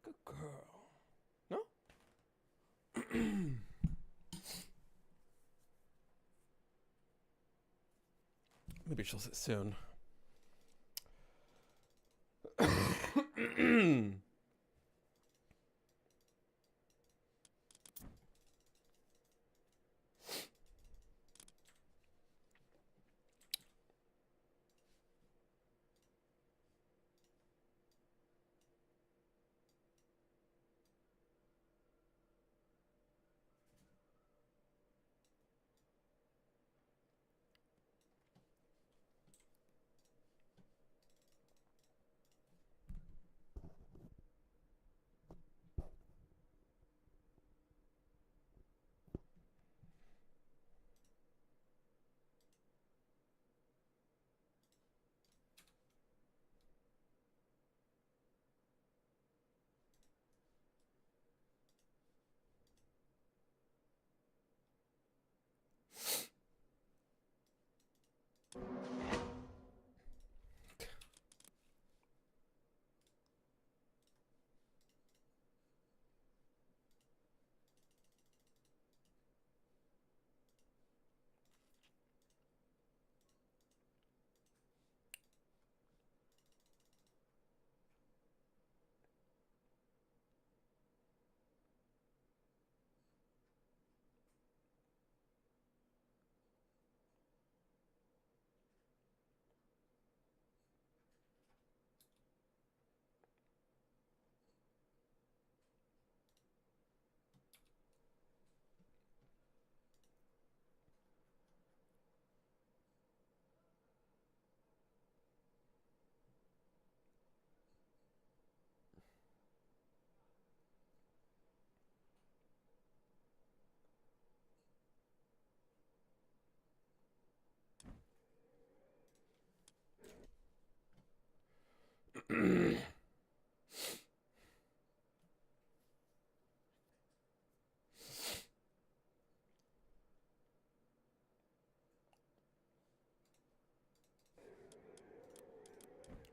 Good girl. No? Maybe she'll sit soon.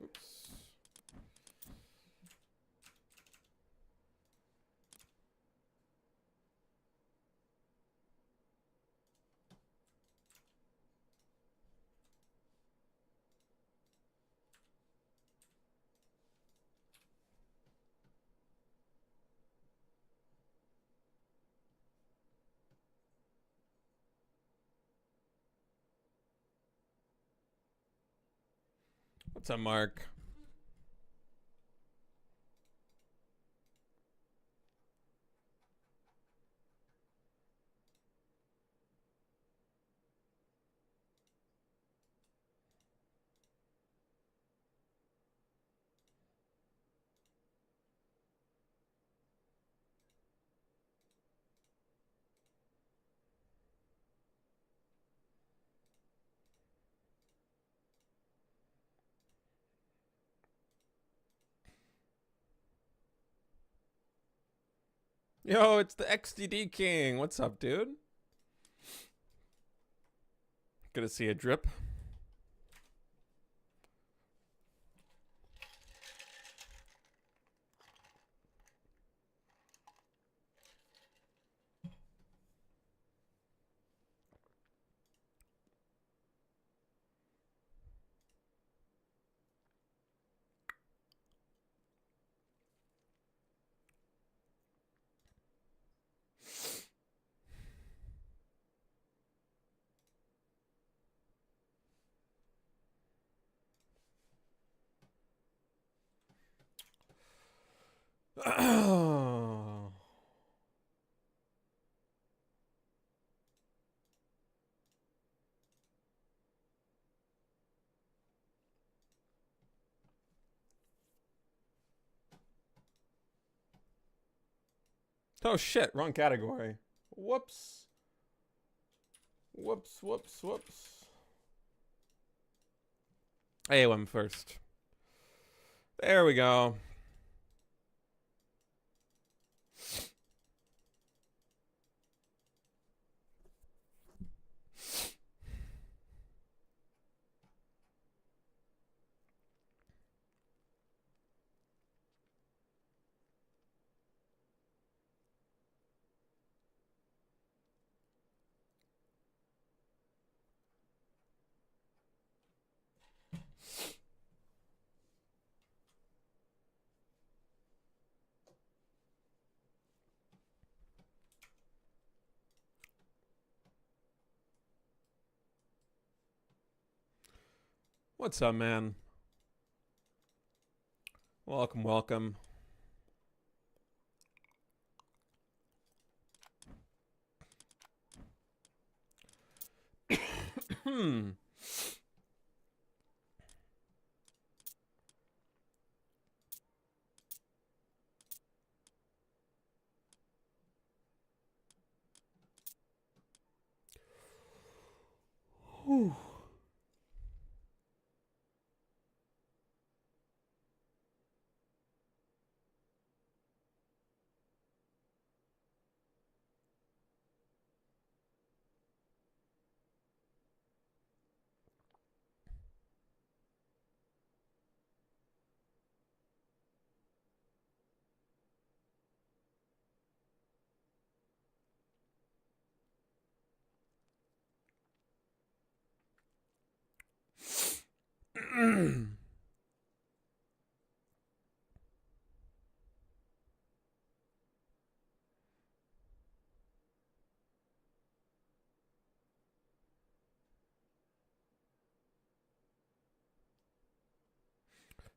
Oops. What's up, Mark? Yo, it's the XDD King. What's up, dude? Good to see a drip. Oh shit, wrong category. Whoops. Whoops, whoops, whoops. AOM first. There we go. What's up, man? Welcome, welcome. Whew.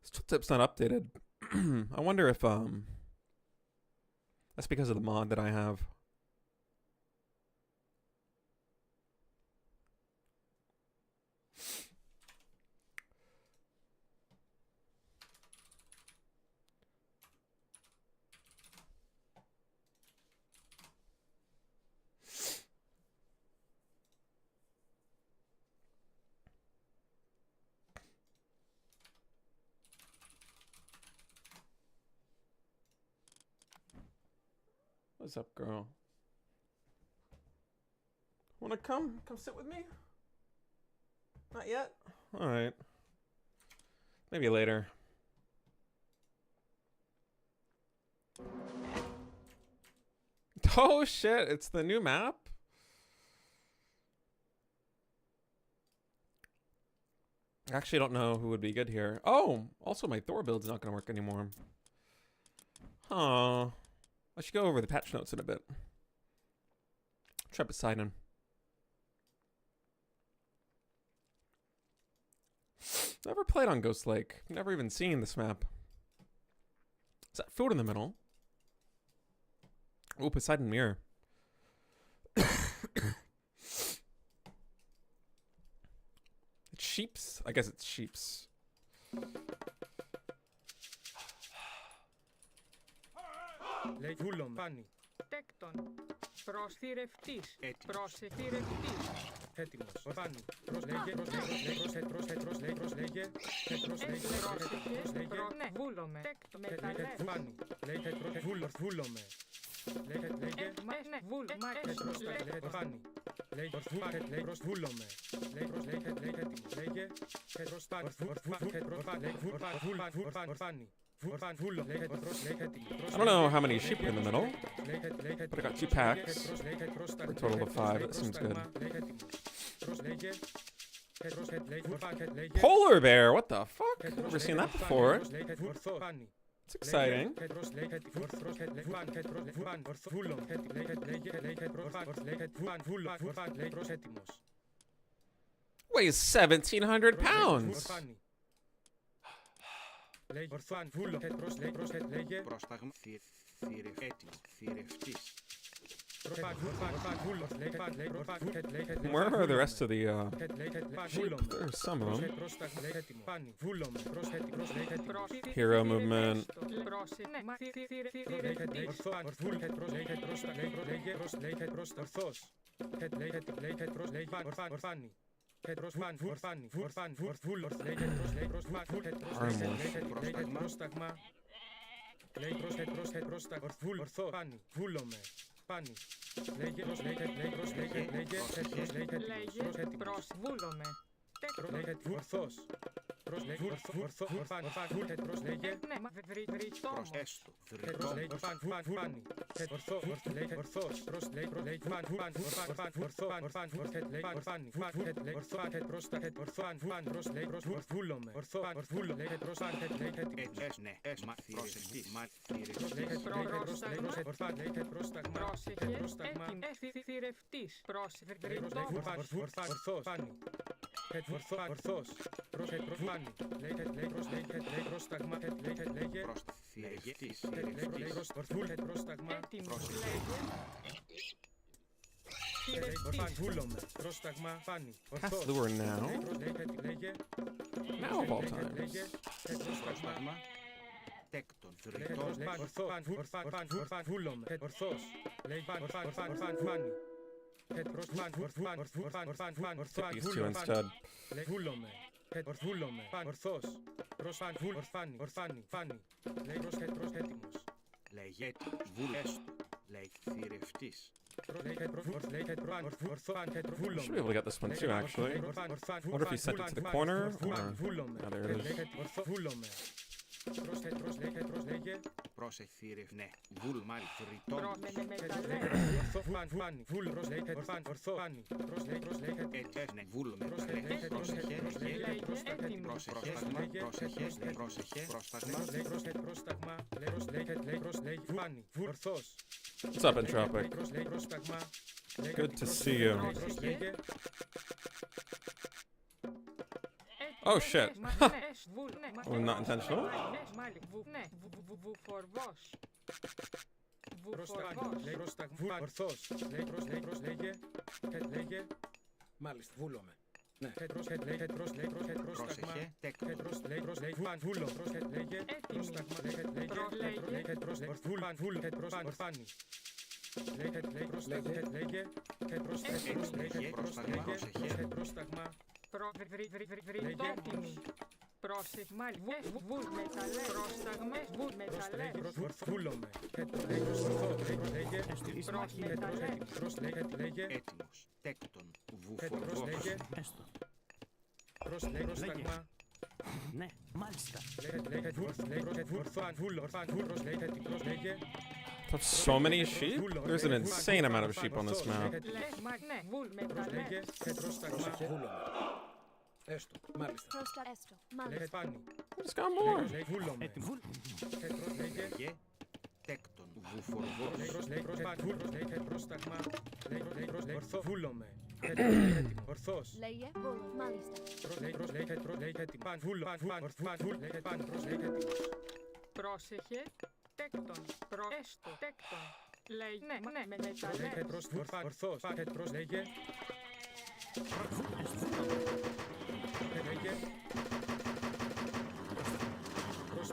This tooltip's not updated. I wonder if that's because of the mod that I have. What's up, girl? Wanna come sit with me? Not yet? Alright. Maybe later. Oh shit, it's the new map? I actually don't know who would be good here. Oh, also my Thor build's not gonna work anymore. Huh. I should go over the patch notes in a bit. Try Poseidon. Never played on Ghost Lake. Never even seen this map. Is that food in the middle? Oh, Poseidon Mirror. It's sheeps? I guess it's sheeps. Λέει βούλον πάνι. Τέκτον. Προσθηρευτής. Προσθηρευτής. Έτοιμος. Ο πάνι. Προσλέγε. Προσλέγε. Ναι, βούλομαι. Τέκτον. Λέγε πάνι. Λέγε βούλομαι. Λέγε. Ναι, βούλ, μαέστρο. Λέγε. Φάνη. Λέγε. Λέγε. Βούλομαι. Λέγε. Λέγε. I don't know how many sheep are in the middle, but I got 2 packs for a total of 5. That seems good. Polar bear, what the fuck? Never seen that before. It's exciting. Weighs 1,700 pounds. Πρόσταγμα θηρευτής. Where are the rest of the sheep? There's some of them. Hero movement. Πάνι. Λέγε, Προσβούλομαι. λέγε, ορθός. Ορθός. Προφάνη. Λέγε. Πρόσταγμα. Λέγε. Θηρευτής. Πρόσταγμα. Βούλομαι. Πρόσταγμα. Φάνη. Cast lure now. Λέγε. Now of all times. Πρόσταγμα. Τέκτον. Θρητός. Βούλομαι. Ορθός. Φάνη. Get these 2 instead. Βούλομαι. Ορθός. Φάνη. Έτοιμος. Λέγεται. Βούλεστο. Λέγε. Θηρευτής. Should be able to get this one too, actually. Wonder if he sent it to the corner or... Oh, there it is. Πρόσεχε. Ναι. Βούλ μάλι. Θρητός. Ναι. Βούλ με τα πρόσεχε. Πρόσταγμα. What's up, Entropic? Good to see you. Oh shit. Oh, not intentional? Μάλιστα, βούλομαι. Ναι. Πρόσεχε. Τέκτον. Πρόσταγμα. Βούλομαι. Έτοιμος. Τέκτον. Βουφορβός. Πρόσταγμα. Ναι, μάλιστα. Have so many sheep? There's an insane amount of sheep on this map. Έστω, μάλιστα. Just got more. Λέγε. Τέκτον. Βουφορβός. Βούλομαι. Ορθός. Λέγε, μάλιστα. Πρόσεχε, τέκτον, προέστο, τέκτον. Λέει, ναι, με μεταλλεύς. Ορθός. Λέγε.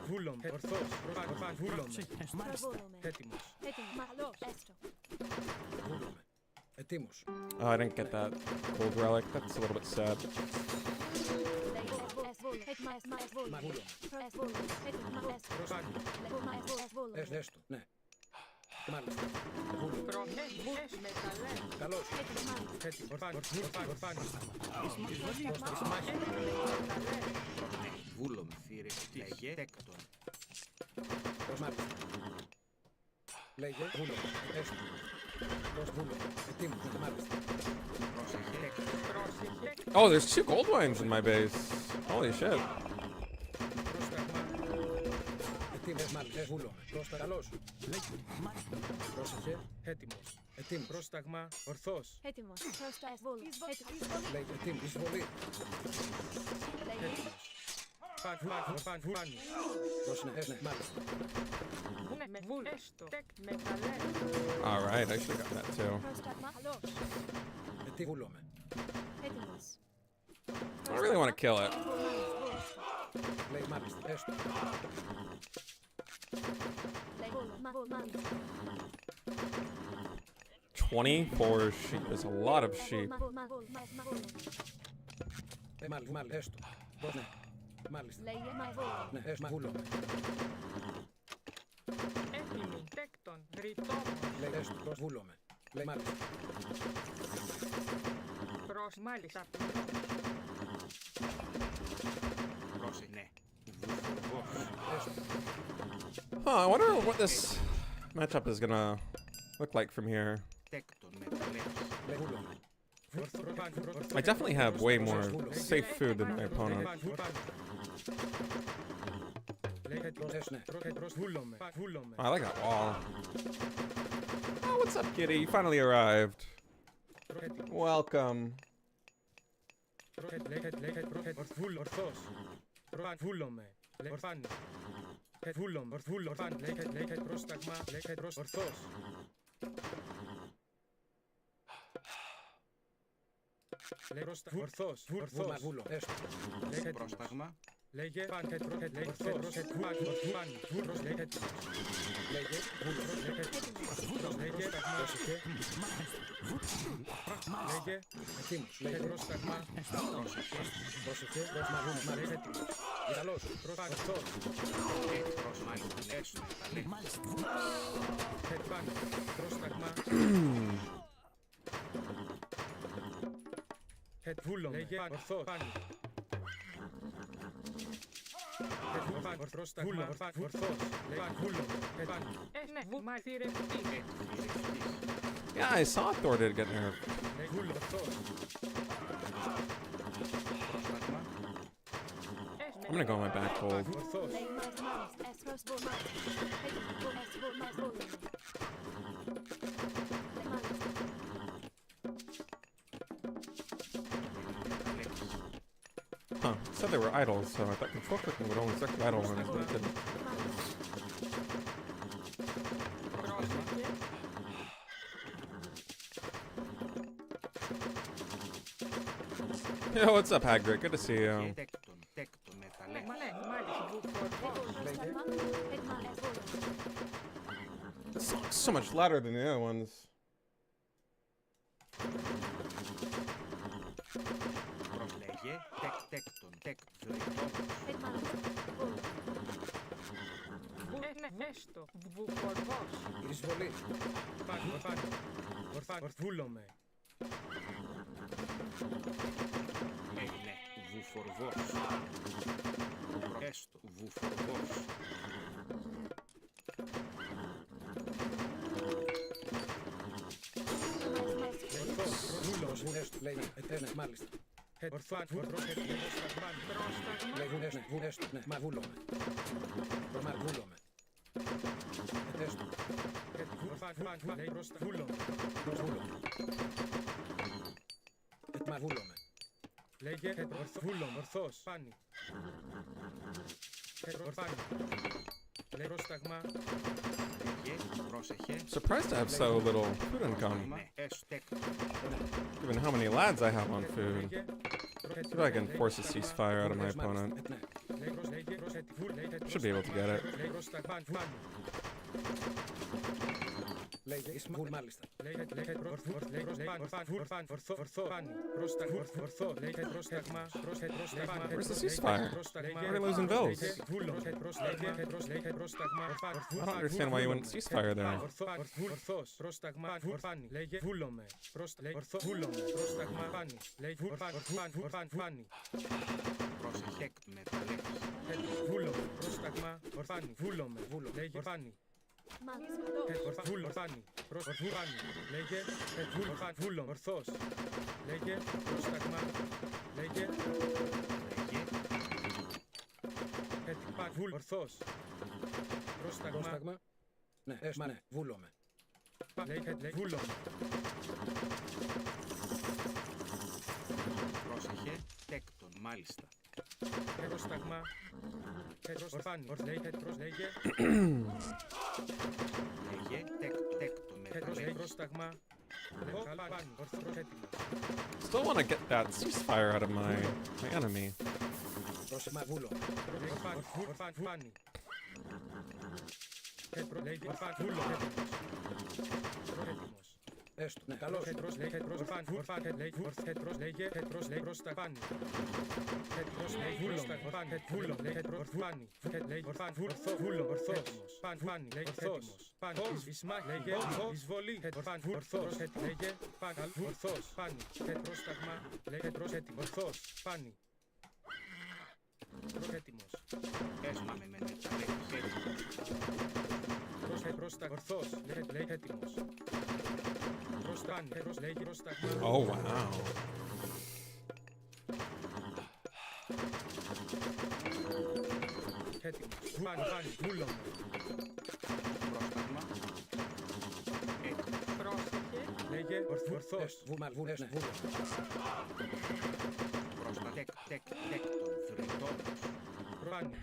Βούλομαι. Ορθός. Βούλομαι. Έτοιμος. Βούλομαι. Έτοιμος. Oh, I didn't get that gold relic. That's a little bit sad. Έστω, ναι. Μάλιστα. Βούλο. Προσέχεις μεταλλεύει. Καλώς. Έτοιμο. Ορφάνι. Ορφάνι. Ναι, βούλο με θύρε. Λέγε τέκτον. Μάλιστα. Λέγε βούλο. Έστω. Προς βούλο. Έτοιμο. Μάλιστα. Πρόσεχε τέκτον. Προσέχεις. Oh, there's 2 gold wines in my base. Holy shit. Πρόσταγμα. Έτοιμο. Μάλιστα. Βούλο. Πρόστα. Καλώς. Πρόσεχε. Έτοιμος. Έτοιμο. Πρόσταγμα. Ορθός. Έτοιμος. Πρόστα εισβολή. Λέγε έτοιμο. Εισβολή. Έτοιμος. Φάνη. Πρόσεχε. Μάλιστα. Ναι, με βούλ. Έστω. Τεκ μεταλλεύει. Alright, I should have gotten that too. Πρόσταγμα. Καλώς. Τι βούλομαι. Έτοιμος. I really want to kill it. Λέει μάλιστα. Έστω. Μάλιστα. 24 sheep is a lot of sheep. Μάλιστα. Έστω. Ναι. Μάλιστα. Λέγε μαβόλο. Ναι, έστω. Βούλομαι. Έτοιμη. Τέκτον. Ρητόμος. Λέει έστω. Προς βούλομαι. Λέει μάλιστα. Προς μάλιστα. Πρόσεχε. Ναι. Βούφορβος. Έστω. Huh, I wonder what this matchup is gonna look like from here. Τέκτον μεταλλεύει. Λέει βούλομαι. I definitely have way more safe food than my opponent. Oh, I like that wall. Oh, what's up, kitty? You finally arrived. Welcome. Βούλομαι. Ορφάνι. Βούλομαι. Ορφάνι. Λέγε πρόσταγμα. Λέγε ορθός. Ορθός. Βούλο. Έστω. Λέγε Πρόσταγμα. Λέγε πάνε. Λέγε ορθός. Λέγε λέγε βούλο. Λέγε πρόσεχε. Λέγε έτοιμος. Λέγε πρόσταγμα. Πρόσεχε. Πρόσμα. Λέγε έτοιμος. Καλώς. Ορθός. Πρόσμαλιστα. Έστω μεταλλεύει. Πάνε. Πρόσταγμα. Βούλο. Λέγε ορθός. Πάνε. Πρόσταγμα. Ορθός. Λέγε βούλο. Ναι, βου μαθηρευτή. Yeah, I saw Thor did get nerfed. Λέγε βούλο. Ορθός. Πρόσταγμα. I'm gonna go on my back hold. Ορθός. Huh. It said they were idols, so I thought control clicking would only select idle ones, but it didn't. Yo, what's up, Hagrid? Good to see you. Τέκτον. Τέκτον μεταλλεύει. Ναι, μάλιστα. This song's so much louder than the other ones. Προσλέγε. Τέκτον. Τέκτον. Ναι, έστω. Βουφορβός. Εισβολή. Ορφάνι. Βούλομαι. Ναι. Βουφορβός. Έστω. Βουφορβός. Βούλος. Έστω. Λέγε. Μάλιστα. Ορφάνι. Λέγε έστω. Ναι. Μα βούλομαι. Βούλομαι. Έστω. Ορφάνι. Βούλομαι. Μα βούλομαι. Λέγε βούλομαι. Ορθός. Φάνη. Ορφάνι. Λέγε πρόσταγμα. Λέγε. Πρόσεχε. Surprised to have so little food income, Ναι. Έστω. Τέκτον. given how many lads I have on food. See if I can force a ceasefire out of my opponent. Should be able to get it. Λέγε Ισμαούλ, μάλιστα. Λέγε ορθό, πάνι. Πρόσταγμα, ορθό. Λέγε πρόσταγμα, πρόσταγμα. Where's the ceasefire? We're losing bills. I don't understand why you wouldn't ceasefire there. Ορθός, πρόσταγμα, πάνι. Λέγε βούλομαι. Βούλομαι, πρόσταγμα, πάνι. Λέγε πάνι. Πρόσεχε με τα λέξη. Βούλομαι, πρόσταγμα, πάνι. Βούλομαι, λέγε πάνι. Μάλιστα. Πάνι. Πάνι. Λέγε βούλομαι, ορθός. Λέγε πρόσταγμα. Λέγε ορθός. Πρόσταγμα. Ναι, ναι, βούλομαι. Λέγε βούλομαι. Πρόσεχε τέκτον, μάλιστα. Πρόσταγμα. Πάνι. Λέγε Λέγε τέκτον με τα λέξη. πρόσταγμα. Πάνι. Ορθός έτοιμος. Still want to get that ceasefire out of my enemy. Πρόσεγμα βούλομαι. Πάνι. Λέγε βούλομαι. Έτοιμος. Έστω, ναι, καλώς. Λέγε πρόστα πάνι. Πάνι, λέγε όρθος. Λέγε εισβολή. Ορθός, λέγε ορθός. Πάνι, πρόσταγμα. Λέγε όρθος. Πάνι. Έτοιμος. Έσμαμε με τα λέξη. Πρόσταγμα. Ορθός, λέγε έτοιμος. Λέγε πρόσταγμα. Oh, wow. Έτοιμος. Πάνι, βούλομαι. Πρόσταγμα. Πρόσεχε. Λέγε ορθός. Βούλομαι. Πρόστα τέκτον, θρητός. Πάνι.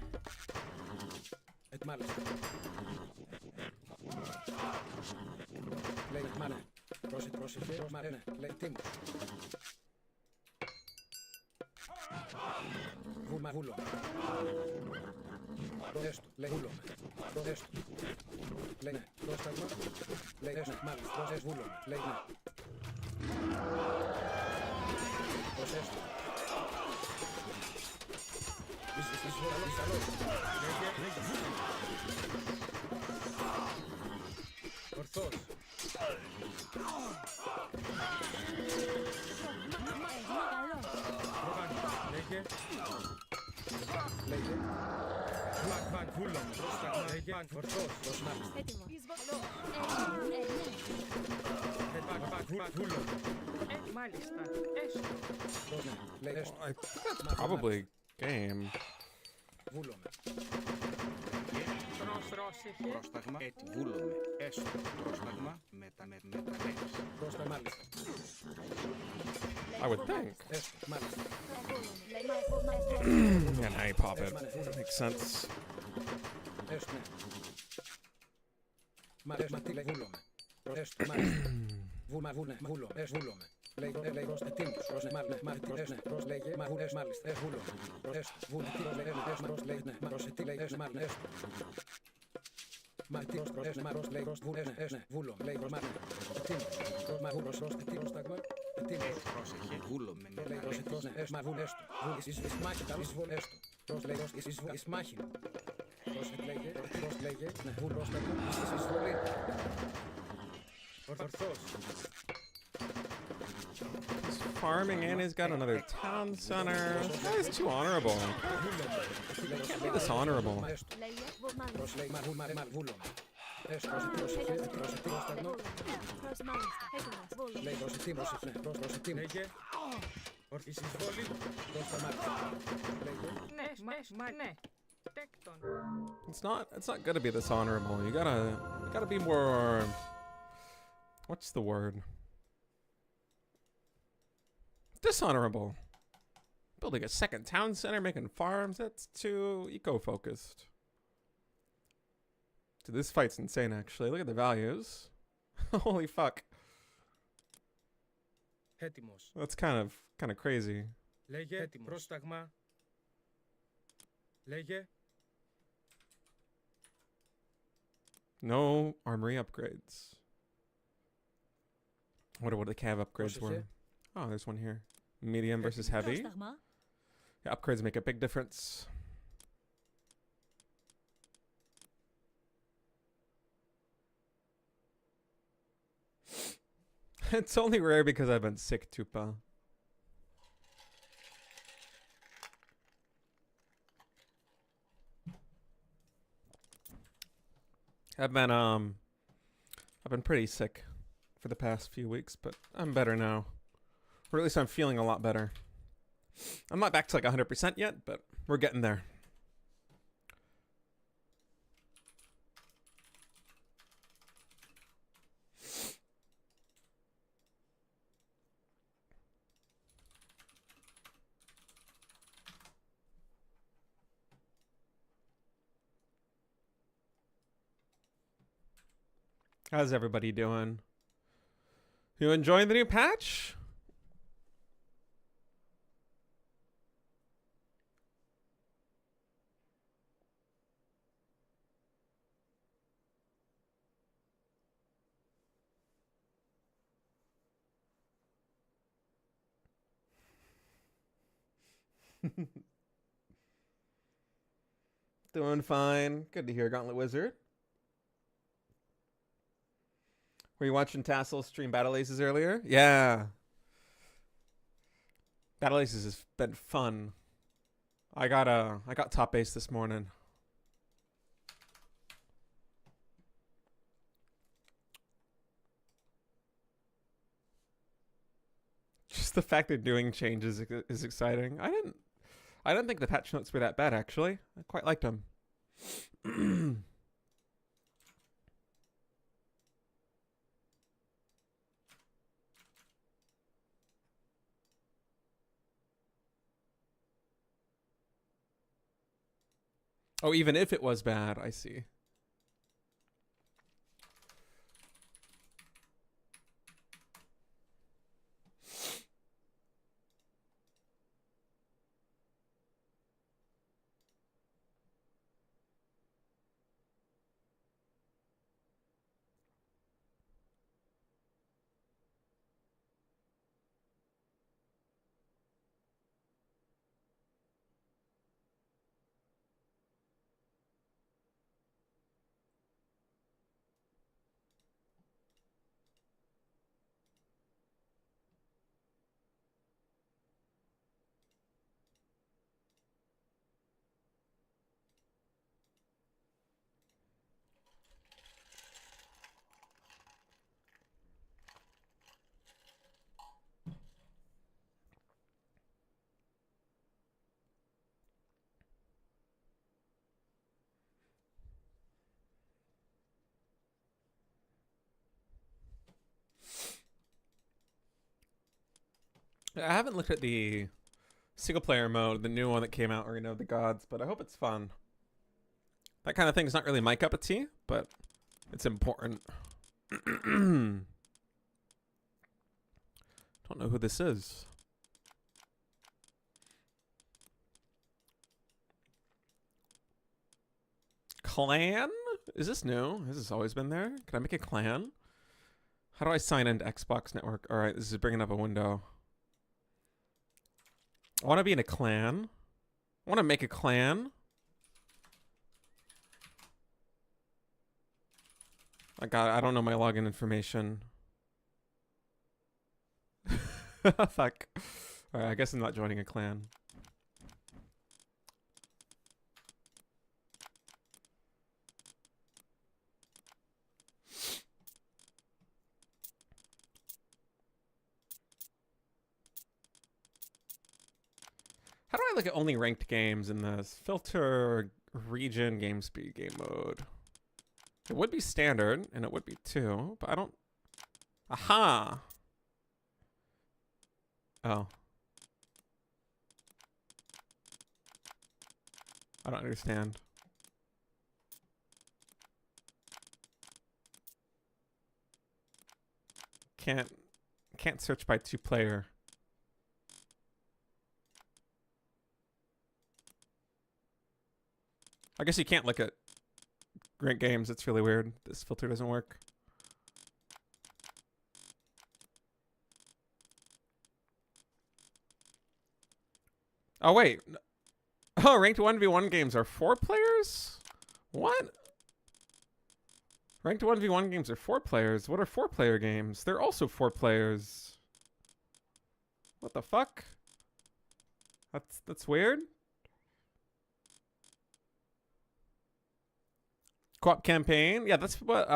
Μάλιστα. Λέγε μάνα. Πρόσεχε. Ναι, λέγε τίμος. Βούλομαι. Έστω, λέγε βούλομαι. Έστω. Λέγε πρόσταγμα. Λέγε μάλιστα. Βούλομαι. Λέγε ναι. Έστω. Ορθός. Λέγε. Βούλομαι. Πρόσταγμα. Λέγε ορθός. Έτοιμο. Βούλομαι. Μάλιστα. Έστω. Λέγε. I think that's probably game. Βούλομαι. Πρόσεχε. Πρόσταγμα. Βούλομαι. Έστω. Πρόσταγμα με τα λέξη. Πρόσταγμα μάλιστα. I would think. Έστω, μάλιστα. Yeah, now you pop it. Makes sense. Έστω, ναι. Μα τι λέει βούλομαι. Έστω, μάλιστα. Βούλομαι. Βούλομαι. Λέγω, τίμους, λέγε, μάλιστα, βούλομαι. Βούλη, τι λέγε, λέγε, τι λέγε, μάλιστα, Μα τι βούλομαι, λέγω, μάλιστα, τίμους, τι πρόσταγμα, τίμους, Πρόσεχε βούλομαι με τα λέξη. μα βούλεστο, εισμάχη, τα εισβολ, έστω, λέγω, εισμάχη, λέγε, ναι, βούλωσταγμα, εισβολή, ορθός. He's farming and he's got another town center. This guy is too honorable. Can't be this honorable. Ναι. Τέκτον. It's not gonna be this honorable. You gotta be more. What's the word? Dishonorable. Building a second town center, making farms, that's too eco-focused. Dude, this fight's insane, actually. Look at the values. Holy fuck. Έτοιμος. That's kind of crazy. Λέγε πρόσταγμα. Λέγε No armory upgrades. I wonder what the cav upgrades were. Oh, there's one here. Medium versus heavy. Yeah, upgrades make a big difference. It's only rare because I've been sick, Tupa. I've been pretty sick for the past few weeks, but I'm better now. Or at least I'm feeling a lot better. I'm not back to like 100% yet, but we're getting there. How's everybody doing? You enjoying the new patch? Doing fine. Good to hear, Gauntlet Wizard. Were you watching Tassel stream Battle Aces earlier? Yeah. Battle Aces has been fun. I got top ace this morning. Just the fact they're doing changes is exciting. I didn't think the patch notes were that bad, actually. I quite liked them. Oh, even if it was bad, I see. I haven't looked at the single player mode, the new one that came out, Arena of the Gods, but I hope it's fun. That kind of thing is not really my cup of tea, but it's important. Don't know who this is. Clan? Is this new? Has this always been there? Can I make a clan? How do I sign into Xbox Network? All right, this is bringing up a window. I want to be in a clan. I want to make a clan. I don't know my login information. Fuck. All right, I guess I'm not joining a clan. How do I look at only ranked games in this? Filter, region, game speed, game mode. It would be standard, and it would be 2, but I don't... Aha! Oh. I don't understand. Can't search by 2-player. I guess you can't look at ranked games. It's really weird. This filter doesn't work. Oh, wait. Oh, ranked 1v1 games are 4 players? What? Ranked 1v1 games are 4 players. What are 4-player games? They're also 4 players. What the fuck? That's weird. Co-op campaign? Yeah, that's what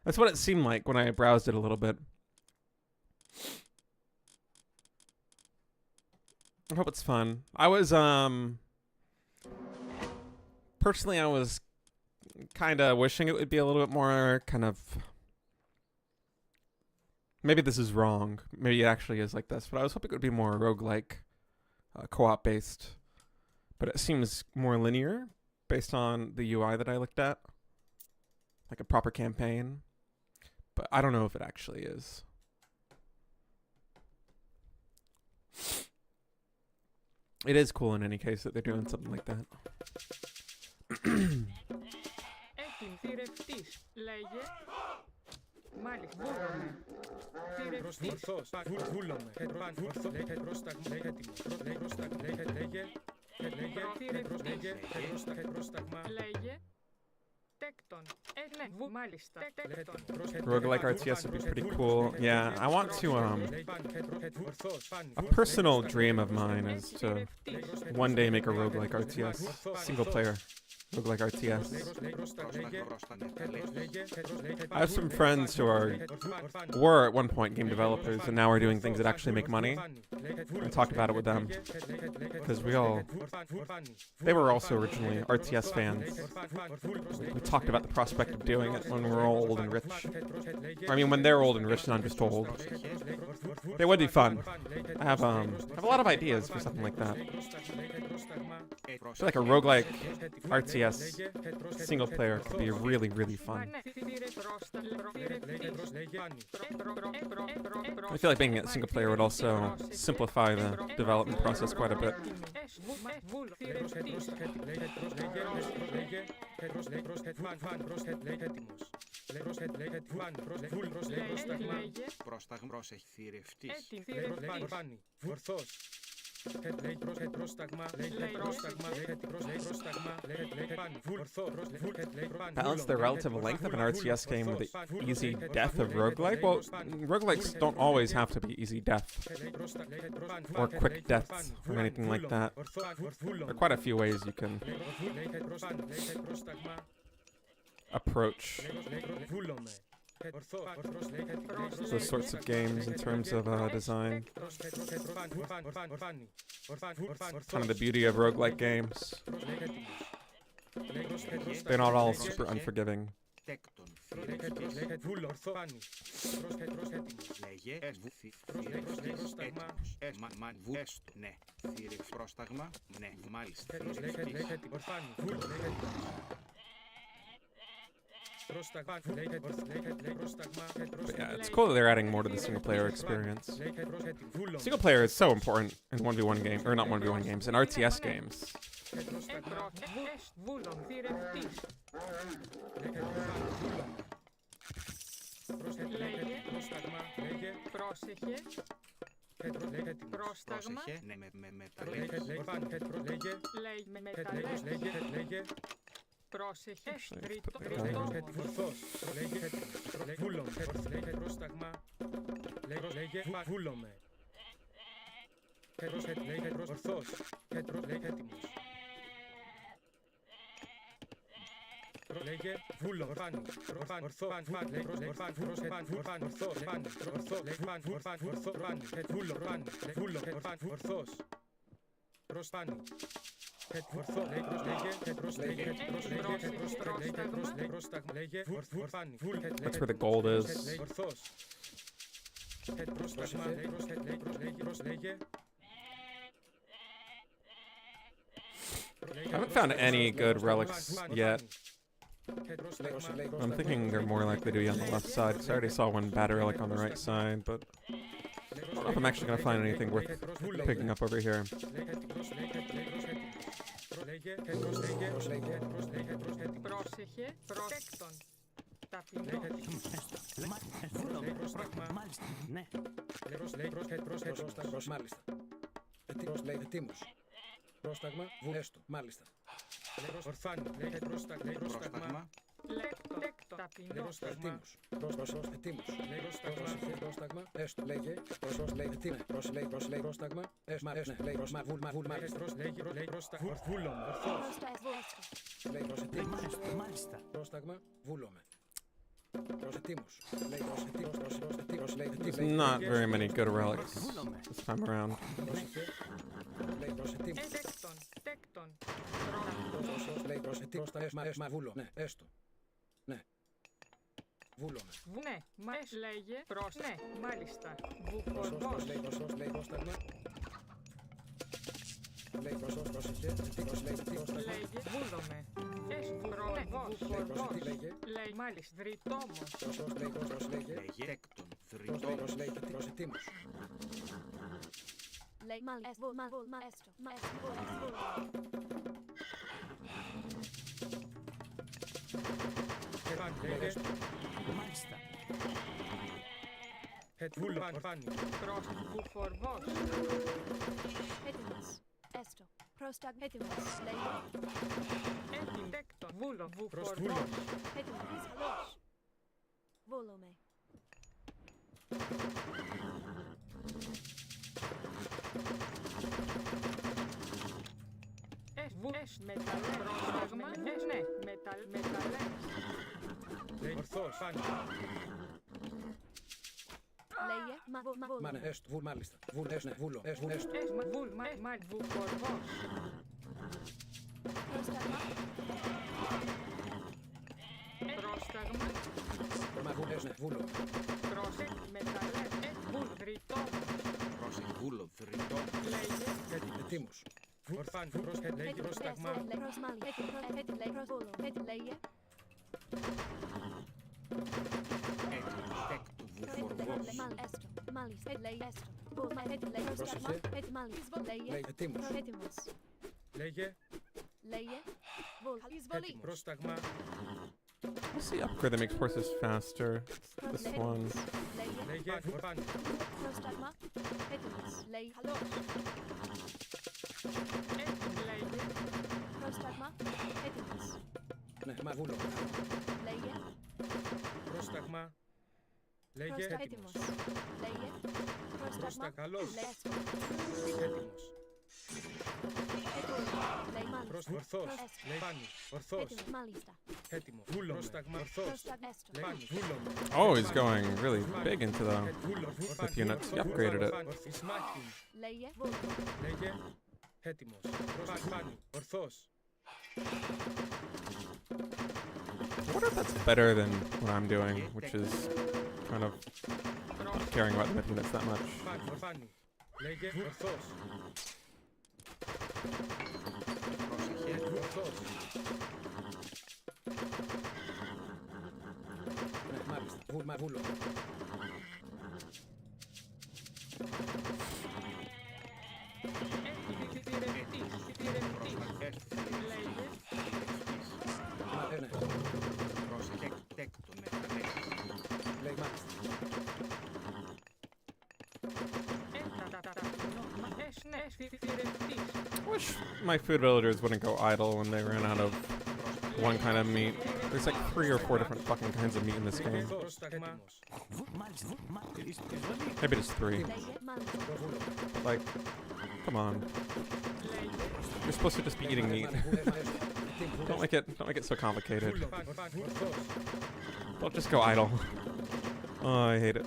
it seemed like when I browsed it a little bit. I hope it's fun. I was personally I was kind of wishing it would be a little bit more kind of, maybe this is wrong. Maybe it actually is like this, but I was hoping it would be more roguelike, co-op based. But it seems more linear based on the UI that I looked at. Like a proper campaign. But I don't know if it actually is. It is cool in any case that they're doing something like that. Θηρευτής. Λέγε. Μάλιστα. Βούλομαι. Θηρευτής. Ορθός. Βούλομαι. Λέγε πρόσταγμα. Λέγε έτοιμος. Λέγε πρόσταγμα. Λέγε. Πρόσταγμα. Λέγε. Τέκτον. Ναι. Μάλιστα. Τέκτον. Roguelike RTS would be pretty cool. Yeah, I want to a personal dream of mine is to one day make a roguelike RTS, single player roguelike RTS. I have some friends who were at one point game developers and now are doing things that actually make money. I talked about it with them because they were also originally RTS fans. We talked about the prospect of doing it when we're old and rich. I mean, when they're old and rich and I'm just old. It would be fun. I have a lot of ideas for something like that. I feel like a roguelike RTS single player could be really, really fun. I feel like being a single player would also simplify the development process quite a bit. Balance the relative length of an RTS game with the easy death of roguelike? Well, roguelikes don't always have to be easy death or quick deaths or anything like that. There are quite a few ways you can approach those sorts of games in terms of design. Kind of the beauty of roguelike games. They're not all super unforgiving. But yeah, it's cool that they're adding more to the single player experience. Single player is so important in 1v1 games, or not 1v1 games, in RTS games. Πρόσεχε, τρίτο, βούλομαι. Ορθός. Λέγε βούλο, That's where the gold is. I haven't found any good relics yet. I'm thinking they're more likely to be on the left side, because I already saw one bad relic on the right side, but I don't know if I'm actually going to find anything worth picking up over here. ετοίμος. Πρόσταγμα, έστω, μάλιστα. Ορφάνι, πρόσταγμα, Λέκτο. Ταπεινό. ετοίμος. Ετοίμος. Πρόσταγμα, έστω, λέγε. Πρόσταγμα, έστω, βούλομαι. Πρόστα έσβο. Μάλιστα. Πρόσταγμα, βούλομαι. There's not very many good relics this time around. Τέκτον. Ναι, έστω. Ναι. Βούλομαι. Ναι, λέγε. Ναι, μάλιστα. Βουφορβός. Λέγε βούλομαι. Βουφορβός. Λέει μάλιστα. Δρυτόμος. Λέγε έκτον, θρητόμος. Λέει μάλιστα. Μαέστρο. Μάλιστα. Βουφορβός. Έτοιμος. Έστω. Πρόσταγμα. Έτοιμος. Λέει. Τέκτον. Βουφορβός. Έτοιμος. Καλώς. Βούλομαι. Μεταλλέ. Πρόσταγμα. Ναι, μεταλλέ. Λέγε. Μα ναι, έστω, μάλιστα. Βούλο. Βουφορβός. Πρόσταγμα. Πρόσταγμα. Βούλο. Πρόσεκ. Μεταλλέ. Δρυτόμος. Πρόσεχ, βούλο, θρητόμος. Λέγε. Ετοίμος. Πρόσταγμα. Λέγε. Έκτο, βουφορβός. Έστω. Μάλιστα. Λέει έστω. Πρόσταγμα. Λέγε. Ετοίμος. Έτοιμος. Λέγε. Λέγε. Εισβολή. Πρόσταγμα. What's the upgrade that makes horses faster? This one. Λέγε. Πρόσταγμα. Έτοιμος. Λέει. Καλώς. Λέγε. Πρόσταγμα. Έτοιμος. Ναι, μα βούλο. Λέγε. Πρόσταγμα. Πρόστα έτοιμος. Λέγε. Πρόσταγμα. Καλώς. Λέει έστω. Έτοιμος. Λέει μάλιστα. Ορθός. Λέει πάνι. Ορθός. Έτοιμος. Μάλιστα. Έτοιμο. Βούλο. Πρόσταγμα. Ορθός. Πρόσταγμα. Έστω. Πάνι. Βούλο. Oh, he's going really big into the with units. He upgraded it. Λέγε. Βούλο. Λέγε. Έτοιμος. Πάνι. Ορθός. I wonder if that's better than what I'm doing, which is kind of not caring about the myth units that much. Πάνι. Λέγε. Ορθός. Ορθός. Ναι, μάλιστα. Βούλο. Ναι. Πρόσεχ, έκτο, μεταλλέ. Λέει μάλιστα. I wish my food villagers wouldn't go idle when they ran out of one kind of meat. There's like 3 or 4 different fucking kinds of meat in this game. Πρόσταγμα. Μάλιστα. Εισβολή. Maybe just 3. Λέγε. Μάλιστα. Like, come on. You're supposed to just be eating meat. Don't make it so complicated. Don't just go idle. Oh, I hate it.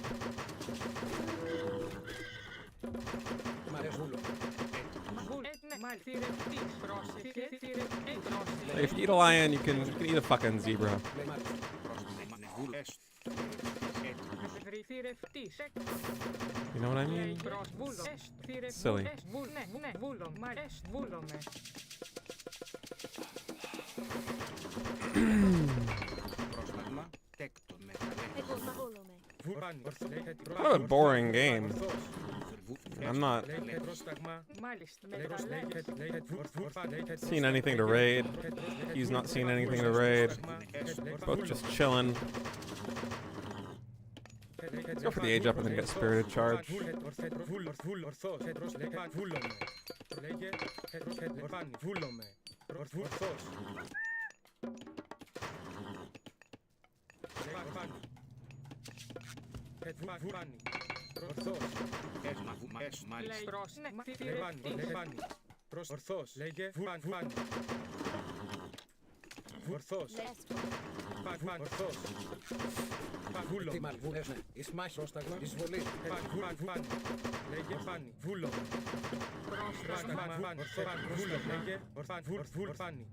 Like, if you eat a lion, you can eat a fucking zebra. You know what I mean? Silly. Πρόσταγμα, έκτο, μεταλλέ. Έτοιμος. Βούλομαι. Kind of a boring game. I'm not seeing anything to raid. He's not seeing anything to raid. Both just chilling. Let's go for the age up and then get spirited charge. Ορθός, λέγε, ορθός, Λέστο. ορθός, βούλο, ναι, εις μάχη, πρόσταγμα, εισβολή, λέγε, βούλο, πρόσταγμα, βούλο, λέγε, ορφάνι,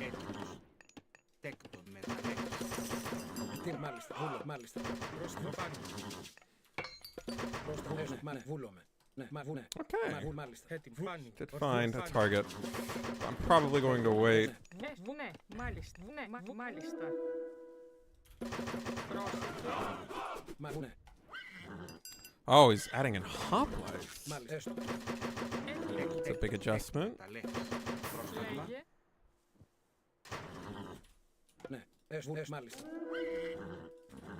Έτοιμος. Τέκτον μεταλλεύς. τι, μάλιστα, βούλο, μάλιστα, πρόσταγμα, πρόσταγμα, ναι, βούλομαι. Ναι, Okay. μάλιστα, έτοιμο, Did find a target. I'm probably going to wait. Ναι, μάλιστα. Μάλιστα. Πρόσεχε. ναι, Oh, he's adding in hoplites. μάλιστα, έστω, It's a big adjustment. Μεταλλεύς. Πρόσταγμα. Λέγε. ναι, έστω, μάλιστα,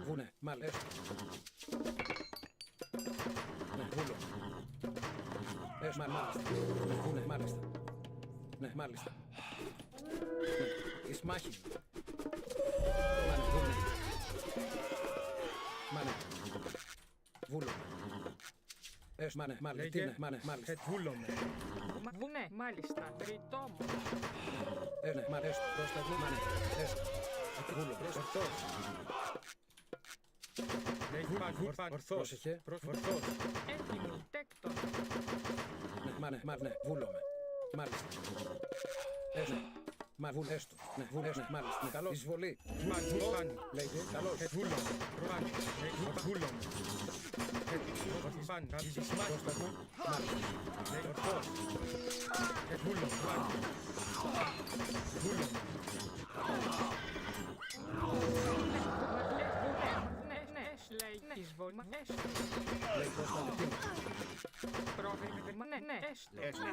βουνε, μάλιστα, ναι, βούλο, έστω, μάλιστα, βουνε, μάλιστα, ναι, μάλιστα, ναι, εις μάχη, μάνε, βουνε, μάνε, βούλο, έστω, μάνε, τι είναι, μάνε, μάλιστα, βούλομαι, Βουνέ, μάλιστα. Ρητόμο. ναι, μάνε, έστω, πρόσταγμα, μάνε, έστω, βούλο, ορθός, ορθός, πρόσεχε, ορθός, Έτοιμη. Τέκτον. ναι, ναι, βούλομαι, μάλιστα, έστω, μα βούλ, έστω, ναι, μάλιστα, ναι, καλώς, εισβολή, φάνη, λέγε, καλώς, βούλομαι, φάνη, βούλομαι, φάνη, πρόσταγμα, μάλιστα, λέγε, ορθός, βούλομαι, φάνη, βούλομαι, Ναι, εισβολή. λέει, πρόσταγμα, τι, Πρόβλημα. Ναι, έστω.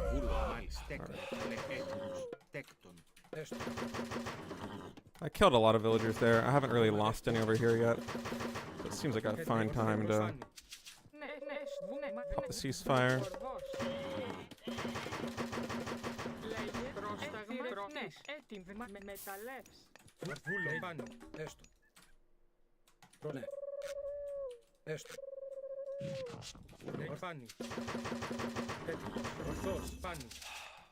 Βούλο, μάλιστα. Τέκτον. Έτοιμος. Τέκτον. έστω, I killed a lot of villagers there. I haven't really lost any over here yet. So it seems like a fine time to Ναι, βουνέ. the ceasefire. Λέγε. Πρόσταγμα. Ναι, έτοιμη. Μεταλλεύς. βούλο, φάνη, έστω, ναι, έστω, φάνη, έτοιμος, ορθός, φάνη,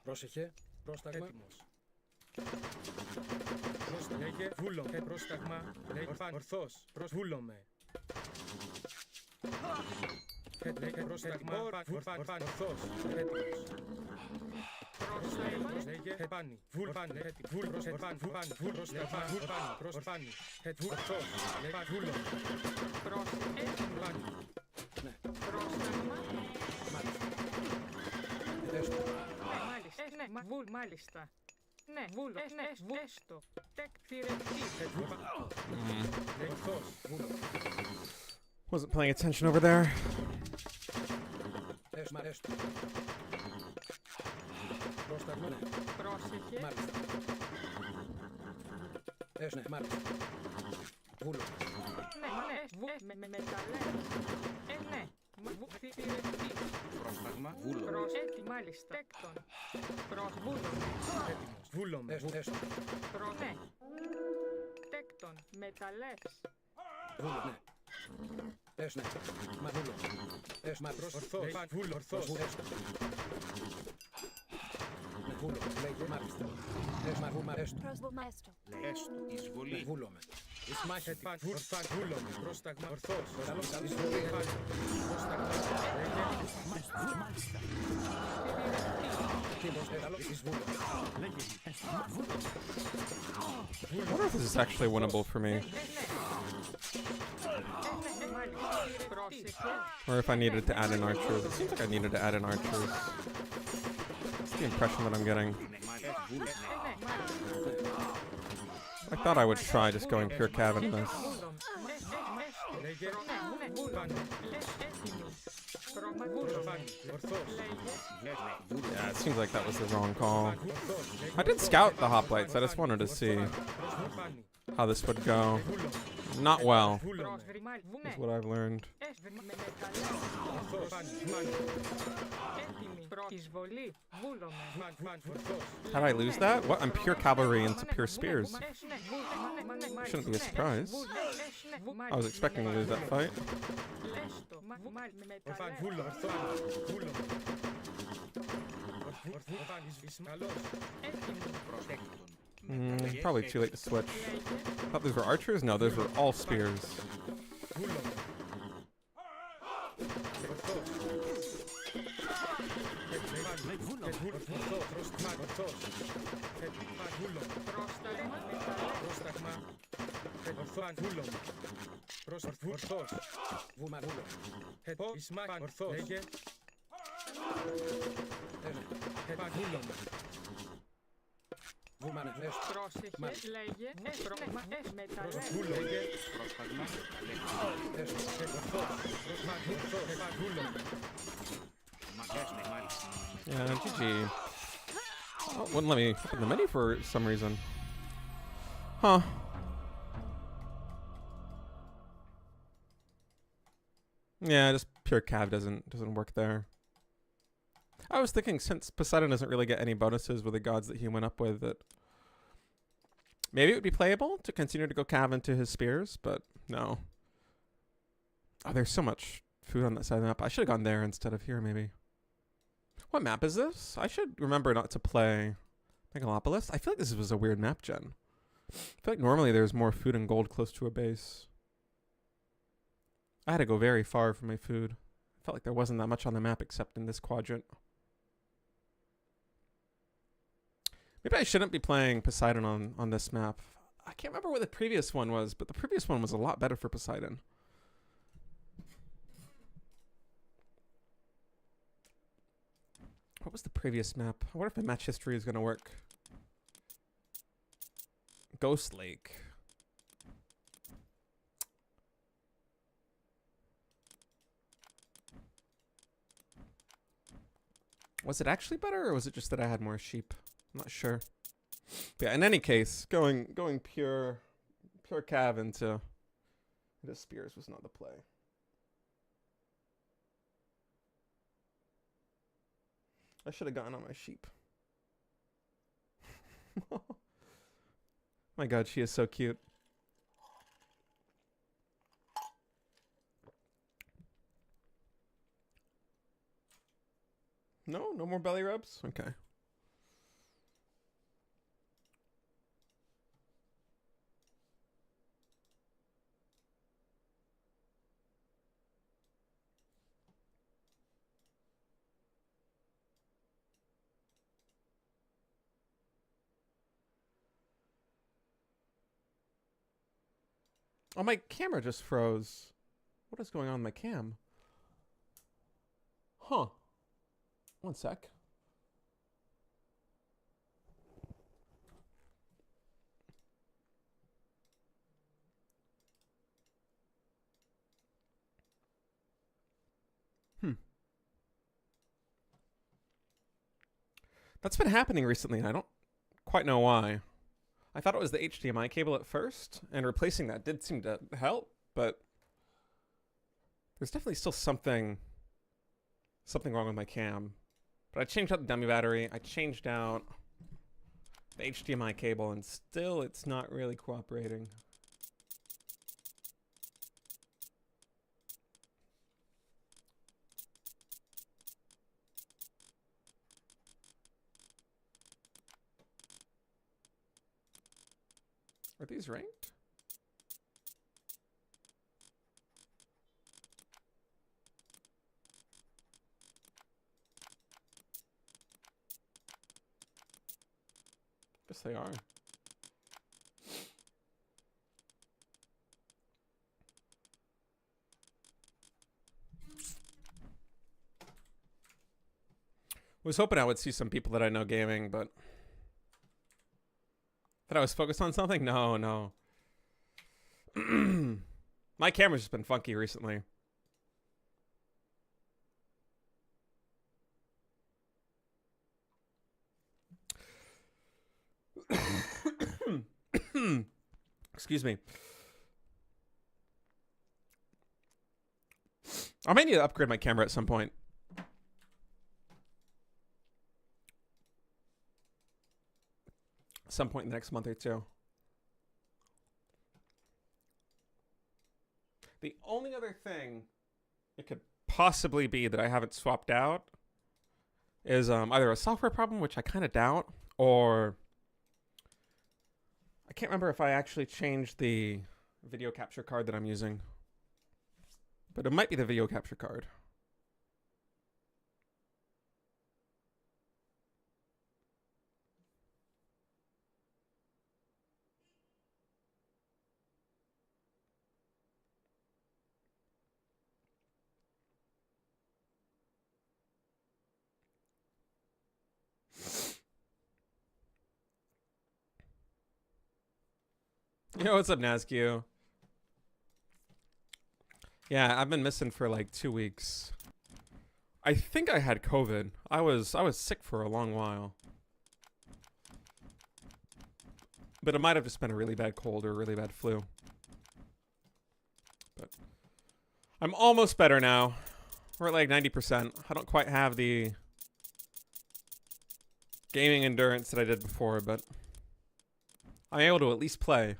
πρόσεχε, πρόσταγμα, έτοιμος, λέγε, βούλο, πρόσταγμα, λέγε, φάνη, ορθός, βούλομαι, λέγε, πρόσταγμα, ορθός, έτοιμος, Πρόσταγμα. λέγε, φάνη, βούλ, φάνη, βούλ, φάνη, βούλ, πρόσταγμα, φάνη, ορθός, λέγε, βούλο, Πρόσεχε. φάνη, ναι, Πρόσταγμα. μάλιστα, έστω, Ναι, βουλ, μάλιστα. Ναι, βούλο. Ναι, έστω. Τεκτηρευτή. λέγε, ορθός, βούλο, Wasn't paying attention over there. έστω, πρόσταγμα, ναι, Πρόσεχε. μάλιστα, ναι, μάλιστα, βούλο, Ναι, μεταλλεύς. Ναι. Τεκτηρευτή. Πρόσταγμα. Βούλο. Προσέτη, μάλιστα. Τέκτον. Προσβούλο. έτοιμος, βούλομαι, έστω, Ναι. Τέκτον. Μεταλλεύς. βούλο, ναι, ναι, μα βούλο, μα ορθός, βούλο, ορθός, έστω, ναι, βούλο, λέγε, μάλιστα, μα βούλμα, έστω, Προσβομέστο. Έστω. Εισβολή. βούλομαι, εις μάχη, βούλομαι, πρόσταγμα, ορθός, εισβολή, πρόσταγμα, λέγε, Μάλιστα. εις βούλο, Λέγε. I wonder if this is actually winnable for me, Μάλιστα. Πρόσεχε. or if I needed to add in archers. It seems like I needed to add in archers. That's the impression that I'm getting. Βούλο. I thought I would try just going pure cav into this. λέγε, Φάνη. ορθός, Yeah, it seems like that was the wrong call. I did scout the hoplites. I just wanted to see φάνη, how this would go. βούλομαι, Not well, Βούλομαι. is what I've learned. Ορθός. Μαν. Έτοιμη. Εισβολή. Βούλομαι. Μαν. Ορθός. How did I lose that? What? I'm pure cavalry into pure spears. Έσνε. Shouldn't be a surprise. I was expecting to lose that fight. Έστω. Ορθάν. Βούλομαι. Βούλομαι. Ορθάν. Καλός. Έτοιμη. Προτέκτον. Probably too late to switch. Thought those were archers? No, those were all spears. Βούλομαι. Ορθός. Ορθός. Βούλομαι. Πρόσταγμα. Πρόσταγμα. Ορθάν. Βούλομαι. Ορθός. Βούμα. Βούλομαι. Ισμάκ. Ορθός. Λέγε. Βούλομαι. Βούμανε. Πρόσεχε. Λέγε. Πρόσταγμα. Μεταλλέ. Βούλομαι. Πρόσταγμα. Yeah, GG. Oh, wouldn't let me open the menu for some reason. Huh. Yeah, just pure cav doesn't work there. I was thinking since Poseidon doesn't really get any bonuses with the gods that he went up with, that maybe it would be playable to continue to go cav into his spears, but no. Oh, there's so much food on that side of the map. I should have gone there instead of here, maybe. What map is this? I should remember not to play Megalopolis. I feel like this was a weird map gen. I feel like normally there's more food and gold close to a base. I had to go very far for my food. I felt like there wasn't that much on the map except in this quadrant. Maybe I shouldn't be playing Poseidon on this map. I can't remember what the previous one was, but the previous one was a lot better for Poseidon. What was the previous map? I wonder if my match history is going to work. Ghost Lake. Was it actually better, or was it just that I had more sheep? I'm not sure. But yeah, in any case, going pure cav into spears was not the play. I should have gotten on my sheep. My god, she is so cute. No more belly rubs? Okay. Oh, my camera just froze. What is going on with my cam? Huh. One sec. That's been happening recently, and I don't quite know why. I thought it was the HDMI cable at first, and replacing that did seem to help, but there's definitely still something wrong with my cam. But I changed out the dummy battery, I changed out the HDMI cable, and still it's not really cooperating. Are these ranked? Guess they are. Was hoping I would see some people that I know gaming, but that I was focused on something? No. My camera's just been funky recently. Excuse me. I might need to upgrade my camera at some point. Some point in the next month or two. The only other thing it could possibly be that I haven't swapped out is either a software problem, which I kind of doubt, or I can't remember if I actually changed the video capture card that I'm using. But it might be the video capture card. Yo, what's up, Nazgul? Yeah, I've been missing for like 2 weeks. I think I had COVID. I was sick for a long while. But it might have just been a really bad cold or a really bad flu. But I'm almost better now. We're at like 90%. I don't quite have the gaming endurance that I did before, but I'm able to at least play.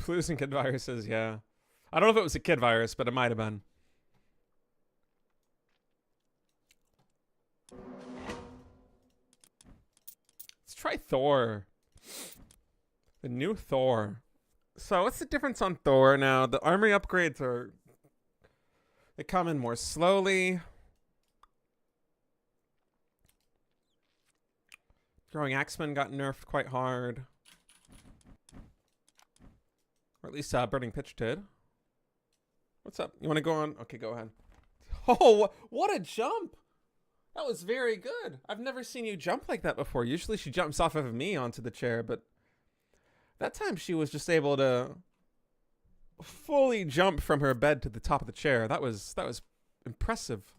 Flus and kid viruses, yeah. I don't know if it was a kid virus, but it might have been. Let's try Thor. The new Thor. So what's the difference on Thor now? The armory upgrades are... They come in more slowly. Throwing Axeman got nerfed quite hard. Or at least Burning Pitch did. What's up? You want to go on? Okay, go ahead. Oh, what a jump! That was very good. I've never seen you jump like that before. Usually she jumps off of me onto the chair, but that time she was just able to fully jump from her bed to the top of the chair. That was impressive.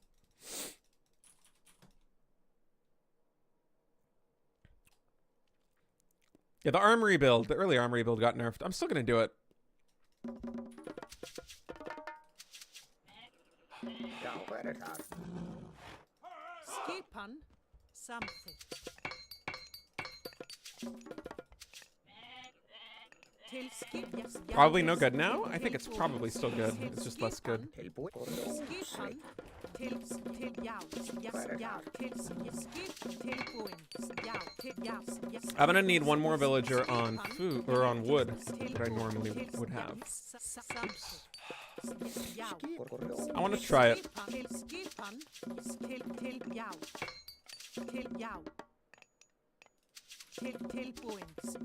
Yeah, the armory build, the early armory build got nerfed. I'm still gonna do it. Skipan something. Probably no good now? I think it's probably still good. It's just less good. I'm gonna need one more villager on food or on wood that I normally would have. Oops. I want to try it.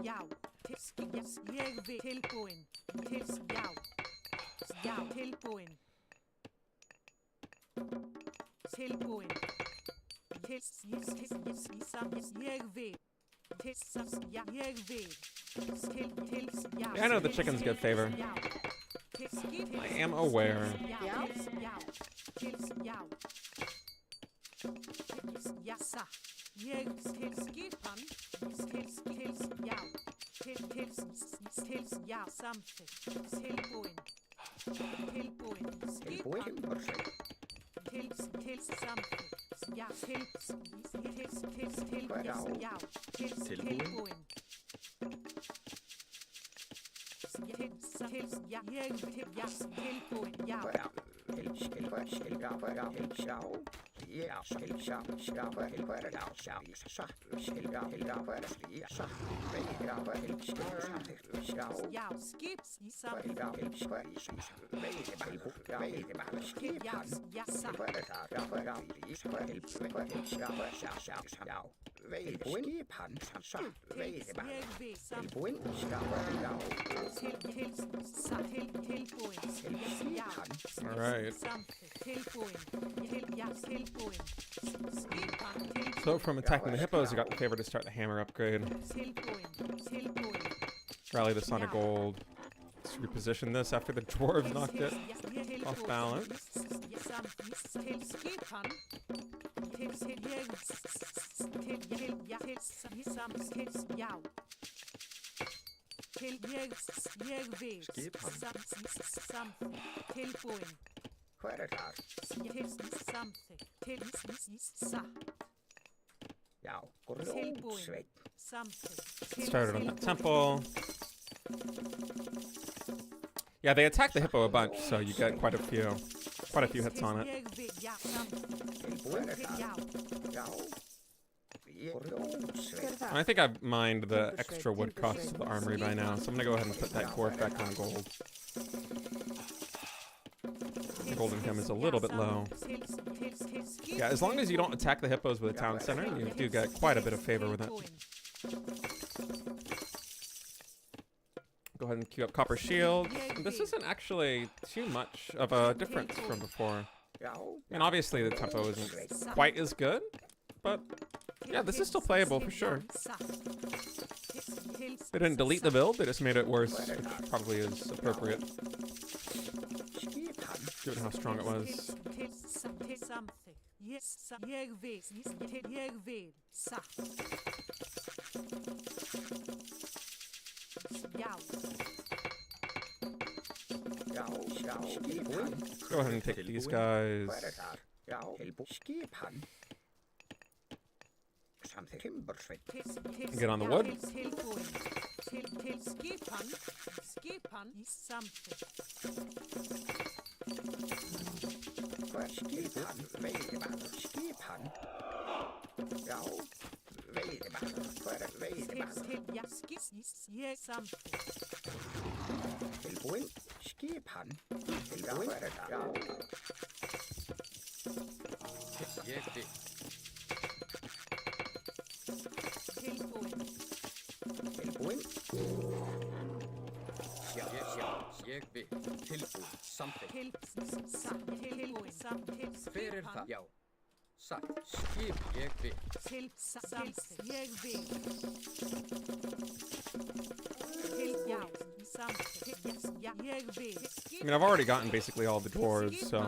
Yeah, I know the chickens give favor. I am aware. All right. So from attacking the hippos, you got the favor to start the hammer upgrade. Rally the Sonic Gold. Just reposition this after the dwarves knocked it off balance. Hver þar? Já, grjótsveinn. Started on that temple. Yeah, they attack the hippo a bunch, so you get quite a few hits on it. Hver þar? Já. Grjótsveinn. And I think I've mined the extra wood costs of the armory by now, so I'm gonna go ahead and put that core back on gold. The golden gem is a little bit low. Yeah, as long as you don't attack the hippos with a town center, you do get quite a bit of favor with it. Go ahead and queue up copper shield. This isn't actually too much of a difference from before. And obviously the tempo isn't quite as good, but yeah, this is still playable for sure. They didn't delete the build, they just made it worse, which probably is appropriate, given how strong it was. Go ahead and take these guys. Get on the wood. I mean, I've already gotten basically all the dwarves, so.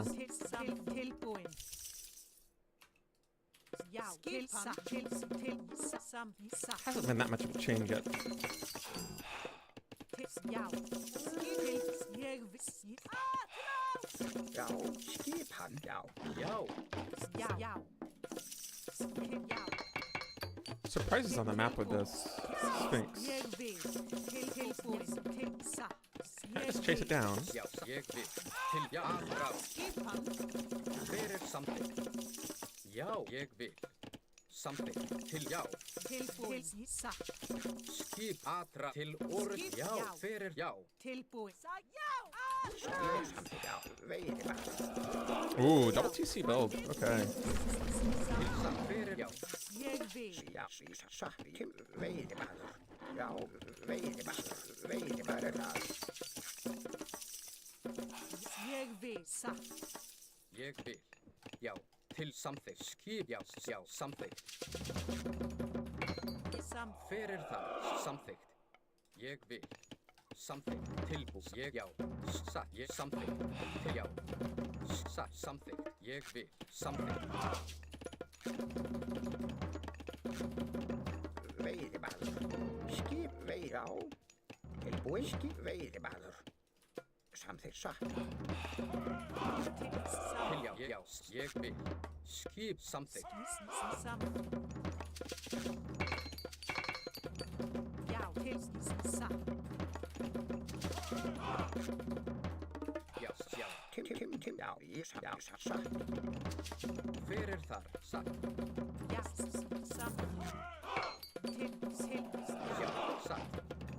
Hasn't been that much of a change yet. Surprises on the map with this Sphinx. Can I just chase it down? Ooh, double TC build. Okay.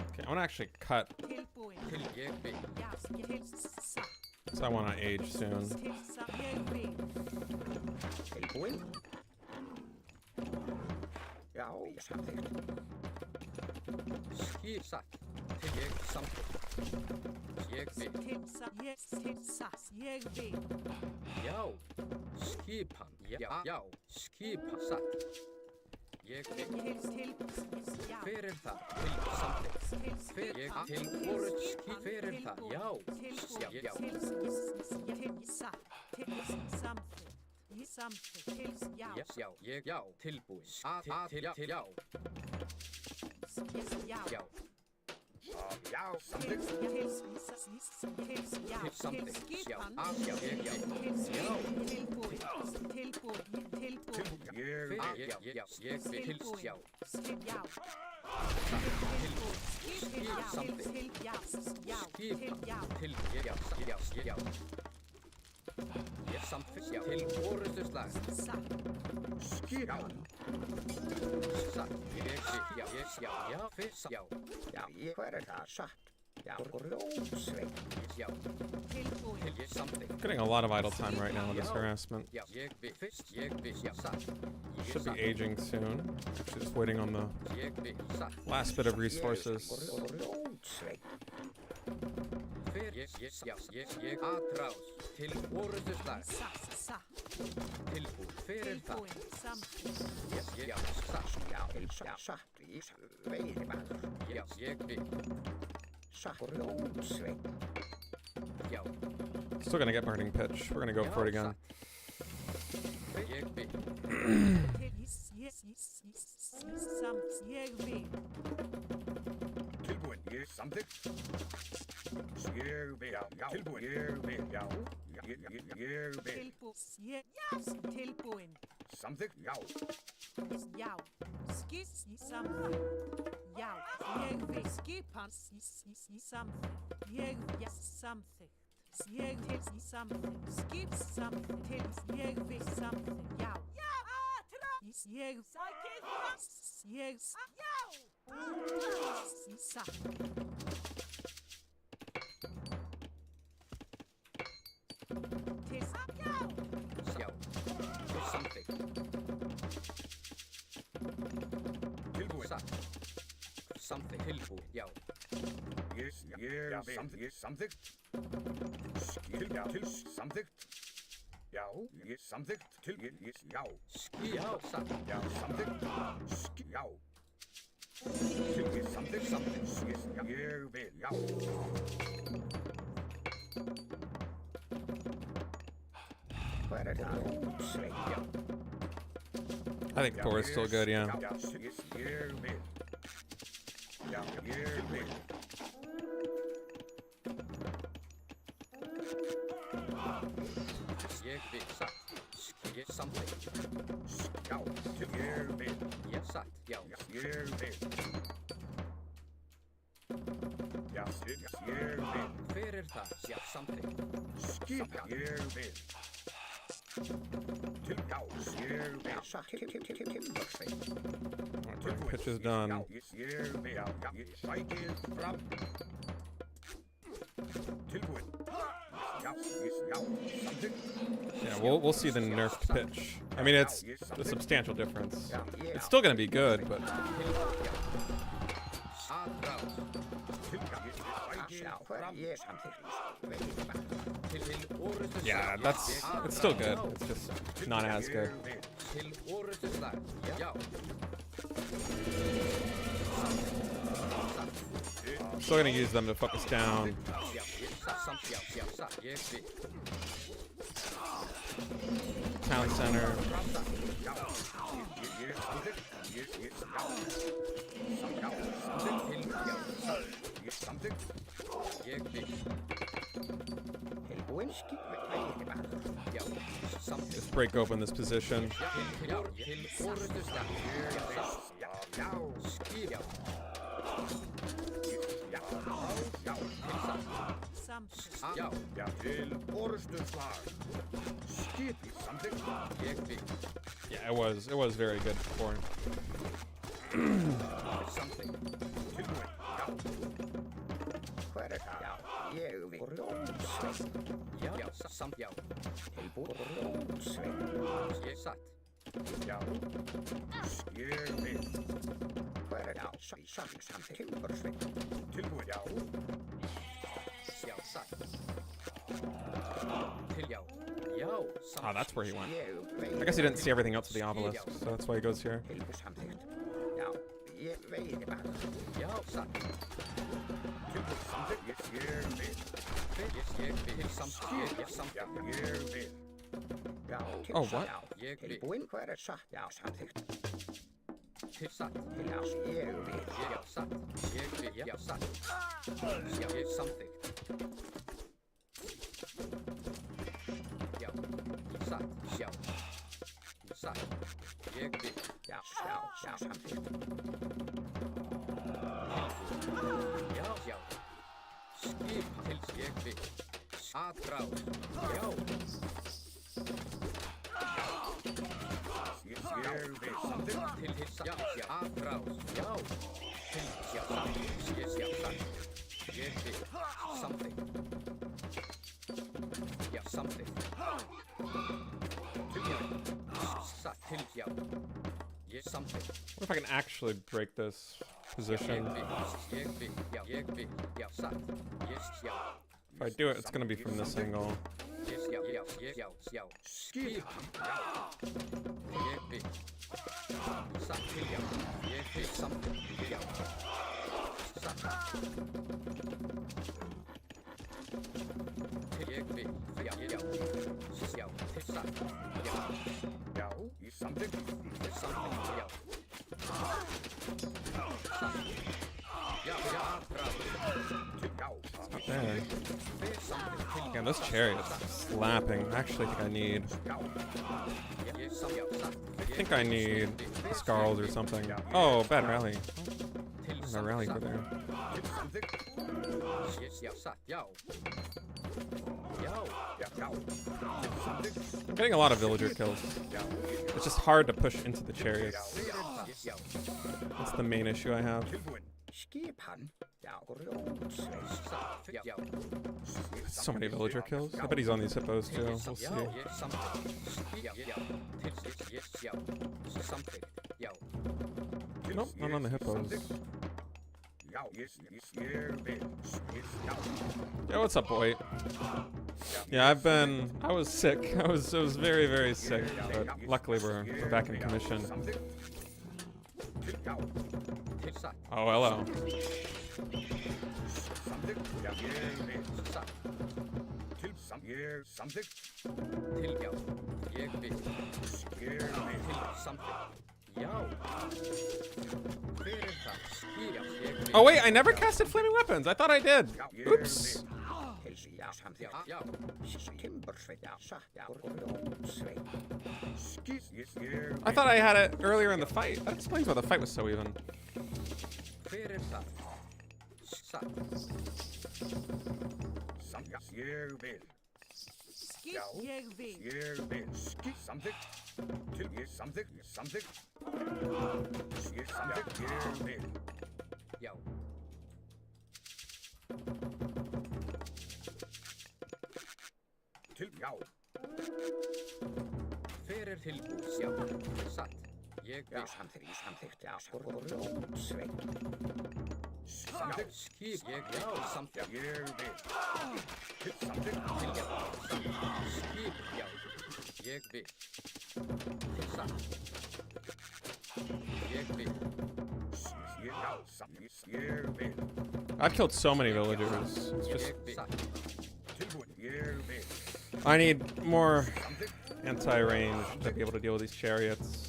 Okay, I want to actually cut. So I want to age soon. Ég Já. Hver það? Samþykkt. Hver ég til voru hver það? Já. Já. Já. Ég já. Tilbúin. Til já. Já. Já. Samþykkt. Getting a lot of idle time right now with this harassment. Should be aging soon. Actually just waiting on the last bit of resources. Still gonna get burning pitch. We're gonna go for it again. Something? Já. Já. Samþykkt. Já. Ég vil skipan samþykkt. Ég samþykkt. Ég til samþykkt. Skip samþykkt. Til ég vil samþykkt. Já. Já. Ég sækir fast. Ég já. Something tilbúin, já. Yes, samþykkt. Skil, já, til samþykkt. Já, ég samþykkt. Til, yes, já. Já, satt. Já, samþykkt. Já. Til, yes, samþykkt. Yes, já, ég vil, já. Hvað það? Já. I think Thor is still good, yeah. Já, yes, ég vil. Já, ég vil. Ég vil, satt. Ég samþykkt. Já, til ég vil. Ég satt, já. Ég vil. Já, til ég vil. Hver það? Já, samþykkt. Skip, ég vil. Til, já, ég vil. Alright, pitch is done. Ég vil, já, ég sækir fram. Tilbúin. Já, samþykkt. Yeah, we'll see the nerfed pitch. I mean, it's a substantial difference. It's still gonna be good, but yeah, it's still good. It's just not as good. Still gonna use them to focus down. Town center. Just break open this position. Já, til orustuslag. Skipi, samþykkt. Ég vil. Yeah, it was very good before. Samþykkt. Tilbúin. Já. Hver það? Já, ég vil. Rótsveit. Já, samt já. Tilbúin. Rótsveit. Ég satt. Já. Ég vil. Hver það? Samþykkt. Timbursveit. Tilbúin. Já. Já, satt. Til já. Já, Oh, that's where he went. I guess he didn't see everything else of the obelisk, so that's why he goes here. Oh, what? What if I can actually break this position? If I do it, it's gonna be from this angle. There. Damn, this chariot's slapping. I actually think I need Scarls or something. Oh, bad rally. There's no rally over there. I'm getting a lot of villager kills. It's just hard to push into the chariots. That's the main issue I have. So many villager kills. I bet he's on these hippos too. We'll see. Nope, not on the hippos. Yo, what's up, boy? Yeah, I was sick. I was very, very sick, but luckily we're back in commission. Oh, hello. Oh wait, I never casted flaming weapons. I thought I did. Oops. I thought I had it earlier in the fight. That explains why the fight was so even. I've killed so many villagers. It's just I need more anti-range to be able to deal with these chariots.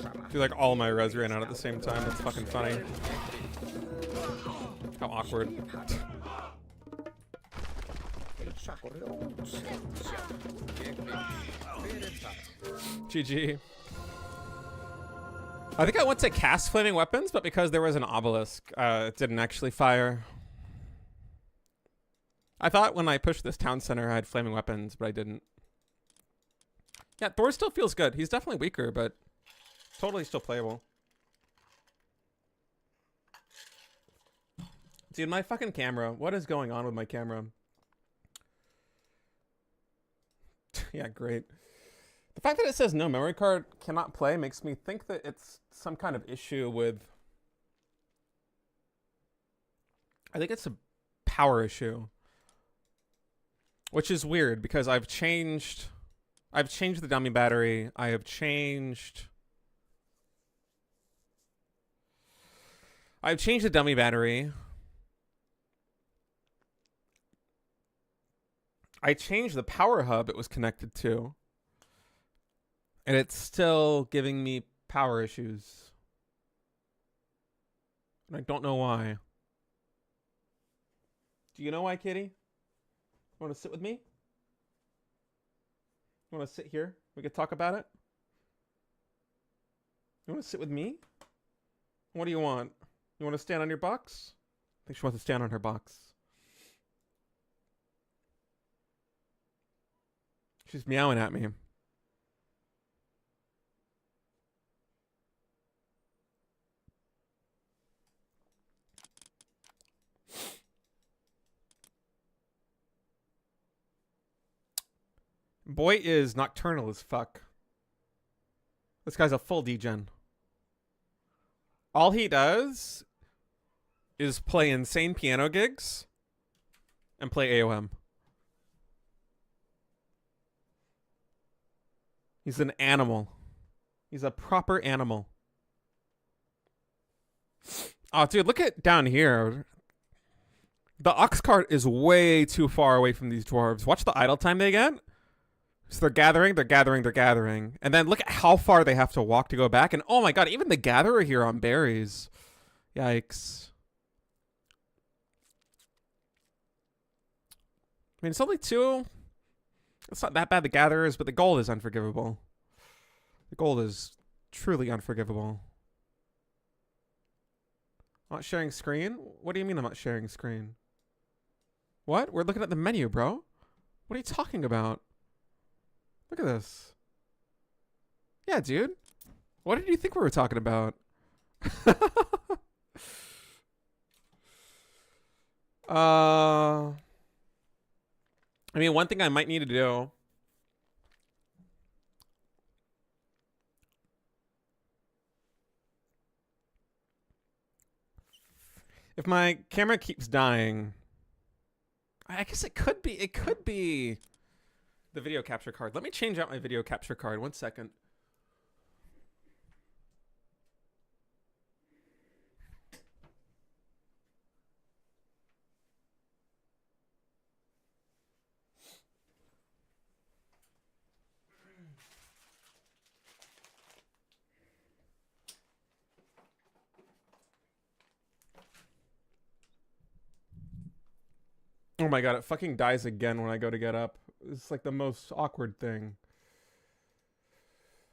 I feel like all my res ran out at the same time. That's fucking funny. How awkward. GG. I think I went to cast flaming weapons, but because there was an obelisk, it didn't actually fire. I thought when I pushed this town center I had flaming weapons, but I didn't. Yeah, Thor still feels good. He's definitely weaker, but totally still playable. Dude, my fucking camera. What is going on with my camera? Yeah, great. The fact that it says no memory card cannot play makes me think that it's some kind of issue with... I think it's a power issue. Which is weird because I've changed the dummy battery. I have changed the dummy battery. I changed the power hub it was connected to. And it's still giving me power issues. And I don't know why. Do you know why, Kitty? You want to sit with me? You want to sit here? We could talk about it? You want to sit with me? What do you want? You want to stand on your box? I think she wants to stand on her box. She's meowing at me. Boy is nocturnal as fuck. This guy's a full degen. All he does is play insane piano gigs and play AOM. He's an animal. He's a proper animal. Oh, dude, look at down here. The ox cart is way too far away from these dwarves. Watch the idle time they get. So they're gathering. And then look at how far they have to walk to go back. And oh my god, even the gatherer here on berries. Yikes. I mean, it's only 2. It's not that bad, the gatherers, but the gold is unforgivable. The gold is truly unforgivable. Not sharing screen? What do you mean I'm not sharing screen? What? We're looking at the menu, bro. What are you talking about? Look at this. Yeah, dude. What did you think we were talking about? I mean, one thing I might need to do. If my camera keeps dying, I guess it could be the video capture card. Let me change out my video capture card. 1 second. Oh my god, it fucking dies again when I go to get up. It's like the most awkward thing.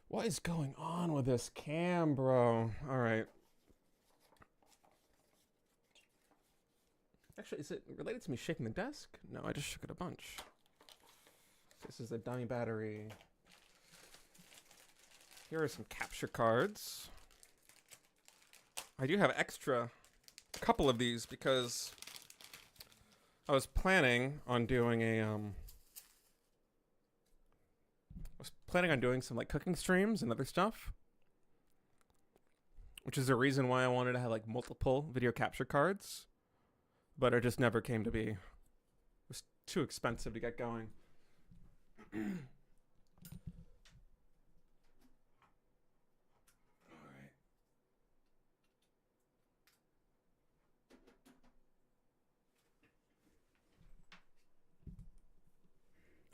What is going on with this cam, bro? Alright. Actually, is it related to me shaking the desk? No, I just shook it a bunch. This is the dummy battery. Here are some capture cards. I do have a couple of these because I was planning on doing some like cooking streams and other stuff, which is the reason why I wanted to have like multiple video capture cards, but it just never came to be. It was too expensive to get going.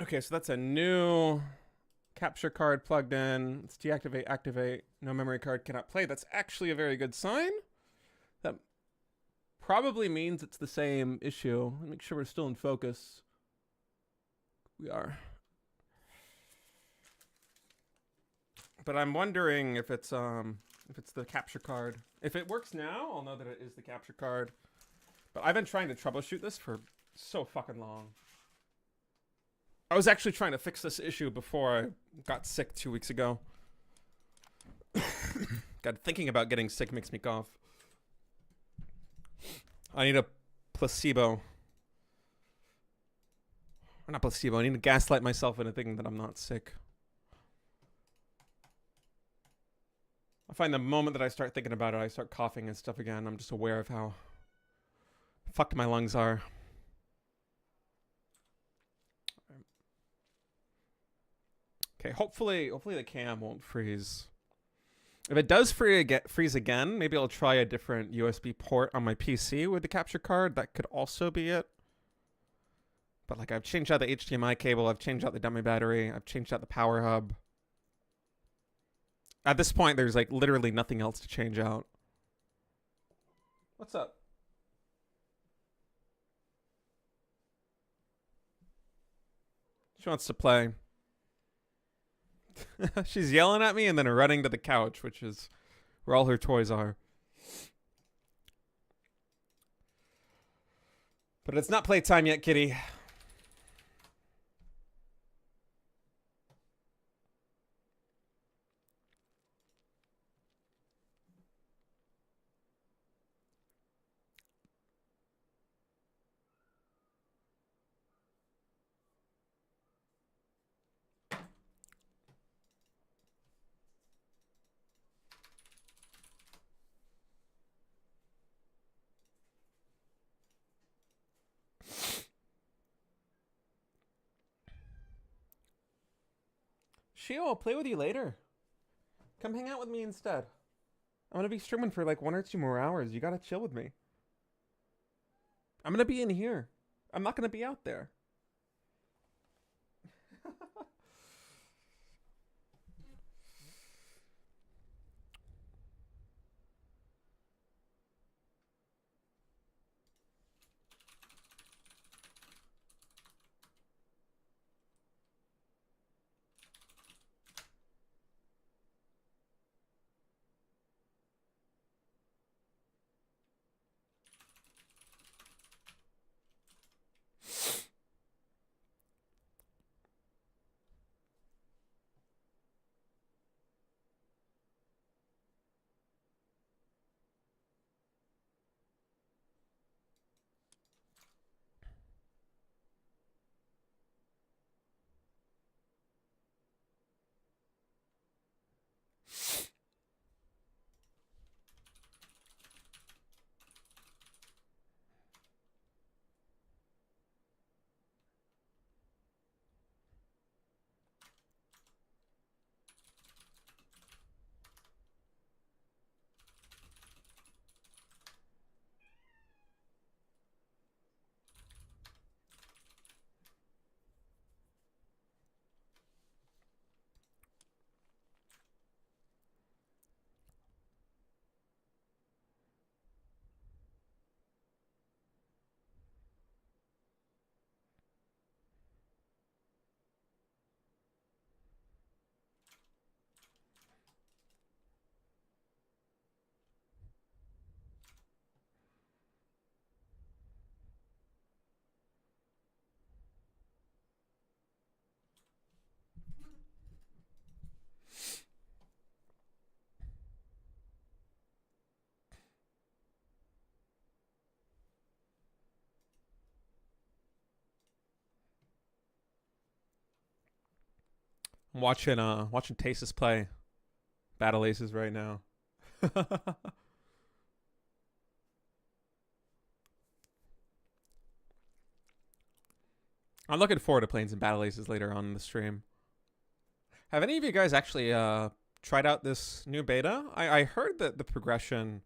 Okay, so that's a new capture card plugged in. Let's deactivate, activate. No memory card cannot play. That's actually a very good sign. That probably means it's the same issue. Let me make sure we're still in focus. We are. But I'm wondering if it's the capture card. If it works now, I'll know that it is the capture card. But I've been trying to troubleshoot this for so fucking long. I was actually trying to fix this issue before I got sick 2 weeks ago. God, thinking about getting sick makes me cough. I need a placebo. Or not placebo, I need to gaslight myself into thinking that I'm not sick. I find the moment that I start thinking about it, I start coughing and stuff again. I'm just aware of how fucked my lungs are. Okay, hopefully the cam won't freeze. If it does freeze again, maybe I'll try a different USB port on my PC with the capture card. That could also be it. But like, I've changed out the HDMI cable, I've changed out the dummy battery, I've changed out the power hub. At this point, there's like literally nothing else to change out. What's up? She wants to play. She's yelling at me and then running to the couch, which is where all her toys are. But it's not playtime yet, kitty. Shio, I'll play with you later. Come hang out with me instead. I'm gonna be streaming for like 1 or 2 more hours. You gotta chill with me. I'm gonna be in here. I'm not gonna be out there. I'm watching Tasis play Battle Aces right now. I'm looking forward to playing some Battle Aces later on in the stream. Have any of you guys actually tried out this new beta? I heard that the progression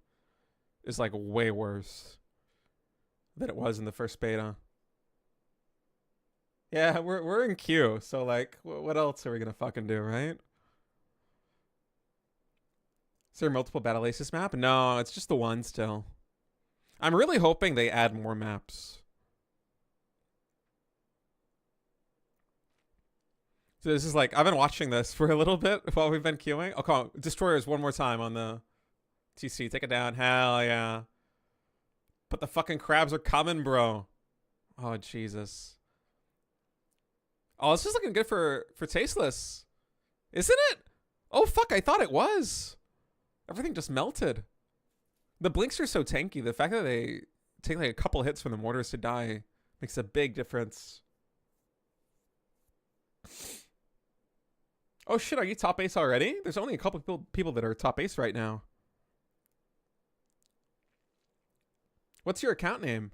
is like way worse than it was in the first beta. Yeah, we're in queue, so like, what else are we gonna fucking do, right? Is there multiple Battle Aces map? No, it's just the one still. I'm really hoping they add more maps. So this is like, I've been watching this for a little bit while we've been queuing. Oh, come on. Destroyers one more time on the TC. Take it down. Hell yeah. But the fucking crabs are coming, bro. Oh, Jesus. Oh, this is looking good for Tasteless. Isn't it? Oh, fuck. I thought it was. Everything just melted. The blinks are so tanky. The fact that they take like a couple hits from the mortars to die makes a big difference. Oh shit, are you top ace already? There's only a couple people that are top ace right now. What's your account name?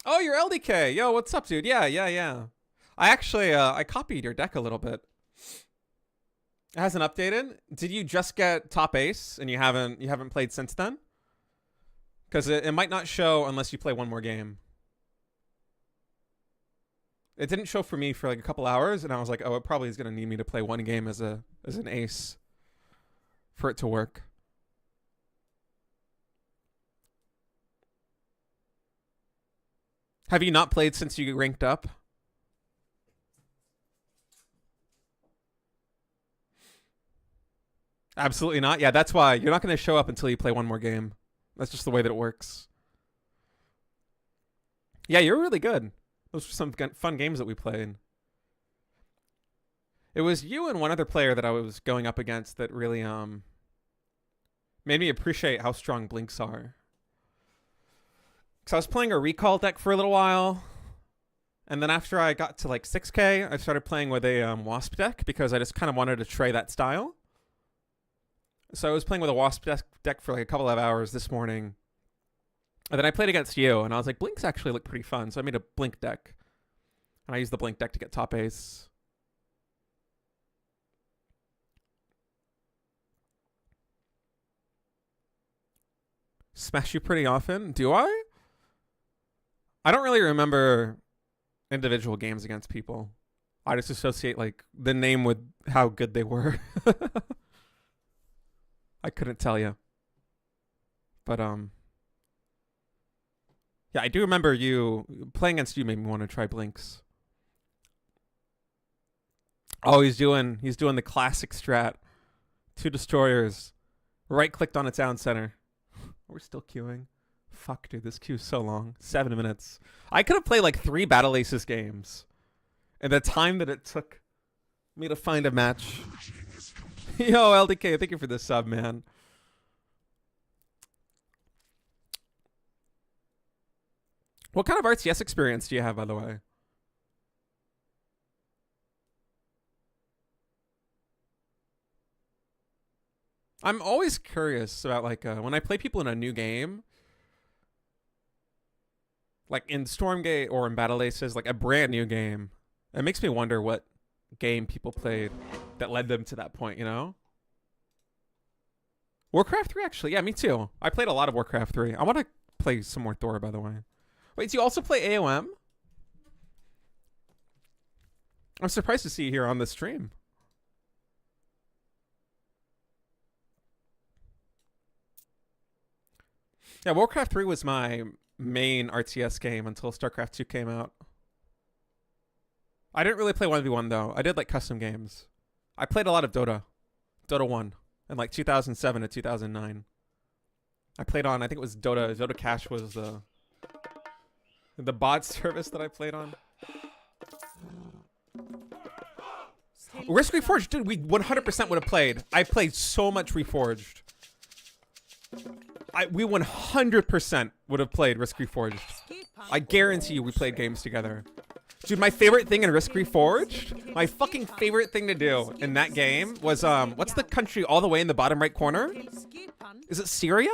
Oh, you're LDK. Yo, what's up, dude? Yeah. I actually, I copied your deck a little bit. It hasn't updated. Did you just get top ace and you haven't played since then? Because it might not show unless you play one more game. It didn't show for me for like a couple hours, and I was like, oh, it probably is going to need me to play one game as an ace for it to work. Have you not played since you ranked up? Absolutely not. Yeah, that's why. You're not going to show up until you play one more game. That's just the way that it works. Yeah, you're really good. Those were some fun games that we played. It was you and one other player that I was going up against that really made me appreciate how strong blinks are. Because I was playing a recall deck for a little while, and then after I got to like 6K, I started playing with a wasp deck because I just kind of wanted to try that style. So I was playing with a wasp deck for like a couple of hours this morning. And then I played against you, and I was like, blinks actually look pretty fun. So I made a blink deck. And I used the blink deck to get top ace. Smash you pretty often? Do I? I don't really remember individual games against people. I just associate like the name with how good they were. I couldn't tell you. But yeah, I do remember you playing against you made me want to try blinks. Oh, he's doing the classic strat. 2 destroyers. Right clicked on its down center. We're still queuing. Fuck, dude, this queue's so long. 7 minutes. I could have played like 3 Battle Aces games. And the time that it took me to find a match. Yo, LDK, thank you for the sub, man. What kind of RTS experience do you have, by the way? I'm always curious about like when I play people in a new game, like in Stormgate or in Battle Aces, like a brand new game. It makes me wonder what game people played that led them to that point, you know? Warcraft 3, actually. Yeah, me too. I played a lot of Warcraft 3. I want to play some more Thor, by the way. Wait, do you also play AOM? I'm surprised to see you here on the stream. Yeah, Warcraft 3 was my main RTS game until StarCraft 2 came out. I didn't really play 1v1 though. I did like custom games. I played a lot of Dota. Dota 1 in like 2007 to 2009. I played on, I think it was Dota. Dota Cash was the bot service that I played on. Risk Reforged, dude, we 100% would have played. I played so much Reforged. We 100% would have played Risk Reforged. I guarantee you we played games together. Dude, my favorite thing in Risk Reforged, my fucking favorite thing to do in that game was, what's the country all the way in the bottom right corner? Is it Syria?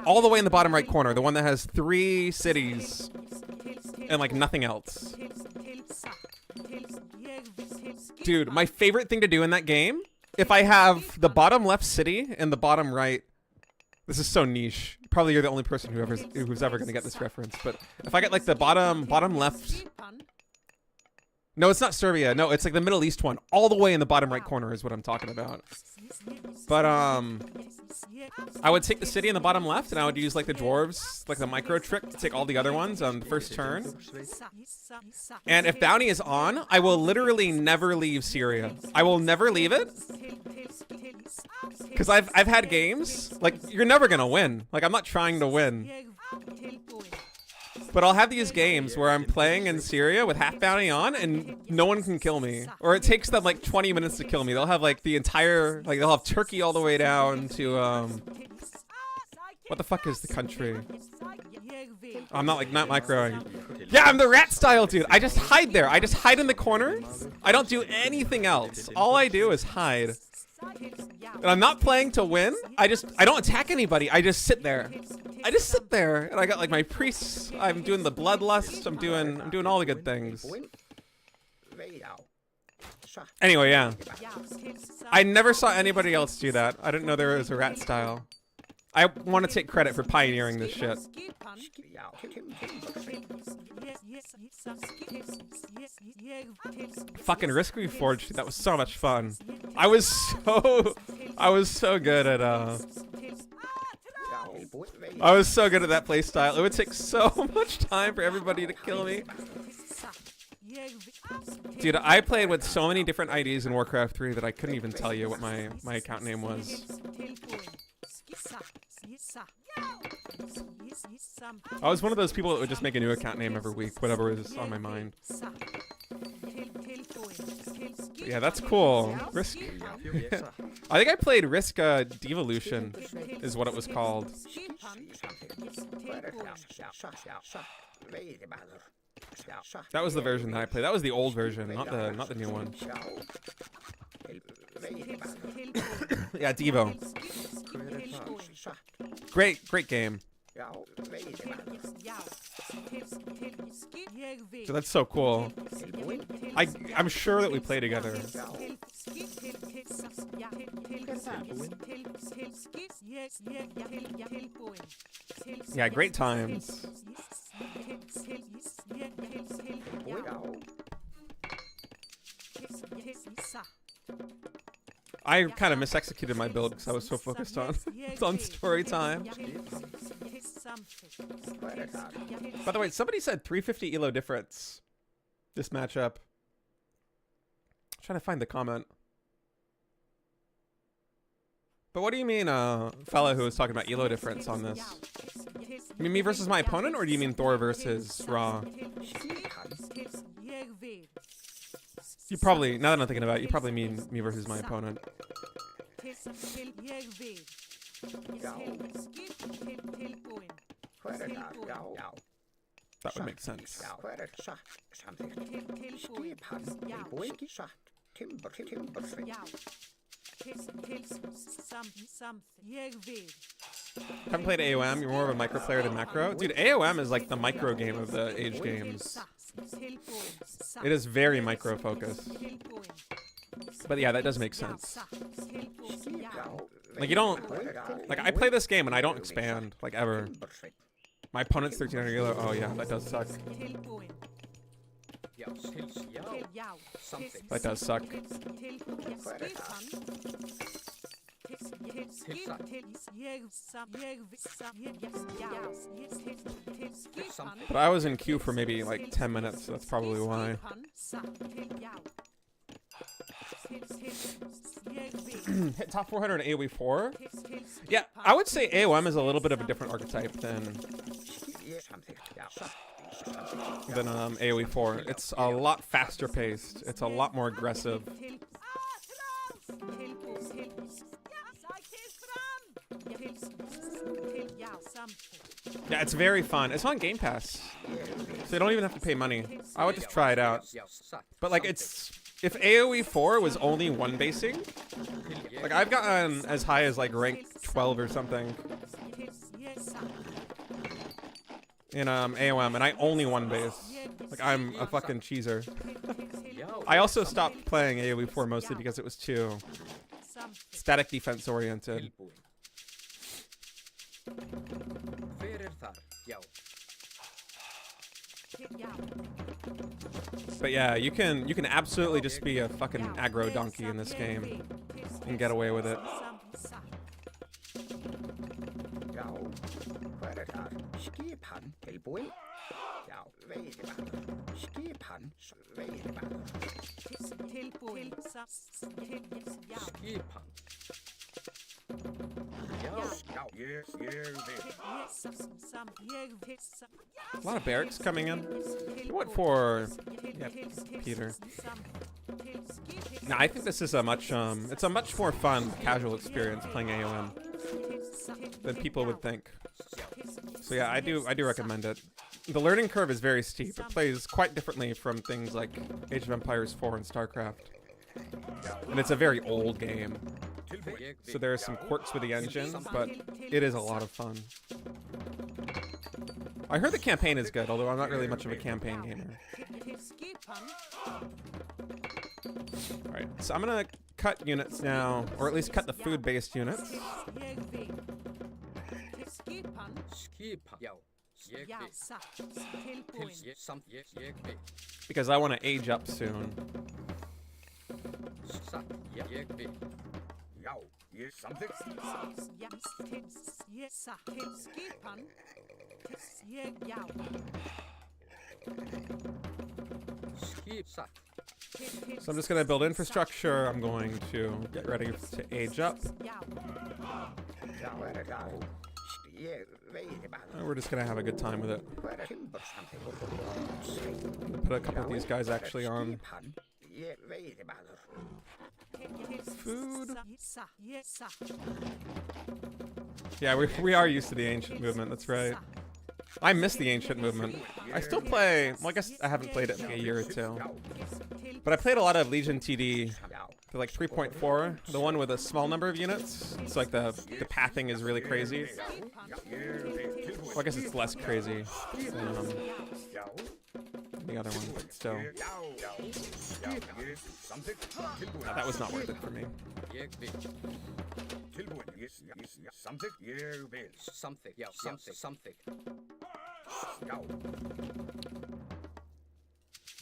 All the way in the bottom right corner, the one that has 3 cities and like nothing else. Dude, my favorite thing to do in that game, if I have the bottom left city and the bottom right, this is so niche. Probably you're the only person who's ever going to get this reference. But if I get like the bottom left, No, it's not Serbia. No, it's like the Middle East one. All the way in the bottom right corner is what I'm talking about. But, I would take the city in the bottom left, and I would use, like, the dwarves, like the micro trick to take all the other ones on the first turn. And if bounty is on, I will literally never leave Syria. I will never leave it. Because I've had games, like, you're never gonna win. Like, I'm not trying to win. But I'll have these games where I'm playing in Syria with half bounty on and no one can kill me. Or it takes them like 20 minutes to kill me. They'll have like the entire, like they'll have Turkey all the way down to, what the fuck is the country? I'm not microing. Yeah, I'm the rat style dude. I just hide there. I just hide in the corner. I don't do anything else. All I do is hide. And I'm not playing to win. I don't attack anybody. I just sit there. I just sit there, and I got like my priests. I'm doing the bloodlust. I'm doing all the good things. Anyway, yeah. I never saw anybody else do that. I didn't know there was a rat style. I want to take credit for pioneering this shit. Fucking Risk Reforged, that was so much fun. I was so good at I was so good at that playstyle. It would take so much time for everybody to kill me. Dude, I played with so many different IDs in Warcraft 3 that I couldn't even tell you what my account name was. I was one of those people that would just make a new account name every week, whatever is on my mind. But yeah, that's cool. Risk. I think I played Risk Devolution, is what it was called. That was the version that I played. That was the old version, not the new one. Yeah, Devo. Great game. So that's so cool. I'm sure that we play together. Yeah, great times. I kind of misexecuted my build because I was so focused on story time. By the way, somebody said 350 elo difference this matchup. I'm trying to find the comment. But what do you mean, fella who was talking about elo difference on this? You mean me versus my opponent, or do you mean Thor versus Ra? You probably, now that I'm thinking about it, you probably mean me versus my opponent. That would make sense. Haven't played AOM, you're more of a micro player than macro? Dude, AOM is like the micro game of the age games. It is very micro focused. But yeah, that does make sense. Like you don't, like I play this game and I don't expand, like ever. My opponent's 1300 elo, oh yeah, that does suck. That does suck. But I was in queue for maybe like 10 minutes, so that's probably why. Hit top 400 in AoE 4? Yeah, I would say AOM is a little bit of a different archetype than AoE 4. It's a lot faster paced. It's a lot more aggressive. Yeah, it's very fun. It's on Game Pass, so you don't even have to pay money. I would just try it out. But like, it's if AoE 4 was only one basing, like I've gotten as high as like rank 12 or something in AOM, and I only one base. Like I'm a fucking cheeser. I also stopped playing AoE 4 mostly because it was too static defense oriented. But yeah, you can absolutely just be a fucking aggro donkey in this game and get away with it. Já, hvað það? Skipan tilbúin. Já, veiðimaður. Skipan veiðimaður. Tilbúin. Já. Skipan. Já, ég vil. A lot of barracks coming in. I went for Peter. No, I think this is a much it's a much more fun casual experience playing AOM than people would think. So yeah, I do recommend it. The learning curve is very steep. It plays quite differently from things like Age of Empires 4 and StarCraft. And it's a very old game. So there are some quirks with the engine, but it is a lot of fun. I heard the campaign is good, although I'm not really much of a campaign gamer. Alright, so I'm gonna cut units now, or at least cut the food-based units. Skipan. Já. Ég vil. Samt ég vil. Because I want to age up soon. Satt. Ég vil. Já, ég samþykk. Skip. Satt. So I'm just gonna build infrastructure. I'm going to get ready to age up. Já, það? Ég veiðimaður. And we're just gonna have a good time with it. Hvað timbursamþykk? Put a couple of these guys actually on Skipan, ég veiðimaður. food. Yeah, we are used to the ancient movement. That's right. I miss the ancient movement. I still play. Well, I guess I haven't played it in like a year or two. But I played a lot of Legion TD. The like 3.4, the one with a small number of units. It's like the pathing is really crazy. Well, I guess it's less crazy than the other one, but still. That was not worth it for me. Ég vil. Tilbúin, samþykk, ég vil. Samþykk. Já, samþykk. Já,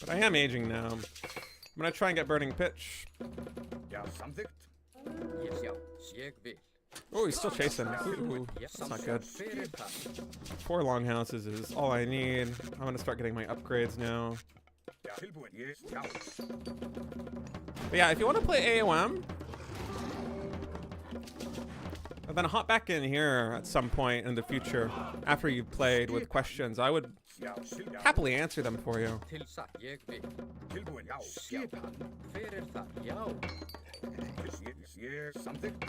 But I am aging now. I'm gonna try and get Burning Pitch. já, samþykkt. Yes, já. Ég vil. Oh, he's still chasing. Ooh, that's not good. Fyrir það. 4 longhouses is all I need. I'm gonna start getting my upgrades now. Já, tilbúin, já. But yeah, if you want to play AOM, and then hop back in here at some point in the future after you've played with questions, I would Já, happily answer them for you. Til satt. Ég vil. tilbúin, já. Skipan. Fyrir það. Já. Ég samþykkt.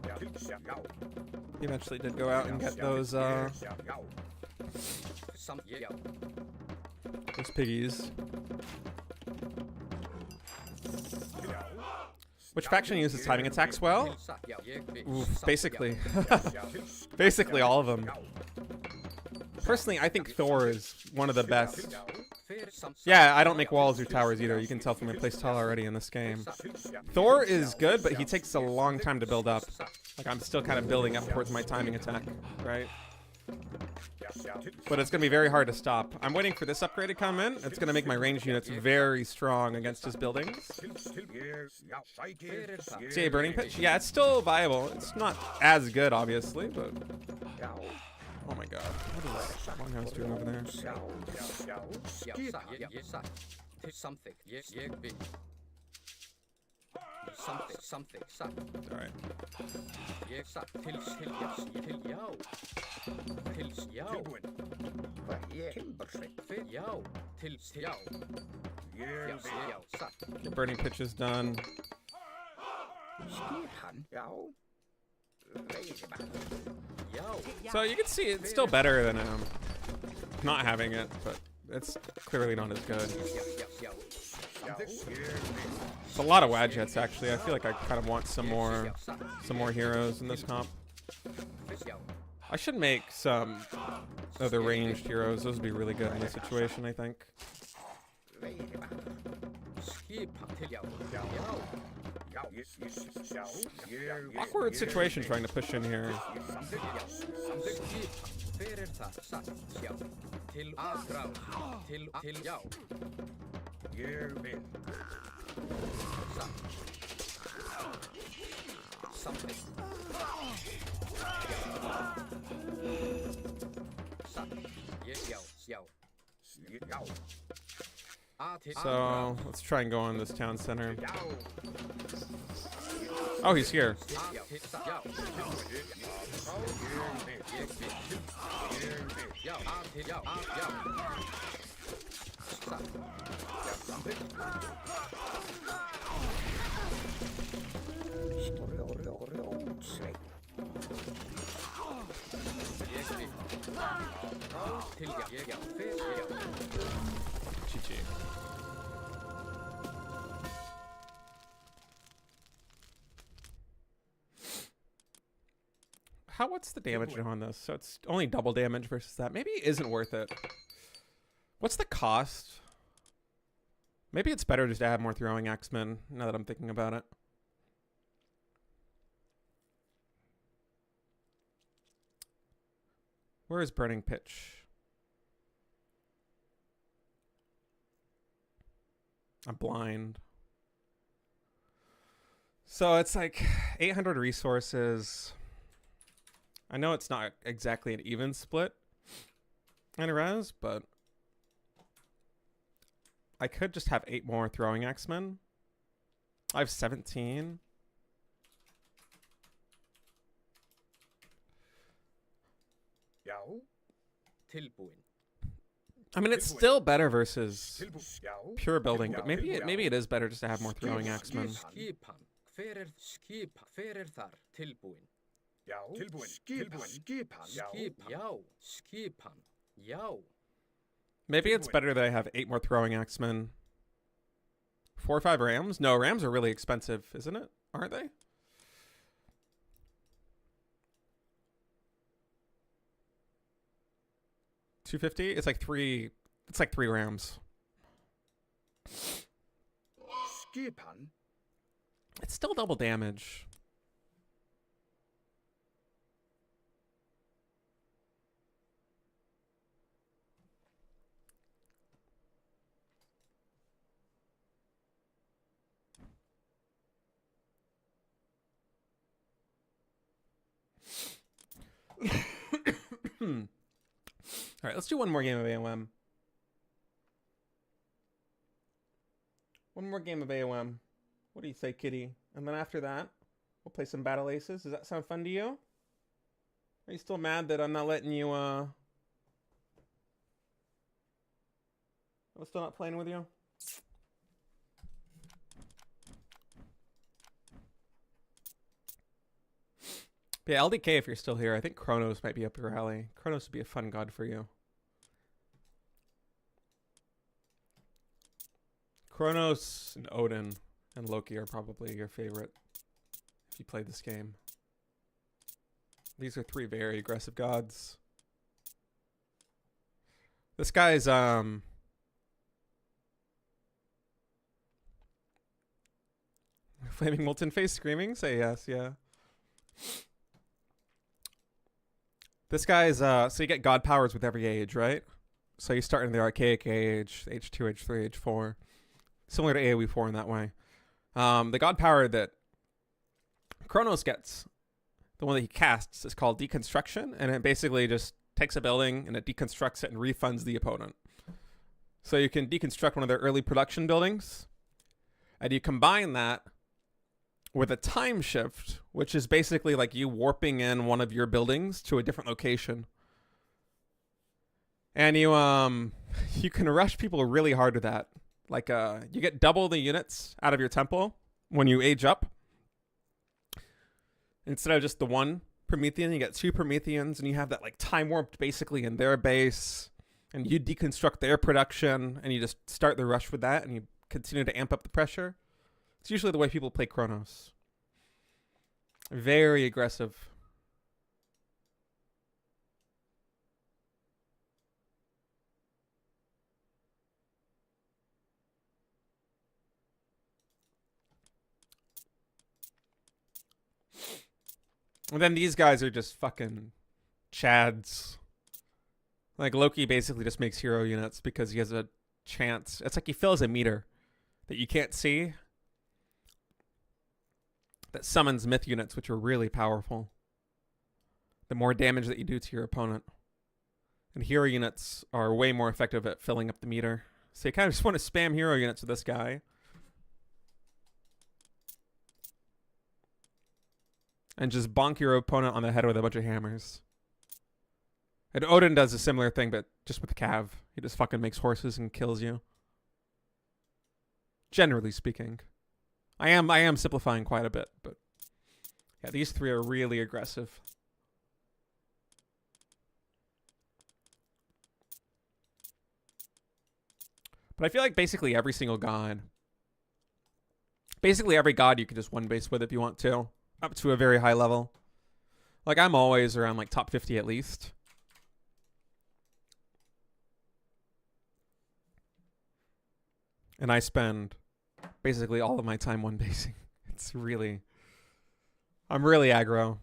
Já, He eventually did go out and get those já. Samt. Já. those piggies. Which faction uses timing attacks well? Til satt. Já. Ég vil. Oof, Samt. basically. Já, Basically all of them. Personally, I think Thor is one of the best. Fyrir samt. Yeah, I don't make walls or towers either. You can tell from my playstyle already in this game. Thor is good, but he takes a long time to build up. Like, I'm still kind of building up towards my timing attack, right? But it's going to be very hard to stop. I'm waiting for this upgrade to come in. It's going to make my range units very strong against his buildings. See a Burning Pitch? Yeah, it's still viable. It's not as good, obviously, but... Oh my god. What is Longhouse doing over there? Já, satt. Ég satt. Til samþykk. Ég vil. Samþykk. Satt. Alright. Ég satt. Til já. Til já. Fyrir já. Til já. Já, satt. Get Burning Pitches done. Skipan, já. Veiðimaður. Já. So you can see it's still better than not having it, but it's clearly not as good. Já. It's a lot of Wadjets actually. I feel like I kind of want some more heroes in this comp. Já. I should make some other ranged heroes. Those would be really good in this situation, I think. Skipan. Til já. Já. Awkward situation trying to push in here. hver það? Satt, sjá. Til að ráð. Til, já. Ég vil. Satt. Samþykkt. Satt. Já. Já. So let's try and go in this town center. Já. Oh, he's here. Já. Já. Já. Já. Já. Satt. Rjótsveit. Til, já. Hver, já. GG. What's the damage on this? So it's only double damage versus that. Maybe it isn't worth it. What's the cost? Maybe it's better just to have more throwing X-Men, now that I'm thinking about it. Where is Burning Pitch? I'm blind. So it's like 800 resources. I know it's not exactly an even split in res, but I could just have 8 more throwing X-Men. I have 17. Já. Tilbúin. I mean, it's still better versus Tilbúin. Já. pure building, but maybe Já. it is better just to have more throwing X-Men. Skipan. Hver þar? Tilbúin. Já. Tilbúin. Skipan. Já. Já. Skipan. Já. Maybe it's better that I have 8 more throwing X-Men. 4 or 5 Rams? No, Rams are really expensive, isn't it? Aren't they? $250? It's like 3 Rams. Skipan. It's still double damage. All right, let's do one more game of AOM. One more game of AOM. What do you say, kitty? And then after that, we'll play some Battle Aces. Does that sound fun to you? Are you still mad that I'm not letting you, I'm still not playing with you? But yeah, LDK, if you're still here, I think Kronos might be up your alley. Kronos would be a fun god for you. Kronos and Odin and Loki are probably your favorite if you play this game. These are 3 very aggressive gods. This guy's Flaming Molten Face screaming? Say yes, yeah. This guy's so you get god powers with every age, right? So you start in the Archaic Age, H2, H3, H4. Similar to AoE 4 in that way. The god power that Kronos gets, the one that he casts, is called Deconstruction, and it basically just takes a building and it deconstructs it and refunds the opponent. So you can deconstruct one of their early production buildings, and you combine that with a time shift, which is basically like you warping in one of your buildings to a different location. And you you can rush people really hard with that. Like you get double the units out of your temple when you age up. Instead of just the 1 Promethean, you get 2 Prometheans, and you have that like time warped basically in their base, and you deconstruct their production, and you just start the rush with that, and you continue to amp up the pressure. It's usually the way people play Kronos. Very aggressive. And then these guys are just fucking Chads. Like Loki basically just makes hero units because he has a chance. It's like he fills a meter that you can't see that summons myth units, which are really powerful. The more damage that you do to your opponent. And hero units are way more effective at filling up the meter. So you kind of just want to spam hero units with this guy. And just bonk your opponent on the head with a bunch of hammers. And Odin does a similar thing, but just with Cav. He just fucking makes horses and kills you. Generally speaking. I am simplifying quite a bit, but yeah, these three are really aggressive. But I feel like basically every single god, basically every god you could just one base with if you want to, up to a very high level. Like I'm always around like top 50 at least. And I spend basically all of my time one basing. It's really, I'm really aggro.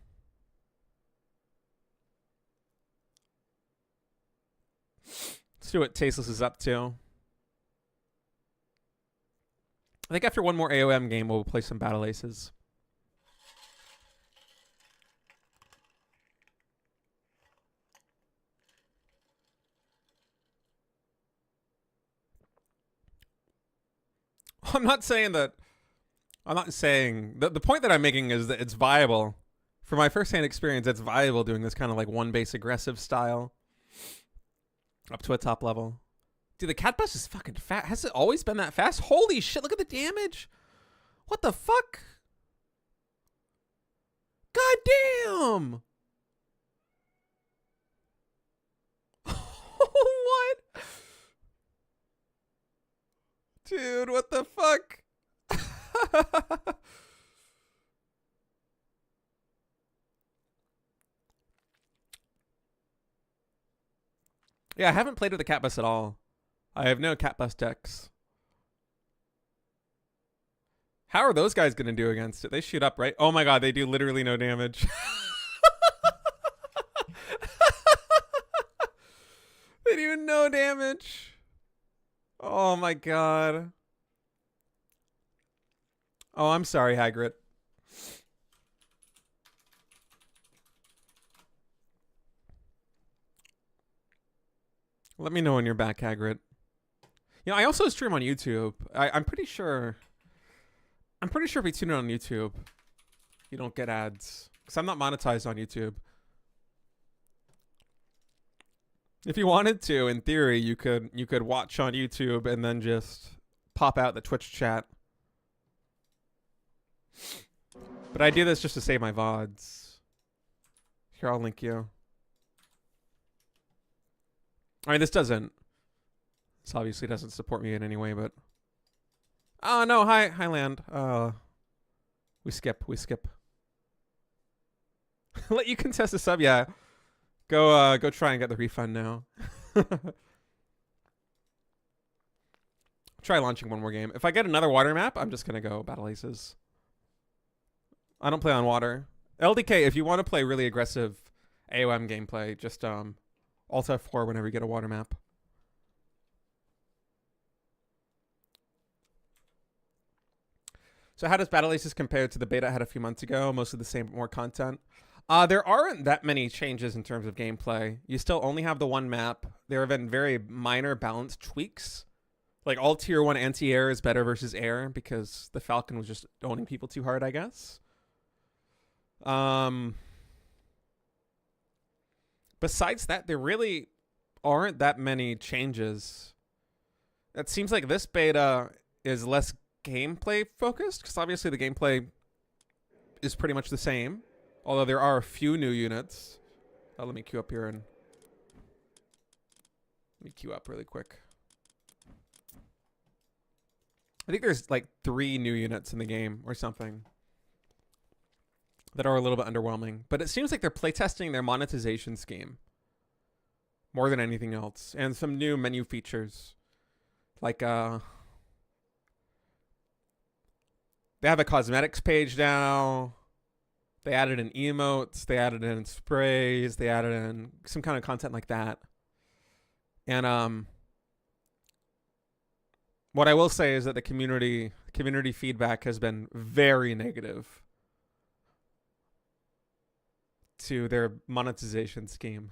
Let's see what Tasteless is up to. I think after one more AOM game, we'll play some Battle Aces. I'm not saying the point that I'm making is that it's viable. For my first-hand experience, it's viable doing this kind of like one base aggressive style up to a top level. Dude, the cat bus is fucking fat. Has it always been that fast? Holy shit, look at the damage. What the fuck? God damn. What? Dude, what the fuck? Yeah, I haven't played with the cat bus at all. I have no cat bus decks. How are those guys going to do against it? They shoot up, right? Oh my god, they do literally no damage. They do no damage. Oh my god. Oh, I'm sorry, Hagrid. Let me know when you're back, Hagrid. You know, I also stream on YouTube. I'm pretty sure if you tune in on YouTube, you don't get ads. Because I'm not monetized on YouTube. If you wanted to, in theory, you could watch on YouTube and then just pop out the Twitch chat. But I do this just to save my VODs. Here, I'll link you. I mean, this obviously doesn't support me in any way, but... Oh, no, hi, land. We skip. Let you contest a sub, yeah. Go try and get the refund now. Try launching one more game. If I get another water map, I'm just gonna go Battle Aces. I don't play on water. LDK, if you want to play really aggressive AOM gameplay, just Alt F4 whenever you get a water map. So how does Battle Aces compare to the beta I had a few months ago? Mostly the same, but more content. There aren't that many changes in terms of gameplay. You still only have the one map. There have been very minor balance tweaks. Like all tier 1 anti-air is better versus air because the Falcon was just owning people too hard, I guess. Besides that, there really aren't that many changes. It seems like this beta is less gameplay focused because obviously the gameplay is pretty much the same. Although there are a few new units. Let me queue up here and... Let me queue up really quick. I think there's like 3 new units in the game or something that are a little bit underwhelming. But it seems like they're playtesting their monetization scheme more than anything else. And some new menu features. Like, they have a cosmetics page now. They added in emotes. They added in sprays. They added in some kind of content like that. And what I will say is that the community feedback has been very negative to their monetization scheme.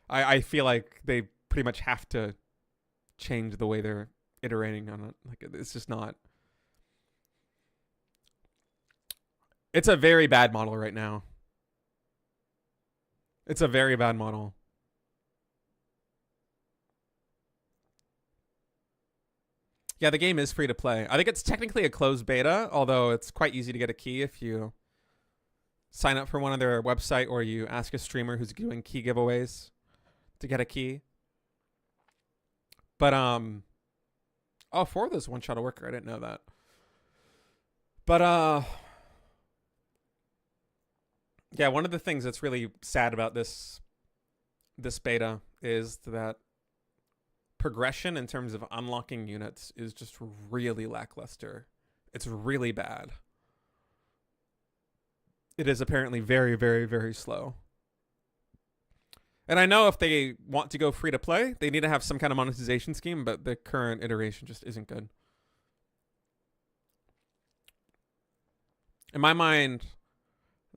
I feel like they pretty much have to change the way they're iterating on it. Like, it's just not. It's a very bad model right now. It's a very bad model. Yeah, the game is free to play. I think it's technically a closed beta, although it's quite easy to get a key if you sign up for one of their website or you ask a streamer who's doing key giveaways to get a key. But oh, 4 of those one-shot a worker. I didn't know that. But yeah, one of the things that's really sad about this beta is that progression in terms of unlocking units is just really lackluster. It's really bad. It is apparently very, very, very slow. And I know if they want to go free to play, they need to have some kind of monetization scheme, but the current iteration just isn't good. In my mind,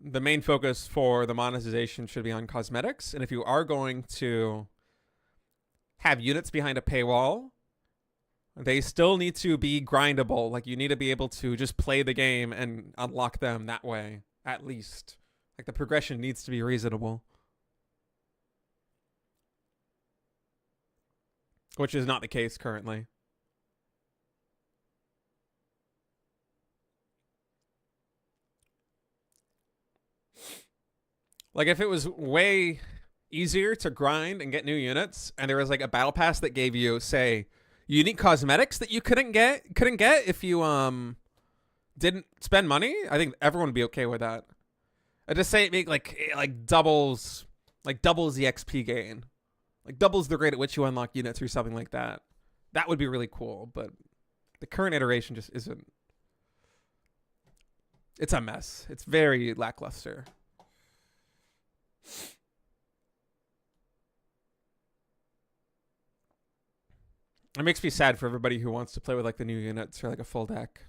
the main focus for the monetization should be on cosmetics. And if you are going to have units behind a paywall, they still need to be grindable. Like, you need to be able to just play the game and unlock them that way, at least. Like, the progression needs to be reasonable. Which is not the case currently. Like, if it was way easier to grind and get new units, and there was like a battle pass that gave you, say, unique cosmetics that you couldn't get if you didn't spend money, I think everyone would be okay with that. I just say it make like doubles the XP gain. Like, doubles the rate at which you unlock units or something like that. That would be really cool, but the current iteration just isn't. It's a mess. It's very lackluster. It makes me sad for everybody who wants to play with like the new units or like a full deck.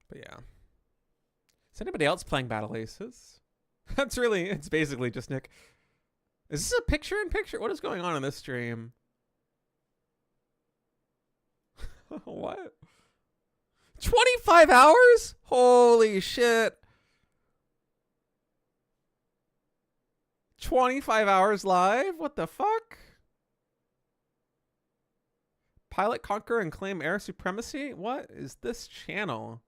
But yeah. Is anybody else playing Battle Aces? It's basically just Nick. Is this a picture-in-picture? What is going on in this stream? What? 25 hours? Holy shit. 25 hours live? What the fuck? Pilot, conquer, and claim air supremacy? What is this channel?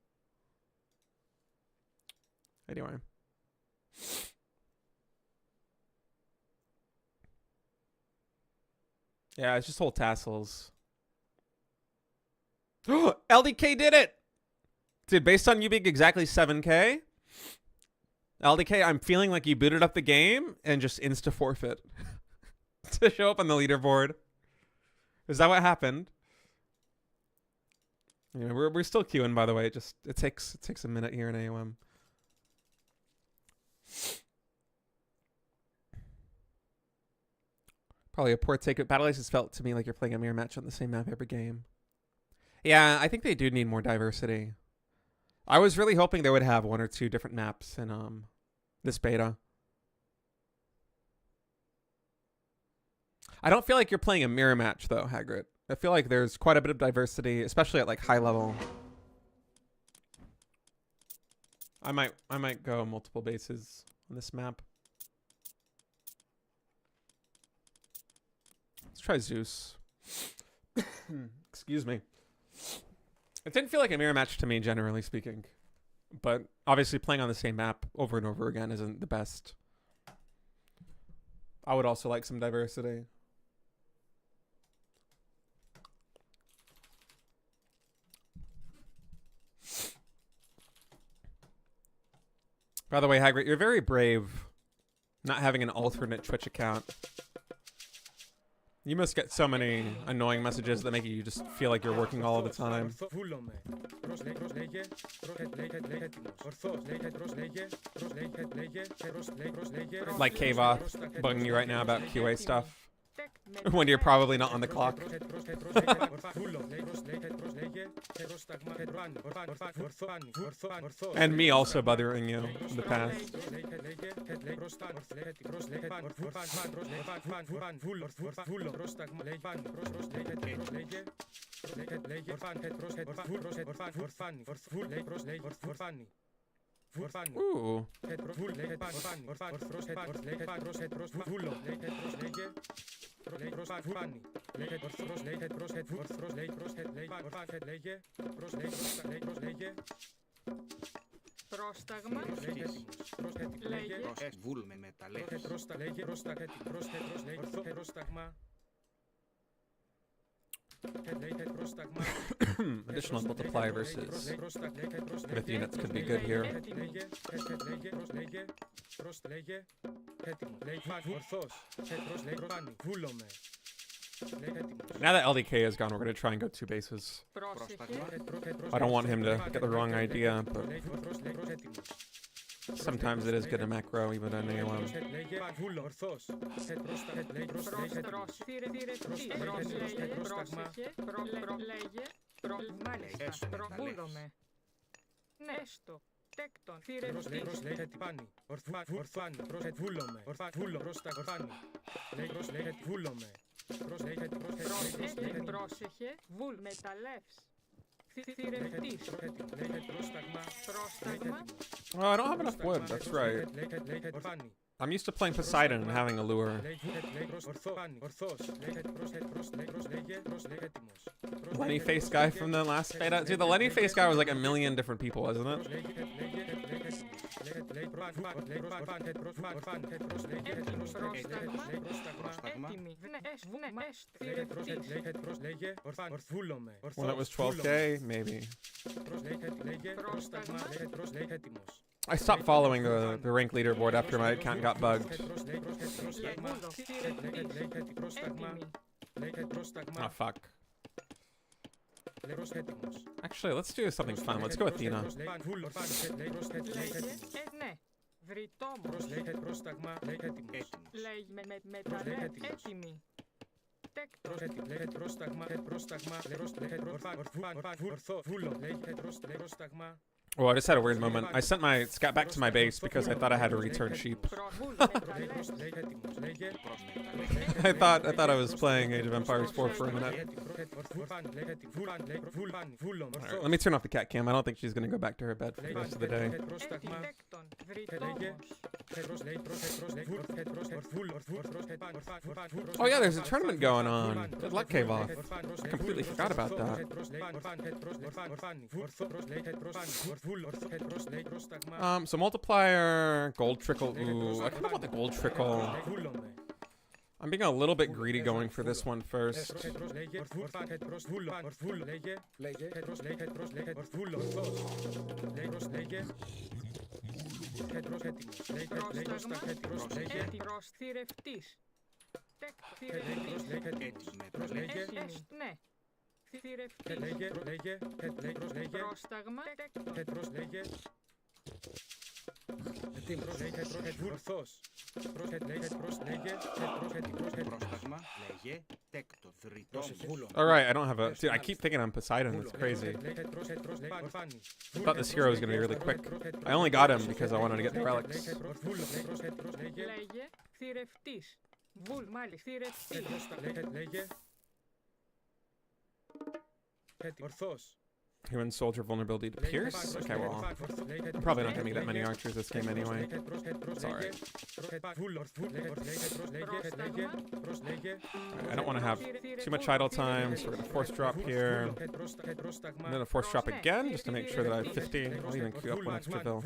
Anyway. Yeah, it's just whole tassels. LDK did it! Dude, based on you being exactly 7K, LDK, I'm feeling like you booted up the game and just insta-forfeit to show up on the leaderboard. Is that what happened? Yeah, we're still queuing, by the way. It takes a minute here in AOM. Probably a poor take. Battle Aces felt to me like you're playing a mirror match on the same map every game. Yeah, I think they do need more diversity. I was really hoping they would have 1 or 2 different maps in this beta. I don't feel like you're playing a mirror match though, Hagrid. I feel like there's quite a bit of diversity, especially at like high level. I might go multiple bases on this map. Let's try Zeus. Excuse me. It didn't feel like a mirror match to me, generally speaking. But obviously playing on the same map over and over again isn't the best. I would also like some diversity. By the way, Hagrid, you're very brave not having an alternate Twitch account. You must get so many annoying messages that make you just feel like you're working all of the time. Βούλομαι. Προσλέγε. Ορθώς. Προσλέγε. Like Kavoth bugging you right now about QA stuff when you're probably not on the clock. And me also bothering you in the past. Ooh. Πρόσταγμα. Λέγε. Βούλουμε με τα λέξεις. Additional multiply versus with units could be good here. Now that LDK is gone, we're going to try and go 2 bases. I don't want him to get the wrong idea, but sometimes it is good to macro even in AOM. Πρόσεχε, βουλ μεταλλεύς. Θηρευτής. Πρόσταγμα. Oh, I don't have enough wood, that's right. I'm used to playing Poseidon and having a lure. Lenny face guy from the last beta. Dude, the Lenny face guy was like a million different people, wasn't it? When it was 12k, maybe. I stopped following the rank leaderboard after my account got bugged. Oh, fuck. Actually, let's do something fun. Let's go Athena. Oh, I just had a weird moment. I sent my scat back to my base because I thought I had to return sheep. I thought I was playing Age of Empires 4 for a minute. Alright, let me turn off the cat cam. I don't think she's gonna go back to her bed for the rest of the day. Oh yeah, there's a tournament going on. Good luck, Kavoth. I completely forgot about that. So multiplier, gold trickle. Ooh, I kind of want the gold trickle. I'm being a little bit greedy going for this one first. Alright, I don't have a... Dude, I keep thinking I'm Poseidon. It's crazy. I thought this hero was going to be really quick. I only got him because I wanted to get the relics. Human soldier vulnerability to pierce? Okay, well, I'm probably not going to meet that many archers this game anyway. It's alright. I don't want to have too much idle time, so we're going to force drop here. I'm going to force drop again, just to make sure that I have 50. I'll even queue up one extra bill.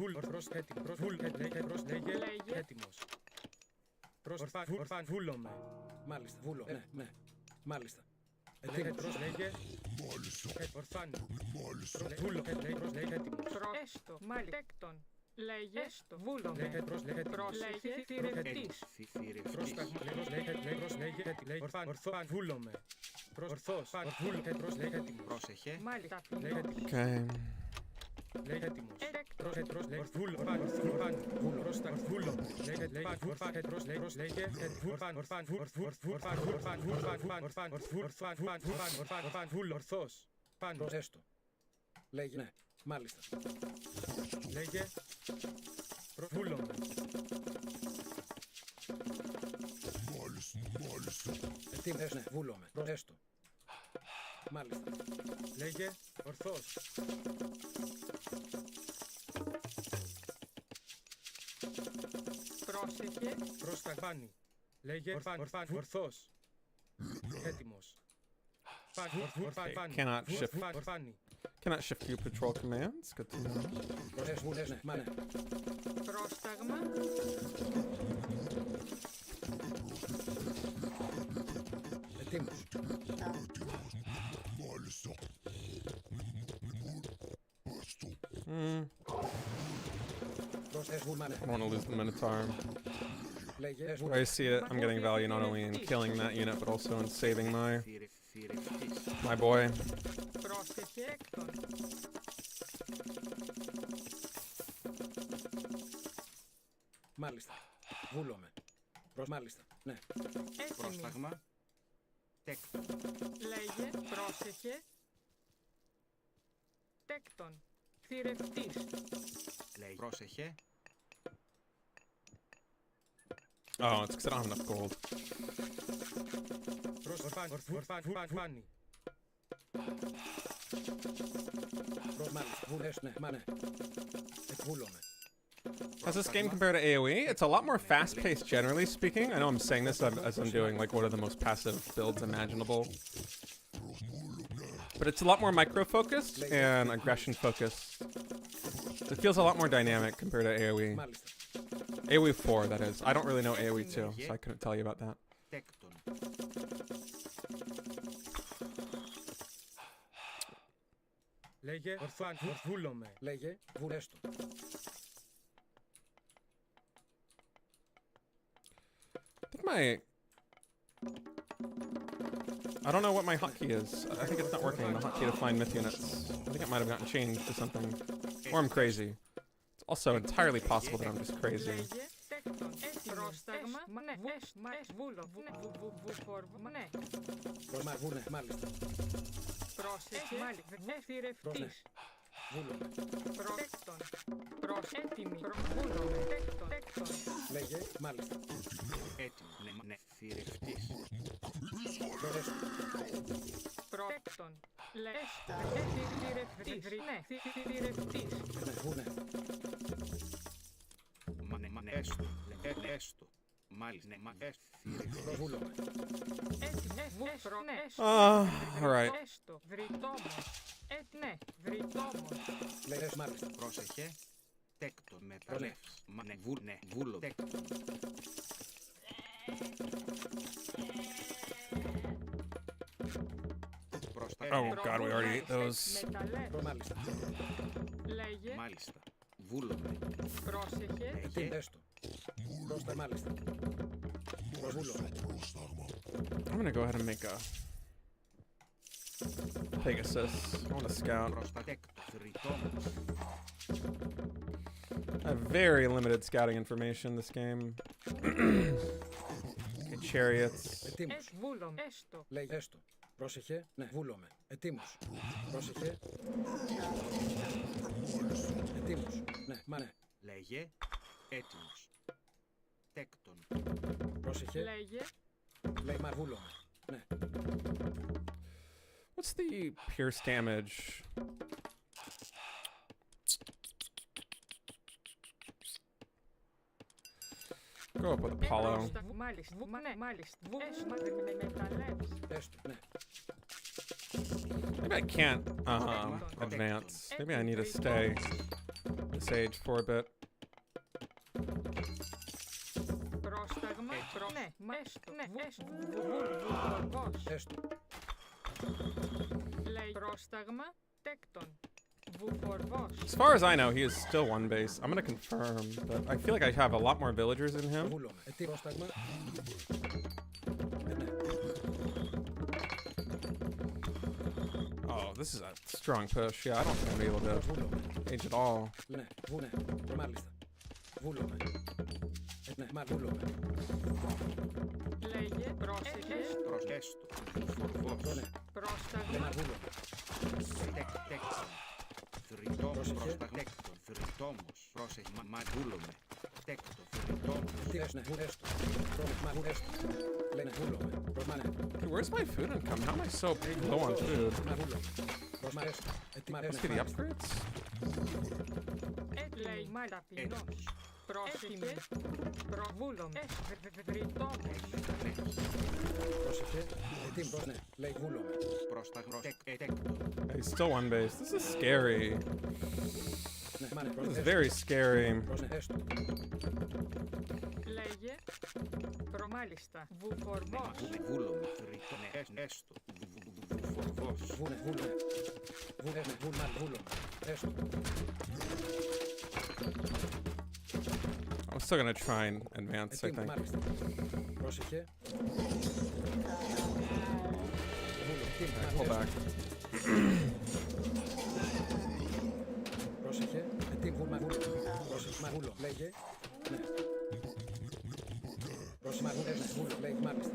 Λέγε έστω. Βούλομαι. Λέγε Πρόσεχε θηρευτής. Πρόσταγμα. Λέγε ορθάν. Βούλομαι. Ορθός. Λέγε έτοιμος. Πρόσεχε. Μάλιστα. Okay. Λέγε έτοιμος. Ορθός. Πάνω. Έστω. Λέγε. Ναι. Μάλιστα. Λέγε. Βούλομαι. Ετοίμες. Ναι. Βούλομαι. Έστω. Μάλιστα. Λέγε. Ορθός. Πρόσεχε. Προσταγμάνι. Λέγε. Ορθός. Έτοιμος. Cannot shift few patrol commands. Good to know. Ναι. Μα ναι. Πρόσταγμα. Ετοίμος. I don't want to lose the Minotaur. Λέγε. Where I see it, I'm getting value not only in killing that unit, but also in saving my boy. Πρόσεχε έκτον. Μάλιστα. Βούλομαι. Μάλιστα. Ναι. Έτοιμη. Πρόσταγμα. Τέκτον. Λέγε. Πρόσεχε. Τέκτον. Θηρευτής. Λέει. Πρόσεχε. Oh, it's because I don't have enough gold. Ορφάνι. Μάλιστα. Βούλες. Ναι. Μα ναι. Εκβούλομαι. How's this game compared to AoE? It's a lot more fast-paced, generally speaking. I know I'm saying this as I'm doing like one of the most passive builds imaginable. But it's a lot more micro-focused and aggression-focused. It feels a lot more dynamic compared to AoE. Μάλιστα. AoE 4, that is. I don't really know AoE 2, so I couldn't tell you about that. Τέκτον. Λέγε. Βούλομαι. Λέγε. Βουλέστο. I don't know what my hotkey is. I think it's not working, the hotkey to find myth units. I think it might have gotten changed to something. Or I'm crazy. It's also entirely possible that I'm just crazy. Λέγε. Τέκτον. Πρόσταγμα. Ναι. Βούλο. Ναι. Μάλιστα. Πρόσεχε. Μάλιστα. Θηρευτής. Βούλομαι. Τέκτον. Έτοιμη. Βούλομαι. Τέκτον. Λέγε. Μάλιστα. Έτοιμο. Ναι. Θηρευτής. Τέκτον. Λέστο. Θηρευτής. Ναι. Θηρευτής. Βούνε. Μα ναι. Έστω. Έστω. Μάλιστα. Ναι. Μα έστω. Βούλομαι. Alright. Έστω. Βρυτόμος. Ναι. Βρυτόμος. Λέγε. Μάλιστα. Πρόσεχε. Τέκτον. Μεταλλεύς. Μα ναι. Βούλο. Τέκτον. Oh god, we already ate those. Μάλιστα. Λέγε. Μάλιστα. Βούλομαι. Πρόσεχε. Τι έστω. Πρόστα. Μάλιστα. Βούλομαι. I'm gonna go ahead and make a Pegasus. I want to scout. Προστατέκτο. Βρυτόμος. I have very limited scouting information this game. Okay, chariots. Ετοίμος. Βούλομαι. Έστω. Λέγε. Έστω. Πρόσεχε. Ναι. Βούλομαι. Ετοίμος. Πρόσεχε. Ετοίμος. Ναι. Μα ναι. Λέγε. Έτοιμος. Τέκτον. Πρόσεχε. Λέγε. Λέει. Μα βούλομαι. Ναι. What's the pierce damage? Go up with Apollo. Μάλιστα. Μάλιστα. Μεταλλεύς. Έστω. Ναι. Maybe I can't advance. Maybe I need to stay this age for a bit. Πρόσταγμα. Ναι. Έστω. Ναι. Έστω. Βούλγος. Έστω. Λέει πρόσταγμα. Τέκτον. Βουφορβός. As far as I know, he is still one base. I'm gonna confirm, but I feel like I have a lot more villagers in him. Βούλωμε. Τι πρόσταγμα. Ναι. Oh, this is a strong push. Yeah, I don't think I'm able to Βούλωμε. age at all. Ναι. Ναι. Μάλιστα. Βούλωμε. Ναι. Βούλωμε. Λέγε πρόσεχες. Έστω. Φορβός. Ναι. Πρόσταγμα. Βούλωμε. Τέκτον. Θρητόμος. Πρόσεχε. Προσταγνέκτον. Θρητόμος. Πρόσεχε. Μαγούλωμε. Τέκτο. Θρητόμος. Τι έσαι. Έστω. Έστω. Λένε. Βούλωμε. Προμάνε. Dude, where's my food income? How am I so low on food? Let's get the upgrades. Λέει μάλ ταπεινός. Πρόσεχε. Προβούλομαι. Βρυτόμος. Πρόσεχε. Τι πρόσεχε. Λέει βούλωμε. Πρόσταγνο. Τέκτον. He's still one base. This is scary. Ναι, μάνε. This is very scary. Πρόσεχε. Έστω. Λέγε. Προμάλιστα. Βουφορβός. Βούλωμε. Θρητόμος. Έστω. Φορβός. Βούλε. Βούλωμε. Έστω. I'm still gonna try and advance, I think. Μάλιστα. Πρόσεχε. Pull back. Πρόσεχε. Τι βούλμα. Πρόσεχε. Μαγούλο. Λέγε. Ναι. Πρόσεχε. Βούλο. Λέγε. Μάλιστα.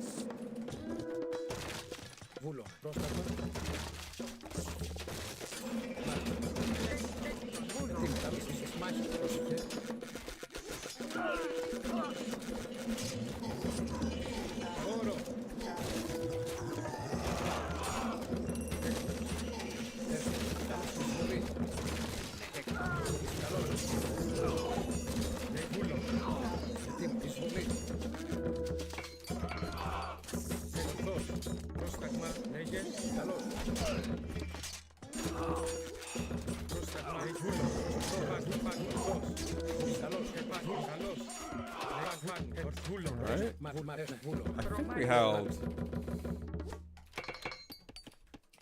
Βούλο. Πρόσταγμα. Τι μεταβίσεις. Μάχη. Πρόσεχε. Όρο. Πρόσταγμα. Λέγε. Καλώς. Πρόσταγμα. Right? I think we held.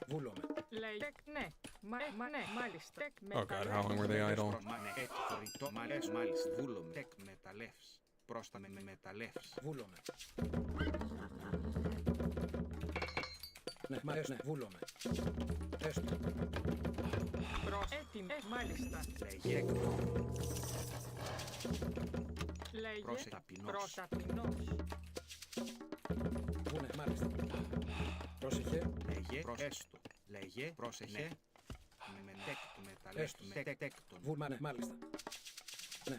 Βούλωμε. Λέει ναι. Ναι, μάλιστα. Oh god, how long were they idle? Μάλιστα. Βούλωμε. Τεκ μεταλλεύς. Πρόστα με μεταλλεύς. Βούλωμε. Ναι, ναι, βούλωμε. Έστω. Έτοιμη. Μάλιστα. Λέγε. Λέγε. Ταπεινός. Προταπεινός. Βούνε, μάλιστα. Πρόσεχε. Λέγε. Έστω. Λέγε. Πρόσεχε. Με τέκτο μεταλλεύς. Τέκτον. Βούλμανε, μάλιστα. Ναι.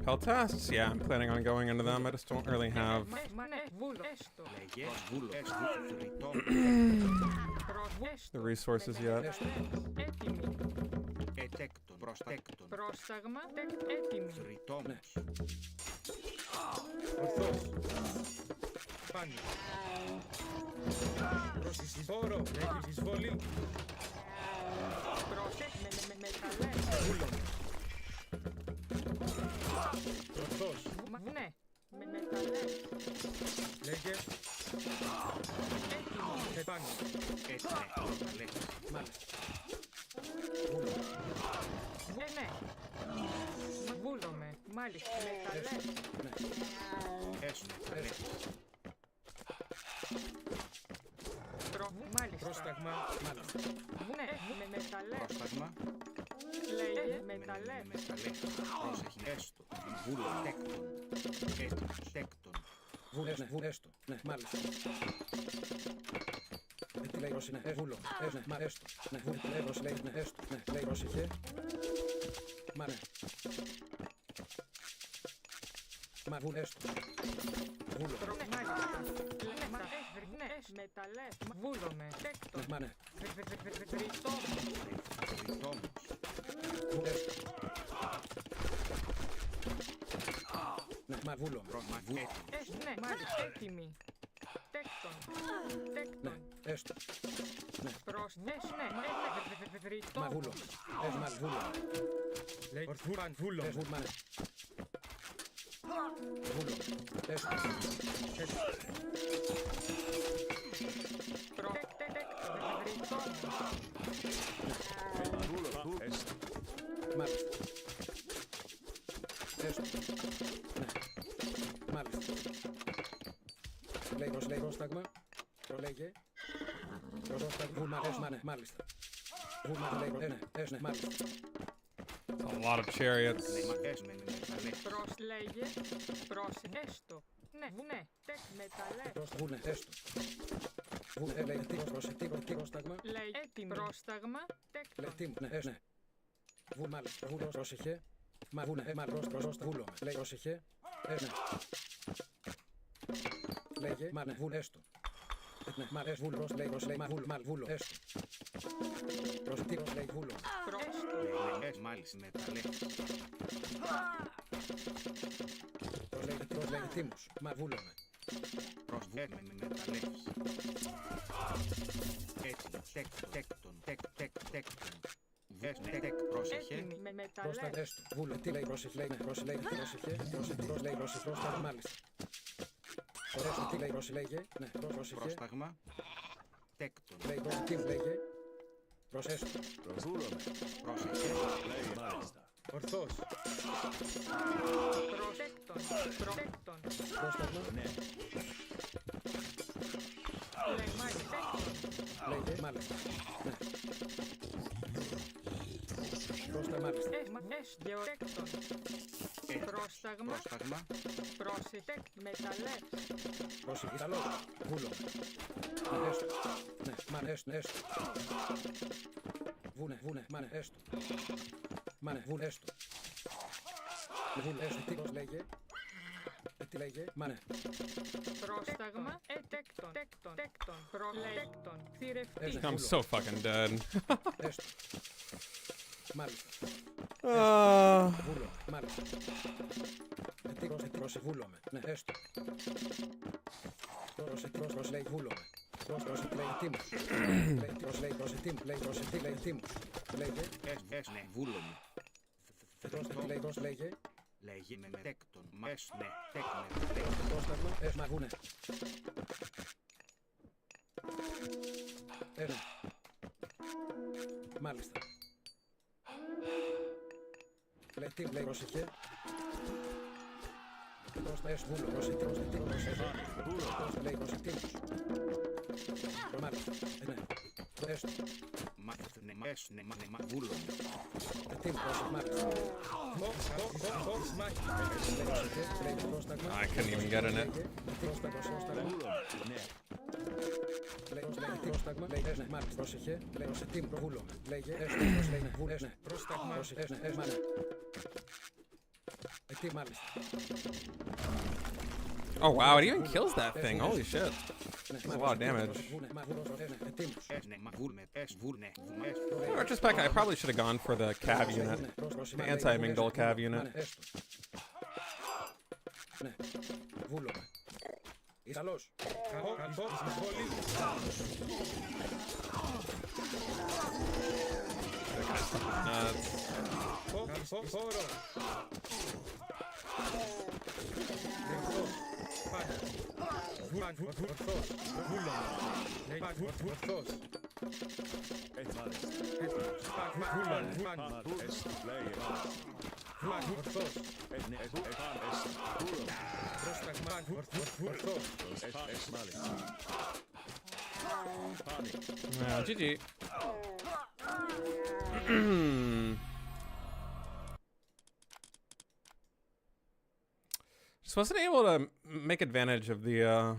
Hell tasks? Yeah, I'm planning on going into them. I just don't really have. Ναι, βούλο. Έστω. Λέγε. Βούλο. Έστω. Θρητόμος. The resources yet. Έτοιμη. Τέκτον. Προστέκτον. Πρόσταγμα. Έτοιμη. Θρητόμος. Ορθός. Πάνι. Προσυσφόρο. Έχεις εισβολή. Πρόσεχε. Μεταλλές. Βούλωμε. Ορθός. Ναι. Μεταλλές. Λέγε. Έτοιμη. Επάνι. Μεταλλεύς. Μάλιστα. Βούλωμε. Ναι. Βούλομαι. Μάλιστα. Μεταλλές. Ναι. Έστω. Μεταλλεύς. Μάλιστα. Πρόσταγμα. Μάλιστα. Ναι. Μεταλλές. Πρόσταγμα. Λέγε. Μεταλλές. Μεταλλεύς. Πρόσεχε. Έστω. Βούλο. Τέκτον. Έστω. Τέκτον. Βούλε, ναι, βούλε, έστω. Ναι, μάλιστα. Τι λέει Ρώση, ναι, βούλο. Ναι, μα έστω. Ναι, βούλε, λέει Ρώση, λέει, ναι, έστω. Ναι, λέει Ρώση, μα ναι. Μα βούλε, έστω. Βούλο. Μεταλλές. Βούλομαι. Τέκτο. Ναι, μα ναι. Θρητόμος. Βούλε, έστω. Ναι, μα βούλο. Ναι, μάλιστα. Έτοιμη. Τέκτον. Ναι, Τέκτον. έστω. Ναι, Προς. Ναι. μα βούλο. Μα βούλο. Λέει ορθούραν βούλο. Μα ναι. Βούλο. Έστω. Μάλιστα. Λέει πρόσταγμα. Προλέγε. Πρόσταγμα. Βουλμαρέσμανε. Μάλιστα. Βουλμαρέσμανε. Ναι, μάλιστα. A lot of chariots. Προσλέγε. Προσέστο. Ναι, ναι. Τεκ μεταλλεύς. Βούλε, έστω. Βούλε, λέει τι πρόσταγμα. Λέει έτοιμο. Πρόσταγμα. Λέει Τέκτον. τι, ναι, ναι. Βούλ, μάλιστα. Βούλος, πρόσεχε. Μα βούνε, βούλο. Λέει πρόσεχε. Ναι. Λέγε, μα ναι, βούλ, έστω. Ναι, μα ες βούλος, λέει προσλέγε, μα βούλο, έστω. Προσεκτήρος, λέει βούλο. Προέστο. Μάλιστα μεταλλεύς. Προσλέγε τίμους, μα βούλομε. Προσβέρμε με μεταλλεύς. Έτοιμος. Τέκτον. Τεκ, πρόσεχε. Έτοιμη με Πρόστα, μεταλλεύς. έστω. Βούλε, τι λέει πρόσεχε, λέει, ναι, πρόσεχε, προσεκτήρος, λέει πρόσεχε, πρόστα, μάλιστα. Πρόσεχε, τι λέει πρόσεχε, ναι, πρόσεχε. Πρόσταγμα. Τέκτον. Λέει πρόσεχε, τι λέγε. Προσέστω. Πρόσεχε. Ορθώς. Προσέκτον. Προσέκτον. Πρόσταγμα. Λέει μάλιστα. Τέκτον. Λέγε, μάλιστα. Ναι. Πρόστα, μάλιστα. Έστω. Τέκτον. Πρόσταγμα. Πρόσταγμα. Πρόσιτεκ μεταλλεύς. Πρόσεχε, καλό. Βούλο. Ναι, έστω. Ναι, μάνε, έστω. Βούνε, μάνε, έστω. Μάνε, βούνε, έστω. Βούνε, έστω, τι λέγε. Τι λέγε, μάνε. Πρόσταγμα. Τέκτον. Τέκτον. Προλέκτον. Θηρευτή. I'm so fucking dead. Έστω. Μάλιστα. Uh, Βούλο, μάλιστα. Ετήρωσε, βούλομε. Ναι, έστω. Πρόσεχε, λέει βούλομε. Πρόσεχε, λέει τίμους. Λέει τίμους. Λέγε. Ναι, βούλομαι. Λέγε. Λέγε με τέκτον. Ναι, τέκτον. Πρόσταγμα, μα βούνε. Ναι. Μάλιστα. Λέει τι, λέει πρόσεχε. Πρόστα, βούλο, πρόσεχε. Πρόστα, λέει πρόσεχε. Μάλιστα, ναι. Έστω. Μα βούλομαι. Τι, πρόσεχε, μάλιστα. Λέει πρόσταγμα. I couldn't even get in it. Πρόσταγμα. Λέει πρόσταγμα. Λέει ναι, μάλιστα. Πρόσεχε. Λέει σε τι βούλο. Λέγε, έστω. Πρόσταγμα. Μάνε. Τι, μάλιστα. Oh wow, it even kills that thing. Holy shit. That's a lot of damage. In retrospect, I probably should have gone for the cav unit. The anti-Mingdol cav unit. Ναι, βούλομε. Καλώς. GG. Just wasn't able to make advantage of the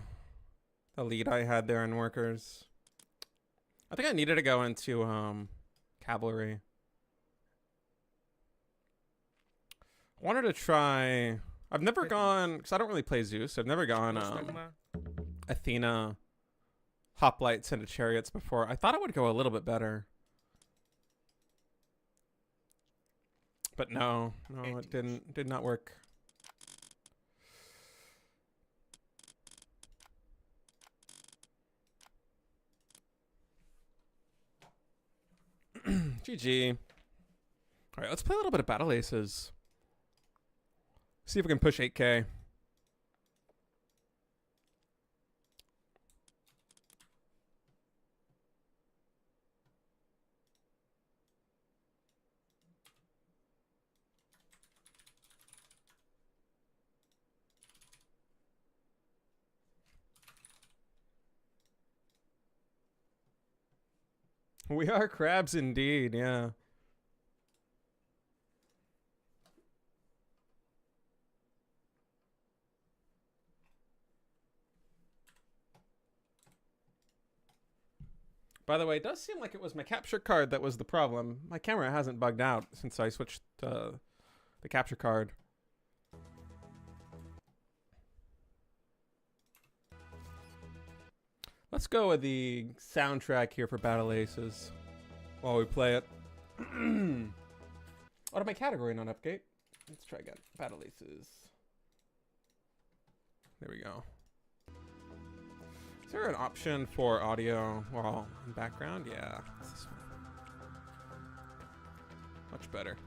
lead I had there in workers. I think I needed to go into cavalry. I wanted to try. I've never gone because I don't really play Zeus. I've never gone Athena hoplites into chariots before. I thought it would go a little bit better. But no, it did not work. GG. All right, let's play a little bit of Battle Aces. See if we can push 8K. We are crabs indeed, yeah. By the way, it does seem like it was my capture card that was the problem. My camera hasn't bugged out since I switched the capture card. Let's go with the soundtrack here for Battle Aces while we play it. What my category not update? Let's try again. Battle Aces. There we go. Is there an option for audio while in background? Yeah, it's this one. Much better.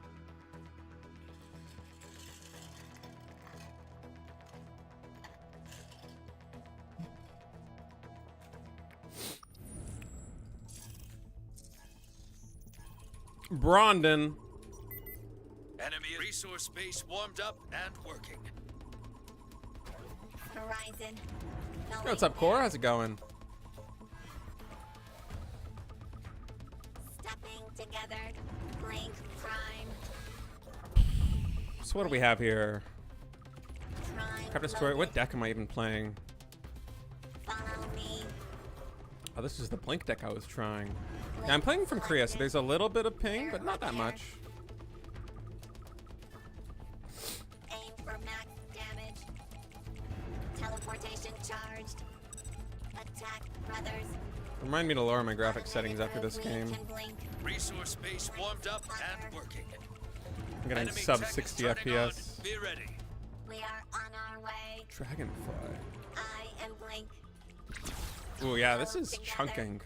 Brondon. Enemy resource base warmed up and working. Horizon. Hey, what's up, Core? How's it going? Stepping together. Blink Prime. So what do we have here? Prime. Crab Destroyer. What deck am I even playing? Follow me. Oh, this is the Blink deck I was trying. Yeah, I'm playing from Korea, so there's a little bit of ping, but not that much. Aim for max damage. Teleportation charged. Attack brothers. Remind me to lower my graphics settings after this We game. can blink. Resource base warmed up and working. I'm getting Enemy sub tech is 60 turning on. FPS. Be ready. We are on our way. Dragonfly. I am blink. Ooh, yeah, this is chunking.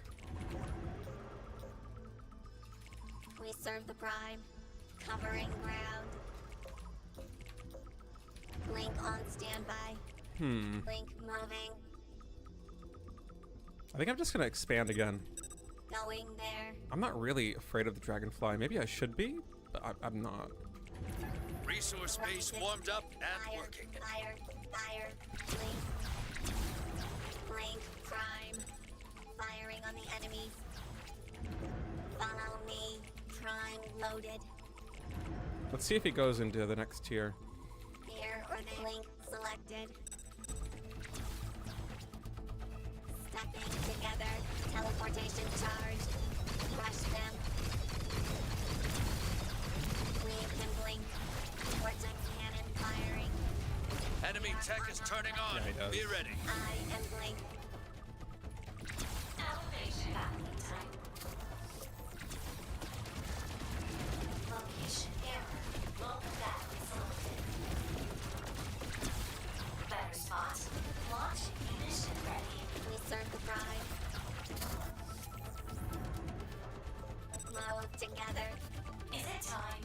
We serve the prime. Covering ground. Blink on standby. Blink moving. I think I'm just gonna expand again. Going there. I'm not really afraid of the Dragonfly. Maybe I should be, but I'm not. Resource base warmed up and Fire, working. fire, fire. Blink. Blink prime. Firing on the enemies. Follow me. Prime loaded. Let's see if he goes into the next tier. Here or there. Blink selected. Stepping together. Teleportation charged. Crush them. We can blink. Vortex cannon firing. Enemy tech is turning on. Yeah, he does. Be ready. I am blink. Elevation. Location error. Local battery selected. Better spot. Launching mission ready. We serve the prime. Load together. Is it time?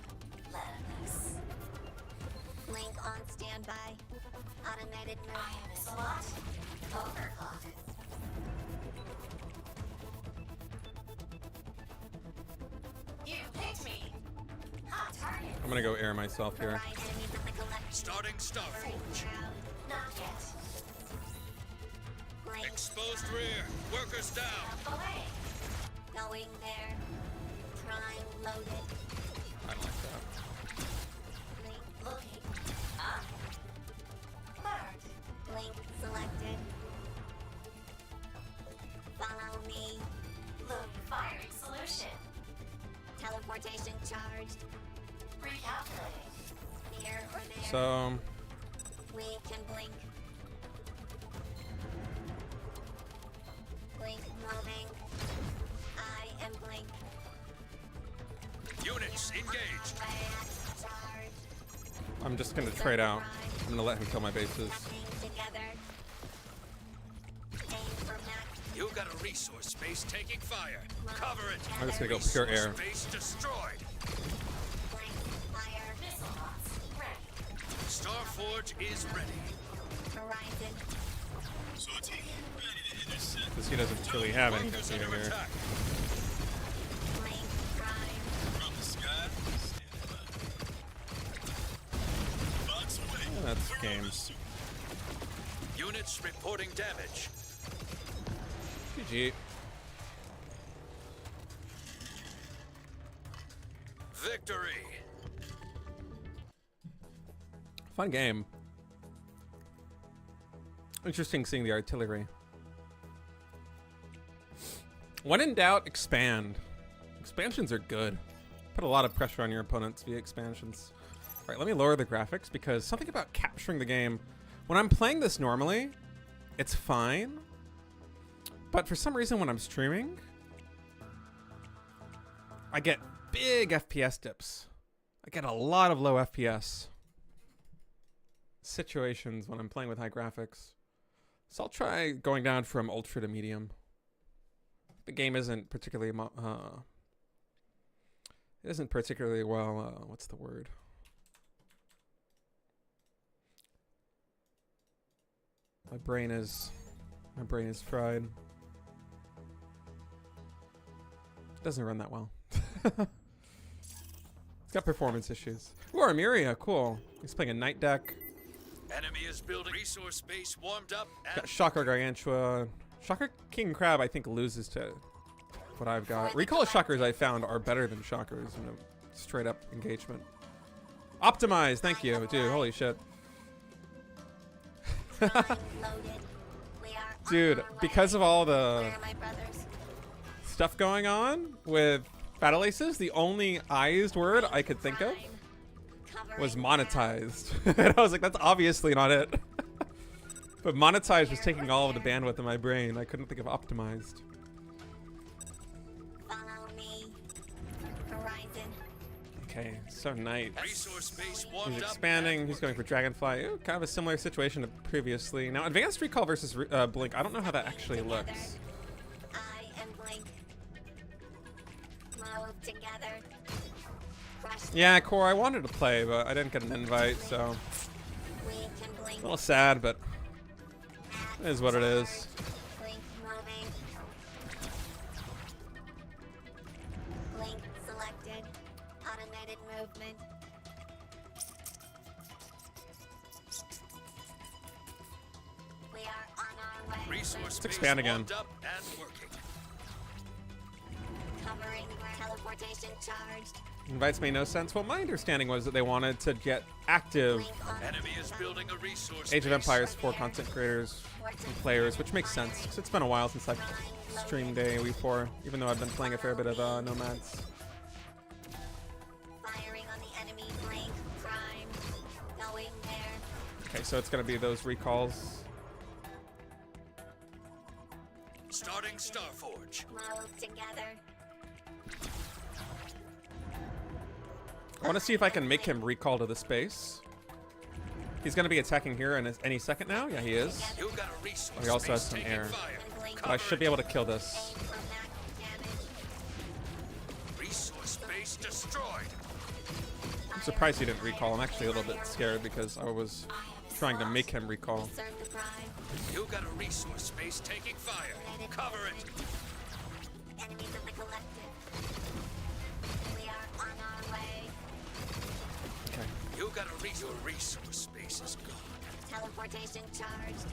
Let loose. Link on standby. Automated move. I am a slot. Overclock. You picked me. Hot target. I'm gonna go air myself here. Right enemies in the collection. Starting Starforge. Not yet. Blink. Exposed rear. Workers down. Away. Going there. Prime loaded. I like that. Blink. Looking. Up. Marked. Blink selected. Follow me. Load firing solution. Teleportation charged. Recalculating. Here or there. So, We can blink. Blink moving. I am blink. Units engaged. Charge. I'm just gonna trade out. I'm gonna let him kill my bases. Stepping together. Aim for max. You got a resource space taking fire. Cover it. I'm just gonna go pure air. Space destroyed. Blink. Fire. Missile bots. Ready. Starforge is ready. Horizon. Because he doesn't really have anything Workers here. under attack. Blink. Prime. Yeah, that's games. Units reporting damage. GG. Victory! Fun game. Interesting seeing the artillery. When in doubt, expand. Expansions are good. Put a lot of pressure on your opponents via expansions. All right, let me lower the graphics because something about capturing the game. When I'm playing this normally, it's fine. But for some reason when I'm streaming, I get big FPS dips. I get a lot of low FPS situations when I'm playing with high graphics. So I'll try going down from ultra to medium. The game isn't particularly well, what's the word? My brain is fried. It doesn't run that well. It's got performance issues. Ooh, Armeria, cool. He's playing a knight deck. Enemy is building resource base warmed up and Got Shocker Gargantua. Shocker King Crab, I think, loses to what I've got. Recall of Shockers I found are better than Shockers in a straight up engagement. Optimize, thank you, dude. Holy shit. Dude, because of all the stuff going on with Battle Aces, the only eyes word I could think of was monetized. And I was like, that's obviously not it. But monetized was taking all of the bandwidth in my brain. I couldn't think of optimized. Follow me. Horizon. Okay, so knight. resource base He's warmed up. expanding. He's going for Dragonfly. Ooh, kind of a similar situation to previously. Now, Advanced Recall versus Blink. I don't know how that actually looks. I am Blink. Move together. Crush Yeah, Core, I wanted to play, but I didn't get an invite, so we can blink. a little sad, but it is what it is. Blink moving. Blink selected. Automated movement. We are on our way. Resource Let's base expand again. warmed up and working. Covering teleportation charged. Invites made no sense. Well, my understanding was that they wanted to get active Blink on Enemy is building a resource Age of base. Empires 4 content creators and players, which makes sense, 'cause it's been a while since I've streamed AoE4, even though I've been playing a fair bit of Nomads. firing on the enemy. Blink prime. Going there. Okay, so it's going to be those recalls. Starting Starforge. Move together. I want to see if I can make him recall to the space. He's going to be attacking here in any second now. Yeah, he is. You got a resource He also has base some taking air. fire. And blink. But I should be able to kill this. Aim for max damage. Resource base destroyed. I'm surprised he didn't recall. I'm actually a little bit scared because I was trying to make him recall. Serve the prime. You got a resource base taking fire. Cover it. Enemies of the collective. We are on our way. Okay. You got a resource base is gone. Teleportation charged.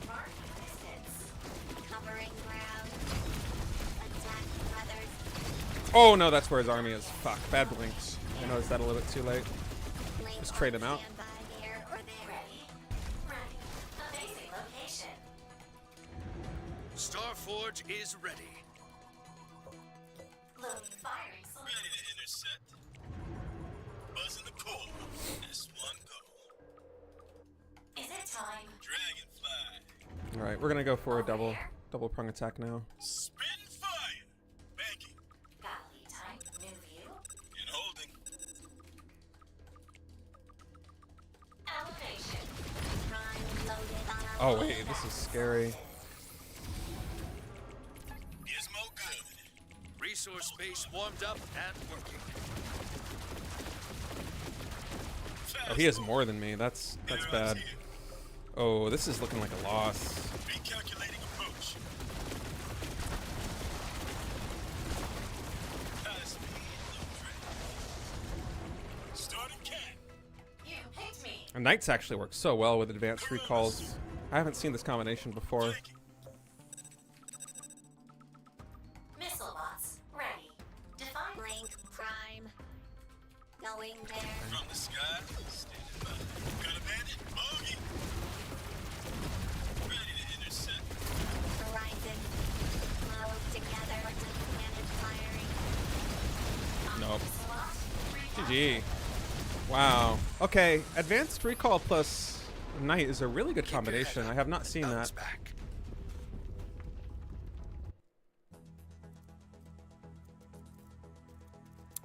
Mark distance. Covering ground. Attack brothers. Oh, no, that's where his army is. Fuck. Bad blinks. I noticed that a little bit too late. Blink Just trade on him out. standby here or there. Ready. Amazing location. Starforge is ready. Loading firing solution. Ready to intercept. Buzzing the core. That's one goal. Is it time? Dragonfly. All right, we're going to go for a double prong attack now. Spin fire. Banking. Got lead time. New view. And holding. Elevation. Prime loaded on our Oh, wait, this is scary. Gizmo good. Resource base warmed up and working. Oh, he has more than me. That's bad. Oh, this is looking like a loss. Recalculating approach. High speed, low drag. Starting cat. You picked me. And Knights actually work so well with advanced recalls. I haven't seen this combination before. Banking. Missile bots ready. Define Blink prime. GG. Wow. Okay, advanced recall plus knight is a really good combination. I have not seen that. Back.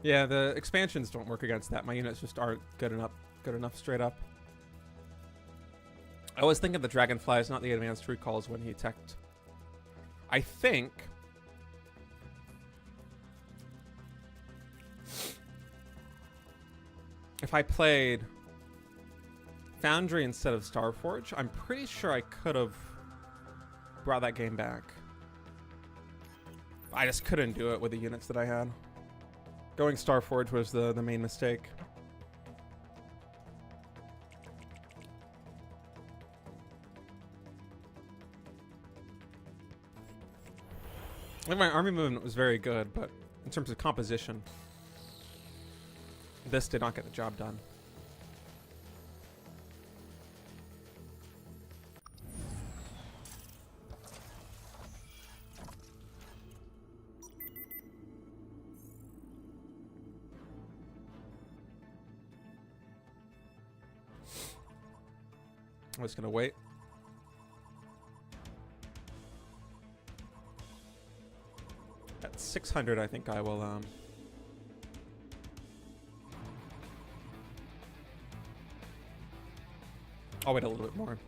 Yeah, the expansions don't work against that. My units just aren't good enough straight up. I always think of the dragonflies, not the advanced recalls when he teched. I think if I played Foundry instead of Starforge, I'm pretty sure I could have brought that game back. I just couldn't do it with the units that I had. Going Starforge was the main mistake. I think my army movement was very good, but in terms of composition, this did not get the job done. I'm just gonna wait. At 600, I think I will, I'll wait a little bit more.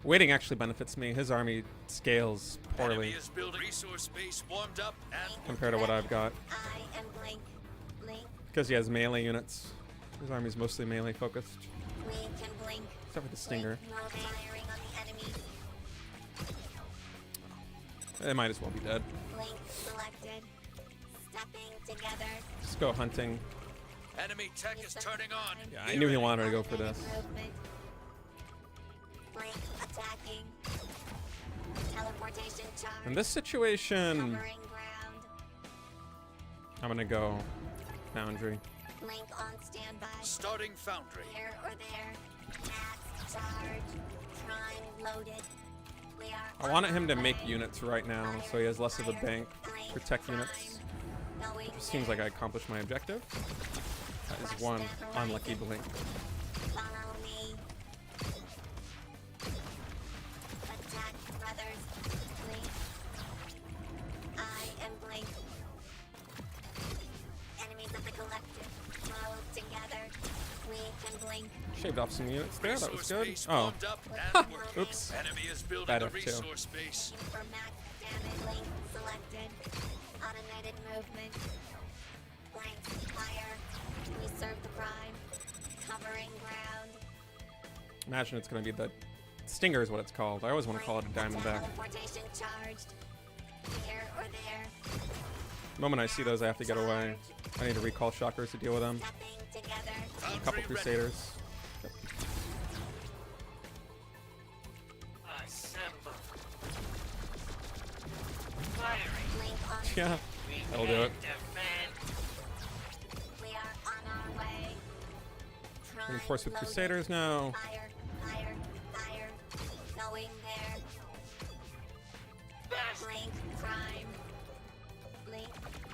Waiting actually benefits me. His army scales poorly Enemy is building resource base warmed up and compared to what I've got. I am Blink. Blink. Because he has melee units. His army's mostly melee focused. We can blink. Except for the Stinger. No firing on the enemy. They might as well be dead. Blink selected. Stepping together. Just go hunting. enemy tech is turning on. Yeah, I knew he wanted to go for this. Movement. Blink attacking. Teleportation charge. In this situation, Covering ground. I'm gonna go Foundry. Blink on standby. Starting foundry. Here or there. Max charge. Prime loaded. We are I wanted him to on make our way. units right now, so he has less of a bank for tech units. Going It seems there. like I accomplished my objective. That is one unlucky blink. Follow me. Attack brothers. Blink. I am Blink. Enemies of the collective. Move together. We can blink. Shaved off some units there, that was Resource good. base Oh, warmed up and working. oops. Enemy is building Bad a F2. resource base. For max damage. Blink selected. Automated movement. Blank fire. We serve the prime. Covering ground. Imagine it's gonna be the Stinger is what it's called. I always want to call it a Diamondback. Teleportation charged. Here or there. The moment I see those, I have to get away. I need to recall shockers to deal with them. Stepping together. A couple Foundry ready. Crusaders. Assemble. Firing. Blink on Yeah, that'll do it. Defend. We are on our way. Prime Reinforce with loaded. Crusaders now. Fire, fire, fire. Going there. Blink, prime. Blink,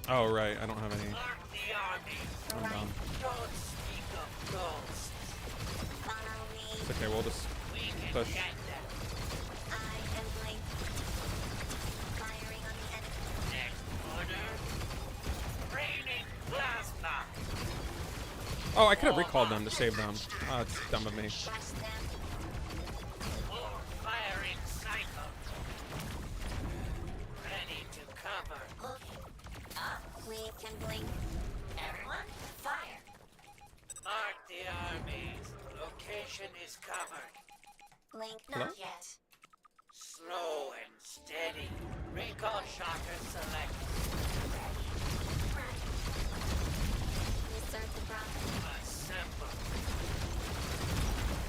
Oh, right, I don't have any. Mark the army. I'm right. dumb. Don't speak of ghosts. Follow me. It's okay, we'll just We can push. get them. I am Blink. Firing on the enemy. Next order. Raining plasma. Oh, I could have recalled them to save them. Oh, it's dumb of me. Crush them. More firing cycle. Ready to cover. Looking up. We can blink. Everyone, fire. Mark the armies. Location is covered. Blink. Hello? Not yet. Slow and steady. Recall shocker select. We serve the prime. Assemble.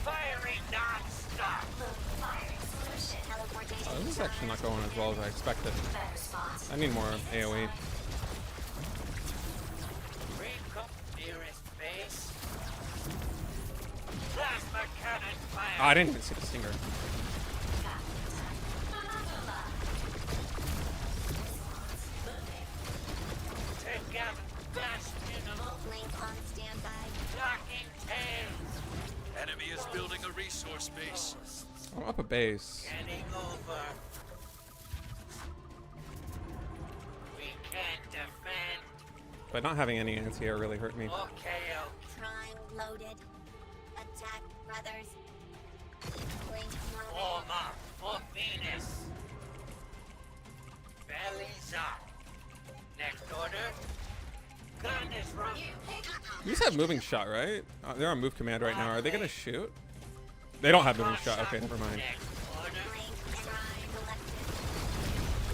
Firing non-stop. Loading firing solution. Teleportation Oh, this is actually not going as well as I expected. Better spot. I need more AoE. Recall nearest base. Plasma cannon fire. Oh, I didn't even see the Stinger. Together. Flash minimal. Blink on standby. is building a resource base. I'm up a base. Getting over. We can't defend. But not having any anti-air really hurt me. Okay, Prime loaded. Attack brothers. Blink moving. warm up for Venus. Bellies up. Next order. Gun is running. You just have moving shot, right? They're on move command right now. Are they gonna shoot? They don't have moving shot. Okay, never mind. Next order. Blink prime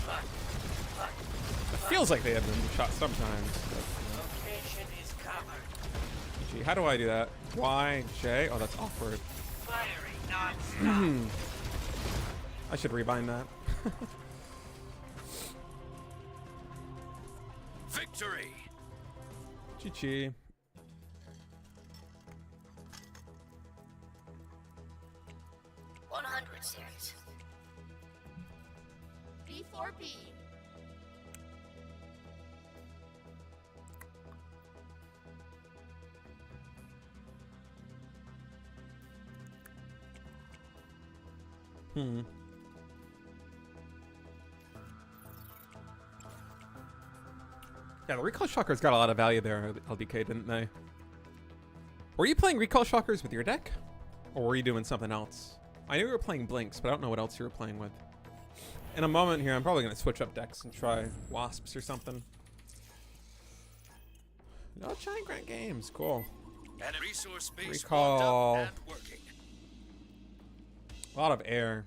elected. It feels like they have moving shot sometimes. But, Location is covered. gee, how do I do that? Y, J? Oh, that's awkward. Firing non-stop. I should rebind that. Victory! Chi-chi. Series. B4B. Yeah, the recall shockers got a lot of value there, LDK, didn't they? Were you playing recall shockers with your deck? Or were you doing something else? I knew you were playing blinks, but I don't know what else you were playing with. In a moment here, I'm probably going to switch up decks and try wasps or something. No giant grant games, cool. And a resource base Recall. warmed up and working. A lot of air.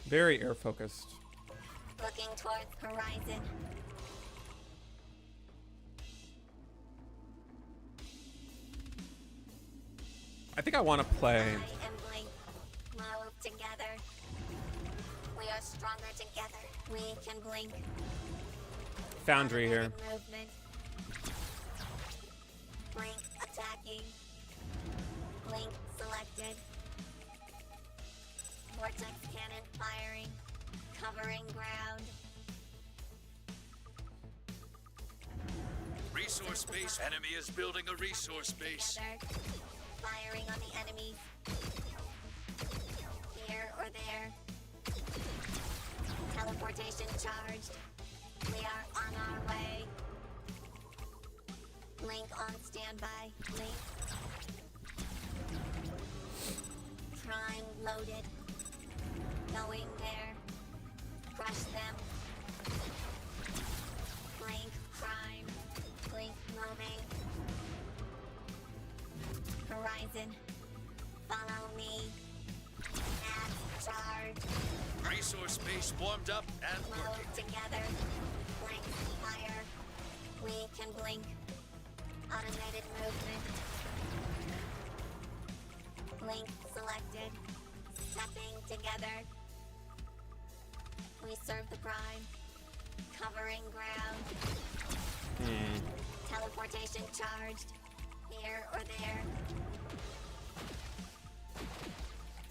Very air focused. Looking towards horizon. I think I want to play. I and Blink move together. We are stronger together. We can blink. Foundry here. Movement. Blink attacking. Blink selected. Vortex cannon firing. Covering ground. Resource base. Enemy is building a resource base. Together. Firing on the enemy. Here or there. Teleportation charged. We are on our way. Link on standby. Link. Prime loaded. Going there. Crush them. Blink prime. Blink moving. Horizon. Follow me. Add charge. Resource base warmed up and Move working. together. Blink fire. We can blink. Automated movement. Blink selected. Stepping together. We serve the prime. Covering ground. Teleportation charged. Here or there.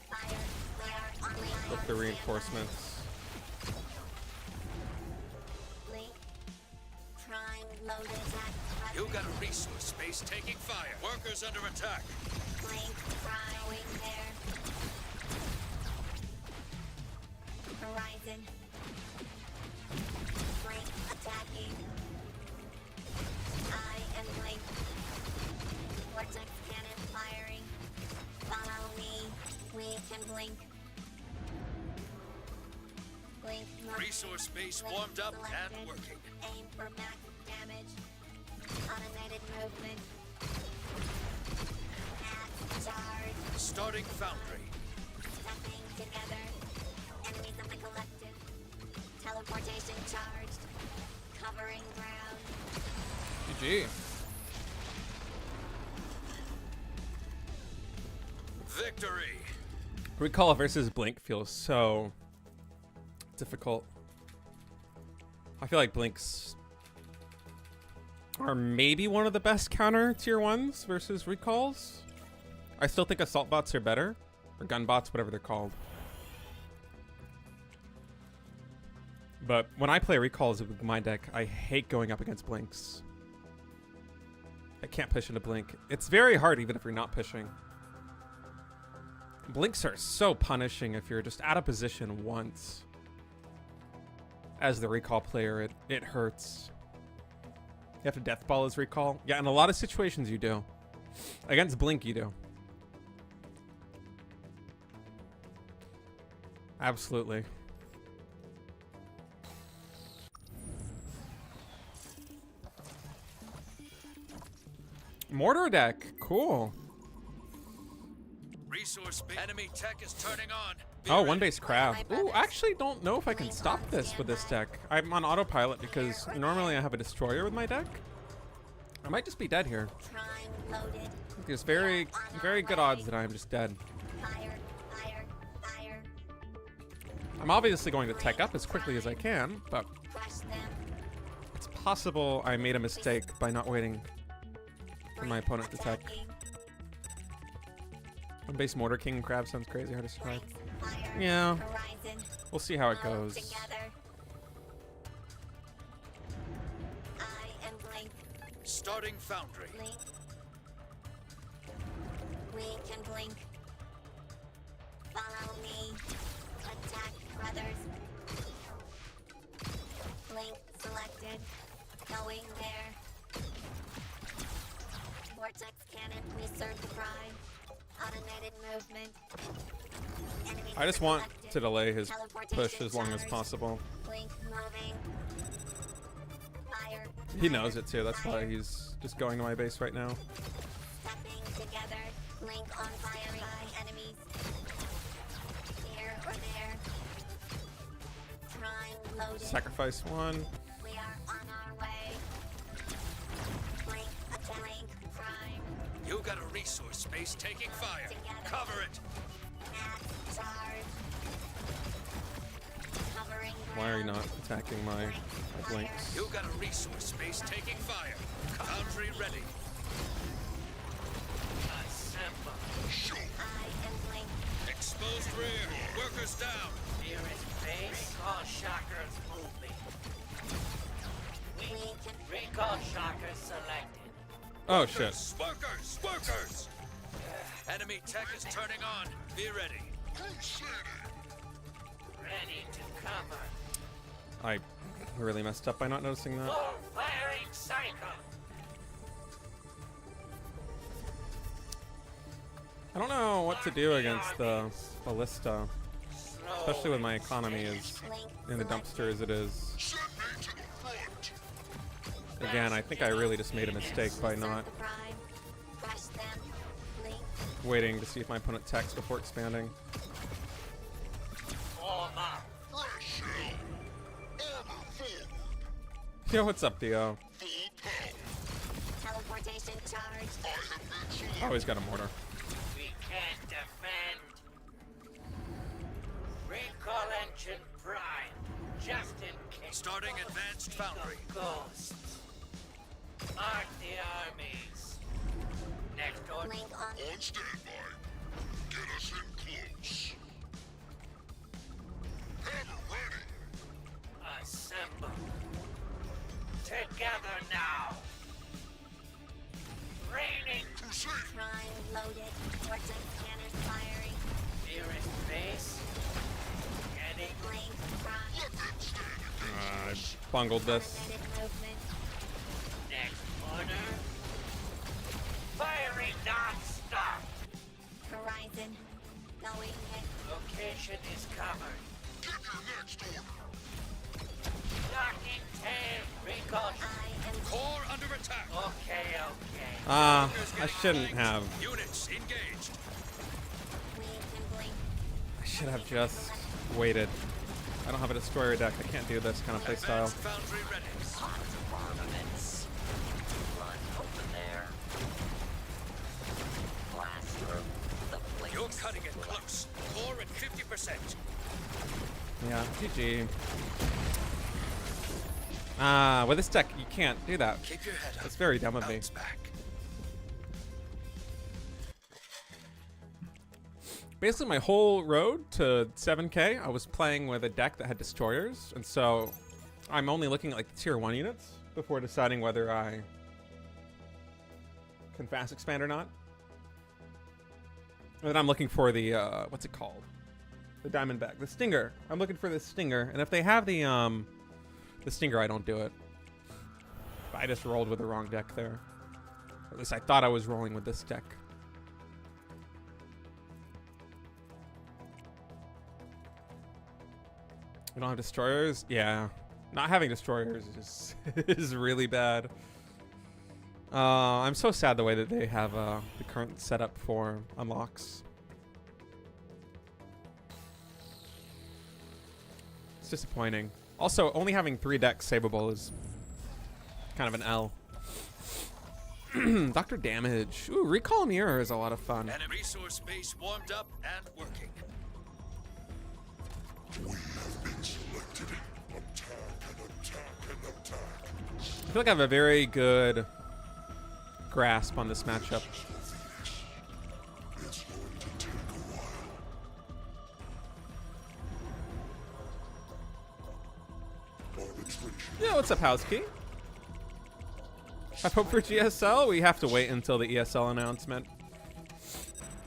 Fire. We are on With the reinforcements. Blink. Prime loaded attack. You got a resource base taking fire. Workers under attack. Blink. Prime going there. Horizon. Blink attacking. I and Blink. Vortex cannon firing. Follow me. We can blink. Blink moving. Resource base Blink warmed up and selected. working. Aim for max damage. Automated movement. Add charge. Starting foundry. Stepping together. Enemies of the collective. Teleportation charged. Covering ground. GG. Victory. Recall versus Blink feels so difficult. I feel like Blinks are maybe one of the best counter tier 1s versus Recalls. I still think Assault Bots are better. Or Gun Bots, whatever they're called. But when I play Recalls with my deck, I hate going up against Blinks. I can't push into Blink. It's very hard even if you're not pushing. Blinks are so punishing if you're just out of position once. As the recall player, it hurts. You have to death ball his recall. Yeah, in a lot of situations you do. Against Blink, you do. Absolutely. Mortar deck, cool. Resource enemy tech is turning on. Oh, one base crab. Ooh, I actually don't know if I can stop this with this deck. I'm on autopilot because normally I have a destroyer with my deck. I might just be dead here. There's very good odds that I'm just dead. I'm obviously going to tech up as quickly as I can, but it's possible I made a mistake by not waiting for my opponent to tech. One base Mortar King crab sounds crazy hard to survive. Yeah, we'll see how it goes. Starting Foundry. We can blink. Follow me. Attack brothers. Blink selected. Going there. Vortex cannon. We serve the prime. Automated movement. Enemy I just want selected. to delay his Teleportation push as long as charged. possible. Blink moving. Fire. He knows it too, that's why he's just going to my base right now. Stepping together. Blink on fire by enemies. Here or there. Prime loaded. Sacrifice one. We are on our way. Blink attack. Blink prime. You got a resource space taking fire. Cover it. Mass charge. Covering Why are you ground. not attacking my blinks? You got a resource space taking fire. Foundry ready. Assemble. I am blink. Exposed rear. Workers down. Nearest base. Recall shockers moving. We can Recall shockers selected. Oh shit. Workers. Workers. Enemy tech is turning on. Be ready. Ready to cover. I really messed up by not noticing that. Full firing cycle. I don't know what to do against the ballista, especially with my economy is in the dumpster as it is. Again, I think I really just made a mistake by not serve the prime. Crush them. Blink. waiting to see if my opponent techs before expanding. Form up. Yo, what's up, Dio? Teleportation charged. Always got a mortar. We can't defend. Recall engine prime. Just in case. Starting advanced foundry. Ghosts. Mark the armies. Next order. Blink on. On standby. Get us in close. Hammer ready. Assemble. Together now. Raining. Proceed. Prime loaded. Vortex cannon firing. Nearest base. Getting Blink. Prime. Let them stand against I bungled this. Automated movement. next order. Firing non-stop. Horizon. Going in. Location is covered. Give your next order. Locking tail. Recall. I am Core under attack. Okay. I shouldn't have. Units engaged. we can blink. I should have just waited. I don't have a destroyer deck. I can't do this kind of playstyle. Advanced foundry ready. Armaments. Run open there. Blast through the blink. You're cutting it close. Core at 50%. Yeah, GG. With this deck, you can't do that. Keep your head up. That's very dumb of me. Bounce back. Basically, my whole road to 7K, I was playing with a deck that had destroyers, and so I'm only looking at like the tier 1 units before deciding whether I can fast expand or not. then I'm looking for the what's it called? The Diamondback, the Stinger. I'm looking for the Stinger, and if they have the Stinger, I don't do it. I just rolled with the wrong deck there. At least I thought I was rolling with this deck. We don't have destroyers? Yeah. Not having destroyers is is really bad. I'm so sad the way that they have the current setup for unlocks. It's disappointing. Also, only having 3 decks savable is kind of an L. Dr. Damage. Ooh, Recall Mirror is a lot of fun. And a resource base warmed up and working. We have been selected. Attack and attack and attack. I feel like I have a very good grasp on this matchup. It's going to take a while. Arbitration. Yeah, what's up, Housekey? I hope for GSL, we have to wait until the ESL announcement.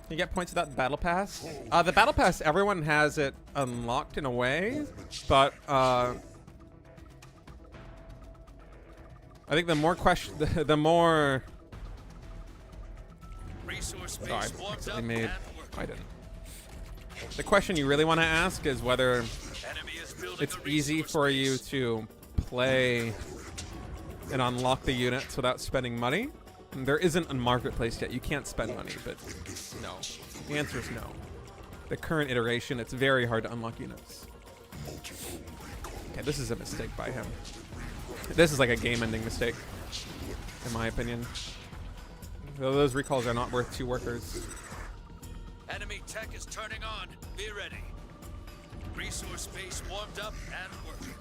You get points without the battle pass. The battle pass, everyone has it unlocked in a way, but I think the more the more. Resource Oh, I base warmed up accidentally and made. working. I didn't. The question you really want to ask is whether Enemy is building it's a easy resource for base. you to play and unlock the units without spending money. And there isn't a marketplace yet. You can't spend money, but no. The answer is no. The current iteration, it's very hard to unlock units. Okay, this is a mistake by him. This is like a game-ending mistake, in my opinion. Though those recalls are not worth 2 workers. Enemy tech is turning on. Be ready. Resource base warmed up and working.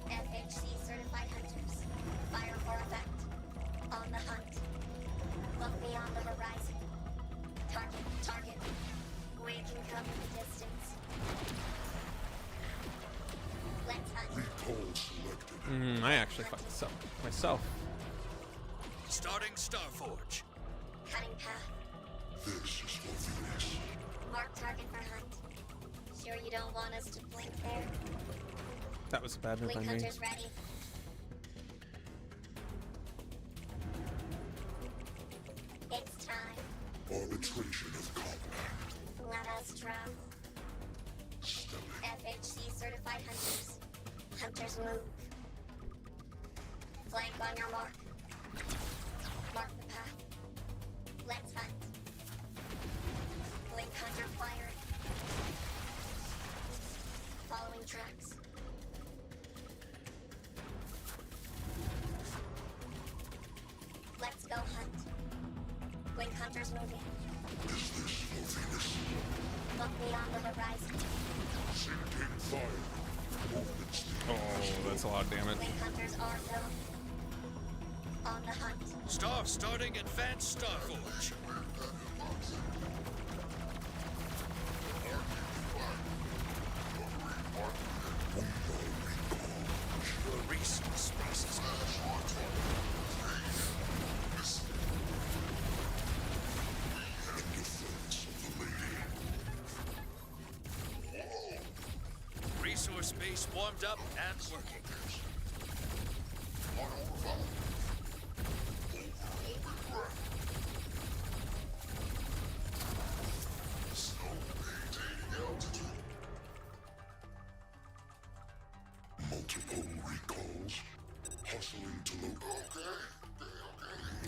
FHC certified hunters. Fire for effect. On the hunt. Look beyond the horizon. Target. We can cover the distance. Let's hunt. Recall selected. I actually fucked this up myself. Starting Starforge. Cutting path. This is for Venus. Mark target for hunt. Sure you don't want us to blink there? That was a bad move Blink on me. hunters ready. It's time. Arbitration of combat. Let us travel. FHC certified hunters. Hunters move. Flank on your mark. Mark the path. Let's hunt. Blink hunter firing. Following tracks. Let's go hunt. Blink hunters moving. Look beyond the horizon. Sinking fire. Movement speed. Oh, that's a lot of damage. Blink hunters are going. On the hunt. Starting advanced Starforge. The resource space is resource base warmed up and working. Multiple recalls. Hustling to load.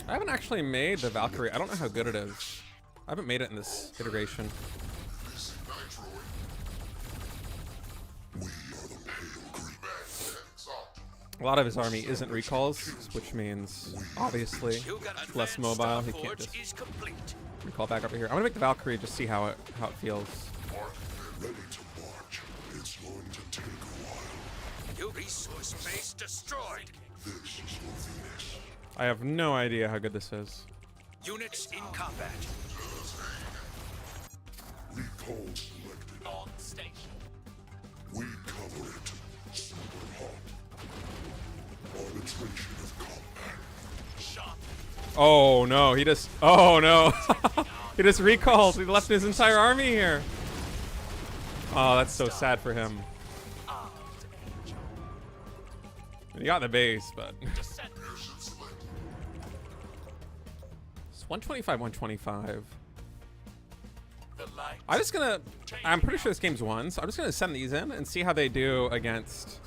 I haven't actually made the Valkyrie. I don't know how good it is. I haven't made it in this iteration. We are the pale green. A lot of his army isn't recalls, which means obviously You got less advanced mobile. He can't Starforge just is complete. recall back over here. I'm gonna make the Valkyrie just see how it feels. Ready to march. It's going to take a while. Your resource base destroyed. This is for Venus. I have no idea how good this is. Units in combat. Recall selected. On station. We cover it. Super hot. Oh no, he just, oh no. He just recalled. He left his entire army here. Oh, that's so sad for him. He got the base, but it's 125, 125. I'm pretty sure this game's won, so I'm just gonna send these in and see how they do against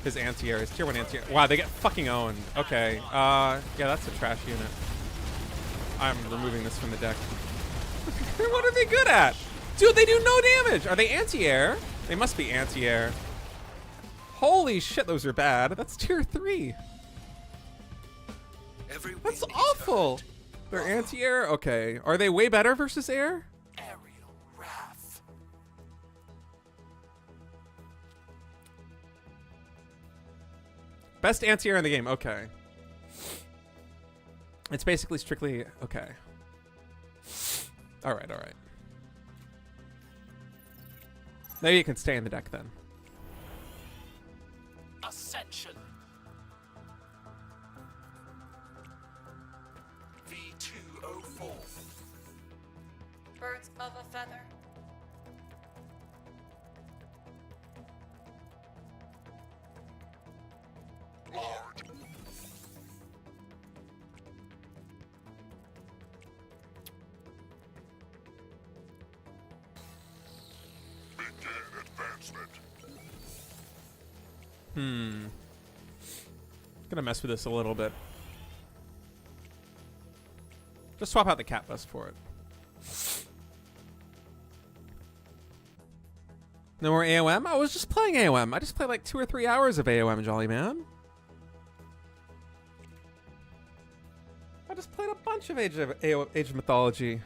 his anti-air, his tier 1 anti-air. Wow, they get fucking owned. Okay, yeah, that's a trash unit. I'm removing this from the deck. What are they good at? Dude, they do no damage. Are they anti-air? They must be anti-air. Holy shit, those are bad. That's tier 3. That's awful. They're anti-air? Okay. Are they way better versus air? Best anti-air in the game. Okay. It's basically strictly... Okay. Alright, alright. Maybe you can stay in the deck then. Ascension. V204. Birds of a feather. Large. Begin advancement. Gonna mess with this a little bit. Just swap out the cat bus for it. No more AOM? I was just playing AOM. I just played like 2 or 3 hours of AOM, Jolly Man. I just played a bunch of Age of Mythology.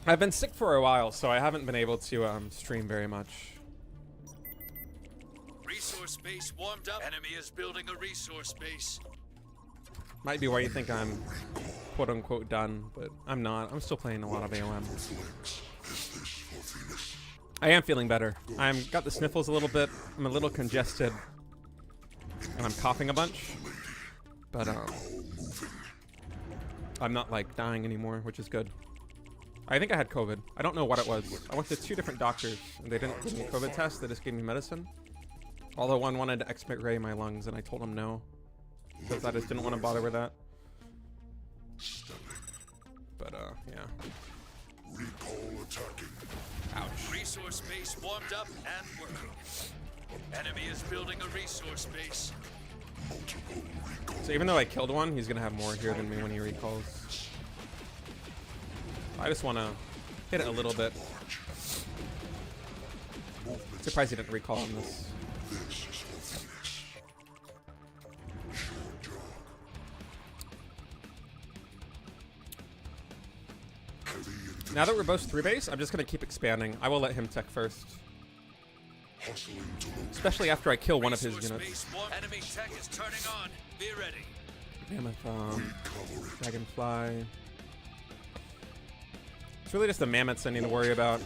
I've been sick for a while, so I haven't been able to stream very much. Resource base warmed up. Enemy is building a resource base. Might be why you think I'm quote-unquote done, but I'm not. I'm still playing a lot of AOM. I am feeling better. I'm got the sniffles a little bit. I'm a little congested, and I'm coughing a bunch. But I'm not like dying anymore, which is good. I think I had COVID. I don't know what it was. I went to 2 different doctors, and they didn't give me a COVID test. They just gave me medicine. Although one wanted to X-ray my lungs, and I told him no, because I just didn't want to bother with that. But yeah. Recall attacking. Ouch. Resource base warmed up and working. Enemy is building a resource base. So even though I killed one, he's gonna have more here than me when he recalls. I just want to hit it a little bit. Surprised he didn't recall on this. Now that we're both 3 base, I'm just going to keep expanding. I will let him tech first. Especially after I kill one of his units. Enemy tech is turning on. Be ready. Mammoth, Dragonfly. It's really just the mammoths I need to worry about.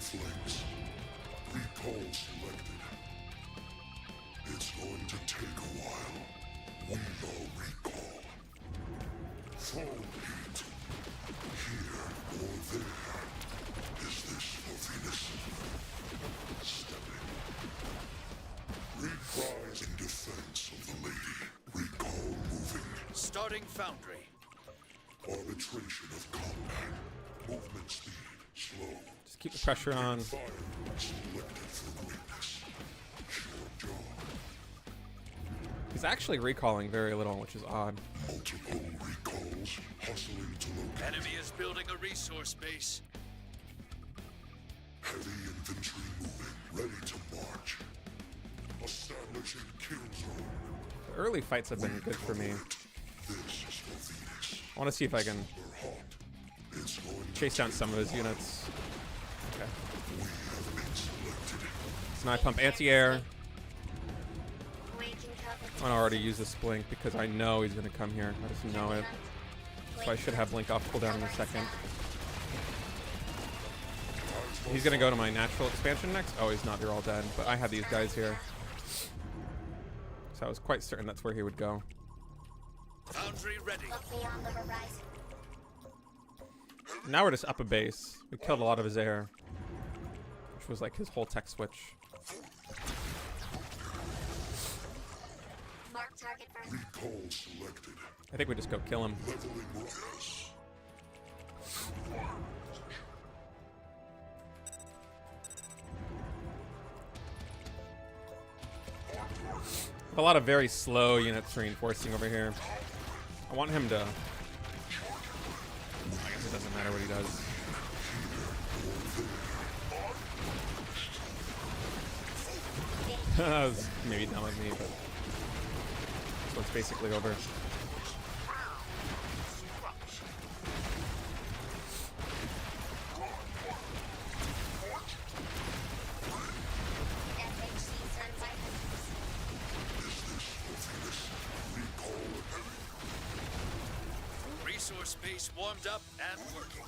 Recall selected. It's going to take a while. We will recall. Full heat. Here or there. Is this for Venus? Stepping. Reprise in defense of the lady. Recall moving. Starting foundry. Arbitration of combat. Movement speed. Slow. Just keep the pressure on. Selected for greatness. Short jaw. He's actually recalling very little, which is odd. Multiple recalls. Hustling to locate. Enemy is building a resource base. Heavy infantry moving. Ready to march. Establishing kill zone. The early fights have been good for me. This is for Venus. I want to see if I can Hot. It's going to chase down some of his units. Okay. Now I pump anti-air. We can cover. I already use this blink because I know he's gonna come here. I just know it. So I should have blink off cooldown in a second. He's gonna go to my natural expansion next. Oh, he's not. They're all dead. But I had these guys here, so I was quite certain that's where he would go. Foundry ready. Look beyond the horizon. Now we're just up a base. We killed a lot of his air, which was like his whole tech switch. Mark target for Recall selected. I think we just go kill him. Leveling yes. A lot of very slow units reinforcing over here. I want him to... I guess it doesn't matter what he does. That was maybe not like me, but this one's basically over. FHC sunlight. Resource base warmed up and working.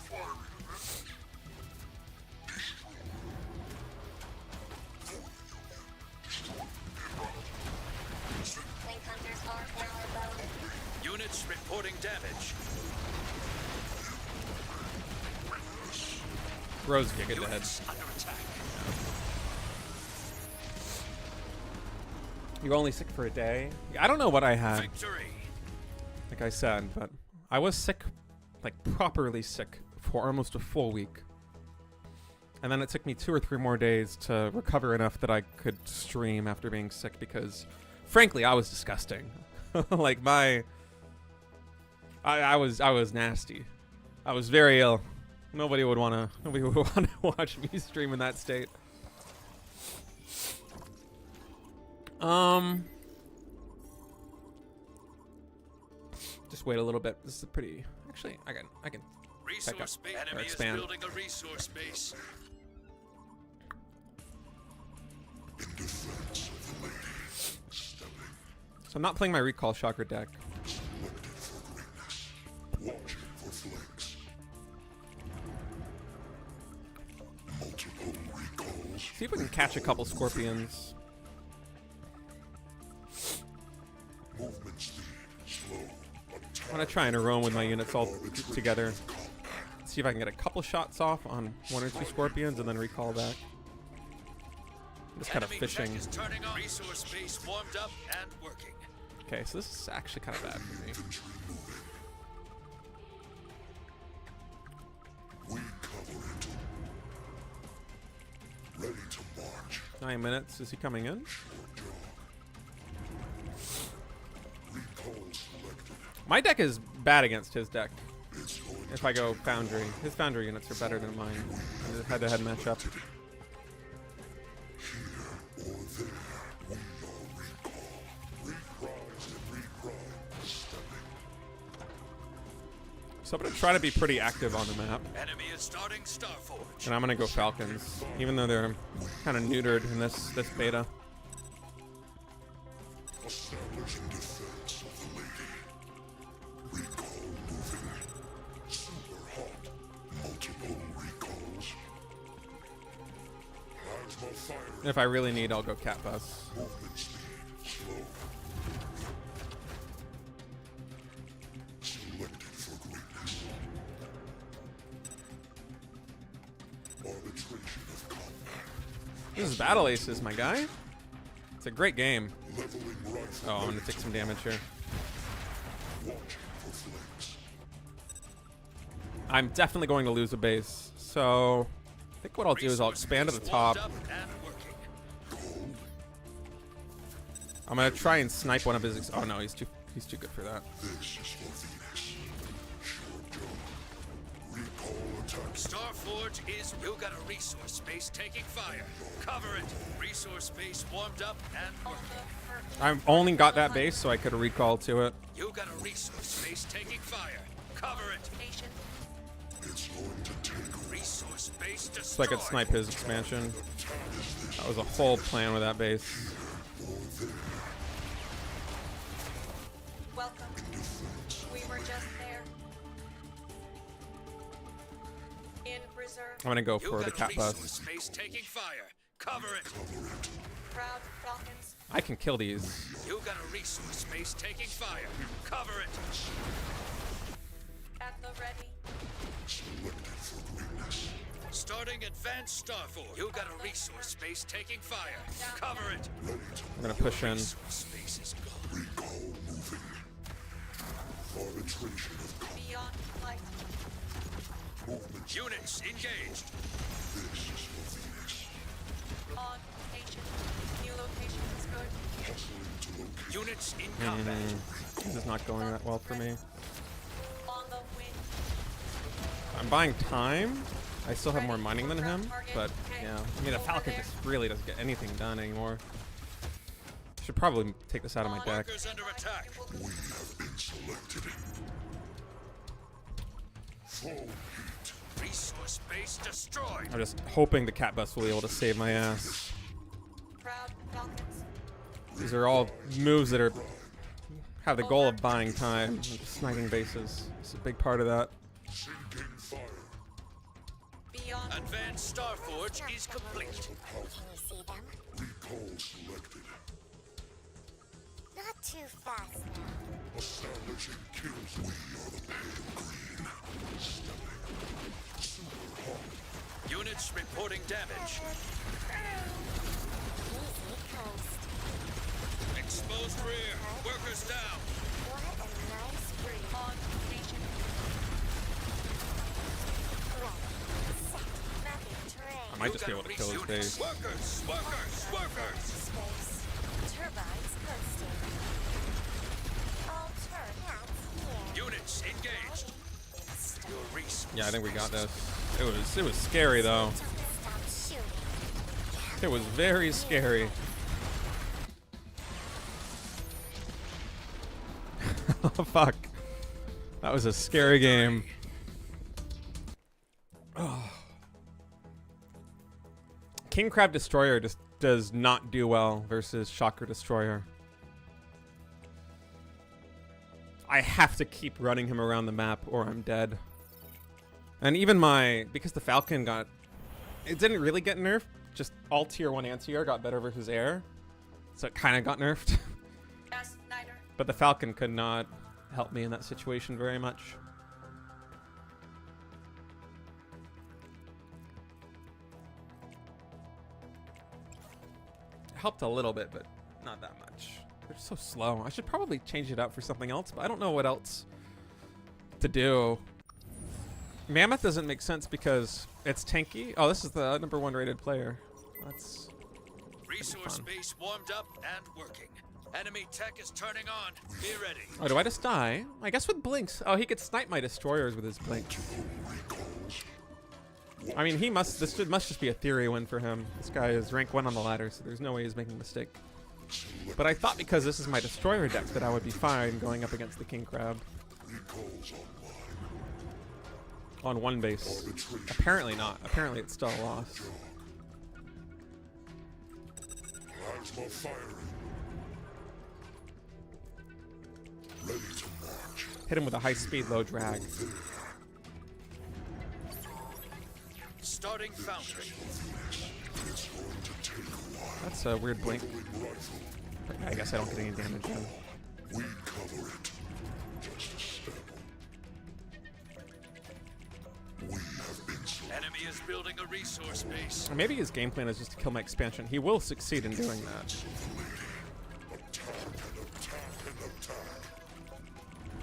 Link hunters are power bone. Units reporting damage. Rose Giga dead. Units under attack. You're only sick for a day? I don't know what I had, Victory. like I said, but I was sick, like properly sick, for almost a full week. And then it took me 2 or 3 more days to recover enough that I could stream after being sick because, frankly, I was disgusting. Like I was nasty. I was very ill. Nobody would want to watch me stream in that state. Just wait a little bit. This is a pretty. Actually, I can Resource base. or Enemy is expand. building a resource base. In defense of the lady. Stepping. So I'm not playing my recall shocker deck. Selected for greatness. Watching for flanks. Multiple recalls. See if we can catch a couple scorpions. Movement speed. Slow. I'm gonna try and roam with my units all together. See if I can get a couple shots off on 1 or 2 scorpions and then recall back. Just kind of Enemy fishing. tech is turning on. Resource base warmed up and working. Okay, so this is actually kind of bad for me. Infantry moving. We cover it. Ready to march. 9 minutes. Is he coming in? Short jaw. Recall selected. My deck is bad against his deck. It's going If I go Foundry, his Foundry units are better than mine in the head-to-head matchup. here or there. We are recall. Reprise and reprise. Stepping. So I'm gonna try to be pretty active on the map, Enemy is starting Starforge. and I'm gonna go Falcons, even though they're kind of neutered in this beta. Establishing defense of the lady. Recall moving. Super hot. Multiple recalls. Plasma fire. If I really need, I'll go Cat Bus. Movement speed. Slow. Selected for greatness. Arbitration of combat. This is Battle Aces, my guy. It's a great game. Leveling rifle. Oh, I'm gonna take some damage here. Watching for flanks. I'm definitely going to lose a base, so I think what I'll do is I'll expand to the top. Warmed up and working. I'm gonna try and snipe one of his. Oh no, he's too good for that. This is for Venus. Short jaw. Recall attack. Starforge is. You got a resource space taking fire. Cover it. Resource space warmed up and working. I've only got that base, so I could recall to it. You got a resource space taking fire. Cover it. It's going to take Resource base destroyed. So I could snipe his expansion. Is this Oh, was a whole plan with that base. Welcome. We were just there. In reserve. I'm gonna go You for got the a cat resource bus. space taking fire. Cover it. Proud Falcons. I can kill these. You got a resource space taking fire. Cover it. At the ready. Starting advanced Star Force. You got a resource space taking fire. Cover it. I'm gonna push in. Resource space is gone. Beyond light. Units engaged. On location. New location is good. Units in combat. This is not going that well for me. On the wind. I'm buying time. I still have more mining than him, but yeah. I mean, a Falcon just really doesn't get anything done anymore. Should probably take this out of my deck. Workers under attack. Resource base destroyed. I'm just hoping the cat bus will be able to save my ass. Proud Falcons. These are all moves that have the goal of buying time, and sniping bases. It's a big part of that. Beyond. Advanced Starforge is complete. Can you see them? Recall selected. Not too fast now. Establishing kills. We are the pale green. Super hot. Units reporting damage. Easy coast. Exposed rear. Workers down. What a nice breeze. On location. Set. Mapping terrain. I might just be able to kill his base. Workers. Workers. Space. Turbines coasting. All turrets here. Units engaged. Your resource. Yeah, I think we got this. It was scary though. Stop shooting. It was very scary. Oh fuck. That was a scary game. Oh. King Crab Destroyer just does not do well versus Shocker Destroyer. I have to keep running him around the map or I'm dead. And even because the Falcon it didn't really get nerfed, just all tier 1 anti-air got better versus air. So it kind of got nerfed. Yes, Snyder. But the Falcon could not help me in that situation very much. It helped a little bit, but not that much. They're so slow. I should probably change it up for something else, but I don't know what else to do. Mammoth doesn't make sense because it's tanky. Oh, this is the #1 rated player. That's Resource fun. base warmed up and working. Enemy tech is turning on. Be ready. Oh, do I just die? I guess with blinks. Oh, he could snipe my destroyers with his blink. I mean, this must just be a theory win for him. This guy is rank 1 on the ladder, so there's no way he's making a mistake. But I thought because this is my destroyer deck that I would be fine going up against the King Crab. On one base. Apparently not. Apparently it's still a loss. Plasma firing. Ready to march. Hit him with a high speed, low drag. Starting foundry. That's a weird blink. I guess I don't get any damage in. We cover it. Just a step. We have been selected. Enemy is building a resource base. Or maybe his game plan is just to kill my expansion. He will succeed in doing that. Attack and attack and attack.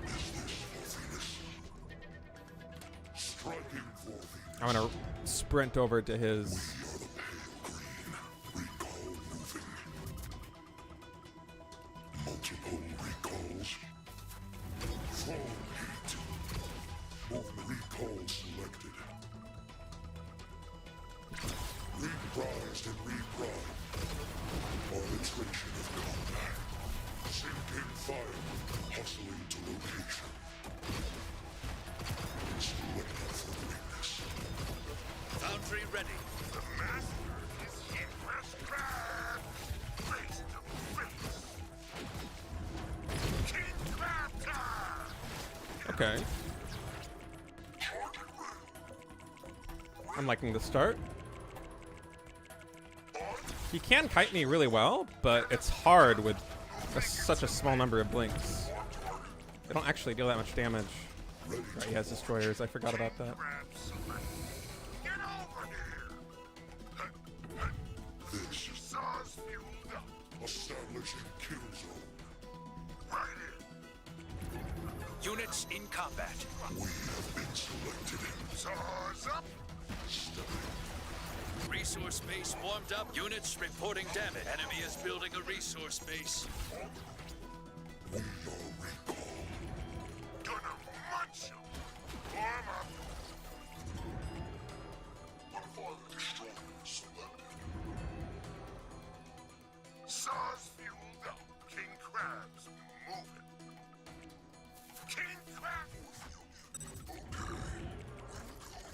Is this worthiness? Striking for the I'm gonna sprint over to his. recall moving. Multiple recalls. Full heat. Movement recall selected. Reprised and reprimed. Arbitration of combat. Sinking fire. Hustling to location. Selected for weakness. Foundry ready. The master is in my stride. Okay. I'm liking the start. He can kite me really well, but it's hard with such a small number of blinks. They don't actually deal that much damage. Right, he has destroyers. I forgot about that. Get over here! This is SARS fueled up. Establishing kill zone. Right in. Units in combat. We have been selected. SARS up. Resource base warmed up. Units reporting damage. Enemy is building a resource base. We are recalled. Gonna munch you. Warm up. Fire destroyer selected. SARS fueled up. King Crab's moving. King Crab.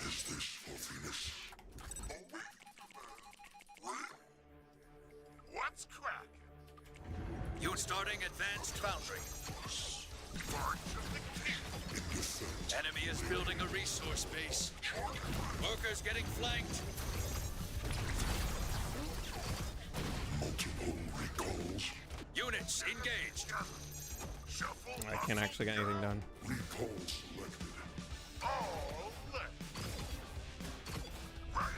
Is this for Venus? What's cracking? You starting advanced foundry. March of the king. In defense. Enemy is building a resource base. Workers getting flanked. Multiple recalls. Units engaged. Shuffle. I can't actually get anything done. Recall selected. All left. Right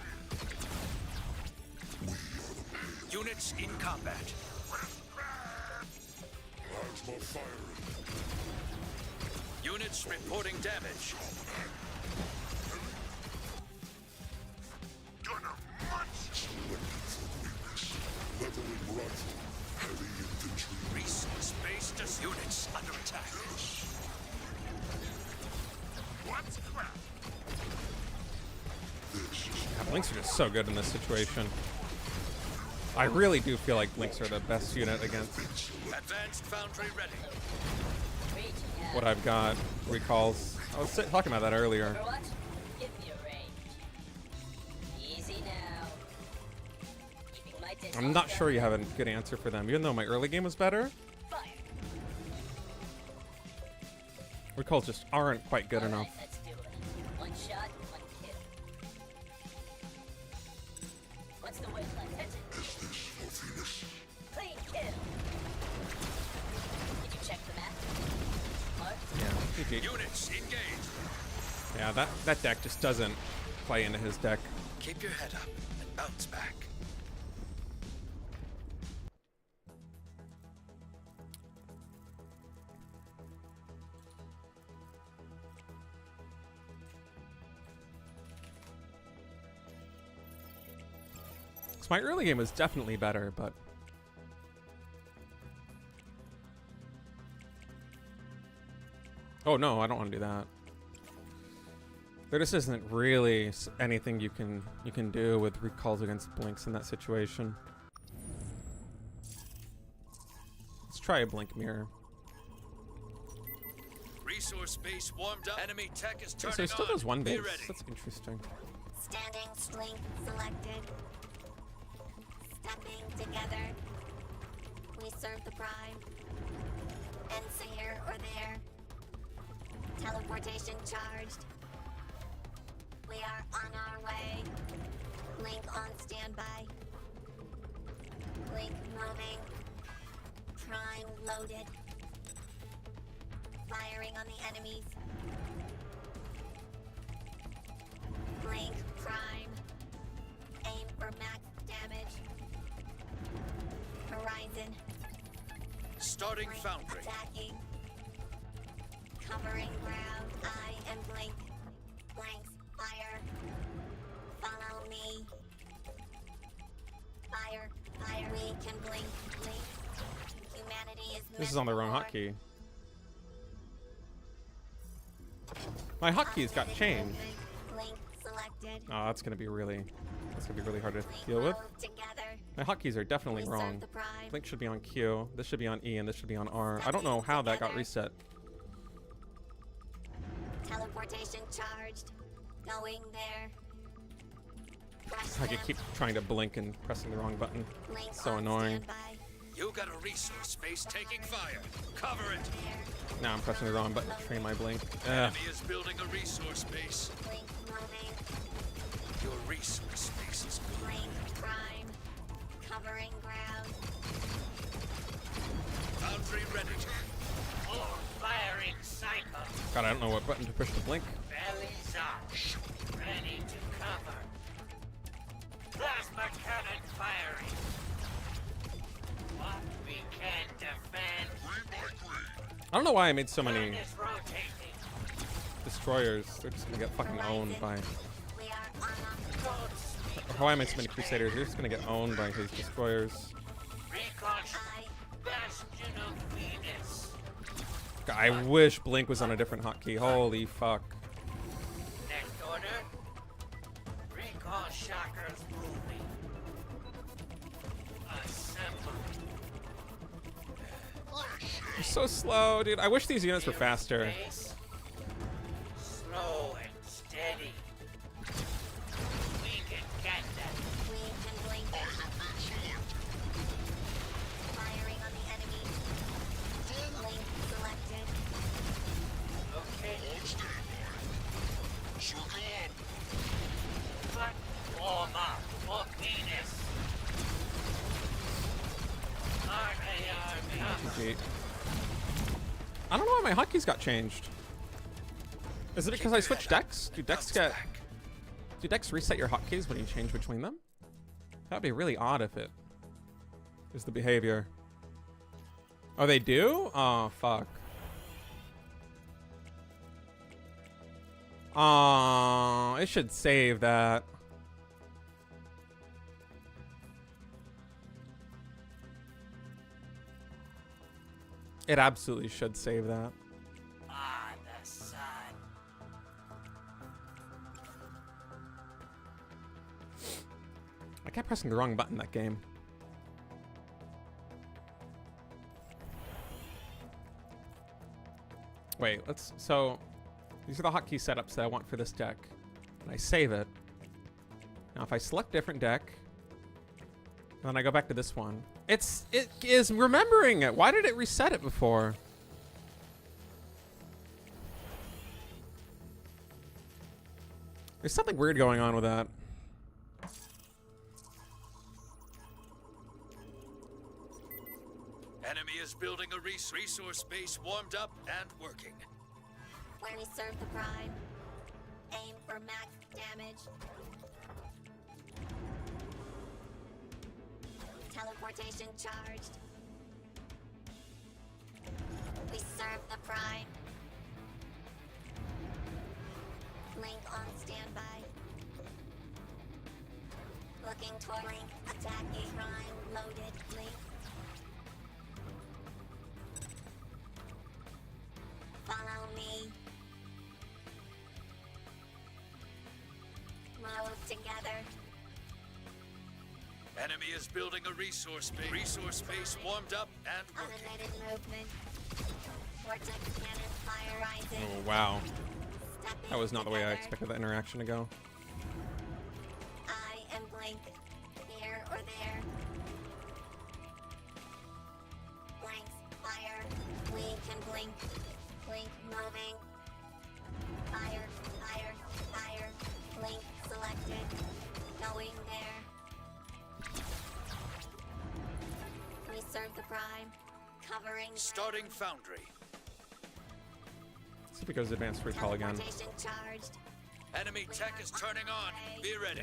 in. Units in combat. Plasma firing. Units reporting damage. Gonna munch. Selected for weakness. Leveling rifle. Heavy infantry. Resource base just units under attack. What's cracking? This is Yeah, Blinks are just so good in this situation. I really do feel like Blinks are the best unit against Advanced foundry ready. what I've got. Recalls. I was talking about that earlier. Overwatch, give me a range. Easy now. Keeping my distance. I'm not sure you have a good answer for them, even though my early game was better. Fire. Recalls just aren't quite good enough. Alright, let's do it. One shot, one kill. What's the wavelength? Hit it. this for Venus. Clean kill. Did you check the map? Mark? Yeah, GG. Units engaged. Yeah, that deck just doesn't play into his deck. Keep your head up and bounce back. So my early game was definitely better, but oh no, I don't want to do that. There just isn't really anything you can do with recalls against Blinks in that situation. Let's try a Blink Mirror. Resource base warmed up. Enemy tech is Okay, turning so he still on. does one Be base. ready. That's interesting. Standing slink selected. Stepping together. We serve the prime. Ensign here or there. Teleportation charged. We are on our way. Link on standby. Link moving. Prime loaded. Firing on the enemies. Blink prime. Aim for max damage. Horizon. Starting Blink foundry. attacking. Covering ground. I am blink. Blinks fire. Follow me. Fire. Fire. We can blink. Blink. Humanity is This is on the wrong hotkey. My hotkeys got changed. Blink selected. Oh, that's gonna be really hard to deal with. Move together. My hotkeys are definitely We wrong. serve the prime. Blink should be on Q. This should be on E, and this should be on R. I don't know how that got reset. Teleportation charged. Going there. Crush I could them. keep trying to blink and pressing the wrong button. Blink so on annoying. standby. You got a resource space taking fire. Cover it. Now I'm pressing the wrong button to train my blink. Ugh. Enemy is building a resource base. Blink moving. Your resource space is good. Blink prime. Covering ground. Foundry ready. Full firing cycle. God, I don't know what button to push to blink. Bellies up. Ready to cover. Plasma cannon firing. What we can defend. I don't know why I made so many Turn is rotating. destroyers. They're just gonna get fucking owned by. We are on Don't speak. Or why I made so many crusaders? They're just gonna get owned by his destroyers. Recon bastion of Venus. God, I wish blink was on a different hotkey. Holy fuck. Next order. Recon shockers moving. Assemble. You're so slow, dude. I wish these units were faster. Pace. Slow and steady. We can get that. We can blink. Firing on the enemy. Blink selected. Okay. But warm up for Venus. Army. GG. I don't know why my hotkeys got changed. Is it because I switched decks? Do decks reset your hotkeys when you change between them? That'd be really odd if it is the behavior. Oh, they do? Oh, fuck. Oh, it should save that. It absolutely should save that. Ah, the sun. I kept pressing the wrong button that game. Wait, so these are the hotkey setups that I want for this deck. And I save it. Now if I select different deck, and then I go back to this one, it is remembering it. Why did it reset it before? There's something weird going on with that. Enemy is building a resource base warmed up and working. When we serve the prime, aim for max damage. Teleportation charged. We serve the prime. Link on standby. Looking toward Link. Attacking prime loaded. Link. Follow me. Move together. Enemy is building a resource base. Resource base warmed up and working. Automated movement. Vortex cannon fire rising. Oh, wow. Stepping That was not the way I together. expected that interaction to go. I am Blink. Here or there. Blinks fire. We can blink. Blink moving. Fire, fire, fire. Blink selected. Going there. We serve the prime. Covering. Starting foundry. Let's see if it goes advanced recall again. Teleportation charged. Enemy tech is turning on. Be ready.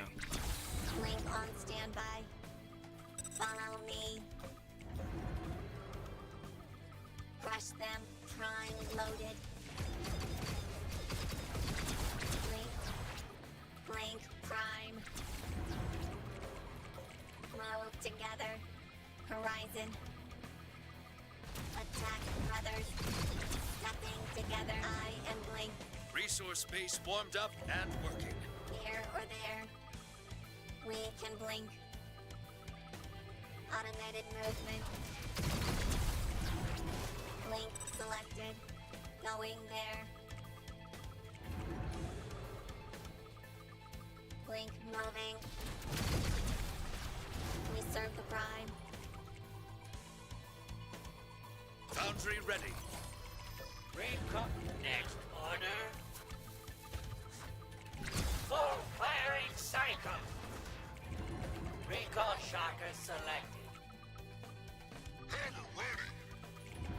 Link on standby. Follow me. Crush them. Prime loaded. Blink. Blink prime. Move together. Horizon. Attack brothers. Stepping together. I am Blink. Resource base warmed up and working. Here or there. We can blink. Automated movement. Blink selected. Going there. Blink moving. We serve the prime. Infantry ready. Recall. Next order. Full firing cycle. Recall shocker selected. Hammer ready.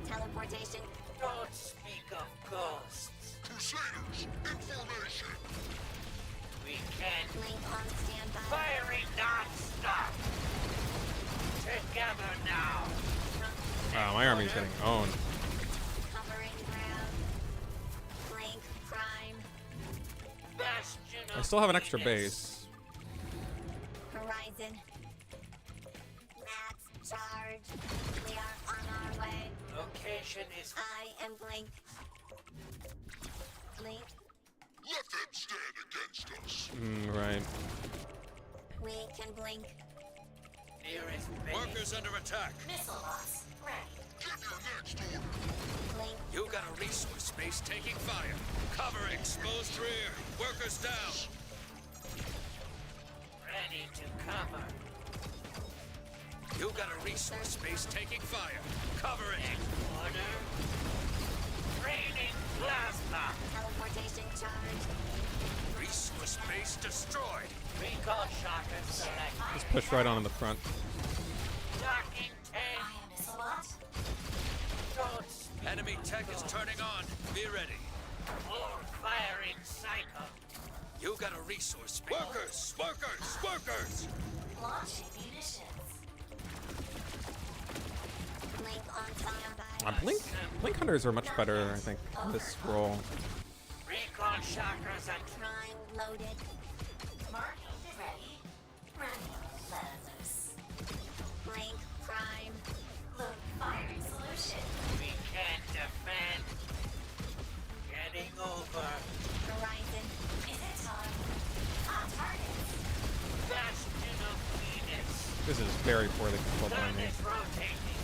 Teleportation. Don't speak of ghosts. Crusaders, in formation. We can't. Link on standby. Firing non-stop. Together now. Wow, my army's getting owned. Covering ground. Link prime. Bastion I of still have an extra Venus. base. Horizon. Max charge. We are on our way. Location is I am Blink. Blink. Let them stand against us. Right. We can blink. nearest base. Workers under attack. Missile loss. Ready. Give your next order. Blink. You got a resource space taking fire. Cover exposed rear. Workers down. Ready to cover. You got a resource space taking fire. Cover it. Order. Raining plasma. Teleportation charge. Resource space destroyed. Recall shocker selected. Just push right on in the front. Docking tank. Missile loss. Don't speak. Enemy tech is turning on. Be ready. Full firing cycle. You got a resource space. Workers! Workers! Workers! Launching munitions. Blink on standby. Blink hunters are much better, I think, in this role. Recall shockers and Prime loaded. Marking ready. Running loose. Blink prime. Look firing solution. we can't defend. Getting over. Horizon. Is it time? On target. Bastion of Venus. This is very poorly controlled by Sun me. is rotating.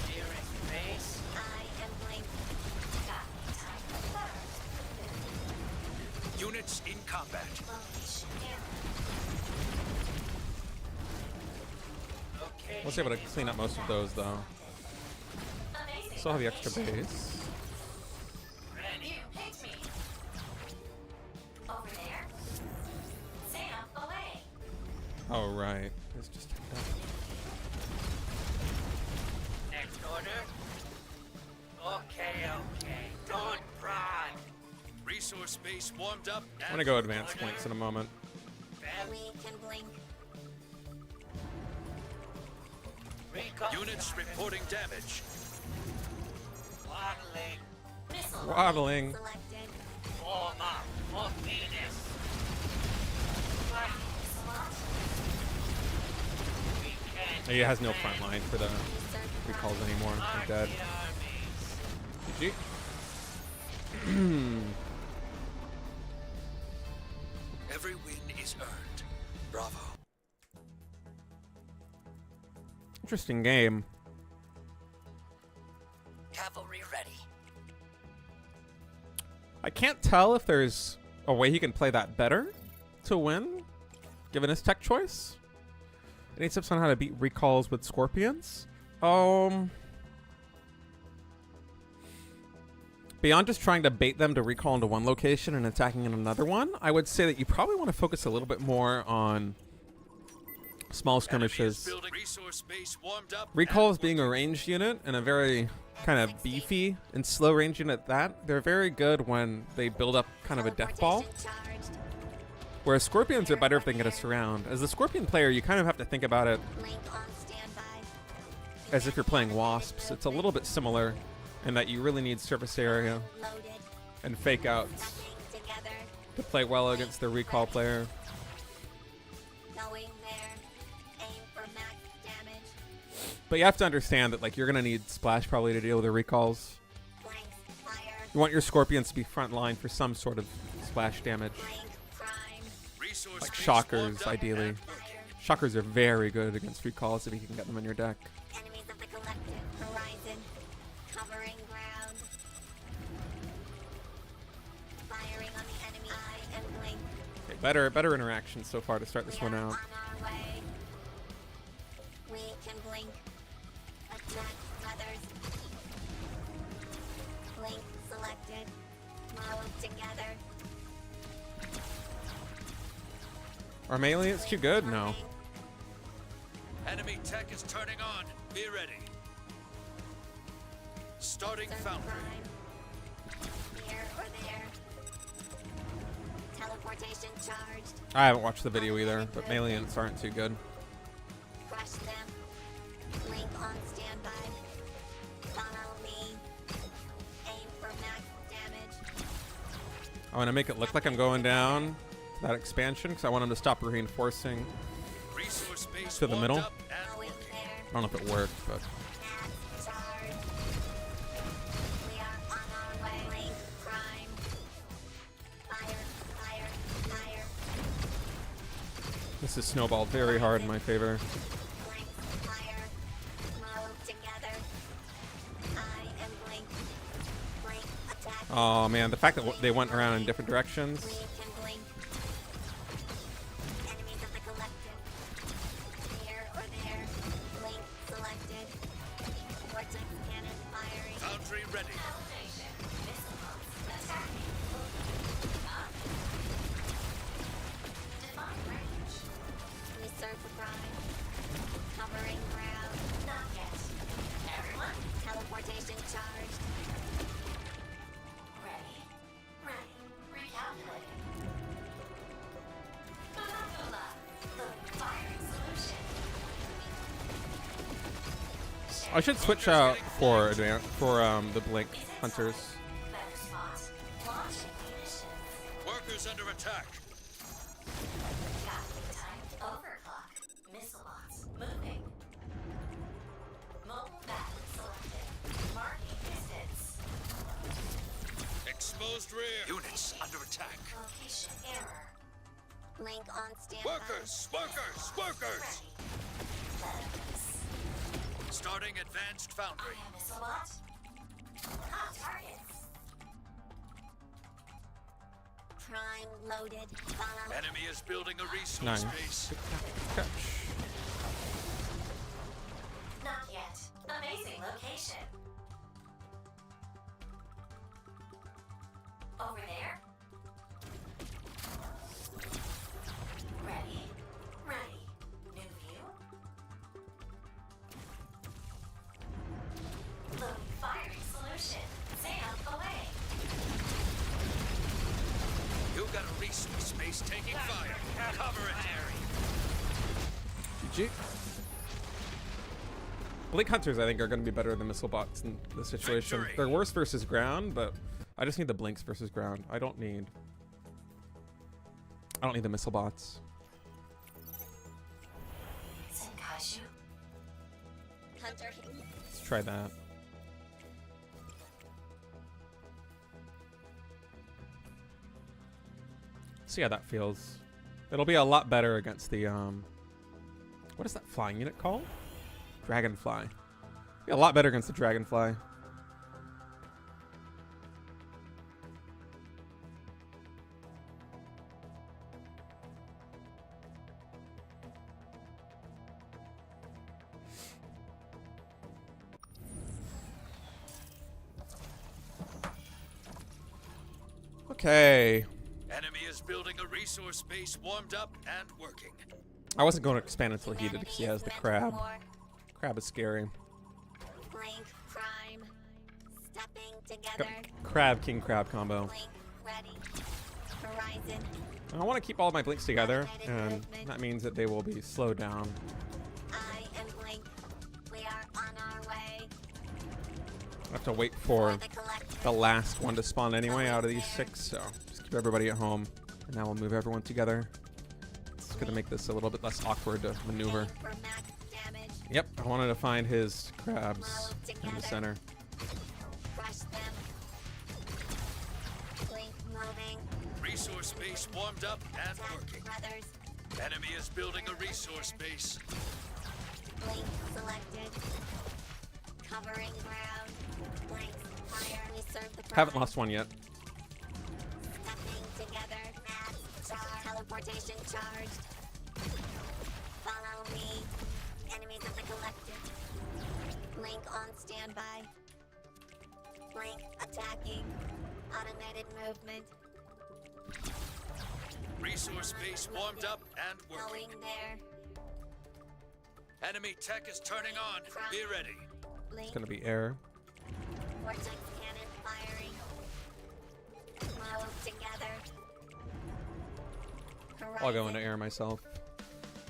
Nearest base. I am Blink. Got time for first. Units in combat. Location error. Okay. I was able to clean up most of those, though. Amazing. Still have the extra location. base. Ready. You picked me. Over there. Sam away. Oh, right. It's just Next order. Okay. Don't prod. Resource space warmed up. I'm gonna go advance points in a moment. We can blink. Recall Units shockers. reporting damage. Waddling. Missile Waddling. selected. Form up for Venus. Missile launch. We can't He has no defend. front line for the Research recalls prime. anymore. Mark They're dead. the armies. GG. Every win is earned. Bravo. Interesting game. Cavalry ready. I can't tell if there's a way he can play that better to win, given his tech choice. Any tips on how to beat recalls with scorpions? Beyond just trying to bait them to recall into one location and attacking in another one, I would say that you probably want to focus a little bit more on small Enemy is skirmishes. building resource space warmed up. Recalls being a ranged unit and a very kind of beefy and slow range unit at that, they're very good when they build up kind of a death ball. Teleportation charged. Whereas scorpions are better if they can get us around. As a scorpion player, you kind of have to think about it Blink on standby. as if you're playing wasps. It's a little bit similar in that you really need surface area Loaded. and fake outs Stacking together. to play well against the recall player. Going there. Aim for max damage. But you have to understand that like you're gonna need splash probably to deal with the recalls. Blank fire. You want your scorpions to be front line for some sort of splash damage. Blank prime. Resource Like space shockers, warmed up ideally. and working. Shockers are very good against recalls if you can get them on your deck. Enemies of the collective. Horizon. Covering ground. Firing on the enemy. I am Blink. Okay, better interaction so far to start this We one are out. on our way. We can blink. Attack others. Link selected. Move together. Are Malians too good? No. Enemy tech is turning on. Be ready. Starting Serve foundry. prime. Here or there. Teleportation charged. I haven't watched the video either, but Malians aren't too good. Crush them. Link on standby. Follow me. Aim for max damage. I want to make it look like I'm going down that expansion because I want them to stop reinforcing Resource base to the warmed middle. up and Going working. there. I don't know if it worked, but Max charge. We are on our way. Link prime. Fire, fire, fire. this is snowballed very hard in my favor. Blink, fire. Move together. I am Blink. Blink, attack. Oh man, the fact that they went around in different directions. We can blink. Enemies of the collective. Here or there. Blink selected. Vortex cannon firing. Foundry ready. We serve the prime. Covering ground. Not yet. Everyone. Teleportation charged. Ready. Ready. Recalculating. Firing solution. I should switch out for the blink hunters. Better spot. Launching munitions. Workers under attack. Captain type overclock. Missile bots moving. Mobile battery selected. Marking distance. Exposed rear. Units under attack. Location error. Link on standby. Workers, workers, workers. Starting advanced foundry. Missile bot. Hot targets. Prime loaded. Follow. Enemy is building a resource Nice. base. Catch. Not yet. Amazing location. Over there. Ready. Ready. New view. Loading firing solution. Sam away. You got a resource base taking fire. Cover it. GG. Blink hunters, I think, are going to be better than missile bots in this situation. Victory. They're worse versus ground, but I just need the blinks versus ground. I don't need the missile bots. Senkaishu. Hunter. Let's try that. See how that feels. It'll be a lot better against the what is that flying unit called? Dragonfly. Be a lot better against the dragonfly. Okay. Enemy is building a resource base warmed up and working. I wasn't going to expand until he did because he has the crab. Crab is scary. Blink prime. Stepping together. Crab, king crab combo. Blink ready. Horizon. I want to keep all of my blinks together, and that means that they will be slowed down. I am Blink. We are on our way. I have to wait for The collective. the last one to spawn anyway out of these 6, so just keep everybody at home, and now we'll move everyone together. It's going to make this a little bit less awkward to maneuver. Aim for max damage. Yep, I wanted to find his crabs in the center. Crush them. Blink moving. Resource base warmed up and Attack working. brothers. Enemy is building a resource base. Blink selected. Covering ground. Blink fire. We serve the Haven't prime. lost one yet. Stepping together. Mass charge. Teleportation charged. Follow me. Enemies of the collective. Link on standby. Blink. Attacking. Automated movement. Resource base warmed up and working. Going there. Enemy tech is turning on. Be ready. Blink. It's gonna be air. Vortex cannon firing. Move together. I'll go into air myself.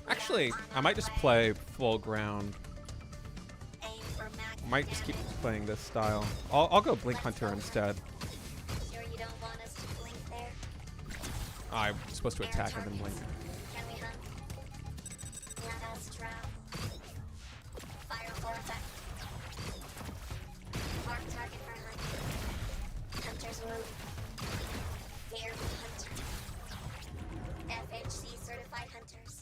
Actually, I might just play full ground. Aim for max Might just keep damage. playing this style. I'll go Blink Hunter instead. Sure you don't want us to blink there? I'm supposed to attack and then blink. Can we hunt? Let us trap. Fire for effect. Mark target for hunt. Hunter's move. Fear hunter. FHC certified hunters.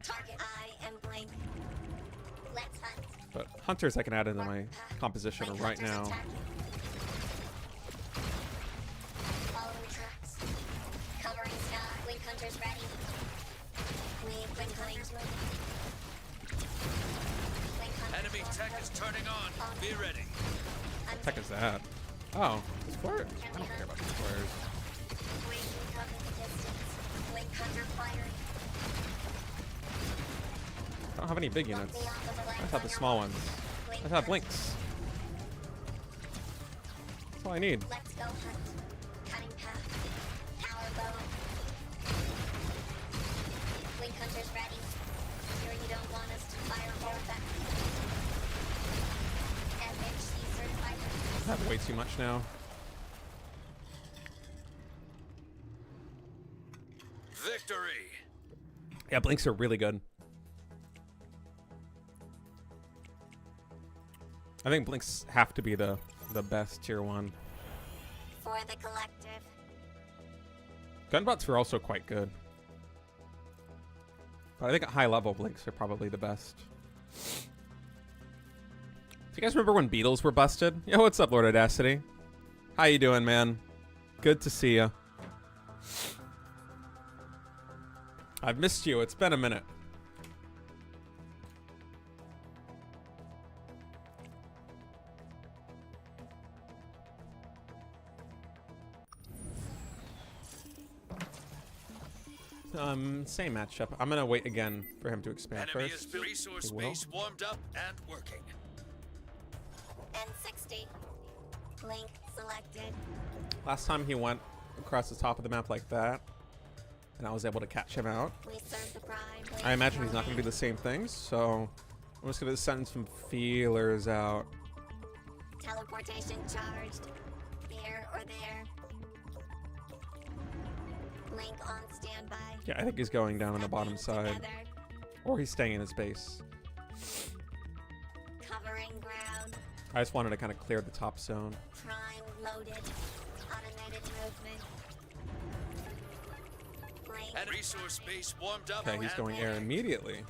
Target. I am blink. Let's hunt. But hunters I can add into my composition Blink right hunters now. attacking. Following tracks. Covering sky. Blink hunters ready. Blink hunters moving. Blink hunters Enemy tech is turning on. Be ready. What the heck is that? Oh, it's flares. I don't care about these flares. We can cover the distance. Blink hunter firing. I don't have any big units. I just have the small ones. I just have blinks. That's all I need. Let's go hunt. Cutting path. Power bow. Blink hunters ready. Sure you don't want us to fire more effect. FHC certified hunters. I have way too much now. Victory. Yeah, blinks are really good. I think blinks have to be the best tier 1. For the collective. Gunbots are also quite good. But I think at high level, blinks are probably the best. Do you guys remember when Beatles were busted? Yo, what's up, Lord Audacity? How you doing, man? Good to see you. I've missed you. It's been a minute. Same matchup. I'm gonna wait again for him to expand Enemy first. is resource He will. base warmed up and working. N60. Blink selected. Last time he went across the top of the map like that, and I was able to catch him out. We serve the prime. I imagine he's not going to do the same things, so I'm just going to send some feelers out. Teleportation charged. Here or there. Blink on standby. Yeah, I think he's going down on the bottom side, Together. or he's staying in his base. Covering ground. I just wanted to kind of clear the top zone. Prime loaded. Automated movement. Blink. And resource base warmed up Okay, he's and going air working. immediately.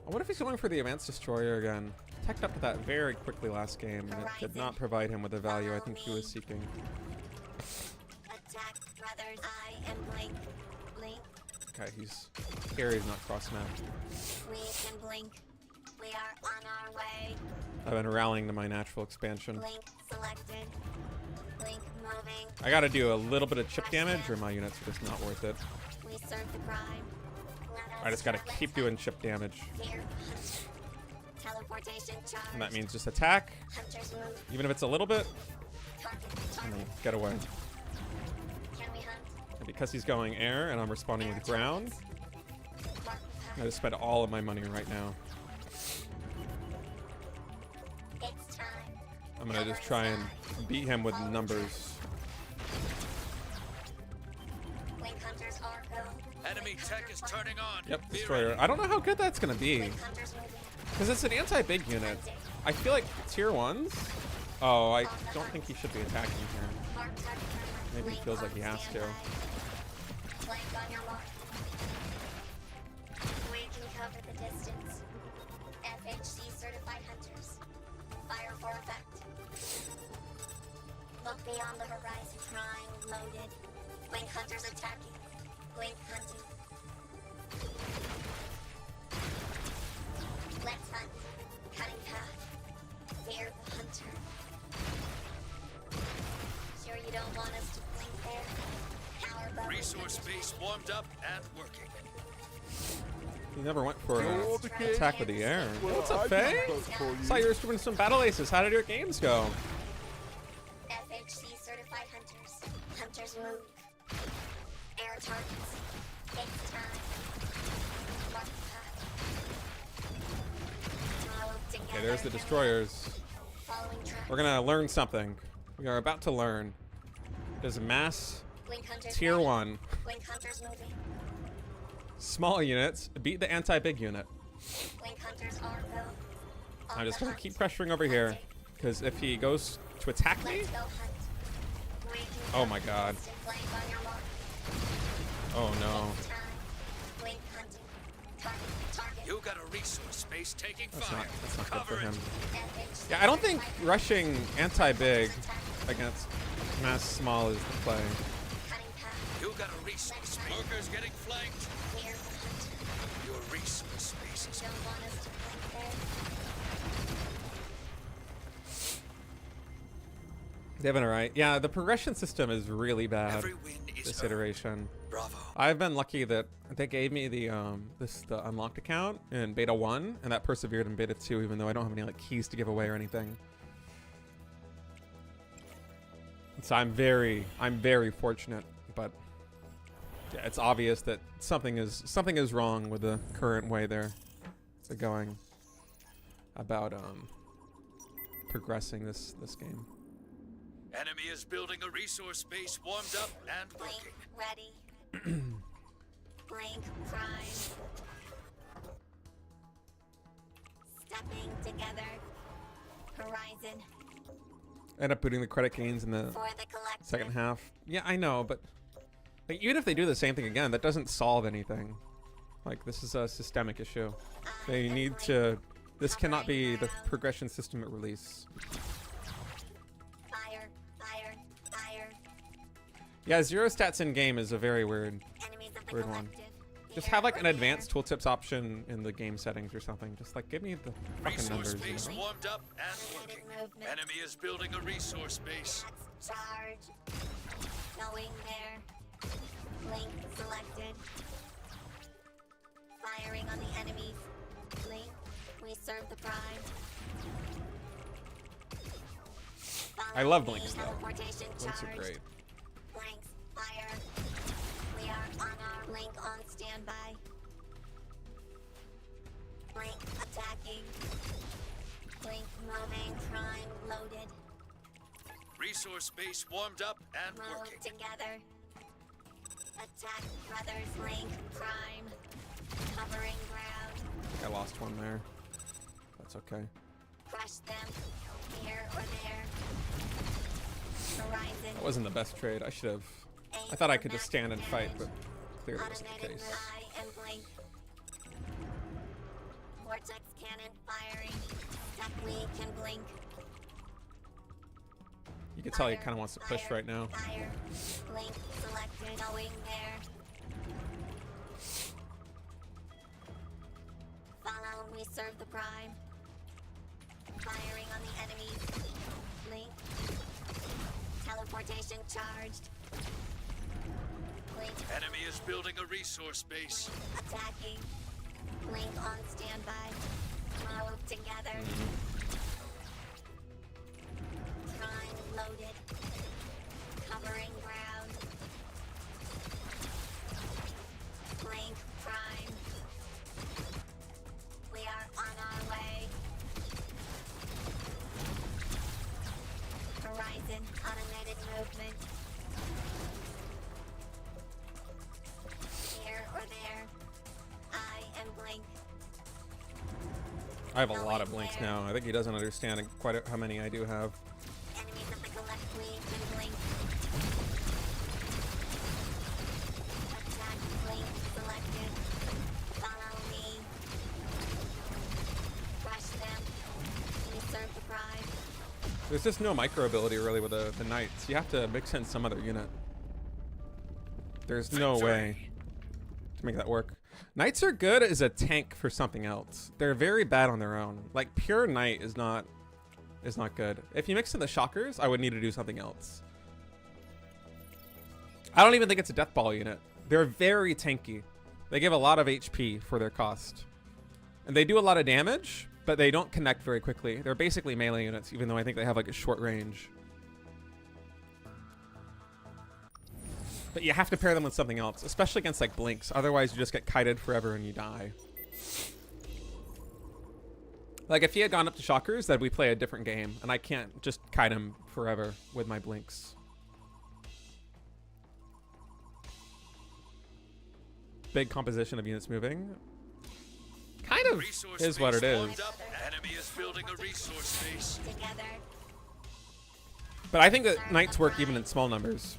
What if he's going for the Advanced Destroyer again? Teched up to that very quickly last game, and it did not provide him with the value I think he was seeking. Attack, brothers. I am blink. Blink. Okay, he's area's not cross map. We can blink. We are on our way. I've been rallying to my natural expansion. Blink selected. Blink moving. I gotta do a little bit of chip damage, or my units are just not worth it. We serve the prime. I just gotta keep doing chip damage. Here, hunter. Teleportation charge. And that means just attack, Hunter's move. even if it's a little bit, Target. and Target. then get away. Can we hunt? And because he's going air and I'm responding with ground, Mark I just spend all of my money right now. It's time. I'm gonna just try and beat him with numbers. Blink hunters are go. Enemy tech is turning on. Yep, Be Destroyer. ready. I don't know how good that's gonna be, Blink hunters moving. because it's an anti-big unit. I feel like tier 1s. Oh, I don't think he should be attacking here. Mark target for hunt. Maybe he Blink feels like on he has to. standby. Blink on your mark. We can cover the distance. FHC certified hunters. Fire for effect. Look beyond the horizon. Prime loaded. Blink hunters attacking. Blink hunting. Let's hunt. Cutting path. Fear the hunter. Resource base warmed up and working. He never went for You're the king. attack with the air. Well, What's up, I Faye? can vote for you. Saw you were streaming some battle aces. How did your games go? FHC certified hunters. Hunters move. Air targets. It's time. Mark the path. Move together. Okay, there's the destroyers. Following track. We're gonna learn something. We are about to learn. There's a mass Blink hunters tier ready. 1. Blink hunters moving. Small units beat the anti-big unit. Blink hunters are go. I'm just gonna keep pressuring over here, because if he goes to attack me, Let's go hunt. We can oh go. my god. Instant blink on your mark. Oh no. It's time. Blink hunting. Target. Target. You got a resource space taking That's fire. not good for Cover him. FHC Yeah, I don't think certified rushing anti-big attack. against mass small is the play. Cutting path. You got a resource space. Workers getting flanked. Clear the hunt. Your resource space is Don't want us to blink there. Devin, alright. Yeah, the progression system is really bad every win is this earned. iteration. Bravo. I've been lucky that they gave me the the unlocked account in beta 1 and that persevered in beta 2 even though I don't have any like keys to give away or anything. So I'm very fortunate, but yeah, it's obvious that something is wrong with the current way they're going about progressing this game. Enemy is building a resource base warmed up and Blink working. ready. Blink prime. Stepping together. Horizon End up booting the credit gains in the for the collective. second half. Yeah, I know, but like, even if they do the same thing again, that doesn't solve anything. Like, this is a systemic issue. They need to. This cannot be the progression system at release. Fire, fire, fire. Yeah, zero stats in game is a very weird Enemies of the Weird one. collective. Just Here have like or an there. advanced tooltips option in the game settings or something. Just like give me the fucking Resource numbers. You base know? warmed up and Limited working. movement. Enemy is building a resource base. That's charge. Going there. Blink selected. Firing on the enemies. Blink. We serve the prime. I Follow love me, blinks, though. teleportation Blinks are charged. great. Blinks, fire. We are on our blink on standby. Blink attacking. Blink moving, prime loaded. Resource base warmed up and Move working. together. Attack brothers, blink, prime. Covering ground. I lost one there. That's okay. Crush them. Here or there. Horizon. That wasn't the best trade. I should have. Aim I thought I for could just stand and fight, maximum but clearly wasn't the Automated case. eye and blink. Vortex cannon firing. Step we can blink. You can tell he Fire, kind of wants to push fire, right now. Fire. Blink selected. Going there. Follow. We serve the prime. Firing on the enemies. Blink. Teleportation charged. Blink. Enemy is building a resource base. Attacking. Blink on standby. Move together. Prime loaded. Covering ground. Blink prime. We are on our way. Horizon automated movement. Here or there. Eye and blink. I have a lot of blinks now. I think he doesn't understand quite how many I do have. Enemies of the collect weave and blink. Attack blink selected. Follow me. Crush them. We serve the prime. There's just no micro ability really with the knights. You have to mix in some other unit. There's no way to make that work. Knights are good as a tank for something else. They're very bad on their own. Like pure knight is not good. If you mix in the shockers, I would need to do something else. I don't even think it's a death ball unit. They're very tanky. They give a lot of HP for their cost. And they do a lot of damage, but they don't connect very quickly. They're basically melee units, even though I think they have like a short range. But you have to pair them with something else, especially against like blinks. Otherwise, you just get kited forever and you die. Like if he had gone up to shockers, then we play a different game, and I can't just kite him forever with my blinks. Big composition of units moving. Kind of is what it is. Enemy is building a resource base. Together. But I think that knights work even in small numbers.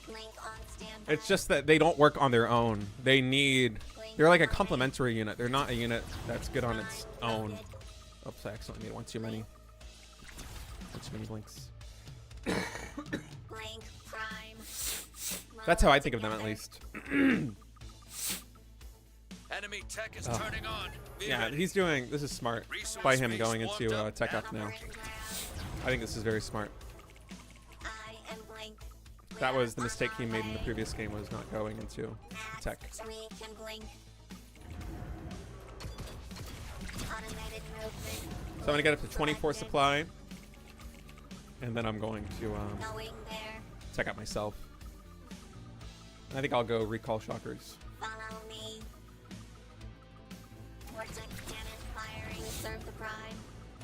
Blink on standby. It's just that they don't work on their own. They're like a complementary unit. They're not a unit that's good on its own. Oops, I accidentally made one too many. One too many blinks. Blink prime. That's how I think of them, at least. Enemy tech is turning on. Be Yeah, ready. he's doing. This is smart by him going into tech up now. I think this is very smart. I am blink. That was the mistake he made in the previous game, was not going into tech. We can blink. Automated movement. So I'm gonna get up to 24 supply, and then I'm going to Going there. tech out myself. I think I'll go recall shockers. Follow me. Vortex cannon firing. Serve the prime.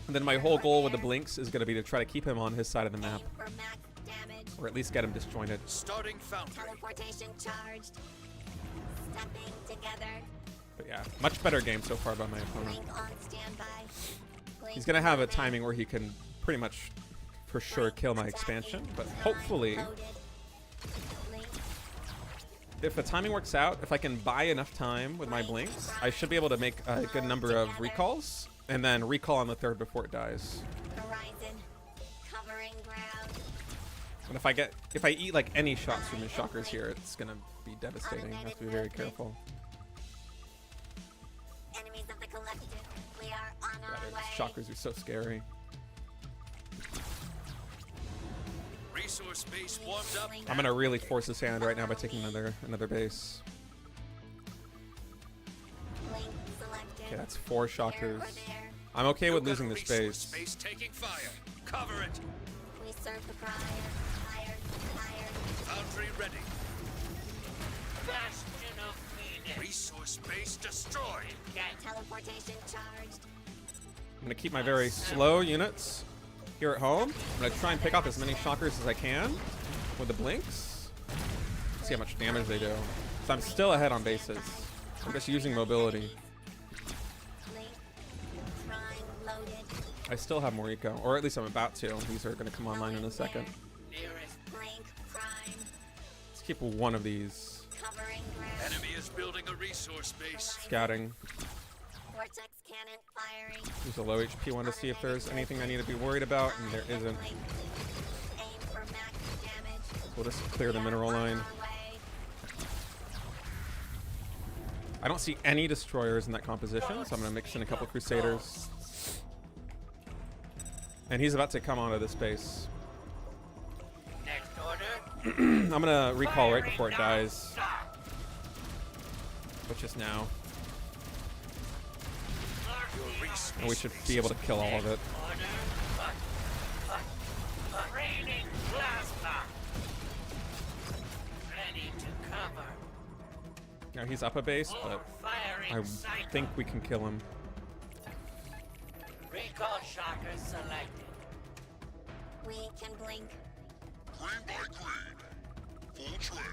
And then my whole goal with the blinks is gonna be to try to keep him on his side of the map, Aim for max damage. or at least get him disjointed. Starting foundry. Teleportation charged. Stepping together. But yeah, much better game so far by my opponent. Blink on standby. Blink He's gonna have a moving. timing where he can pretty much, for sure, kill my expansion. But hopefully, Loaded. Blink. if the timing works out, if I can buy enough time with my blinks, I should be able to make a good number of recalls, and then recall on the third before it dies. Horizon. Covering ground. And if I eat like any shots from his shockers here, it's gonna be devastating. I have to be very careful. Enemies of the collective. We are on Yeah, our their way. shockers are so scary. Resource base warmed up. I'm gonna really force his hand right now by taking another base. Blink selected. Okay, that's 4 Here shockers. or there. I'm okay with You've got losing a this resource base. base taking fire. Cover it. We serve the prior. Fire. Fire. Foundry ready. Bastion of Phoenix. Resource base destroyed. Teleportation charged. I'm gonna keep my very slow units here at home. I'm gonna try and pick off as many shockers as I can with the blinks. See how much damage they do. So I'm still ahead on bases. I'm just using mobility. Blink. Prime loaded. I still have more eco, or at least I'm about to. These are gonna come online in a second. Nearest Blink. Prime. Let's keep one of these. Covering ground. Enemy is building a resource base. Scouting. Vortex cannon firing. Use a low HP one to see if there's anything I need to be worried about, and there isn't. Blink. Aim for max damage. We'll just clear the mineral line. On our way. I don't see any destroyers in that composition, so I'm gonna mix in a couple crusaders. And he's about to come onto this base. next order. I'm gonna recall right before it dies, which is now. Your resource And we should be able to kill all of it. Raining plasma. Ready to cover. Now he's up a base, but Firing I sight. think we can kill him. Recall shocker selected. We can blink. Green by green. Full train.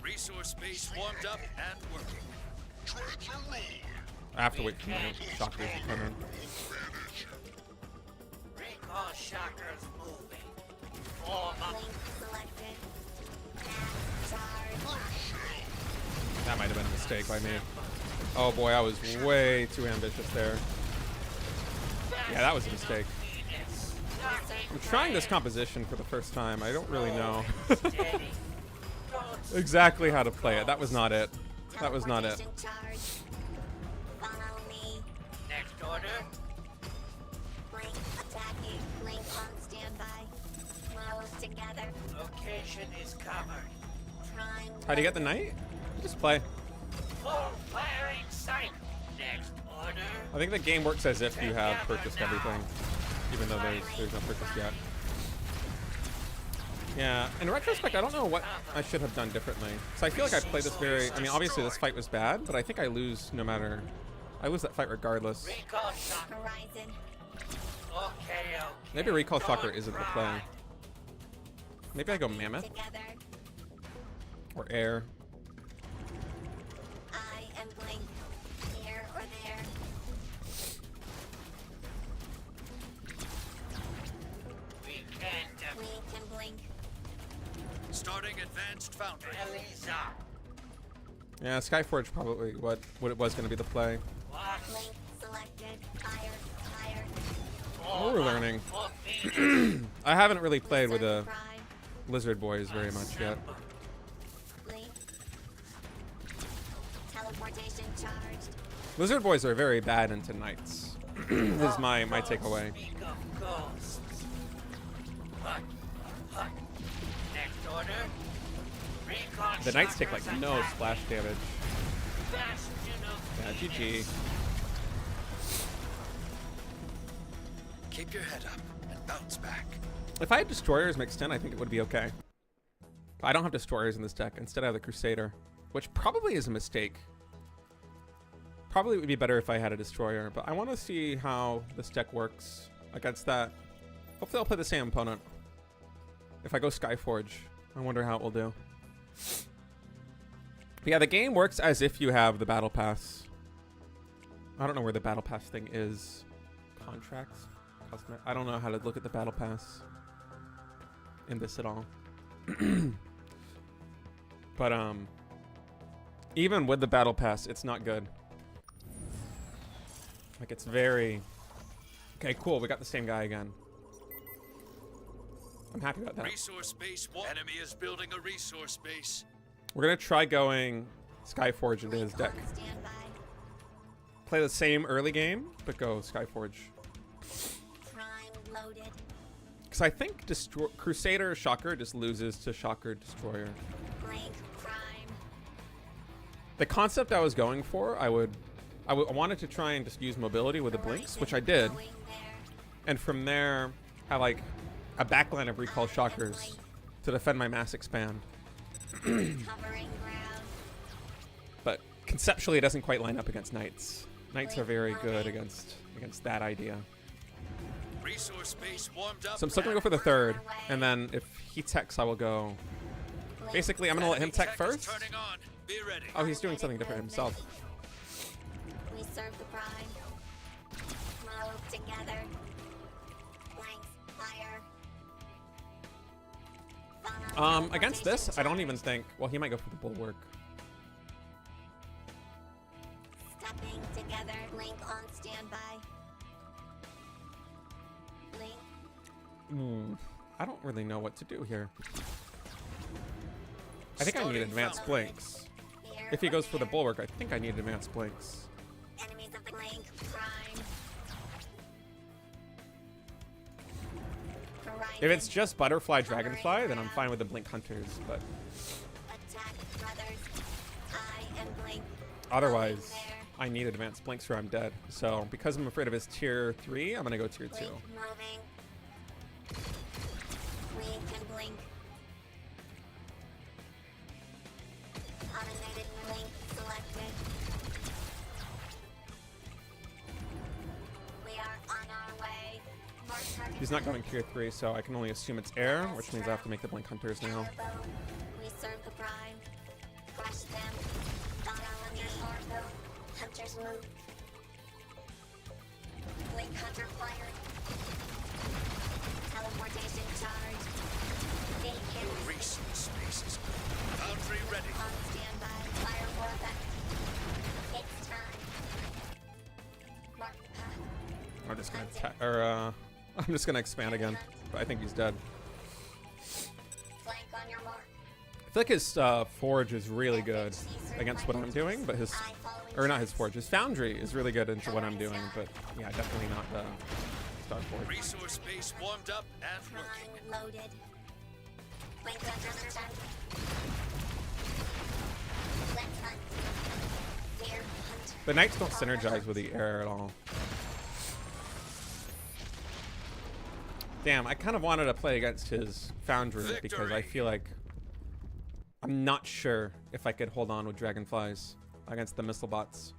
resource base warmed up and working. Tread your rule. I have to wait for my shockers to come in. Recall shockers moving. Form up. Link selected. Charge. That might have been a mistake by me. Oh boy, I was way too ambitious there. Yeah, that was a mistake. I'm trying this composition for the first time. I don't really know exactly how to play it. That was not it. That was not it. Teleportation charge. Follow me. Next order. Blink attacking. Blink on standby. Close together. Location is covered. How do you get the knight? Just play. Full firing sight. Next order. I think the game works as if you have purchased everything, even though there's no purchase yet. Yeah, in retrospect, I don't know what I should have done differently. So I feel like I played this very, I mean, obviously this fight was bad, but I think I lose no matter, I lose that fight regardless. Recall shocker. Horizon. Okay. Maybe Recall Shocker isn't the play. Maybe I go Mammoth Together. or Air. I am Blink. Here or there. We can't. We can blink. Starting advanced foundry. Elisa. Yeah, Skyforge probably what it was going to be the play. What? Blink selected. Fire. Fire. Oh, we're learning. Forbidden. I haven't really played with Serve the prime. Lizard Boys very much yet. Blink. Teleportation charged. Lizard Boys are very bad into knights. This is my takeaway. Speak of ghosts. Hut. Hut. Next order. Recall The knights take shockers like no attack. splash damage. Bastion of Yeah, GG. Keep your head up and bounce back. If I had Destroyers mixed in, I think it would be okay. But I don't have Destroyers in this deck. Instead, I have the Crusader, which probably is a mistake. Probably would be better if I had a Destroyer, but I want to see how this deck works against that. Hopefully I'll play the same opponent. If I go Skyforge, I wonder how it will do. But yeah, the game works as if you have the Battle Pass. I don't know where the Battle Pass thing is. Contracts? Cosmetic? I don't know how to look at the Battle Pass in this at all. But even with the Battle Pass, it's not good. Like, it's very... Okay, cool, we got the same guy again. I'm happy about that. Resource base. Enemy is building a resource base. We're gonna try going Skyforge into his deck. On standby. Play the same early game, but go Skyforge. Prime loaded. Because I think Crusader Shocker just loses to Shocker Destroyer. Blink prime. The concept I was going for, I wanted to try and just use mobility with the blinks, which I did. Going there. And from there, have like a backline of Recall Shockers to defend my Mass Expand. Covering ground. But conceptually, it doesn't quite line up against Knights. Knights are very good against that idea. Resource base warmed up. So I'm still gonna go for the third, and then if he techs, I will go. Basically, I'm gonna let him tech first. Turning on. Be ready. Oh, he's doing something different himself. We serve the prime. Move together. Blanks fire. Funnel Against this, teleportation I don't even charged. think. Well, he might go for the Bulwark. Stepping together. Blink on standby. Blink. I don't really know what to do here. I think I need advanced blinks. Here If he or goes for the there. Bulwark, I think I need advanced blinks. Enemies of the blink prime. If it's just Butterfly Dragonfly, then I'm fine with the Blink Hunters, but Attack brothers. I am blink. otherwise, I need advanced blinks or I'm dead. So because I'm afraid of his tier 3, I'm gonna go tier 2. Blink moving. We can blink. Automated blink selected. We are on our way. Mark target. He's not going tier 3, so I can only assume it's air, which means I have to make the Blink Hunters now. Elbow. We serve the prime. Crush them. Donna Hunters Orville. Hunters move. Blink Hunter fired. Teleportation charge. Vacant. Resource base is foundry ready. On standby. Fire for effect. It's time. Mark the path. I'm just gonna I'm just gonna expand again. But I think he's dead. Flank on your mark. I feel like his Forge is really good against what I'm doing, but his, or not his Forge, his Foundry is really good into what I'm doing, but yeah, definitely not the Star Forge. Resource base warmed up and working. Prime loaded. Blink Hunters attack. Let's hunt. We're hunters. The knights don't synergize with the air at all. Damn, I kind of wanted to play against his Foundry because I feel like I'm not sure if I could hold on with Dragonflies against the missile bots,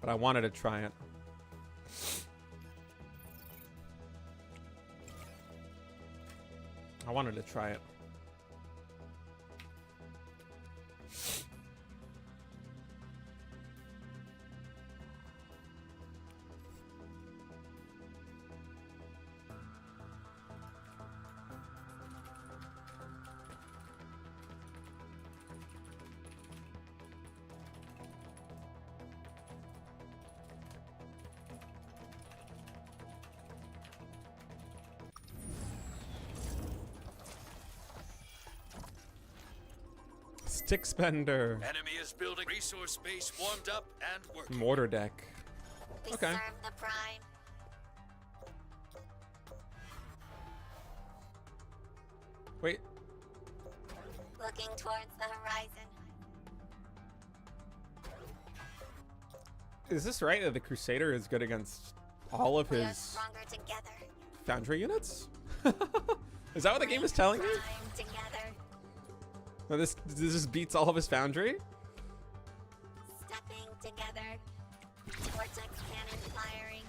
but I wanted to try it. I wanted to try it. Stick spender. Enemy is building resource base warmed up and working. Mortar deck. We Okay. serve the prime. Wait, Looking towards the horizon. is this right that the Crusader is good against all of We are his stronger together. Foundry units? Is that what the game is telling me? Prime together. That this just beats all of his Foundry? Stepping together. Vortex cannon firing.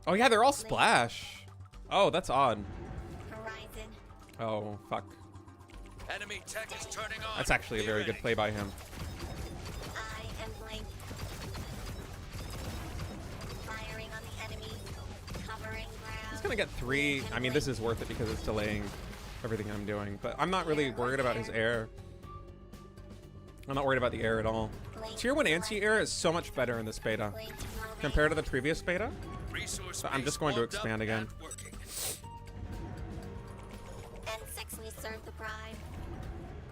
Oh yeah, they're all splash. Oh, that's odd. Horizon. Oh, fuck. Enemy tech is turning on. That's actually a Be very ready. good play by him. I am Blink. Firing on the enemy. Covering ground. He's gonna get 3. I mean, this is worth it because it's delaying everything I'm doing, but I'm not really worried about his air. I'm not worried about the air at all. Tier 1 anti-air is so much better in this beta Blink moving. compared to the previous beta. Resource So I'm base just going to warmed up expand again. and working. N6 we serve the prime.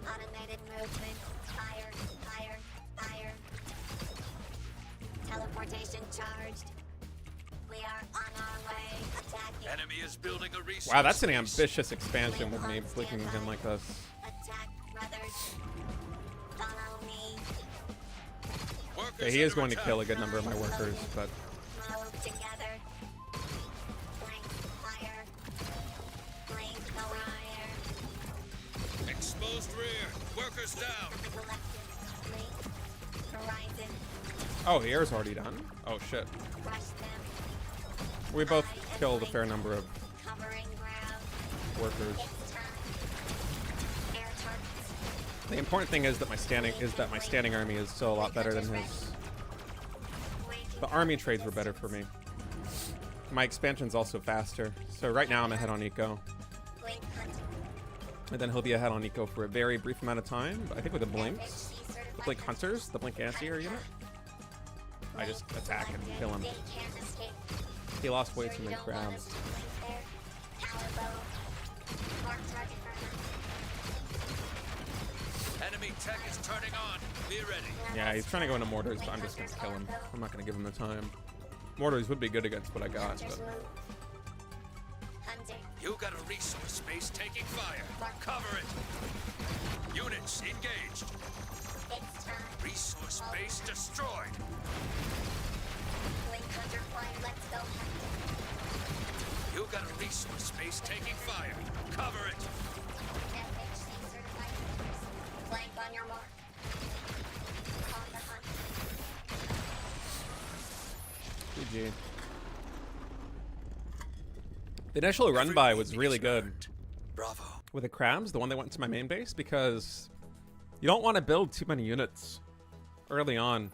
Automated movement. Fire, fire, fire. Teleportation charged. We are on our way. Attacking. Enemy is building a resource Wow, that's an base. ambitious expansion with me flicking him like this. Attack, brothers. Follow me. Workers Yeah, he is under going to attack. kill a good number of my workers, but Move together. Blink, fire. Blink, no fire. Exposed rear. Workers down. Collective. Blink. Horizon. oh, the air's already done. Oh shit. Crush them. We both killed a fair number of Covering ground. workers. It's time. Air targets. The important thing is that my standing army is still a lot better than his. The army trades were better for me. My expansion's also faster. So right now I'm ahead on Eco. Blink hunting. And then he'll be ahead on Eco for a very brief amount of time. But I think with the Blinks, the Blink Hunters, the Blink Anti-Air unit, I just attack and kill him. They can't escape. He lost way Sure too you many don't want us crabs. to blink there? Power bow. Mark target for hunt. Enemy tech is turning on. Be ready. Yeah, he's trying to go into mortars, but I'm just gonna kill him. I'm not gonna give him the time. Mortars would be good against what I got, Hunters but move. Hunting. You got a resource base taking fire. Cover it. Units engaged. It's time. Resource base destroyed. Blink hunter fire. Let's go hunt. You got a resource base taking fire. Cover it. FHC certified hunters. Blank on your mark. On the hunt. GG. The initial run by was really good Earned. Bravo. with the crabs, the one that went to my main base, because you don't want to build too many units early on.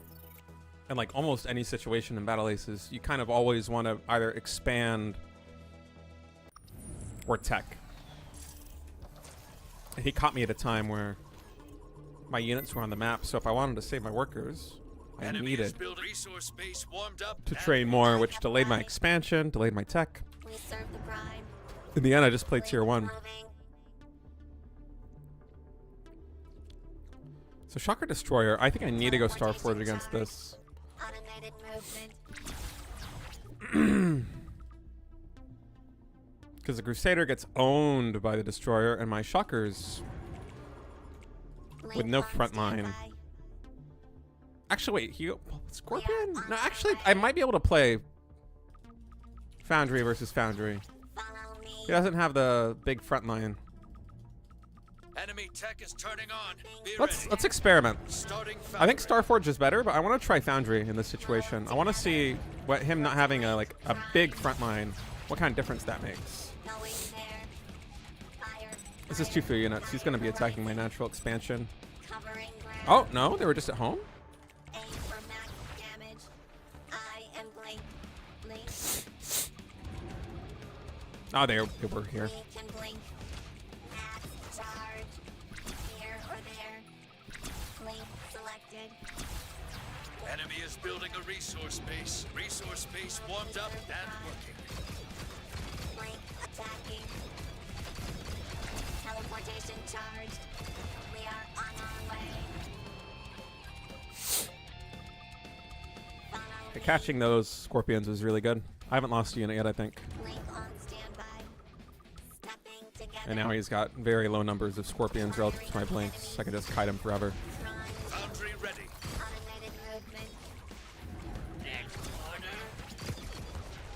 In like almost any situation in Battle Aces, you kind of always want to either expand or tech. And he caught me at a time where my units were on the map, so if I wanted to save my workers, I Enemy is needed building resource base warmed up to and train more, which delayed my expansion, delayed my tech. We serve the prime. In the end, I just played Blink tier 1. moving. So Shocker Destroyer, I think I need to go Starforge against this. Automated movement. Because the Crusader gets owned by the Destroyer, and my Shockers with no front line. Actually, wait, Scorpion? No, actually, I might be able to play Foundry versus Foundry. Follow me. He doesn't have the big front line. Enemy tech is turning on. Be Let's ready. experiment. Starting I think Foundry. Starforge is better, but I want to try Foundry in this situation. I want to see what him not having a big front line, what kind of difference that makes. Going there. Fire. This is 2 food units. He's going to be attacking my natural expansion. Covering ground. Oh, no, they were just at home? Aim for max damage. I am blink. Blink. Oh, they were here. We can blink. Max charge. Here or there. Blink selected. Enemy is building a resource base. Resource base warmed up and working. Blink attacking. Teleportation charged. We are on our way. Follow me. Catching those Scorpions was really good. I haven't lost a unit yet, I think. Blink on standby. Stepping together. And now he's got very low numbers of Scorpions relative to my blinks. I can just kite him forever. Run. Foundry ready. Automated movement. Next order.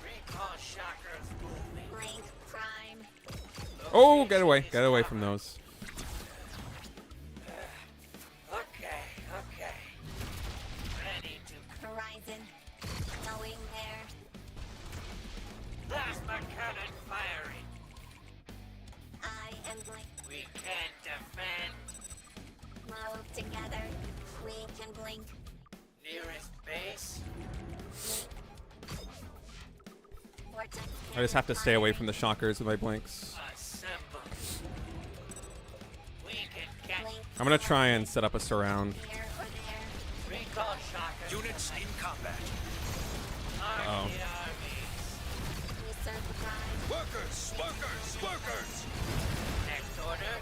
Recall shockers moving. Blink prime. Oh, get away from those. Okay, okay. Ready to Horizon. Going there. plasma cannon firing. I am blink. We can't defend. Move together. We can blink. Nearest base. Vortex. I just have to stay away from the shockers with my blinks. Assemble. We can get Blink. I'm going to try and set up a surround. Here or there. recall shockers. Units in combat. Uh-oh. Army armies. We serve the prime. Workers, workers, workers. Next order.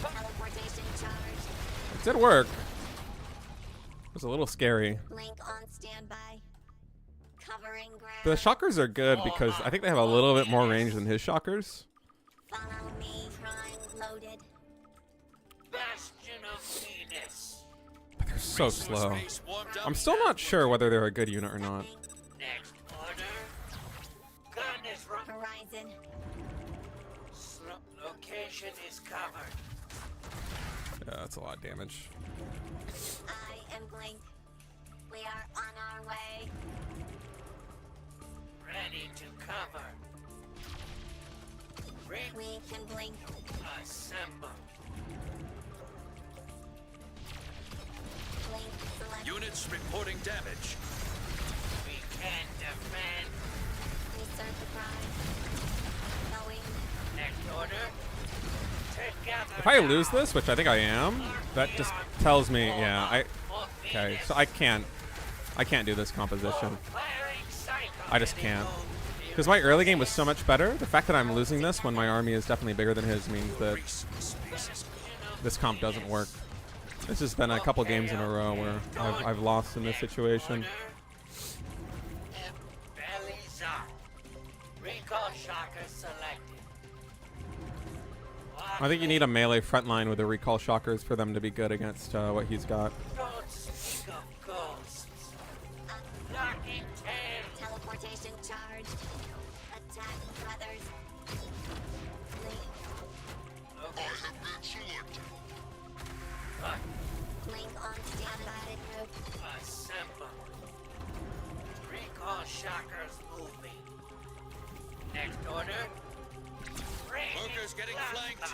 Teleportation charged. It did work. It was a little scary. Blink on standby. Covering ground. The shockers are good because I think they have a little bit more range than his shockers. Follow me. Prime loaded. Bastion of Venus. But they're so slow. Base warmed up. I'm still not sure whether they're a good unit or not. Next order. Gun is run. Horizon. Location is covered. Yeah, that's a lot of damage. I am blink. We are on our way. Ready to cover. We can blink. Assemble. Blink select. Units reporting damage. We can defend. We serve the prime. Going. Next order. Together. If I lose this, which I think I am, that just tells me, yeah, okay, so I can't do this composition. I just can't. Because my early game was so much better, the fact that I'm losing this when my army is definitely bigger than his means that Resource base is this comp doesn't work. This has been a couple games in a row where I've lost in this situation. Bellies up. Recall shocker selected. I think you need a melee front line with the recall shockers for them to be good against what he's got. Don't speak of ghosts. Knocking tail. Teleportation charged. Attack brothers. Blink. I have been selected. Blink on standby group. Assemble. Recall shockers moving. Next order. Workers getting flanked.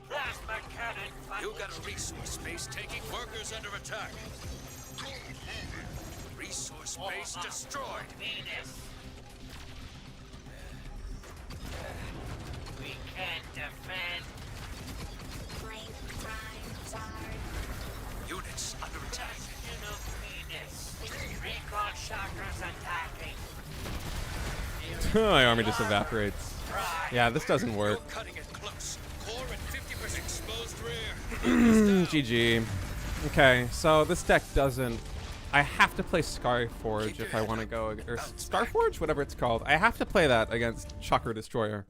Plasma cannon fire. You got a resource base taking workers under attack. Resource base destroyed. Venus. We can't defend. Blink prime charge. Units under attack. Bastion of Venus. Recall shockers attacking. My army just evaporates. Yeah, this doesn't work. You're cutting it close. Core at 50% exposed rear. GG. Okay, so this deck doesn't... I have to play Skyforge if I want to go... Or Starforge? Whatever it's called. I have to play that against Shocker Destroyer.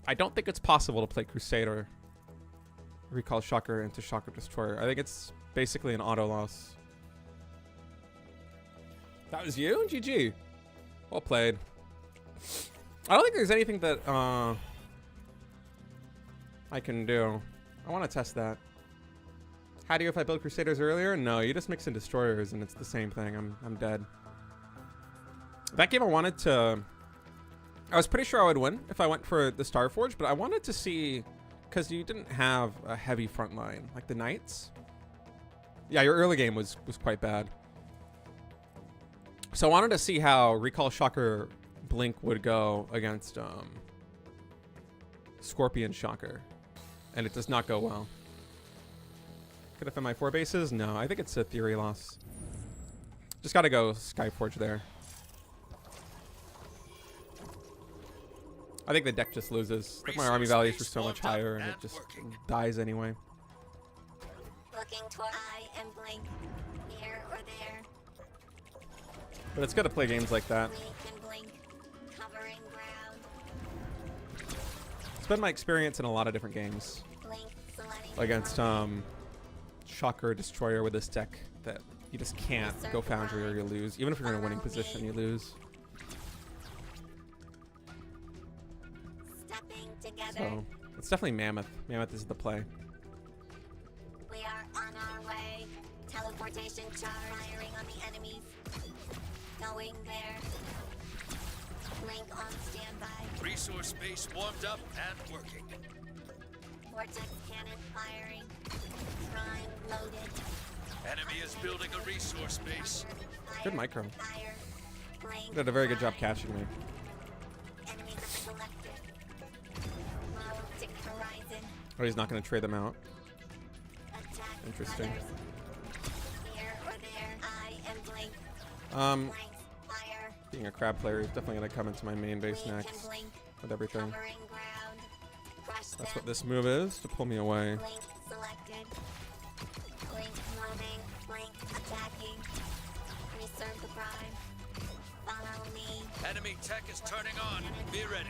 I don't think it's possible to play Crusader, Recall Shocker into Shocker Destroyer. I think it's basically an auto loss. That was you? GG. Well played. I don't think there's anything that I can do. I want to test that. How do you if I build Crusaders earlier? No, you just mix in Destroyers and it's the same thing. I'm dead. That game I wanted to... I was pretty sure I would win if I went for the Starforge, but I wanted to see... Because you didn't have a heavy front line, like the Knights. Yeah, your early game was quite bad. So I wanted to see how Recall Shocker Blink would go against Scorpion Shocker. And it does not go well. Could I find my 4 bases? No, I think it's a theory loss. Just gotta go Skyforge there. I think the deck just loses. I think my army values were so much higher and it just dies anyway. Looking toward I and Blink. Here or there. But it's good to play games like that. Blink and Blink. Covering ground. It's been my experience in a lot of different games. Blink selecting Against Shocker Destroyer with this deck that you just can't go Foundry or you lose. Even if you're in a winning position, you lose. Stepping together. So it's definitely Mammoth. Mammoth is the play. We are on our way. Teleportation charge. Firing on the enemies. Going there. Blink on standby. Resource base warmed up and working. Vortex cannon firing. Prime loaded. Enemy is building a resource base. Fire, Good micro. Fire. Blink. Did a very good job fire. catching me. Enemies of the collective. Low to horizon. Oh, he's not going to trade them out. Attack. Interesting. Others. Here or there. I am Blink. Um, Blank. Fire. being a crab player, he's definitely going to come into my main base We next can blink. with everything. Covering ground. Crush That's them. what this move is, to pull me away. Blink selected. Blink moving. Blink attacking. Reserve the prime. Follow me. Enemy tech is turning on. Be ready.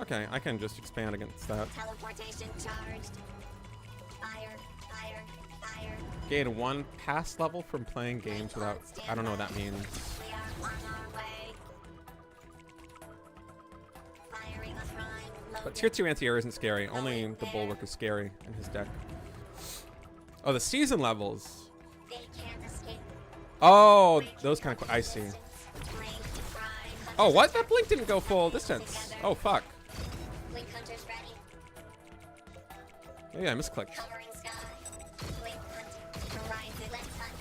Okay, I can just expand against that. Teleportation charged. Fire. Fire. Fire. Gain 1 pass level from playing games without... I don't know what that means. We are on our way. Firing a prime. But Loaded. tier 2 anti-air isn't scary. Only the Bulwark is scary in his deck. Oh, the season levels. They can't escape. Oh, those kind of... I see. Blink prime. Oh, what? That blink didn't go full distance. Oh, fuck. Blink hunters ready. Oh, yeah, I misclicked. Covering sky. Blink hunting. Horizon. Let's hunt.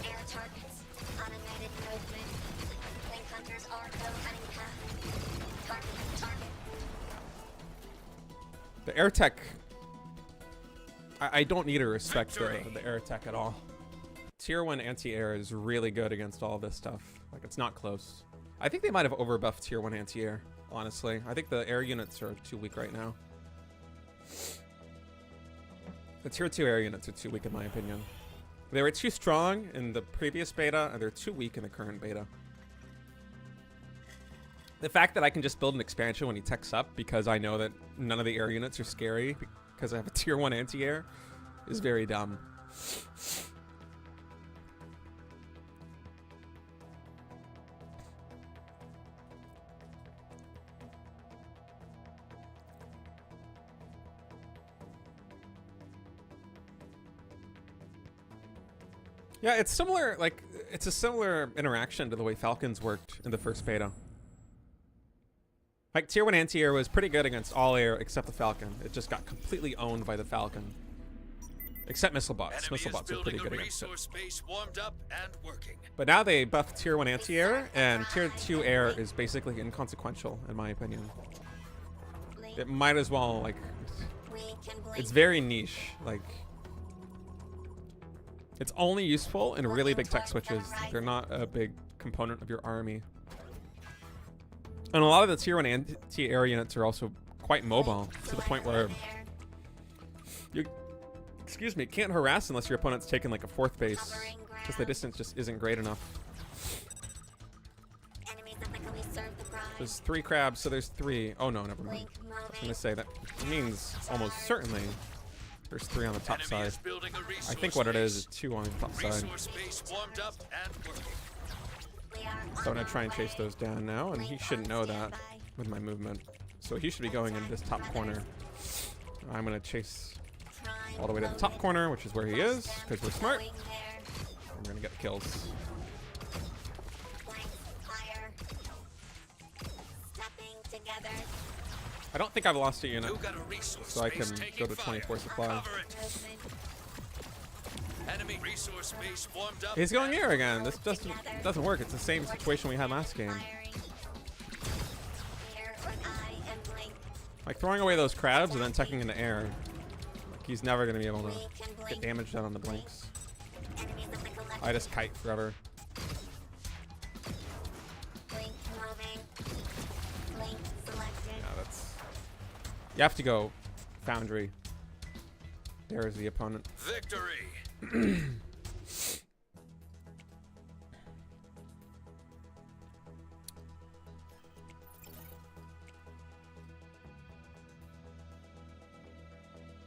Air targets. Automated movement. Blink hunters are cutting path. Target. The air tech... I don't need to respect the air tech at all. Tier 1 anti-air is really good against all this stuff. Like, it's not close. I think they might have overbuffed tier 1 anti-air, honestly. I think the air units are too weak right now. The tier 2 air units are too weak in my opinion. They were too strong in the previous beta, and they're too weak in the current beta. The fact that I can just build an expansion when he techs up because I know that none of the air units are scary because I have a tier 1 anti-air is very dumb. Yeah, it's similar, like, it's a similar interaction to the way Falcons worked in the first beta. Like, tier 1 anti-air was pretty good against all air except the Falcon. It just got completely owned by the Falcon. Except missile bots. Enemy Missile is bots are pretty building good a against it. resource base warmed up and working. But now they buffed tier 1 anti-air, and tier 2 air is basically inconsequential, in my opinion. Blink. It might as well, like, We can blink. it's very niche. Like, it's only useful in really big tech switches. They're not a big component of your army. And a lot of the tier 1 anti-air units are also quite mobile, to the point where you, excuse me, can't harass unless your opponent's taken like a 4th base, because the distance just isn't great enough. Enemies of the we serve the prime. There's 3 crabs, so there's 3. Oh no, never mind. I was gonna say that means almost certainly there's 3 on the top Enemy side. is building a resource I think what it is base. 2 on the top side. Resource base warmed up and working. So I'm gonna try and chase those down now, and he shouldn't know that with my movement. So he should be going in this top corner. I'm gonna chase all the way to the top corner, which is where he is, because we're smart. We're gonna get the kills. I don't think I've lost a unit, You got a resource so I base can taking go to fire. 24 supply. Cover it. Enemy resource base warmed up. He's going and here again. This doesn't work. It's the same situation we had last game. Like throwing away those crabs and then tucking into air. Like he's never gonna be able to get damage done on the blinks. I just kite forever. Yeah, that's. You have to go Foundry. There is the opponent. Victory.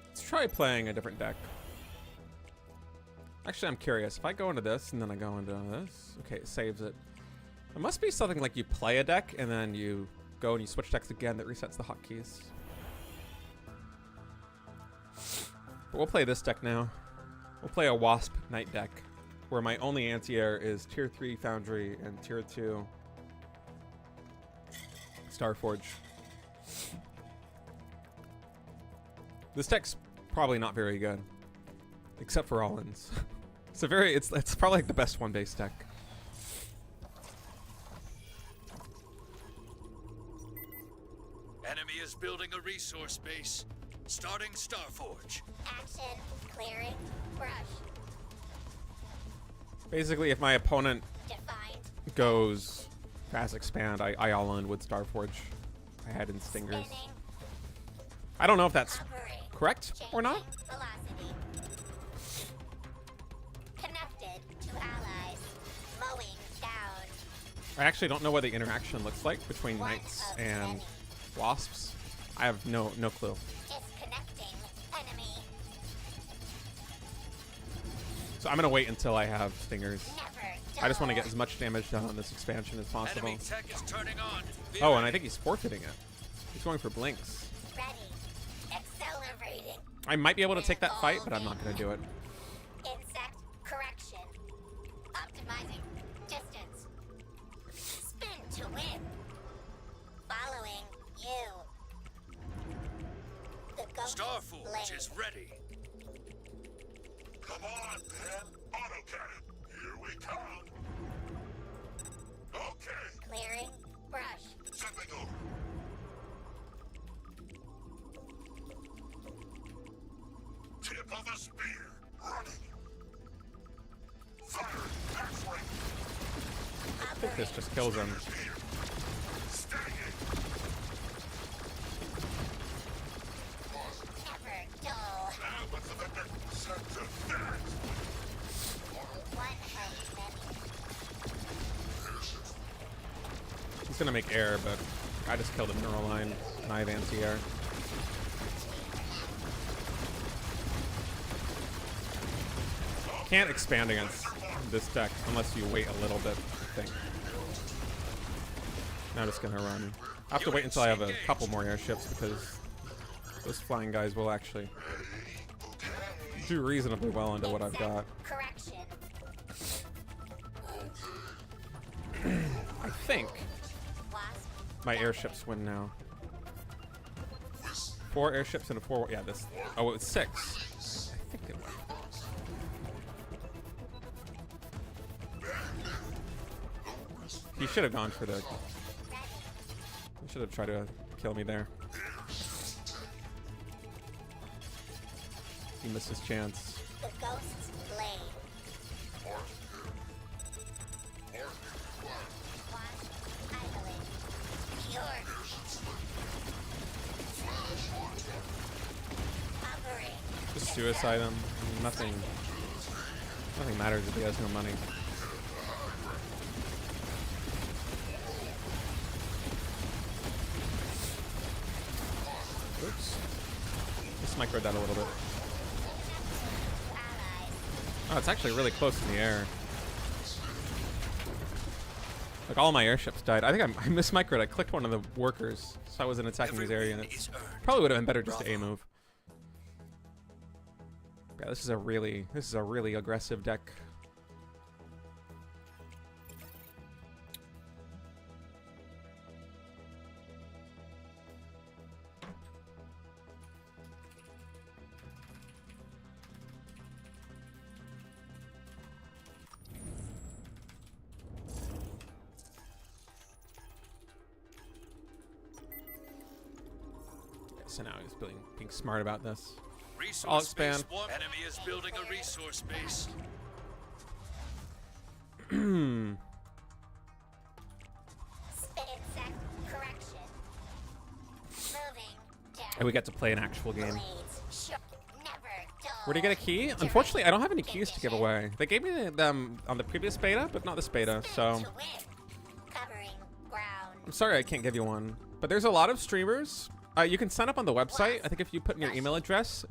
Let's try playing a different deck. Actually, I'm curious. If I go into this and then I go into this, okay, it saves it. It must be something like you play a deck and then you go and you switch decks again that resets the hotkeys. But we'll play this deck now. We'll play a Wasp Knight deck where my only anti-air is Tier 3 Foundry and Tier 2 Starforge. This deck's probably not very good, except for all-ins. It's probably like the best one-base deck. Enemy is building a resource base. Starting Starforge. Action, clearing, brush, Basically, if my opponent defined, goes fast expand, I all-in with Starforge. I had in Stingers. spinning, I don't know if that's hovering, correct or not. changing velocity. Connected to allies, mowing down. I actually don't know what the interaction looks like between Knights and Wasps. I have no clue. Disconnecting enemy. So I'm gonna wait until I have Stingers. Never I just want to dull. get as much damage done on this expansion as possible. Enemy tech is turning on. Be Oh, and I ready. think he's forfeiting it. He's going for blinks. Ready. Accelerating. I might be able to take that fight, but I'm not gonna do it. Insect correction. Optimizing distance. Spin to win. Following you. The ghost Starforge blade. is ready. Come on, man. Autocannon. Here we come. Okay. Clearing brush. Zipping over. Tip of the spear. Running. Fire. Pass range. I think this just kills him. Here. Staging. Never dull. Now what's the victor? Set to that. One of many. He's gonna make air, but I just killed a neural line and I have anti-air. Can't expand against this deck unless you wait a little bit, I think. Now I'm just gonna run. I have to wait until I have a couple more airships because those flying guys will actually do reasonably well into what I've got. Correction. I think Wasp. my airships win now. 4 airships and a 4. Yeah, this. Oh, it was 6. I think it won. He should have gone for the. He should have tried to kill me there. He missed his chance. The ghost's blade. Wasp idling. Pure. Hovering. Just suicide him. Nothing matters if he has no money. 1 microed that a little bit. Oh, it's actually really close in the air. Like, all my airships died. I think I mismicroed. I clicked one of the workers, so I wasn't attacking his area, and it probably would have been better just to A move. Yeah, this is a really aggressive deck. So now he's being smart about this. I'll expand. Enemy is building a resource base. Spin insect correction. Moving down. And we get to play an actual game. Blades. Sure. Never dull. Where do you get a key? Unfortunately, I don't have any keys to give away. They gave me them on the previous beta, but not this beta, so... To win. Covering ground. I'm sorry I can't give you one. But there's a lot of streamers. You can sign up on the website. I think if you put in your email address,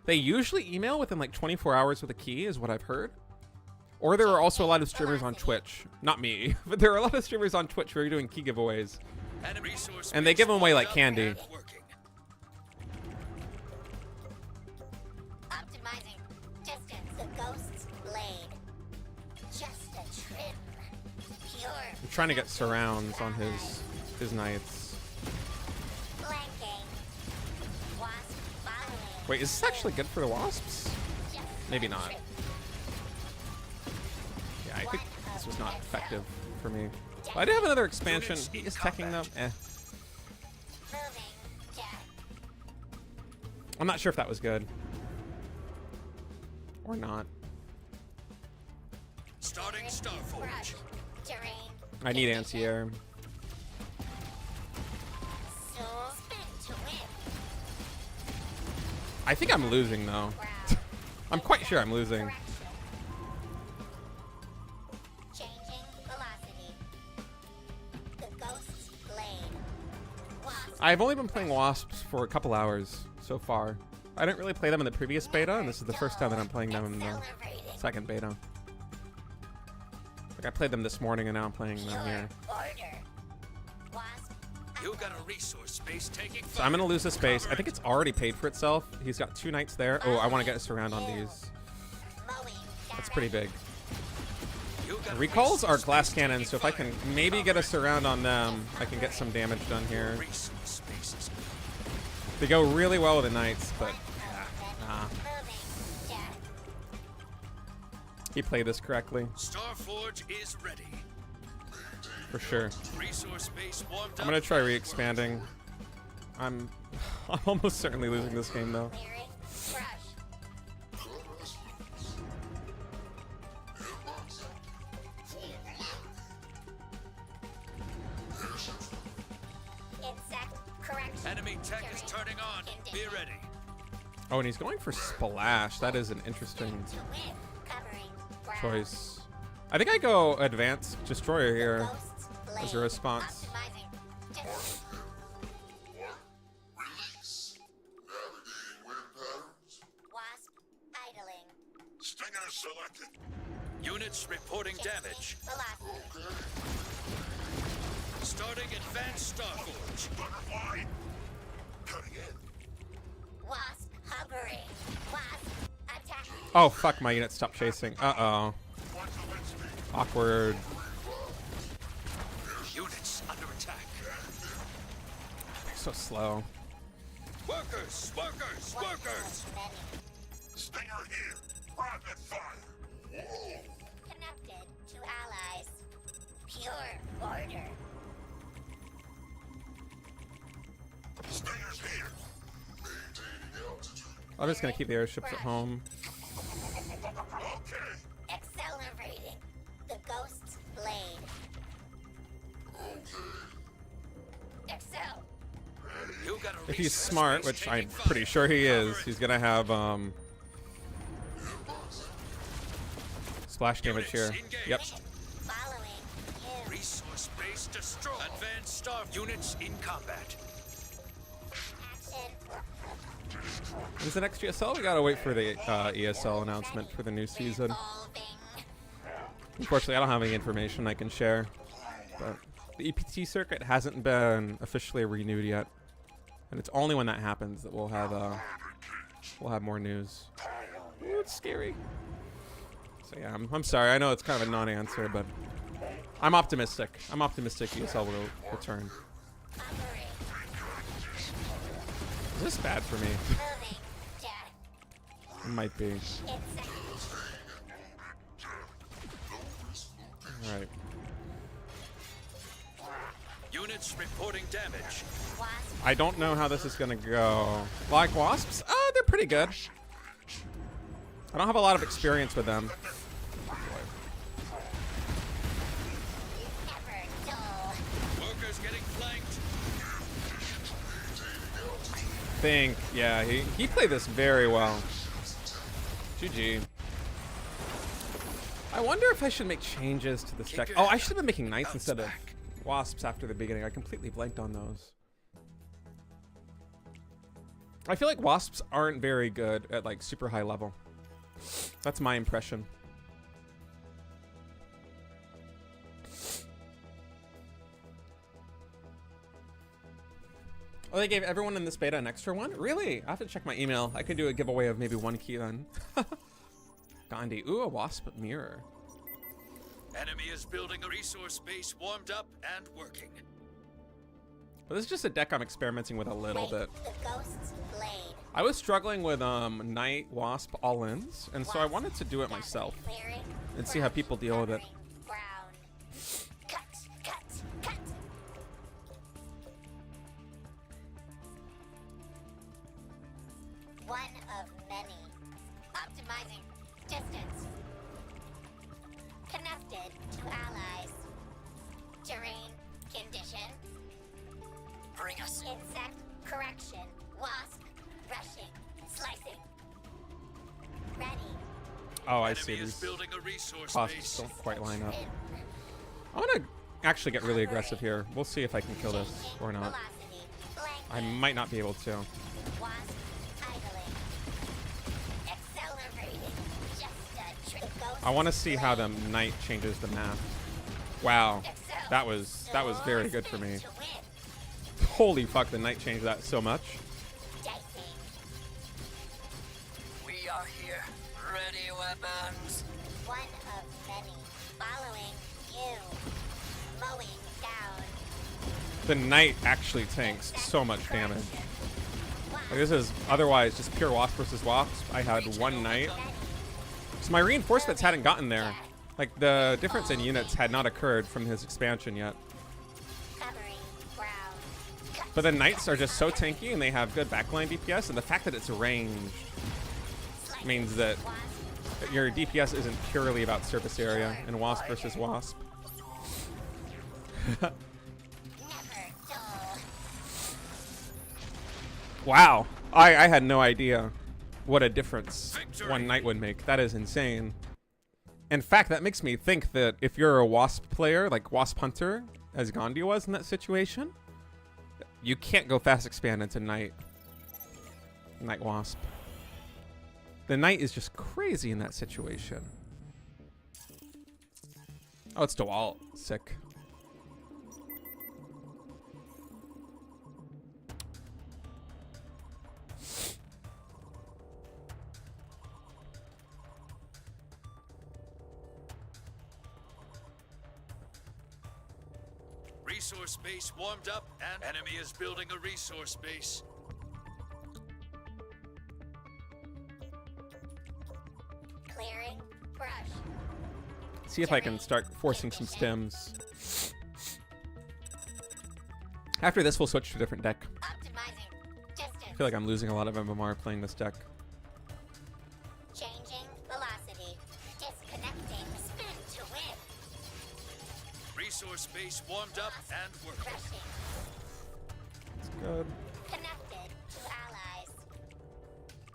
they usually email within like 24 hours with a key, is what I've heard. Or there are also a lot of streamers on Twitch. Not me, but there are a lot of streamers on Twitch who are doing key giveaways. And they give them away like candy. Optimizing distance. The ghost's blade. Just a trim. Pure. I'm trying to get surrounds on his knights. Flanking. Wasp following. Wait, is this actually good for the wasps? Just Maybe a not. trim. Yeah, I think this was not effective for me. But I do have another expansion. He is teching them. Moving down. I'm not sure if that was good. Or not. Starting Starforge. Brush. Terrain. I need anti-air. So spin to win. I think I'm losing though. Ground. I'm quite sure I'm losing. Correction. Changing velocity. The ghost's blade. Wasp. I've only been playing wasps for a couple hours so far. I didn't really play them in the previous beta, and this is the first time that I'm playing them in the Accelerating. second beta. Like I played them this morning, and now I'm playing them here. Pure order. Wasp. You got a resource base taking So I'm gonna lose this base. I think it's already paid for itself. He's got 2 knights there. Oh, I want to get a surround on these. Mowing. That's pretty big. You got a Recalls are resource glass base cannons, taking so if I can maybe get a surround on them, I can get some damage done here. resource bases. They go really well with the knights, but nah. Moving down. He played this correctly, Starforge is ready. for sure. Resource base warmed I'm up. gonna try re-expanding. I'm almost certainly losing this game though. Clearing. Brush. Insect correction. Enemy tech is turning on. Be ready. Oh, and he's going for splash. That is an interesting To win. Covering ground. choice. I think I go advanced destroyer here Ghost's blade. as a response. Optimizing distance. Release. Navigating wind patterns. Wasp idling. Stinger selected. Units reporting damage. Velocity. Starting advanced Starforge. Butterfly. Cutting in. Wasp hovering. Wasp attacking. Oh, fuck, my unit stopped chasing. Uh-oh. Watch the wind speed. Awkward. Units under attack. They're so slow. Workers! Workers! Workers! Stinger here. Rapid fire. Whoa. Connected to allies. Pure order. Stinger's here. Maintaining altitude. I'm just gonna keep the airships at home. Okay. Accelerating. The ghost's blade. Okay. Excel. You got a If he's resource smart, base which I'm taking fire. pretty sure he is, Cover he's gonna have splash damage here. Units engaged. Yep. Following you. Resource base destroyed. Advanced star units in combat. Action. When's the next GSL? We gotta wait for the ESL announcement for the new season. Evolving. Unfortunately, I don't have any information I can share. But the EPT circuit hasn't been officially renewed yet, and it's only when that happens that we'll have more news. Ooh, it's scary. So yeah, I'm sorry. I know it's kind of a non-answer, but I'm optimistic. I'm optimistic ESL will return. Is this bad for me? Moving. Death. It might be. Insect. All right. Units reporting damage. Wasp. I don't know how this is gonna go. Like wasps? Oh, they're pretty good. I don't have a lot of experience with them. Never dull. Workers getting flanked. Think, yeah, he played this very well. GG. I wonder if I should make changes to this deck. Oh, I should have been making knights instead of wasps after the beginning. I completely blanked on those. I feel like wasps aren't very good at like super high level. That's my impression. Oh, they gave everyone in this beta an extra one? Really? I have to check my email. I could do a giveaway of maybe 1 key then. Gandhi. Ooh, a wasp mirror. Enemy is building a resource base warmed up and working. But this is just a deck I'm experimenting with a little bit. The ghost's blade. I was struggling with Knight Wasp all-ins, and so I wanted to do it myself Clearing. and see how people deal with it. Brown. Cut. Cut. Cut. One of many. Optimizing distance. Connected to allies. Terrain condition. Bring us. Insect correction. Wasp rushing. Slicing. Ready. Oh, I see. Enemy is These building a resource costs base. don't quite line up. I want to actually get really aggressive here. We'll see if I can kill this or not. Velocity. Blank. I might not be able to. Wasp idling. Accelerating. Just a trick. I want to see how the Knight changes the map. Wow, that was very good for me. Holy fuck, the Knight changed that so much. We are here. Ready weapons. One of many. Following you. Mowing down. The Knight actually tanks so much damage. Like, this is otherwise just pure wasp versus wasp. I had one Knight. So my reinforcements hadn't gotten there. Like, the difference in units had not occurred from his expansion yet. Covering ground. But the Knights are just so tanky and they have good backline DPS, and the fact that it's ranged means that your DPS isn't purely about surface area and wasp versus wasp. Never dull. Wow, I had no idea what a difference one Knight would make. That is insane. In fact, that makes me think that if you're a wasp player, like wasp hunter, as Gandhi was in that situation, you can't go fast expand into Knight wasp. The Knight is just crazy in that situation. Oh, it's DeWalt. Sick. Resource base warmed up and enemy is building a resource base. Clearing. Brush. See if I can start forcing some stems. After this, we'll switch to a different deck. Optimizing distance. I feel like I'm losing a lot of MMR playing this deck. Changing velocity. Disconnecting. Spin to win. Resource base warmed up and working. Rushing. It's good. Connected to allies.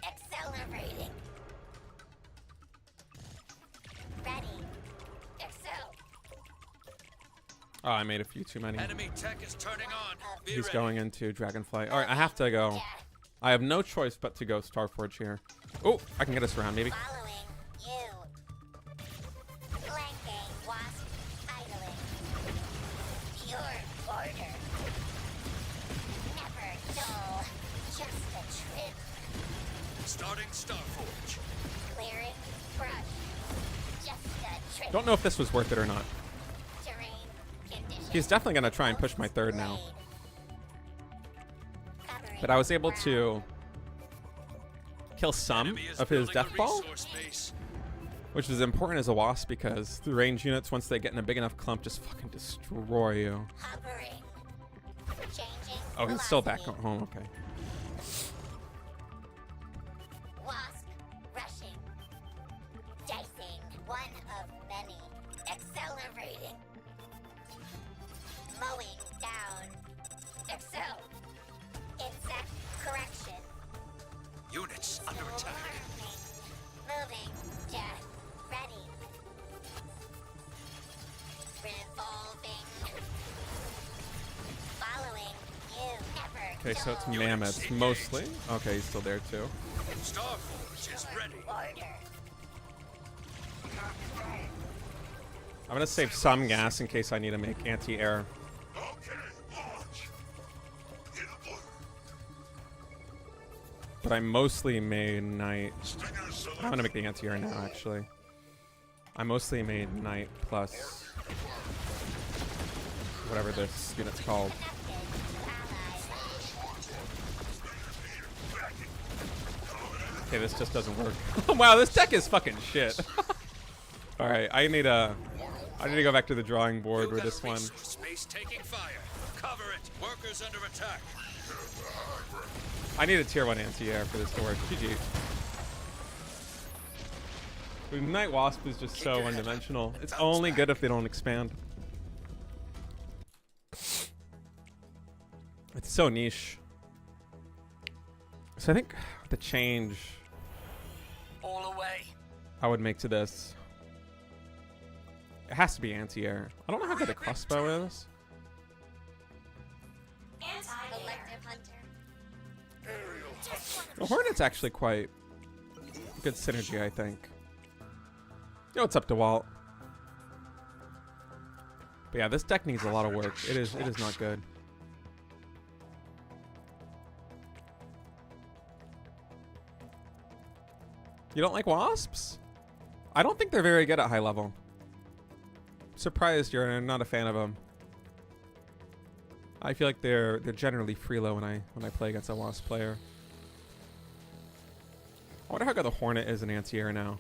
Accelerating. Ready. Excel. Oh, I made a few too many. Enemy tech is turning on. Be He's ready. going into Dragonflight. All right, I have to go. Death. I have no choice but to go Starforge here. Oh, I can get us around maybe. Following you. Flanking wasp idling. Pure order. Never dull. Just a trim. Starting Starforge. Clearing brush. Just a trim. Don't know if this was worth it or not. Terrain conditions. He's definitely gonna try and push my third now. Blade. Covering But I was able ground. to kill some Enemy is of his building a death ball, resource base. which is important as a wasp because the range units, once they get in a big enough clump, just fucking destroy you. Hovering. Changing. Oh, he's still back velocity. home. Okay. Wasp rushing. Dicing. One of many. Accelerating. Mowing down. Excel. Insect correction. Units under attack. Moving. Death. Ready. Revolving. Following you. Never. Okay, so it's dull. mammoths mostly. Okay, he's still there too. Starforge is ready. Order. I'm gonna save some gas in case I need to make anti-air. Okay, launch. In blue. But I mostly made night. Stinger select. I'm gonna make the anti-air now, actually. I mostly made night plus whatever this unit's called. Okay, this just doesn't work. Wow, this deck is fucking shit. All right, I need to go back to the drawing board You've with got this a one. resource base taking fire. Cover it. Workers under attack. I need a tier 1 anti-air for this to work. GG. The Night Wasp is just so one-dimensional. It's only good if they don't expand. It's so niche. So I think the change All away. I would make to this, it has to be anti-air. I don't know how good a crossbow is. Selective hunter. The Hornet's actually quite good synergy, I think. Yo, what's up, DeWalt? But yeah, this deck needs a lot of work. It is not good. You don't like wasps? I don't think they're very good at high level. Surprised you're not a fan of them. I feel like they're generally freelo when I play against a wasp player. I wonder how good the Hornet is in anti-air now.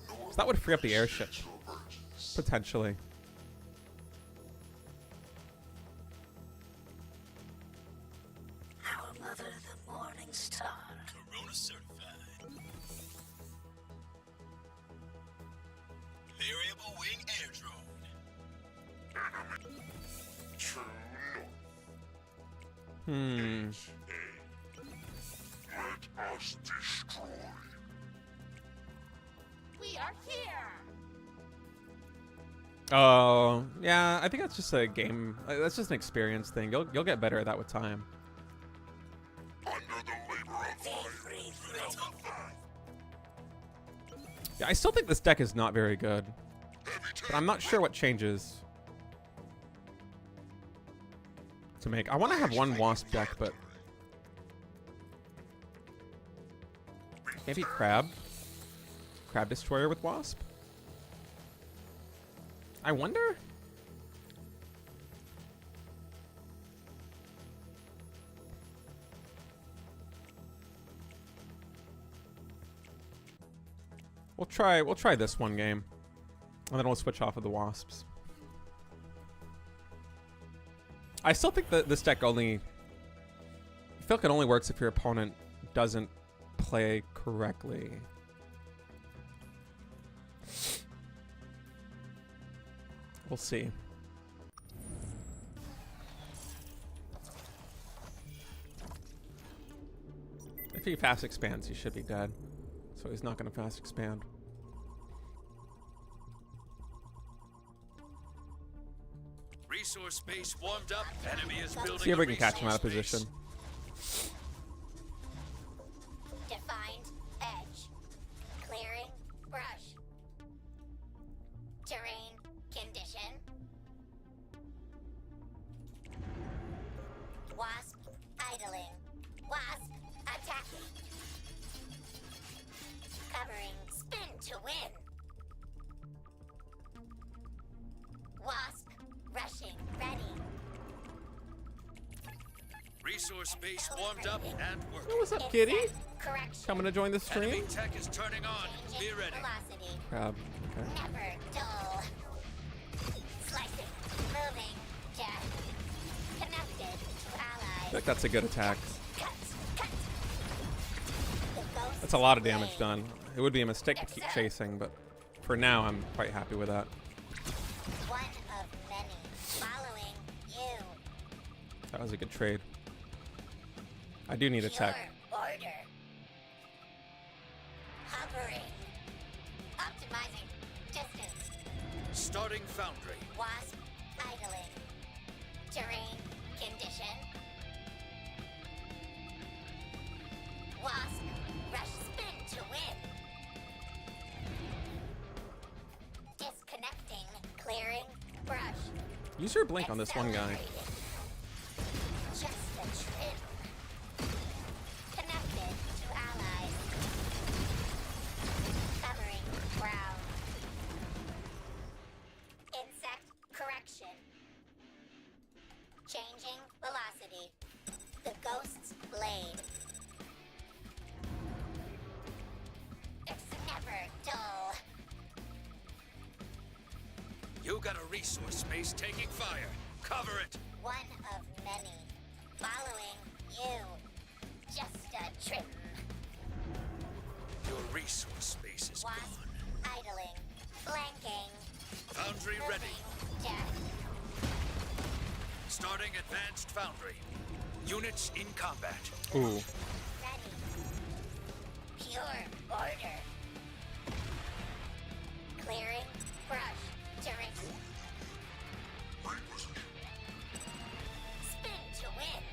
So that would free up the airship. Potentially. Our mother, the morning star. Corona certified. Variable wing air drone. True Hmm. Let us destroy. We are here. Oh, yeah. I think that's just a game. That's just an experience thing. You'll get better at that with time. Under the labor of fire. Yeah, I still think this deck is not very good. But I'm not sure what changes to make. I want to have one wasp deck, but maybe crab destroyer with wasp. I wonder. We'll try this one game, and then we'll switch off of the wasps. I still think that this deck only, I feel like it only works if your opponent doesn't play correctly. We'll see. If he fast expands, he should be dead. So he's not going to fast expand. Resource base warmed up. Enemy is building. See if a we can catch him out of resource base. position. Resource base warmed up and working. Hey, what's up, kitty? Correction. Coming to join the stream? Enemy tech is turning on. Be Changing ready. velocity. Crab. Okay. Never dull. Slicing. Moving. Death. Connected to I allies. think that's a good attack. Cut. Cut. The ghost That's a lot of damage blade. done. It would be a mistake to keep chasing, but for now, I'm quite happy with that. One of many. Following you. That was a good trade. I do need a tech. Pure order. Hovering. Optimizing distance. Starting foundry. Wasp idling. Terrain condition. Wasp rush spin to win. Disconnecting. Clearing. Brush. Use your blink on this one guy. Accelerating. Just a trim. Connected to allies. Covering ground. Insect correction. Changing velocity. The ghost's blade. It's never dull. You got a resource base taking fire. Cover it. One of many. Following you. Just a trim. Your resource base is Wasp gone. idling. Flanking. Foundry ready. Moving. Death. Starting advanced foundry. Units in combat. Ooh. Ready. Pure order. Clearing. Brush. Terrain. Spin to win.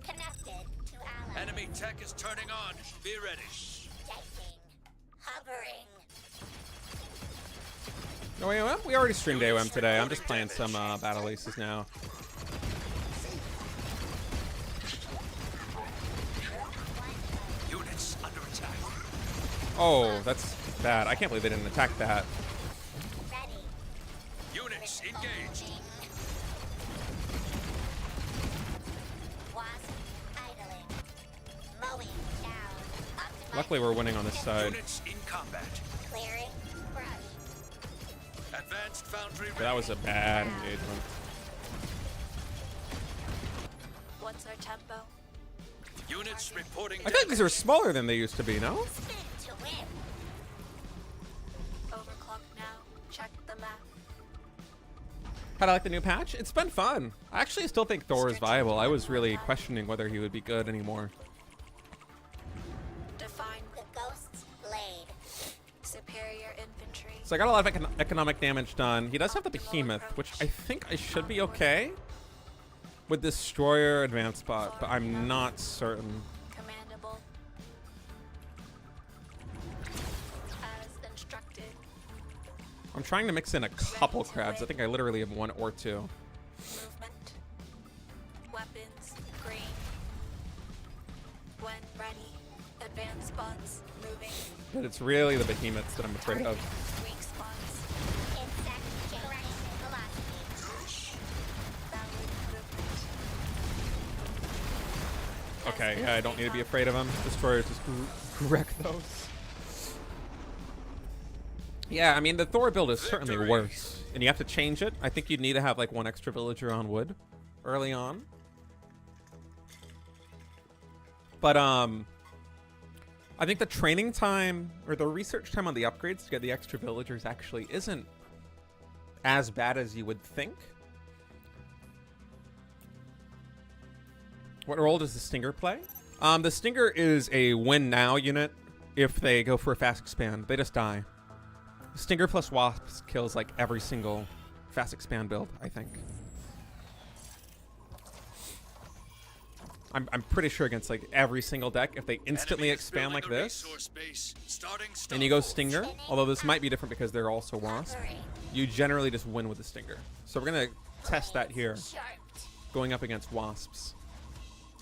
Connected to allies. Enemy tech is turning on. Be ready. Dicing. Hovering. No, AOM? We already streamed AOM today. I'm just playing some Battle Aces now. Units under attack. Oh, that's bad. I can't believe they didn't attack that. Ready. Units engaged. Moving. Wasp idling. Mowing down. Optimizing Luckily, we're winning on this side. Units in combat. Clearing. Brush. Advanced foundry ready. That was a bad engagement. What's our tempo? Units reporting. I feel like these are smaller than they used to be, no? Spin to win. Overclock now. Check the map. How'd I like the new patch? It's been fun. I actually still think Thor is viable. I was really questioning whether he would be good anymore. Define The ghost's blade. superior infantry. So I got a lot of economic damage done. He does have the behemoth, which I think I should be okay with Destroyer advanced bot, but I'm not certain. Commandable. As instructed. I'm trying to mix in a couple crabs. I think I literally have one or two. Movement. Weapons. Green. When ready. Advanced spots. Moving. But it's really the behemoths that I'm afraid of. Weak spots. Insect correction velocity. Valid movement. Okay, yeah, I don't need to be afraid of them. Destroyers just wreck those. Yeah, I mean, the Thor build is certainly Victory. worse. And you have to change it. I think you'd need to have like one extra villager on wood early on. But I think the training time or the research time on the upgrades to get the extra villagers actually isn't as bad as you would think. What role does the Stinger play? The Stinger is a win now unit. If they go for a fast expand, they just die. Stinger plus Wasps kills like every single fast expand build, I think. I'm pretty sure against like every single deck, if they instantly Enemy is expand like building a this, resource base. Starting and you go stealth. Stinger, although this might be different because they're also Wasp, Hovering. you generally just win with the Stinger. So we're gonna test that here, Sharp. going up against Wasps.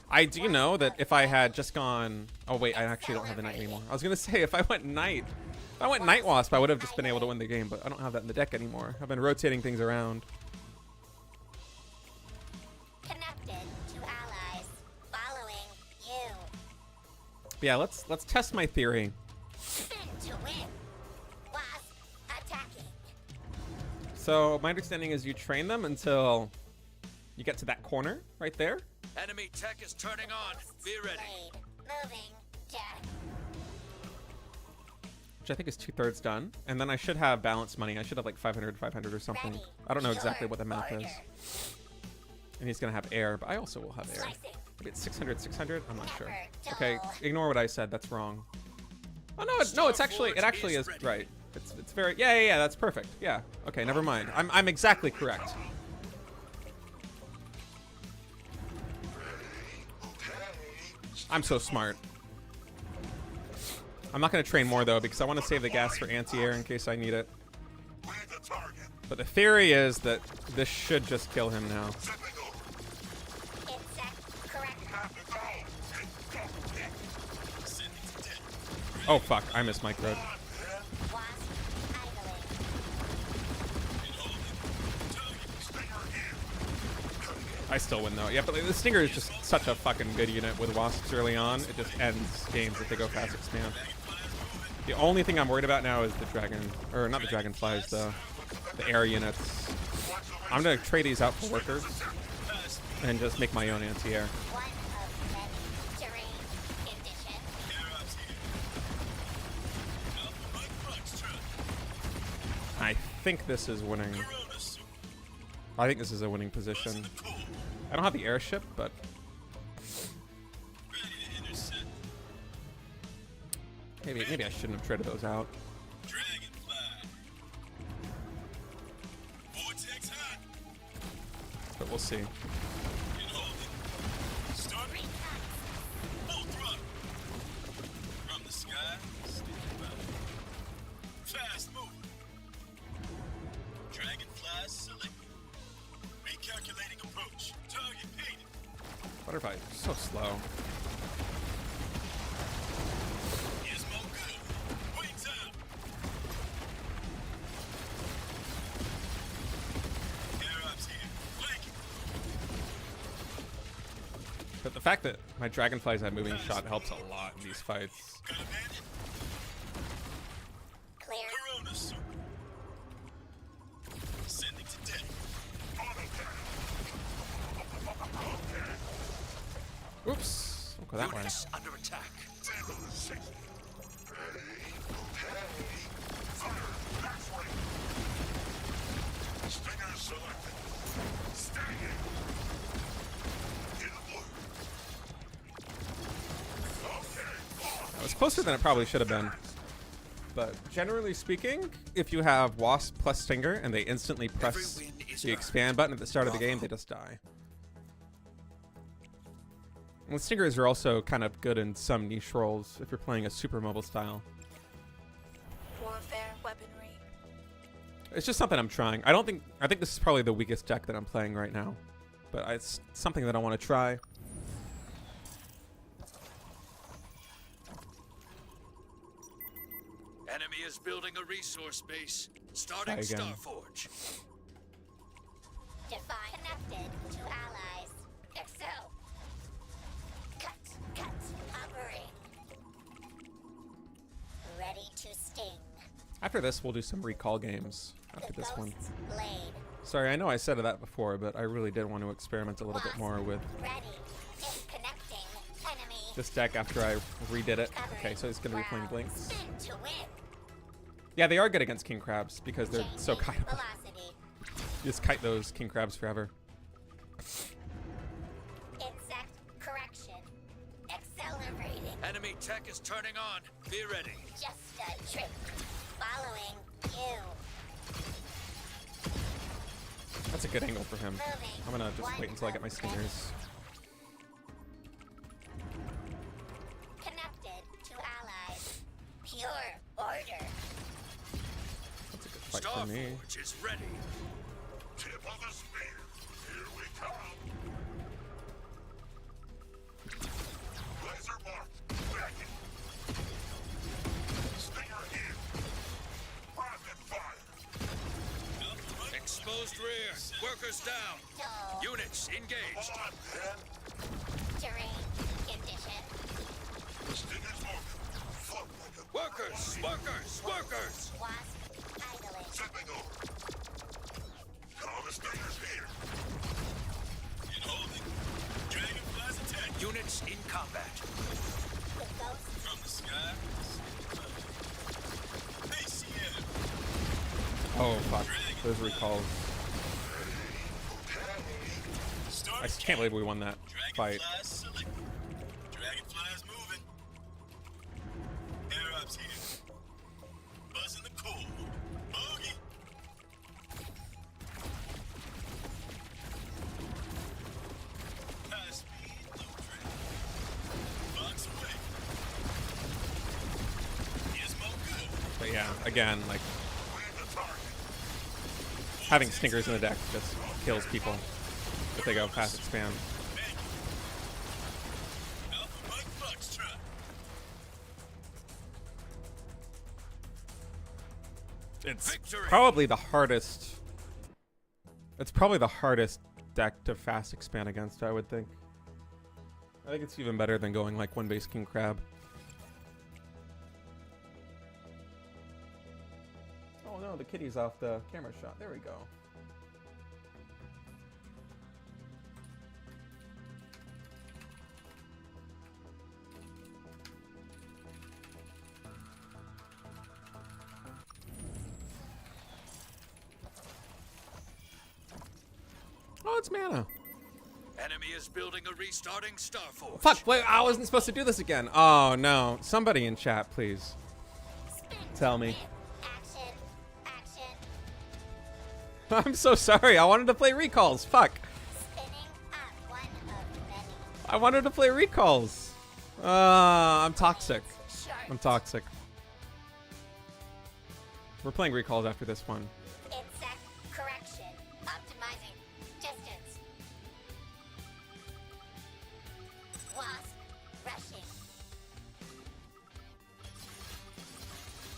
I do know that if I had just gone, oh wait, I actually don't have the Knight anymore. I was gonna say if I went Knight, if I went Night Wasp, I would have just been able to win the game, but I don't have that in the deck anymore. I've been rotating things around. But yeah, let's test my theory. Spin to win. Wasp attacking. So my understanding is you train them until you get to that corner right there. Enemy tech is turning on. Be ready. Blade. Moving. Jack. Which I think is 2/3 done. And then I should have balanced money. I should have like 500, 500 or something. Ready. I don't know exactly what the Your math order. is. And he's going to have air, but I also will have air. Slicing. Maybe it's 600, 600? I'm not sure. Never Okay, dull. ignore what I said. That's wrong. Oh, no, no, it actually is right. It's very, yeah, that's perfect. Yeah, okay, never mind. I'm exactly correct. I'm so smart. I'm not going to train more, though, because I want to save the gas for anti-air in case I need it. Lead the target. But the theory is that this should just kill him now. Zipping over. Insect. Correct. Have to go. Oh, fuck, I missed Mike Road. Wasp idling. I still win, though. Yeah, but like, the Stinger is just such a fucking good unit with Wasps early on. It just ends games if they go fast expand. The only thing I'm worried about now is the dragon, or not the dragonflies, the air units. I'm gonna trade these out for workers and just make my own anti-air. One of many. Terrain. Condition. I think this is winning. I think this is a winning position. I don't have the airship, but maybe I shouldn't have traded those out. But we'll see. Butterfly is so slow. But the fact that my dragonflies have moving shot helps a lot in these fights. Clear. Oops. Don't go that way. Units under attack. Stinger selected. Staying. In blue. That was closer than it probably should have been. But generally speaking, if you have Wasp plus Stinger and they instantly press Every win is the earned. expand button at the start of the game, they just die. And Stingers are also kind of good in some niche roles if you're playing a super mobile style. Warfare weaponry. It's just something I'm trying. I think this is probably the weakest deck that I'm playing right now. But it's something that I want to try. Enemy is building a resource base. Starting Try again. Starforge. Define. Connected to allies. Excel. Cut. Hovering. Ready to sting. After this, we'll do some recall games. After The this one. ghost's blade. Sorry, I know I said that before, but I really did want to experiment a little bit more with Ready. Disconnecting. Enemy. this deck after I redid it. Okay, so he's going to be playing Ground. Blinks. Spin to win. Yeah, they are good against King Crabs because they're so Changing kiteable. velocity. You just kite those King Crabs forever. Insect correction. Accelerating. Enemy tech is turning on. Be ready. Just a trick. Following you. That's a good angle for him. Moving. I'm going to just wait until I get my One of stingers. Connected to allies. Pure order. That's a good fight for me. Starforge is ready. Tip of the spear. Here we come. Laser mark. Back it. Stinger in. Rapid fire. Exposed rear. Workers down. Dull. Units engaged. Hold on, then. Terrain. Condition. Stinger's Oh fuck, those recalls. I just can't believe we won that fight. Dragonflies moving. Air ups here. Buzz in the cold. Boogie. High speed, low drag. Box away. Gizmo good. But yeah, again, like having stinkers in the deck just kills people if they go fast expand. Alpha Mike Foxtrot. It's Victory. probably the hardest. It's probably the hardest deck to fast expand against, I would think. I think it's even better than going like one base King Crab. Oh no, the kitty's off the camera shot. There we go. Oh, it's mana. Enemy is building a restarting Starforge. Fuck, wait, I wasn't supposed to do this again. Oh no. Somebody in chat, please. Tell me. Action. Action. I'm so sorry. I wanted to play recalls. Fuck. Spinning up one of many. I wanted to play recalls. I'm toxic. Sharp. I'm toxic. We're playing recalls after this one. Insect correction. Optimizing distance. Wasp rushing.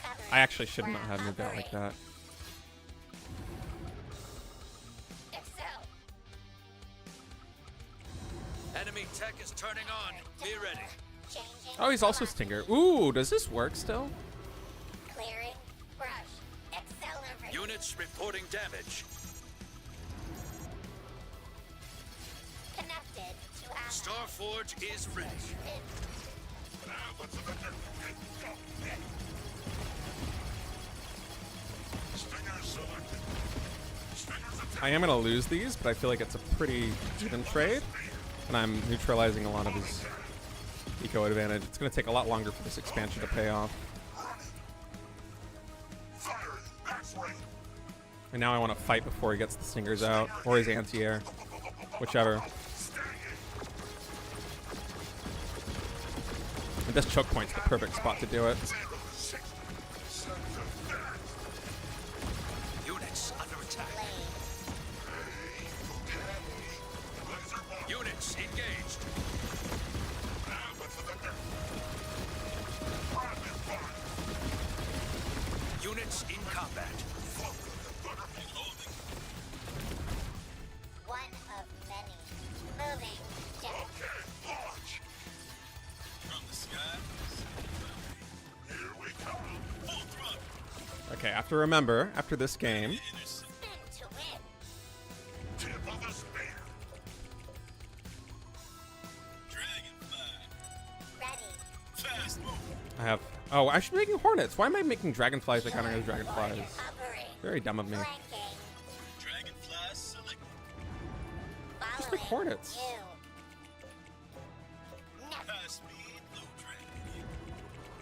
Covering I actually should not ground have moved out like operating. that. Excel. Enemy tech is turning on. Be ready. Changing Oh, he's also velocity. Stinger. Ooh, does this work still? Clearing brush. Accelerate. Units reporting damage. Connected to ally. Starforge is ready. I am gonna lose these, but I feel like it's a pretty even trade, and I'm neutralizing a lot of his eco advantage. It's gonna take a lot longer for this expansion to pay off. And now I want to fight before he gets the stingers out, or his anti-air, whichever. And this choke point's the perfect spot to do it. Units under attack. Units engaged. Units in combat. One of many. Moving. Deck. From the sky. Here we come. Full throttle. Okay, I have to remember, after this game, Intercept. Spin to win. Tip of the spear. Dragonfly. Ready. Fast move. I have... Oh, I should be making hornets. Why am I making dragonflies that kind of dragonflies? Hovering. Very dumb of me. Flanking. Dragonfly select. Just make Following hornets. you. Never. High speed, low drag.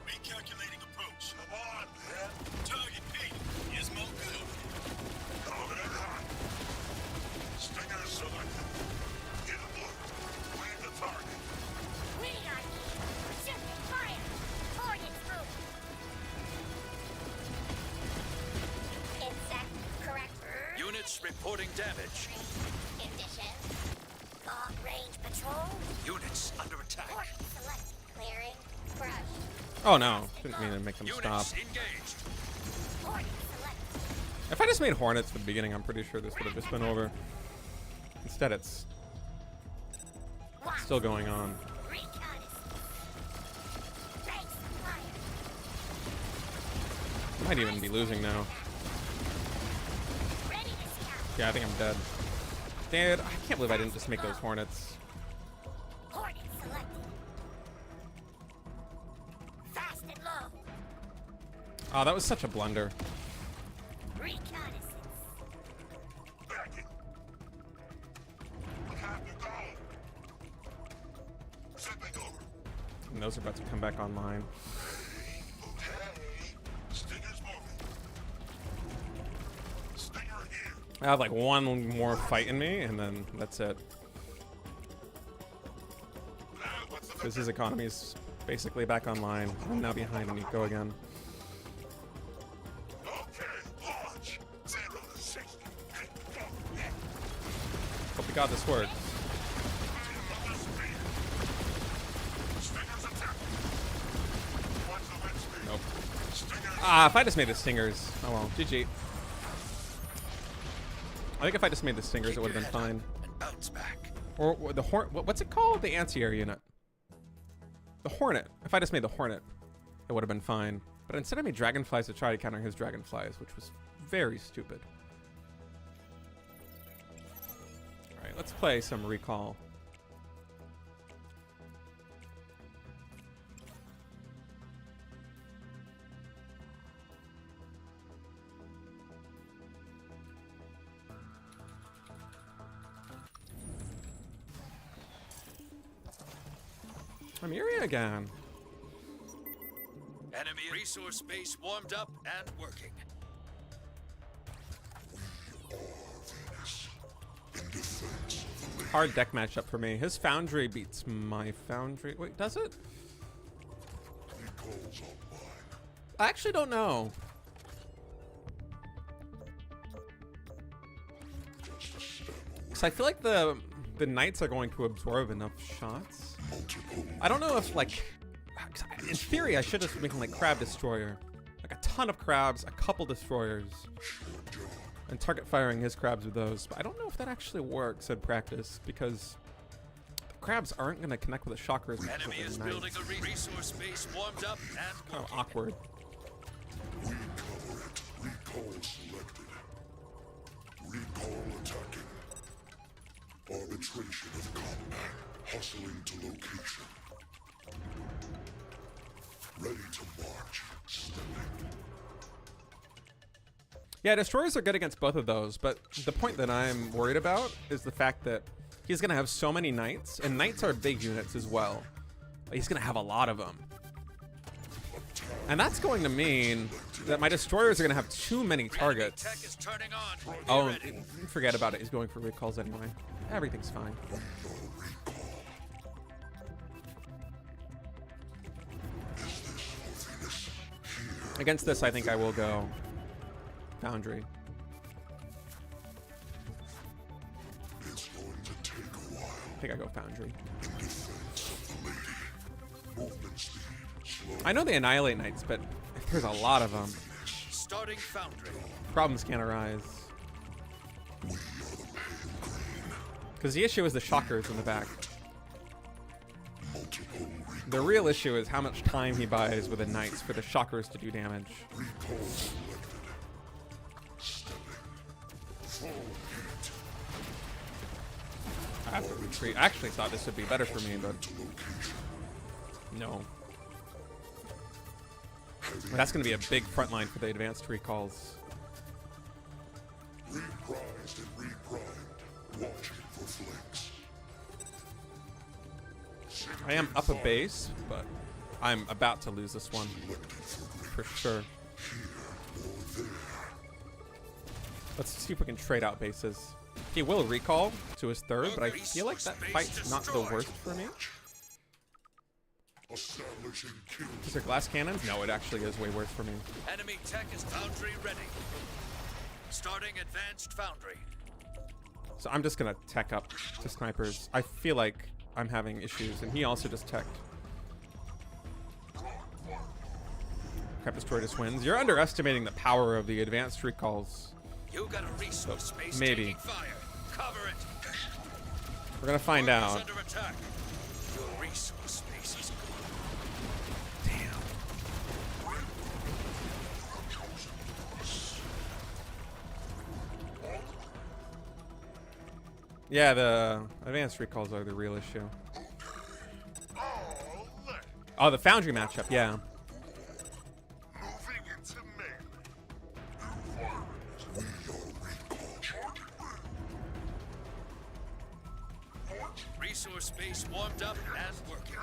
Recalculating approach. Come on, man. Target paid. Gizmo good. Coming in hot. Stinger selected. Get alert. Lead the target. Waiting on you. Shifting fire. Hornets move. Insect correct. Units reporting damage. Condition. Long range patrol. Units under attack. Hornet select. Clearing. Brush. Oh no, didn't mean to make them stop. Units engaged. Hornet select. If I just made hornets at the beginning, I'm pretty sure this would have just been over. Instead, it's still going on. Reconnaissance. Base fire. Might even be losing now. Ready to scout. Yeah, I think I'm dead. Dude, I can't believe I didn't just make those hornets. Hornet selected. Fast and low. Oh, that was such a blunder. Reconnaissance. those are about to come back online. Okay. Stinger's moving. Stinger here. I have like one more fight in me, and then that's it. What's the Because his economy is basically back online. I'm now behind and you go again. Okay, launch. 0 to 60. Hope you got this works. Stinger's attacking. Watch the wind speed. Nope. Stinger. Ah, if I just made the stingers. Oh well, GG. I think if I just made the stingers, it would have been fine. And bounce back. Or the what's it called? The anti-air unit. The Hornet. If I just made the Hornet, it would have been fine. But instead I made Dragonflies to try to counter his Dragonflies, which was very stupid. Alright, let's play some Recall. I'm Iri again. Enemy resource base warmed up and working. Hard deck matchup for me. His Foundry beats my Foundry. Wait, does it? I actually don't know. So I feel like the Knights are going to absorb enough shots. I don't know if, like, in theory, I should just be making like Crab Destroyer, like a ton of crabs, a couple destroyers, and target firing his crabs with those. But I don't know if that actually works in practice because the crabs aren't going to connect with the shocker as much Enemy as is the building Knights. a resource base warmed up and Kind of working. awkward. We cover it. Recall selected. Recall attacking. Arbitration of combat. Hustling to location. Ready to march. Stepping. Yeah, destroyers are good against both of those, but the point that I'm worried about is the fact that he's going to have so many Knights, and Knights are big units as well. He's going to have a lot of them. And that's going to mean that my destroyers are going to have too many targets. Tech is turning on. Be Oh, ready. forget about it. He's going for recalls anyway. Everything's fine. Against this, I think I will go Foundry. It's going to take a while. I think I go Foundry. In defense of the lady. Movement speed. Slow. I know they annihilate Knights, but there's a lot of them. Starting Foundry. Problems can arise. Because the issue is the shockers in the back. Multiple The real issue is how much time he buys with the Knights for the shockers to do damage. recall selected. Stepping. Full hit. I have to retreat. I actually thought this would be better for me, but To location. no. That's going to be a big front line for the advanced recalls. Reprised and reprimed. Watching for flanks. I am up a base, but I'm about to lose this one. For sure. Let's see if we can trade out bases. He will recall to his third, but I feel like that fight's not the worst for me. Establishing kill. Is there glass cannons? No, it actually is way worse for me. Enemy tech is Foundry ready. Starting advanced Foundry. So I'm just gonna tech up to snipers. I feel like I'm having issues, and he also just teched. Crab Destroyer just wins. You're underestimating the power of the advanced recalls. You got a resource space maybe. taking fire. Cover it. We're gonna find Workers out. under attack. Your resource space is gone. Damn. Yeah, the advanced recalls are the real issue. Oh, the Foundry matchup, yeah. Moving into melee. We are recall. Resource base warmed up and working.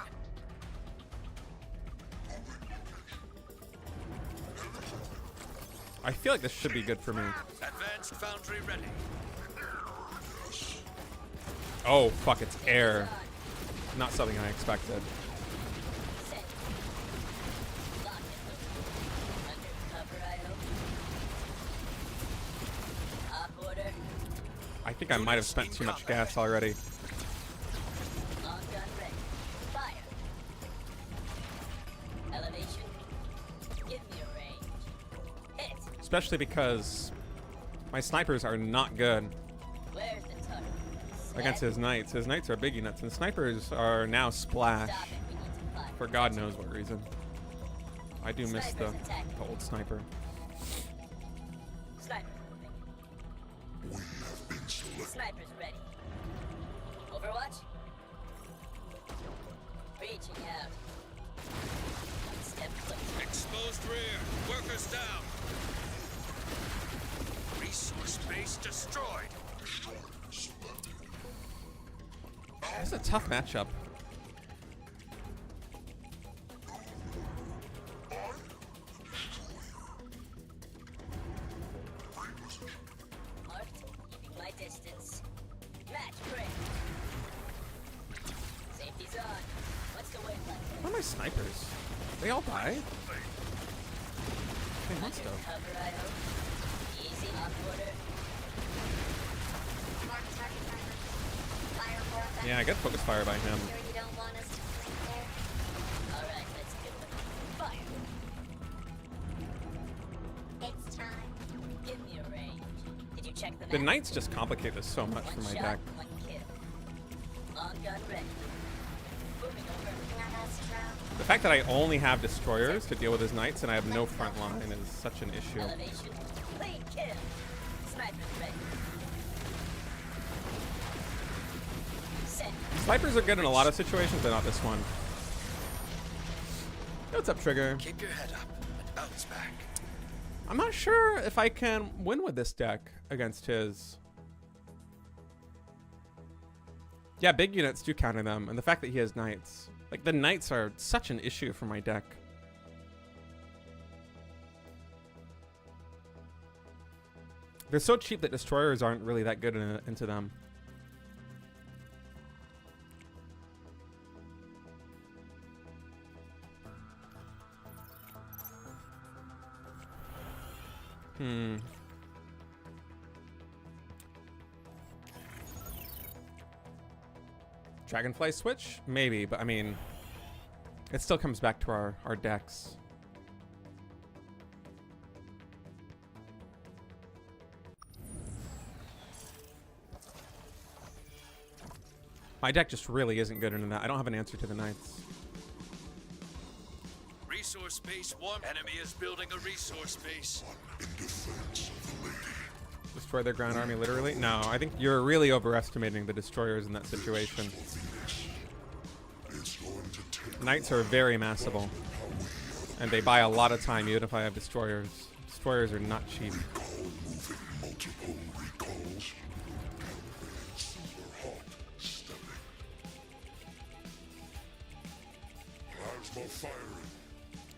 I feel like this should be good for me. Advanced foundry ready. Oh, fuck, it's air. Not something I expected. Set. Lock it. Undercover, I hope. Op order. I think I might have spent too much gas already. Long gun ready. Fire. Elevation. Give me a range. Hit. Especially because my snipers are not good Where's the target? against his knights. His knights are big units, and snipers are now splash Stop it. We need to fire. for God knows what reason. I do miss the old sniper. Sniper moving. Snipers ready. Overwatch. Reaching out. One step closer. Exposed rear. Workers down. Resource base destroyed. This is a tough matchup. Marked. Keeping my distance. Match break. Safety's on. What's the wavelength? Where are my snipers? They all die? Hey, must have. Undercover, I hope. Easy op order. Mark target timer. Fire for effect. Yeah, I get focus fire by him. Sure you don't want us to flank there? Alright, let's do it. Fire. It's time. Give me a range. Did you check the map? The knights just complicate this so much for One my shot, deck. one kill. Long gun ready. Moving over. Now that's true. The fact that I only have destroyers to deal with his knights and I have no front line is such an issue. Elevation. Clean kill. Snipers ready. Set. Snipers are good in a lot of situations, but not this one. What's up, Trigger? Keep your head up and bounce back. I'm not sure if I can win with this deck against his. Yeah, big units do counter them, and the fact that he has knights. Like, the knights are such an issue for my deck. They're so cheap that destroyers aren't really that good into them. Dragonfly switch? Maybe, but I mean, it still comes back to our decks. My deck just really isn't good into that. I don't have an answer to the knights. Resource base warm. Enemy is building a resource base. Destroy their ground army, literally? No, I think you're really overestimating the destroyers in that situation. Knights are very massable, and they buy a lot of time even if I have destroyers. Destroyers are not cheap.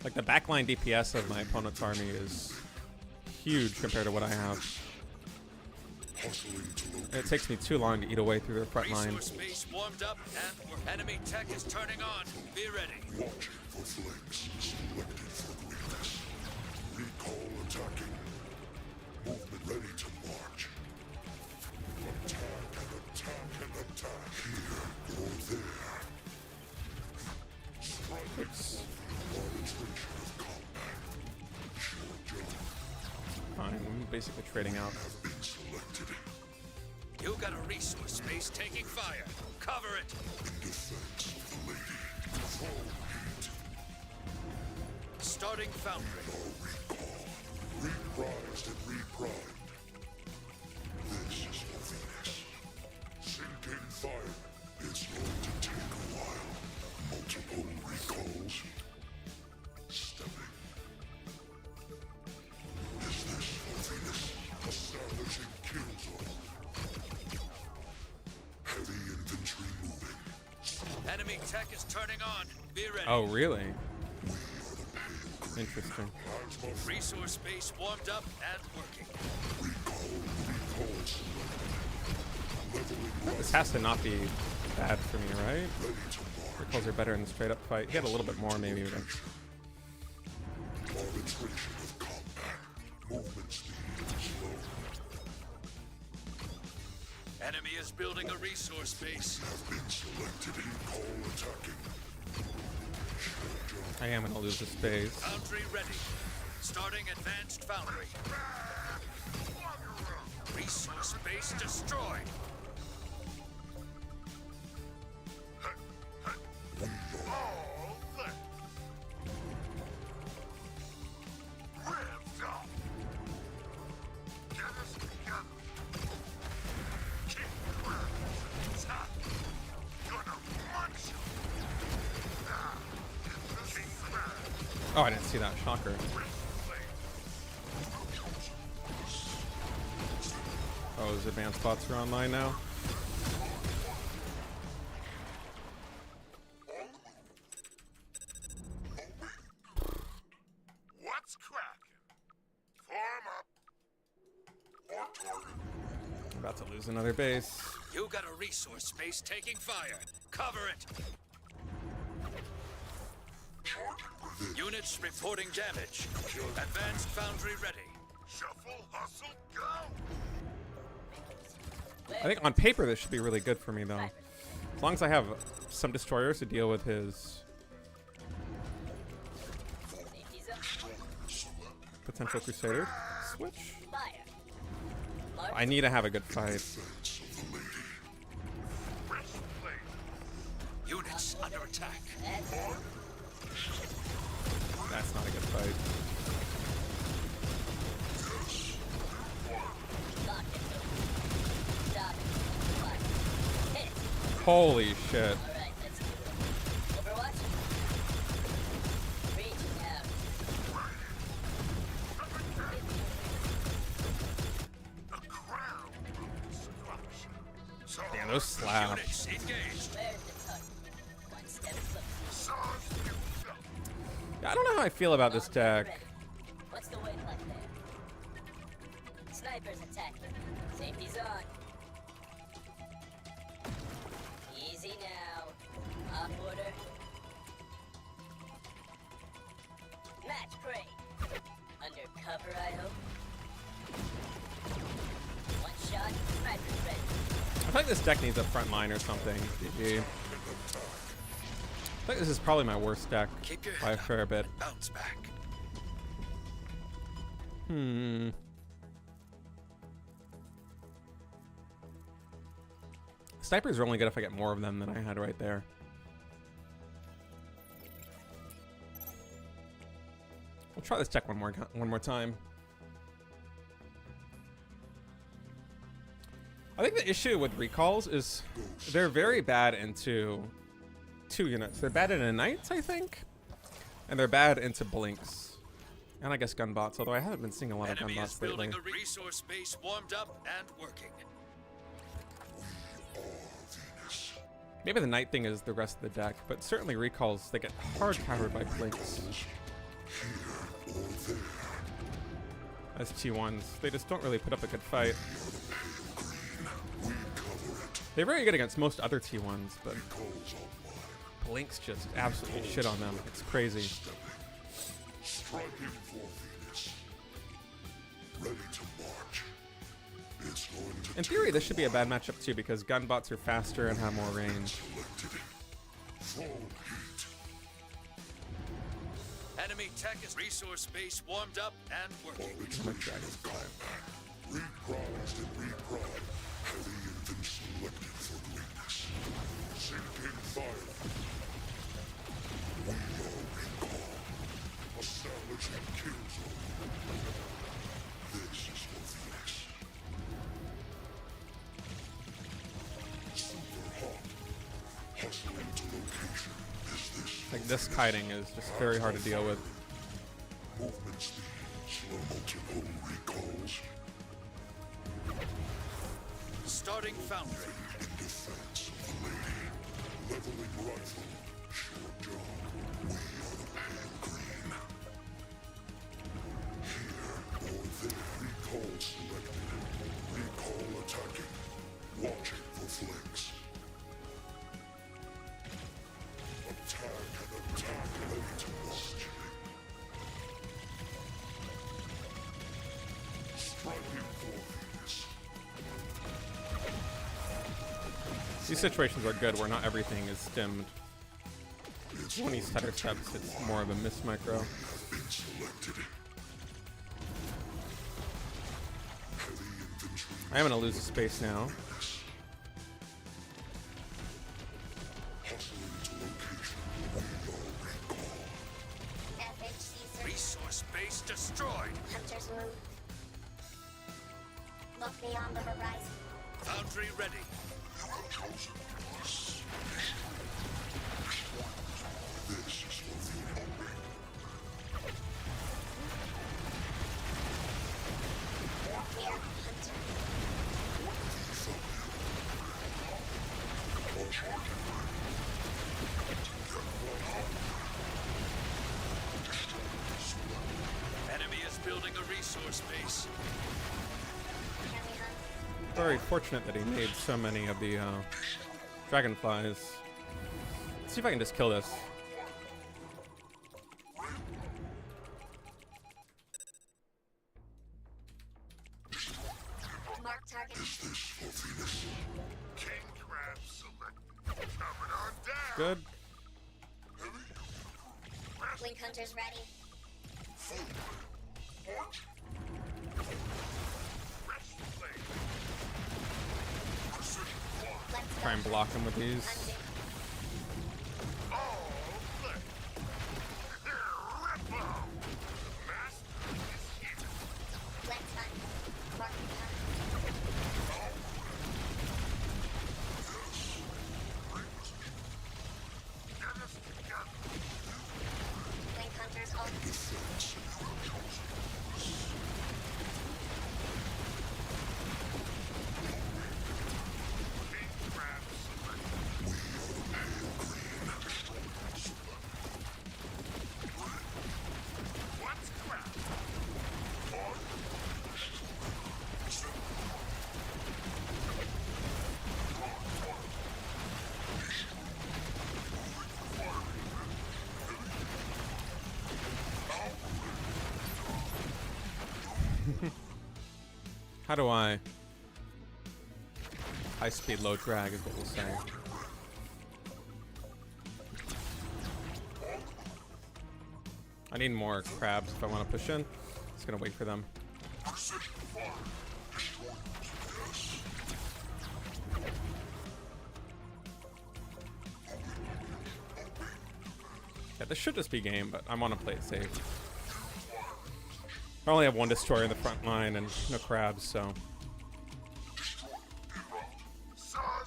Like, the backline DPS of my opponent's army is huge compared to what I have. It takes me too long to eat away through their front line. Resource base warmed up and enemy tech is turning on. Be ready. Watching for flanks. Selected for greatness. Recall attacking. Movement ready to march. Attack and attack and attack. Here or there. Strikers. Arbitration of combat. Short jump. Fine, I'm basically trading out. Have been selected. You got a resource base taking fire. Cover it. In defense of the lady. Full heat. Starting foundry. No recall. Reprised and reprimed. This is for Venus. Sinking fire. It's going to take a while. Multiple recalls. Stepping. Is this for Venus? Establishing kill zone. Heavy infantry moving. Enemy tech is turning on. Be ready. Oh, really? We are the pale Interesting. Resource base warmed up and working. This has to not be bad for me, right? Recalls are better in the straight up fight. He had a little bit more, maybe. But... Enemy is building a resource base. I am gonna lose this base. Foundry ready. Starting advanced foundry. Resource base destroyed. Oh, I didn't see that. Shocker. Oh, his advanced bots are online now. What's cracking? Form up. I'm about to lose another base. You got a resource base taking fire. Cover it. Units reporting damage. Advanced foundry ready. Shuffle, hustle, go. I think on paper this should be really good for me, though. As long as I have some destroyers to deal with his potential Crusader. Switch. I need to have a good fight. Units under attack. That's not a good fight. Holy shit. Damn, those slap. Units engaged. I don't know how I feel about this deck. What's the way like there? Snipers attacking. Safety's on. Easy now. Up order. Match prey. Undercover, I hope. One shot. Sniper's ready. I feel like this deck needs a front line or something. GG. I think this is probably my worst deck Keep your by a head fair up bit. and bounce back. Snipers are only good if I get more of them than I had right there. We'll try this deck one more time. I think the issue with recalls is they're very bad into 2 units. They're bad into knights, I think, and they're bad into blinks, and I guess gun bots. Although I haven't been seeing a lot of gun Enemy is bots lately. building a resource base warmed up and working. Maybe the knight thing is the rest of the deck, but certainly recalls, they get hard covered by blinks. As T1s, they just don't really put up a good fight. They're very good against most other T1s, but blinks just absolutely shit on them. It's crazy. In theory, this should be a bad matchup too, because gun bots are faster and have more range. Enemy tech is resource base warmed up and working. Reprised and reprod. Heavy infant selected for greatness. Sinking fire. We are recall. Establishing kill zone. This is for Phoenix. Super hot. Hustling to location. Is this? Like this kiting is just very hard to deal with. Movement speed. Slow multiple recalls. Starting foundry. In defense of the lady. Leveling rifle. Short jog. We are the pale green. These situations are good where not everything is stemmed. When he's tighter steps, it's more of a miss micro. I am gonna lose the space now. FHC Resource base destroyed. Hunters move. Look beyond the horizon. Foundry ready. We are hunter. Enemy is building a resource base. Can we hunt? Very fortunate that he made so many of the dragonflies. Let's see if I can just kill this. Mark target. King crab select. Coming on down. Good. Link hunters ready. Let's go. Try and block him with these. Hunting. Let's hunt. Mark hunt. Link hunters on. How do I? High speed, low drag is what we'll say. I need more crabs if I want to push in. Just gonna wait for them. Yeah, this should just be game, but I want to play it safe. I only have one destroyer in the front line and no crabs, so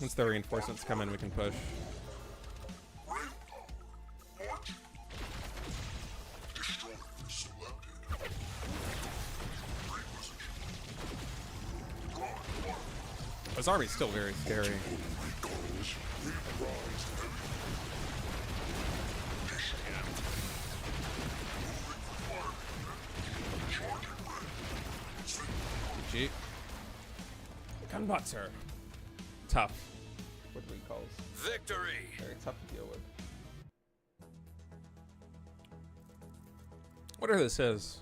once the reinforcements come in, we can push. His army's still very scary. GG. Gunbots are tough. What do we call this? Victory. Very tough to deal with. Whatever this is,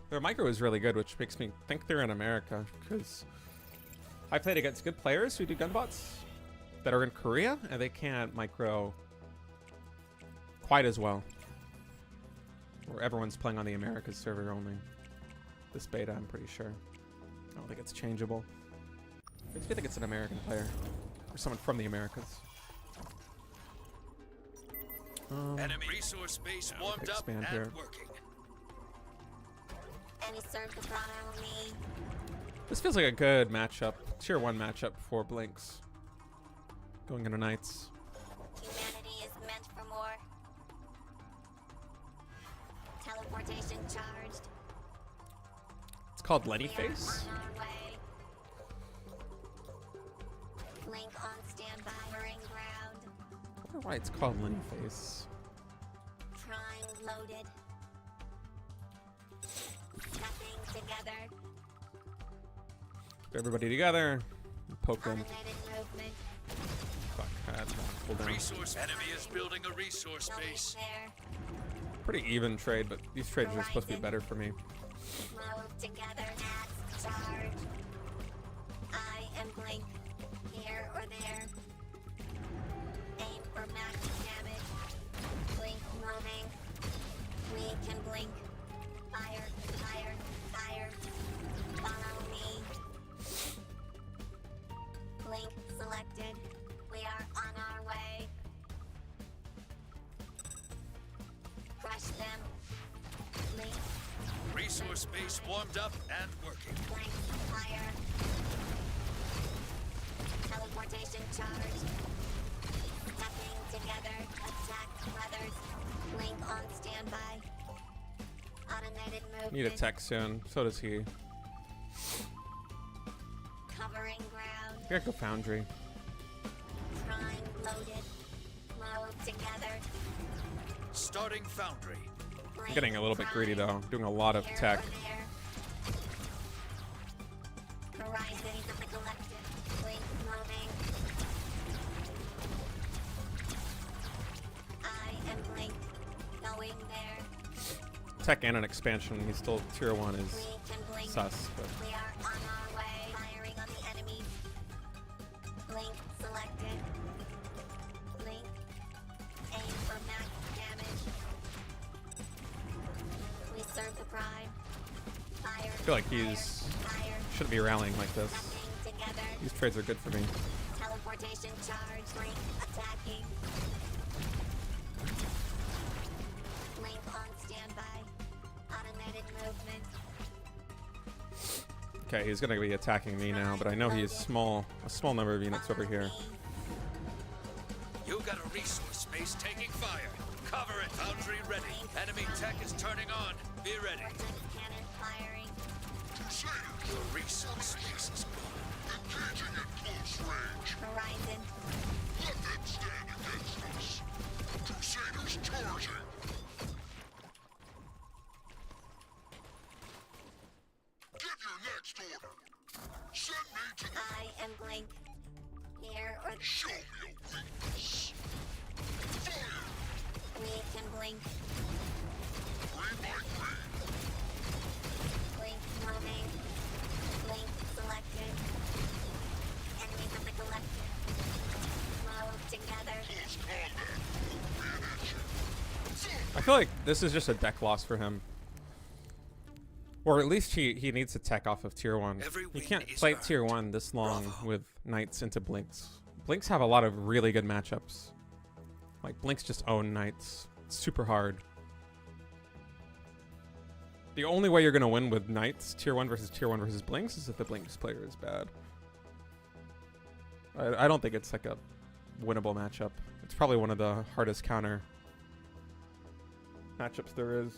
their micro is really good, which makes me think they're in America, because I played against good players who do gunbots that are in Korea, and they can't micro quite as well. Where everyone's playing on the Americas server only. This beta, I'm pretty sure. I don't think it's changeable. I think it's an American player. Or someone from the Americas. Enemy resource base warmed up expand and here. working. Any serve the Toronto on me. This feels like a good matchup. Tier 1 matchup for Blinks. Going into Knights. Humanity is meant for more. Teleportation charged. It's called Lenny We are Face. on our way. Link on standby. Ring ground. I don't know why it's called Lenny Face. Prime loaded. Stepping together. Get everybody together. Poke them. Automated movement. Fuck. I had to pull down. Resource enemy is building a resource No base. there. Pretty even trade, but these trades are supposed to be better for me. Move together. Ads charge. I am Blink. Here or there. Resource base warmed up and working. Blank. Fire. Teleportation charge. Stepping together. Attack brothers. Link on standby. Automated movement. Need a tech soon. So does he. Covering ground. I gotta go Foundry. Prime loaded. Move together. Starting Foundry. I'm getting a little bit greedy though. I'm doing a lot of tech. Horizon of the collective. Blink moving. I am Blink. Going there. Tech and an expansion. He's still tier 1 is We can blink. sus. But We are on our way. Firing on the enemy. Blink selected. Blink. Aim for max damage. We serve the prime. Fire. I feel like he's Fire. shouldn't be rallying like this. Stepping together. These trades are good for me. Teleportation charge. Blink attacking. Blink on standby. Automated movement. Okay, he's gonna be attacking me now, but I know he's small. A small number of units over here. You got a resource base taking fire. Cover it. Foundry ready. Enemy tech is turning on. Be ready. Vortex cannon firing. Your resource base is gone. Engaging at close range. Horizon. Let them stand against us. Crusaders charging. Give your next order. Send me to the... I am Blink. Here or Show me a weakness. Fire! we can blink. 3 by 3. Blink moving. Blink selected. Enemies of the collective. Move together. Close combat. Reinvention. I feel like this is just a deck loss for him. Or at least he needs to tech off of tier 1. Every You win can't is fight earned. tier 1 this long Bravo. with Knights into Blinks. Blinks have a lot of really good matchups. Like, Blinks just own Knights. It's super hard. The only way you're going to win with Knights, tier 1 versus Blinks, is if the Blinks player is bad. I don't think it's like a winnable matchup. It's probably one of the hardest counter matchups there is.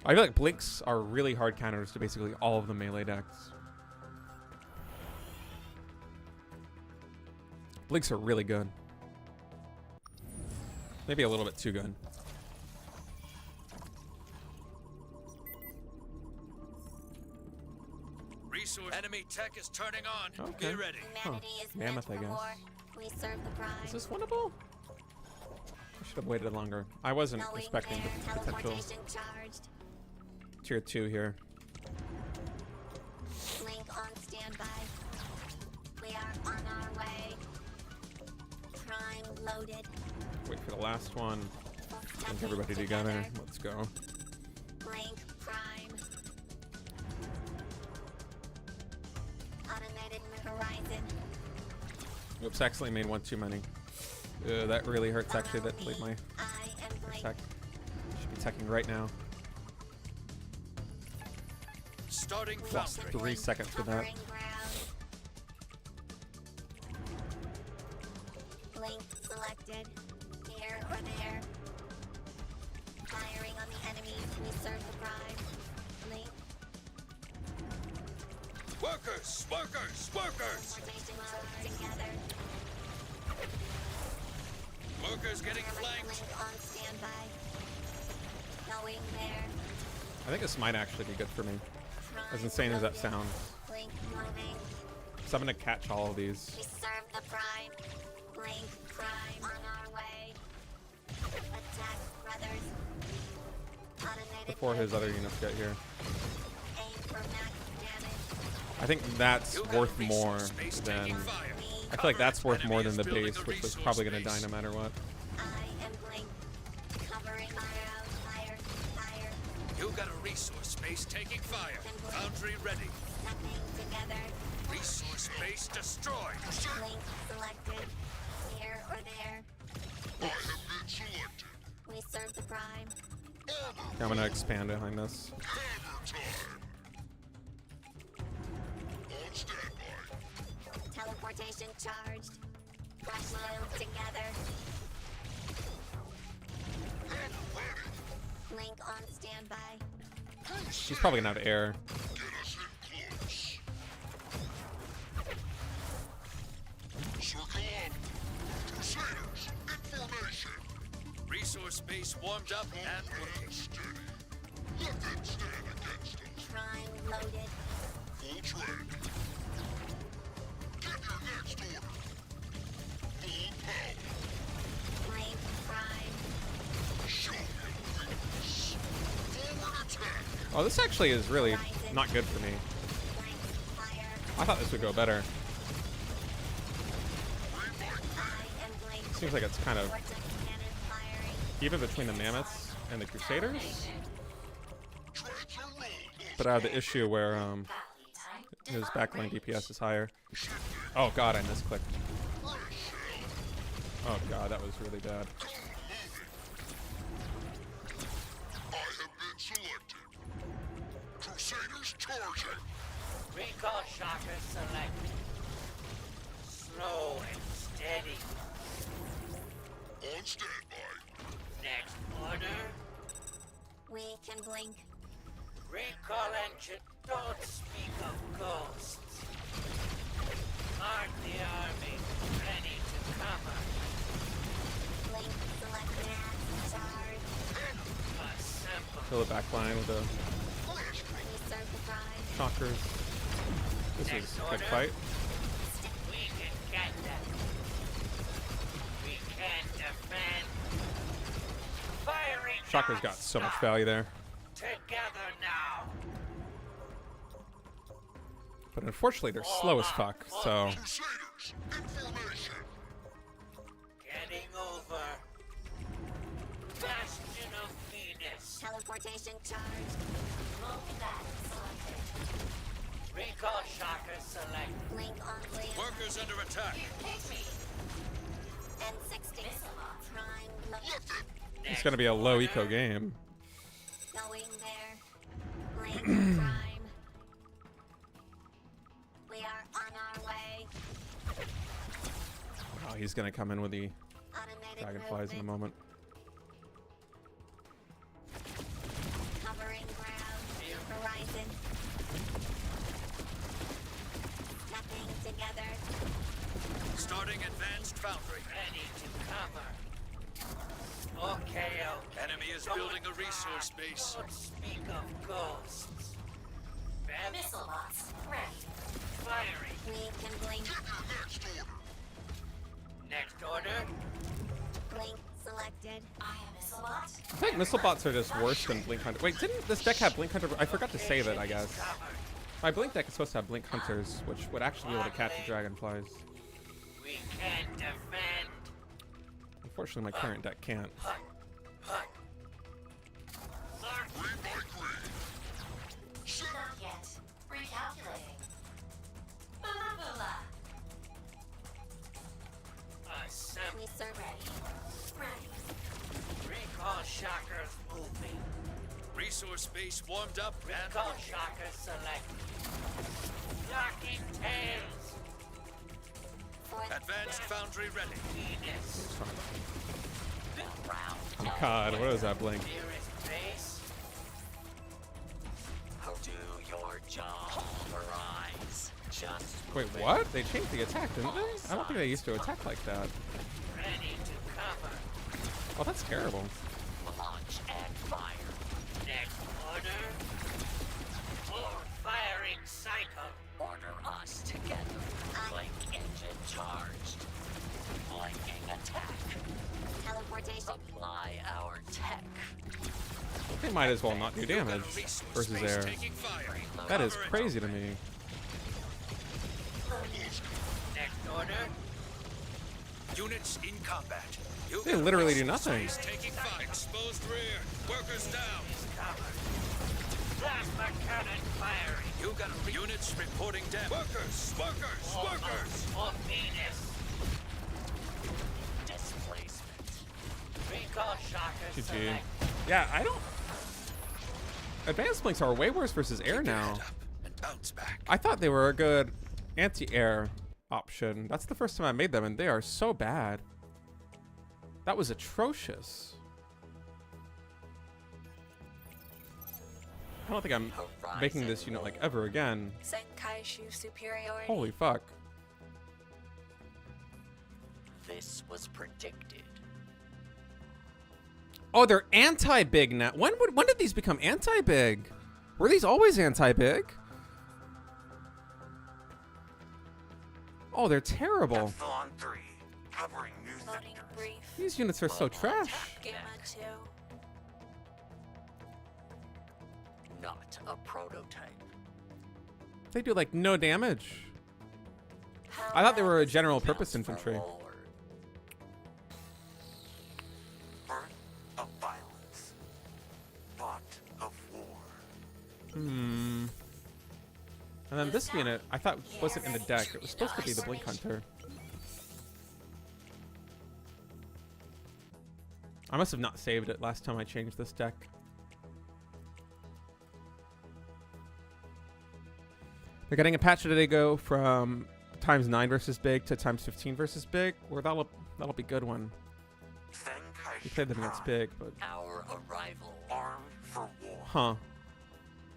I feel like Blinks are really hard counters to basically all of the melee decks. Blinks are really good. Maybe a little bit too good. Resource. Enemy tech is turning on. Okay. Be ready. Humanity is Mammoth, I meant for guess. war. We serve the prime. Is this winnable? I should have waited longer. I wasn't Going expecting there. the potential Teleportation charged. tier 2 here. Blink on standby. We are on our way. Prime loaded. Wait for the last one. Link Stepping everybody together. Let's go. Blink prime. Automated horizon. Oops, actually made one too many. That really hurts actually that played my I am Blink. tech. Should be teching right now. Starting Lost Foundry. 3 seconds for that. Covering ground. Blink selected. Here or there. Firing on the enemies. We serve the prime. Blink. Workers! Workers! Workers! Teleportation charge together. Workers getting flanked. Blink on standby. Going there. I think this might actually be good for me. Prime As insane as that loaded. sounds. Blink moving. So I'm gonna catch all of these. We serve the prime. Blink prime on our way. Attack brothers. Automated Before his other movement. units get here. Aim for max damage. I think that's You got worth a more resource base than... taking fire. I feel like that's worth more than the Enemy is base, building a which was resource probably gonna base. die no matter what. I am Blink. Covering fire. Fire. Fire. You got a resource base taking fire. Foundry ready. Stepping together. Resource base destroyed. Blink selected. Here or there. I have been selected. We serve the prime. I'm gonna expand behind this. On standby. Teleportation charged. Flash load together. Link on standby. She's probably gonna have air. Get us in close. Circle up. Crusaders, in formation. Resource base warmed up and working. Steady. Let them stand against us. Prime loaded. Full track. Get your next order. Full power. Link prime. Show your weakness. Forward attack. Oh, this actually is really not good for me. Blank fire. I thought this would go better. Eye and blink. Seems like it's kind of Vortex cannon firing. even between the Mammoths and the Crusaders. Treads are rolled. But I have the issue where his backline DPS is higher. Oh god, I misclicked. Oh god, that was really bad. I have been selected. Crusaders charging. Recall shocker selected. Slow and steady. On standby. Next order. We can blink. Recall engine. Don't speak of ghosts. Mark the army. Ready to cover. Blink selected. Charge. Assemble. Kill the backline with the Recertify. shockers. This is a good fight. We can get them. We can defend. Firing. Shockers got so much value there. Together now. But unfortunately, they're slow as fuck, so... Crusaders, in formation. Getting over. Bastion of Venus. Teleportation charged. Recall shocker select. Blink on clear. Workers under attack. N60. Prime loaded. It's gonna be a low eco game. Going there. Blink prime. We are on our way. Oh, he's gonna come in with the Automated dragonflies in a movement. moment. Covering ground. Horizon. Stepping together. Starting advanced foundry. Ready to cover. Okay, okay. Enemy is building a resource base. Don't speak of ghosts. Missile bots ready. Firing. We can blink. Next order. Blink selected. I am missile bot. I think missile bots are just worse than Blink Hunter. Wait, didn't this deck have Blink Hunter? I forgot to save it, I guess. Covered. My Blink deck is supposed to have Blink Hunters, which would actually be able to catch the dragonflies. We can defend. Unfortunately, my current deck can't. Not yet. Recalculating. Bula bula. Assemble. We serve Ready. Recall shockers moving. Resource base warmed up and Recall working. shockers select. Locking tails. for Advanced foundry ready. Venus. Round. Oh god, what is that Blink? Nearest base. How do your job arise? Just Wait, what? They changed the attack, didn't they? I don't think they used to attack like that. Ready to cover. Oh, that's terrible. launch and fire. Next order. Full firing cycle. Order us together. Blink engine charged. Blinking attack. teleportation. Apply our tech. They might as well not do damage Resource versus base air. taking fire. That is Cover it. crazy to me. Next order. Units in combat. You They got literally do resource nothing. base taking fire. Exposed rear. Workers down. Is covered. Plasma cannon firing. You got units reporting damage. Workers. For Venus. Displacement. Recall shockers GG. select. Yeah, advanced blinks are way worse versus air Keep your now. head up and bounce back. I thought they were a good anti-air option. That's the first time I made them, and they are so bad. That was atrocious. I don't think I'm making this unit like ever again. Senkaishu superiority. Holy fuck. This was predicted. Oh, they're anti-big now. When did these become anti-big? Were these always anti-big? Oh, they're terrible. Epsilon 3, covering new Loading sectors. brief. These units are so trash. Gamma 2. Not a prototype. They do like no damage. How I thought they were a bad general Just purpose for infantry. Lord. Birth of violence. Thought of war. Hmm. And then this unit, I thought wasn't in the deck. It was supposed to be the Blink Hunter. I must have not saved it last time I changed this deck. They're getting a patch today to go from ×9 versus big to ×15 versus big, where that'll be good one. We played them against big, but Our arrival. Armed for war. huh.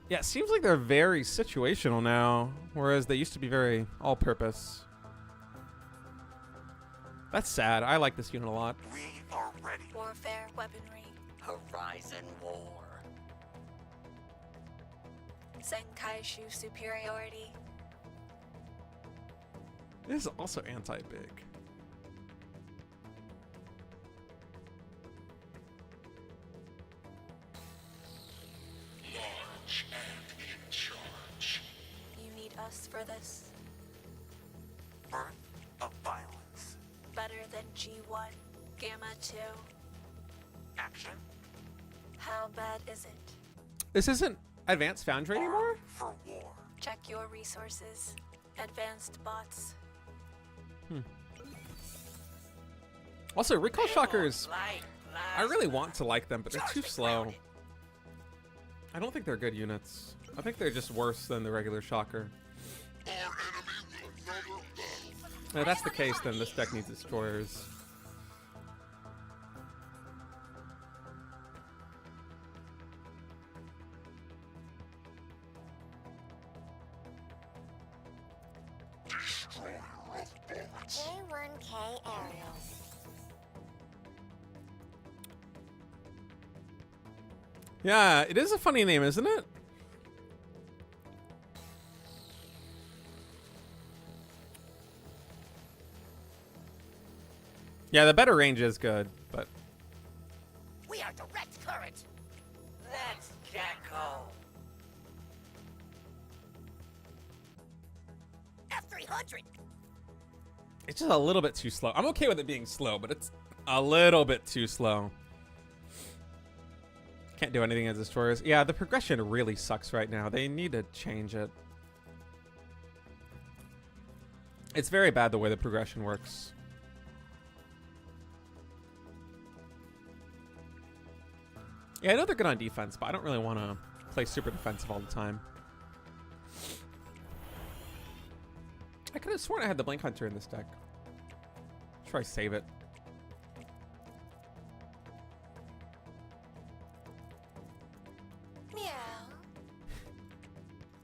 Yeah, it seems like they're very situational now, whereas they used to be very all-purpose. That's sad. I like this unit a lot. We are ready. warfare weaponry. Horizon War. Senkaishu superiority. This is also anti-big. Large and in charge. You need us for this. Birth of violence. Better than G1. Gamma 2. Action. How bad is it? This isn't Advanced Foundry anymore? Armed for war. Check your resources. Advanced bots. Also, Recall Shockers, Light, I really want to like them, but they're too slow. I don't think they're good units. I think they're just worse than the regular Shocker. If that's the case, then this deck needs destroyers. J1K aerial. Yeah, it is a funny name, isn't it? Yeah, the better range is good, but We are direct current. That's Jacko. F300. it's just a little bit too slow. I'm okay with it being slow, but it's a little bit too slow. Can't do anything as destroyers. Yeah, the progression really sucks right now. They need to change it. It's very bad the way the progression works. Yeah, I know they're good on defense, but I don't really want to play super defensive all the time. I could have sworn I had the Blink Hunter in this deck. Try save it. Meow.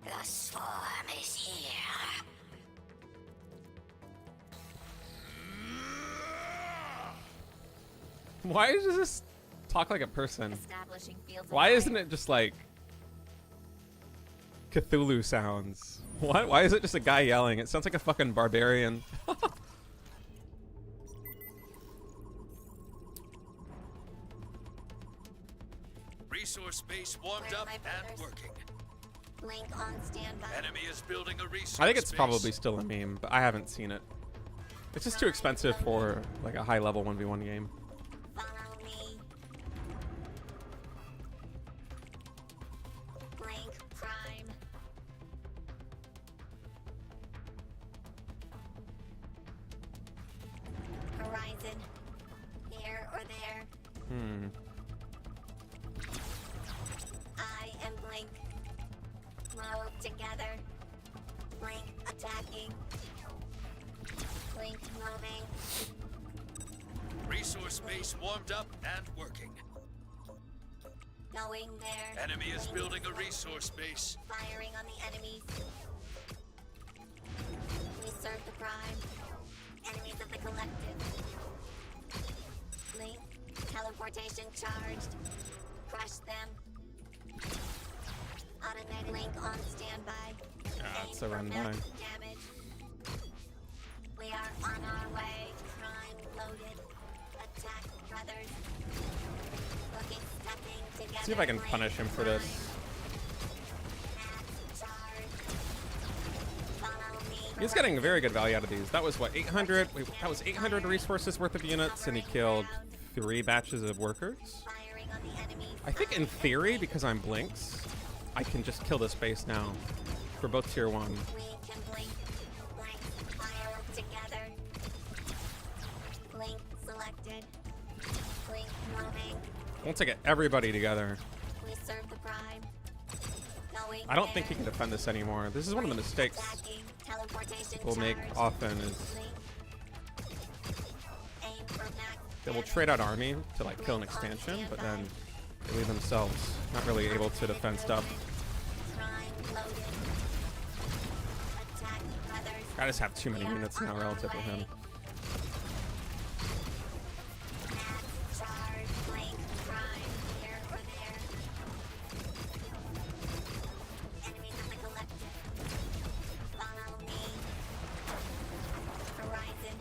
The swarm is here. Why does this talk like a person? Establishing fields of Why light. isn't it just like Cthulhu sounds? What? Why is it just a guy yelling? It sounds like a fucking barbarian. Resource base warmed Where are up my and builders? working. Link on standby. Enemy is building a resource I think it's base. probably still a meme, but I haven't seen it. It's just too expensive for like a high level 1v1 game. Follow me. Link prime. Horizon. Here or there. Hmm. I am Blink. together. Blink attacking. Blink moving. Resource base warmed up and working. Going there. Enemy is Blink. building a resource base. Firing on the enemies. We serve the prime. Enemies of the collective. Link. Teleportation charged. Crush them. Automatic link on standby. Yeah, Aim it's a for run max line. damage. We are on our way. Prime loaded. Attack brothers. Looking, stepping together. See if I can Blink, punish him for this. max charge. Follow me. He's getting very good value out of these. That was what, 800? Wait, that was 800 resources worth of units, and he killed 3 batches of workers. Firing on the enemies. I think in theory, because I'm Blinks, I can just kill this base now for both tier 1. We can blink. Blink. Fire together. Blink selected. Blink moving. Once I get everybody together, We serve the prime. Going I don't think he there. can defend this anymore. This is one of the mistakes Attacking. Teleportation we'll make charged. often is Blink. Aim for max they will damage. trade out army to like kill an expansion, but then they leave themselves not really able to defend stuff. Prime loaded. Attack brothers. I just have too many units now relative to him. Max charge. Blink. Prime. Here or there. Enemies of the collective. Follow me. Horizon.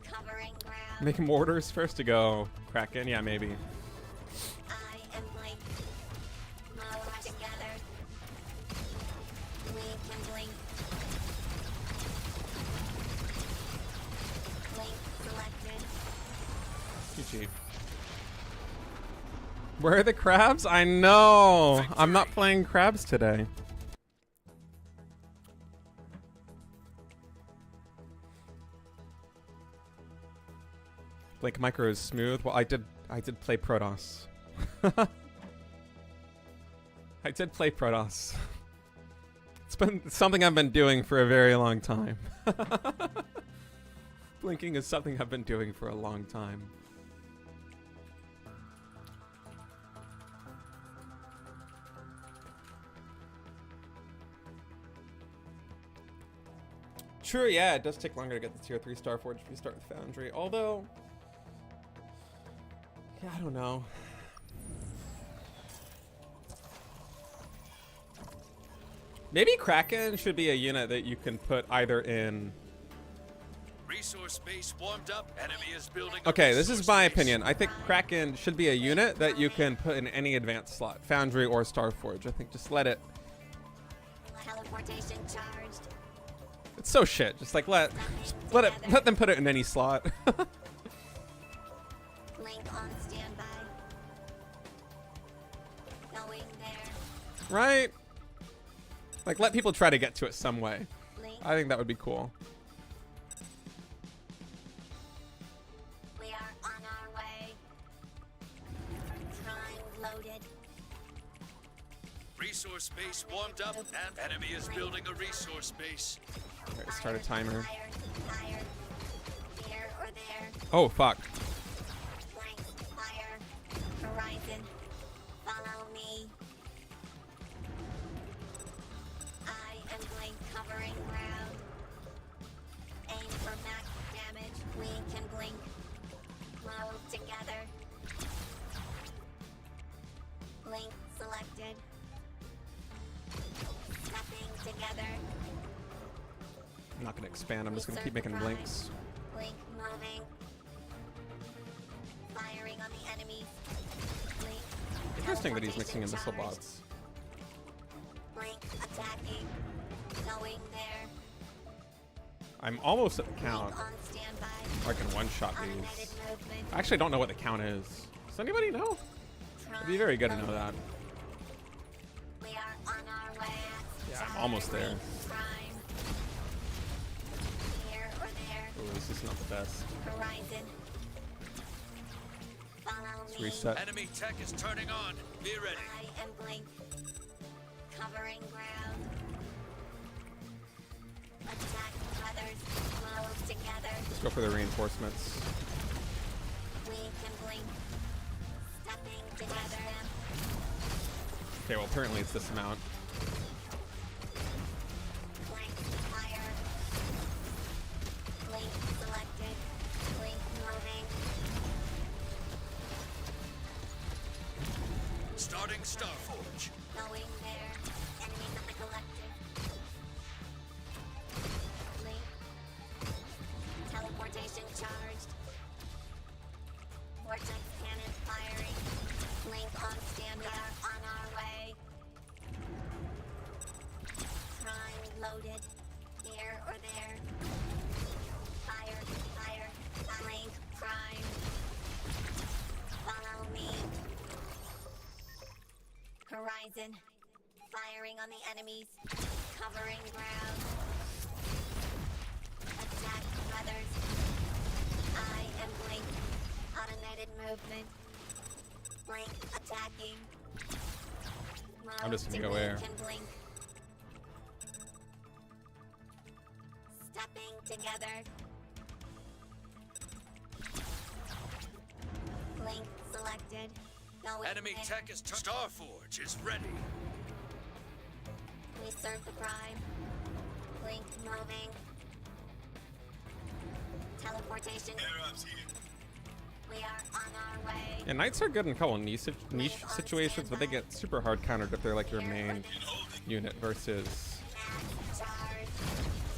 Covering ground. Make mortars first to go. Kraken, yeah, maybe. I am Blink. Move together. We can blink. Blink selected. GG. Where are the crabs? I know. I'm not playing crabs today. Blink micro is smooth. Well, I did play Protoss. I did play Protoss. It's been something I've been doing for a very long time. Blinking is something I've been doing for a long time. True, yeah, it does take longer to get the tier 3 Starforge if you start with Foundry. Although, yeah, I don't know. Maybe Kraken should be a unit that you can put either in. Resource base warmed up. Enemy is building a Okay, this is resource my base. opinion. I think Kraken should be a unit that you can put in any advanced slot, Foundry or Starforge. I think just let it. Teleportation charged. It's so shit. Just like let them put it in any slot. Blink on standby. Going there. Right? Like let people try to get to it some way. Blink. I think that would be cool. We are on our way. Prime loaded. Resource base warmed up and enemy is building a resource base. Alright, start a timer. Fire. Fire. Here or there. Oh fuck. Blank. Fire. Horizon. Follow me. I am Blink covering ground. Aim for max damage. We can blink. Move together. Blink selected. Stepping together. I'm not gonna expand. I'm just gonna keep making blinks. Blink moving. Firing on the enemies. Blink. Interesting that he's mixing in missile Teleportation bots. Blink attacking. Going there. I'm almost at the count. Blink on standby. I can one-shot Automated these. movement. I actually don't know what the count is. Does anybody know? It'd be very good to know that. We are on our way. Yeah, I'm almost there. Prime. Here or there. Ooh, this is not the best. Horizon. Follow Let's me. reset. Enemy tech is turning on. Be ready. I am Blink. Covering go for the reinforcements. We can blink. Stepping together. Okay, well apparently it's this amount. Blink. Fire. Blink selected. Blink moving. Starting Starforge. Going there. Enemies of the collective. Blink. Teleportation charged. Vortex cannon firing. Blink on standby. On our way. Prime loaded. Here or there. Fire. Fire. Blink. Prime. Follow me. Horizon. Firing on the enemies. Covering ground. Attack brothers. I am Blink. Automated movement. Blink attacking. I'm just gonna Mode go to air. blink and blink. Stepping together. Blink selected. Going Enemy there. tech is Starforge is ready. We serve the prime. Blink moving. Teleportation. Air-ups here. We are on our way. Yeah, knights are good in a couple niche situations, but they get super hard countered if they're like your main unit versus Charge.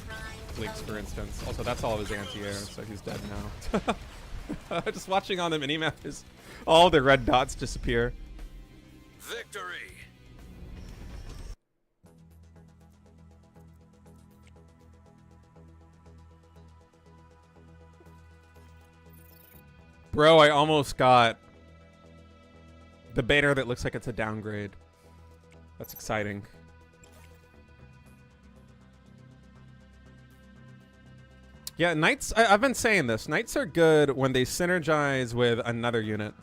Prime Bleaks, for loaded. instance. Also, that's all of his anti-air, so he's dead now. Just watching on the minimap is all the red dots disappear. Victory. Bro, I almost got the beta that looks like it's a downgrade. That's exciting. Yeah, knights, I've been saying this. Knights are good when they synergize with another unit.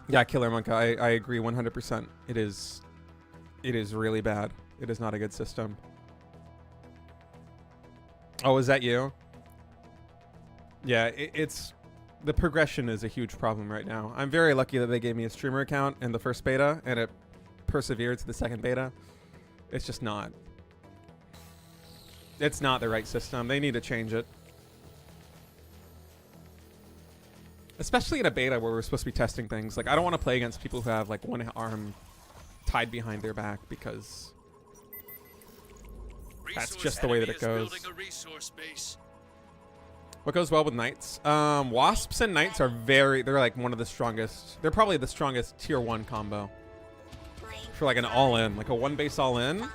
Yeah, Killer Monk, I agree 100%. It is really bad. It is not a good system. Oh, is that you? Yeah, it's the progression is a huge problem right now. I'm very lucky that they gave me a streamer account in the first beta and it persevered to the second beta. It's just not. It's not the right system. They need to change it. Especially in a beta where we're supposed to be testing things. Like, I don't want to play against people who have like one arm tied behind their back because that's just the way that it goes. Building a resource base. What goes well with knights? Wasps and knights are they're like one of the strongest. They're probably the strongest tier 1 combo. For like an all-in, like a 1-base all-in.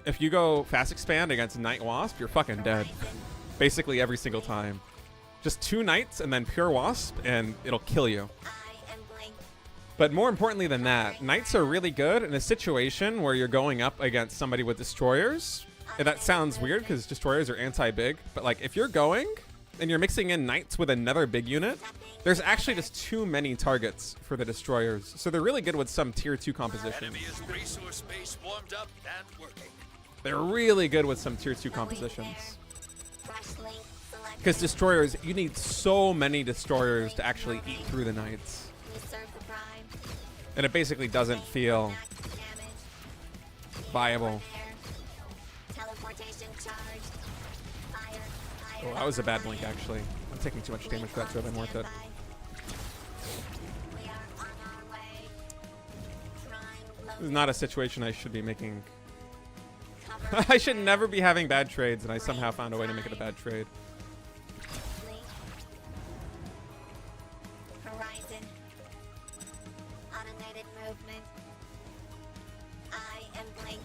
If you go fast expand against Knight Wasp, you're fucking dead. Basically every single time. Just 2 knights and then pure wasp and it'll kill you. But more importantly than that, knights are really good in a situation where you're going up against somebody with destroyers. And that sounds weird because destroyers are anti-big, but like if you're going and you're mixing in knights with another big unit, there's actually just too many targets for the destroyers. So they're really good with some tier 2 compositions. Enemy is resource base warmed up and working. They're really good with some tier 2 compositions. Because destroyers, you need so many destroyers to actually eat through the knights. And it basically doesn't feel viable. Oh, that was a bad blink, actually. I'm taking too much damage for that to have been worth it. This is not a situation I should be making. I should never be having bad trades, and I somehow found a way to make it a bad trade. Horizon. Automated movement. I am Blink.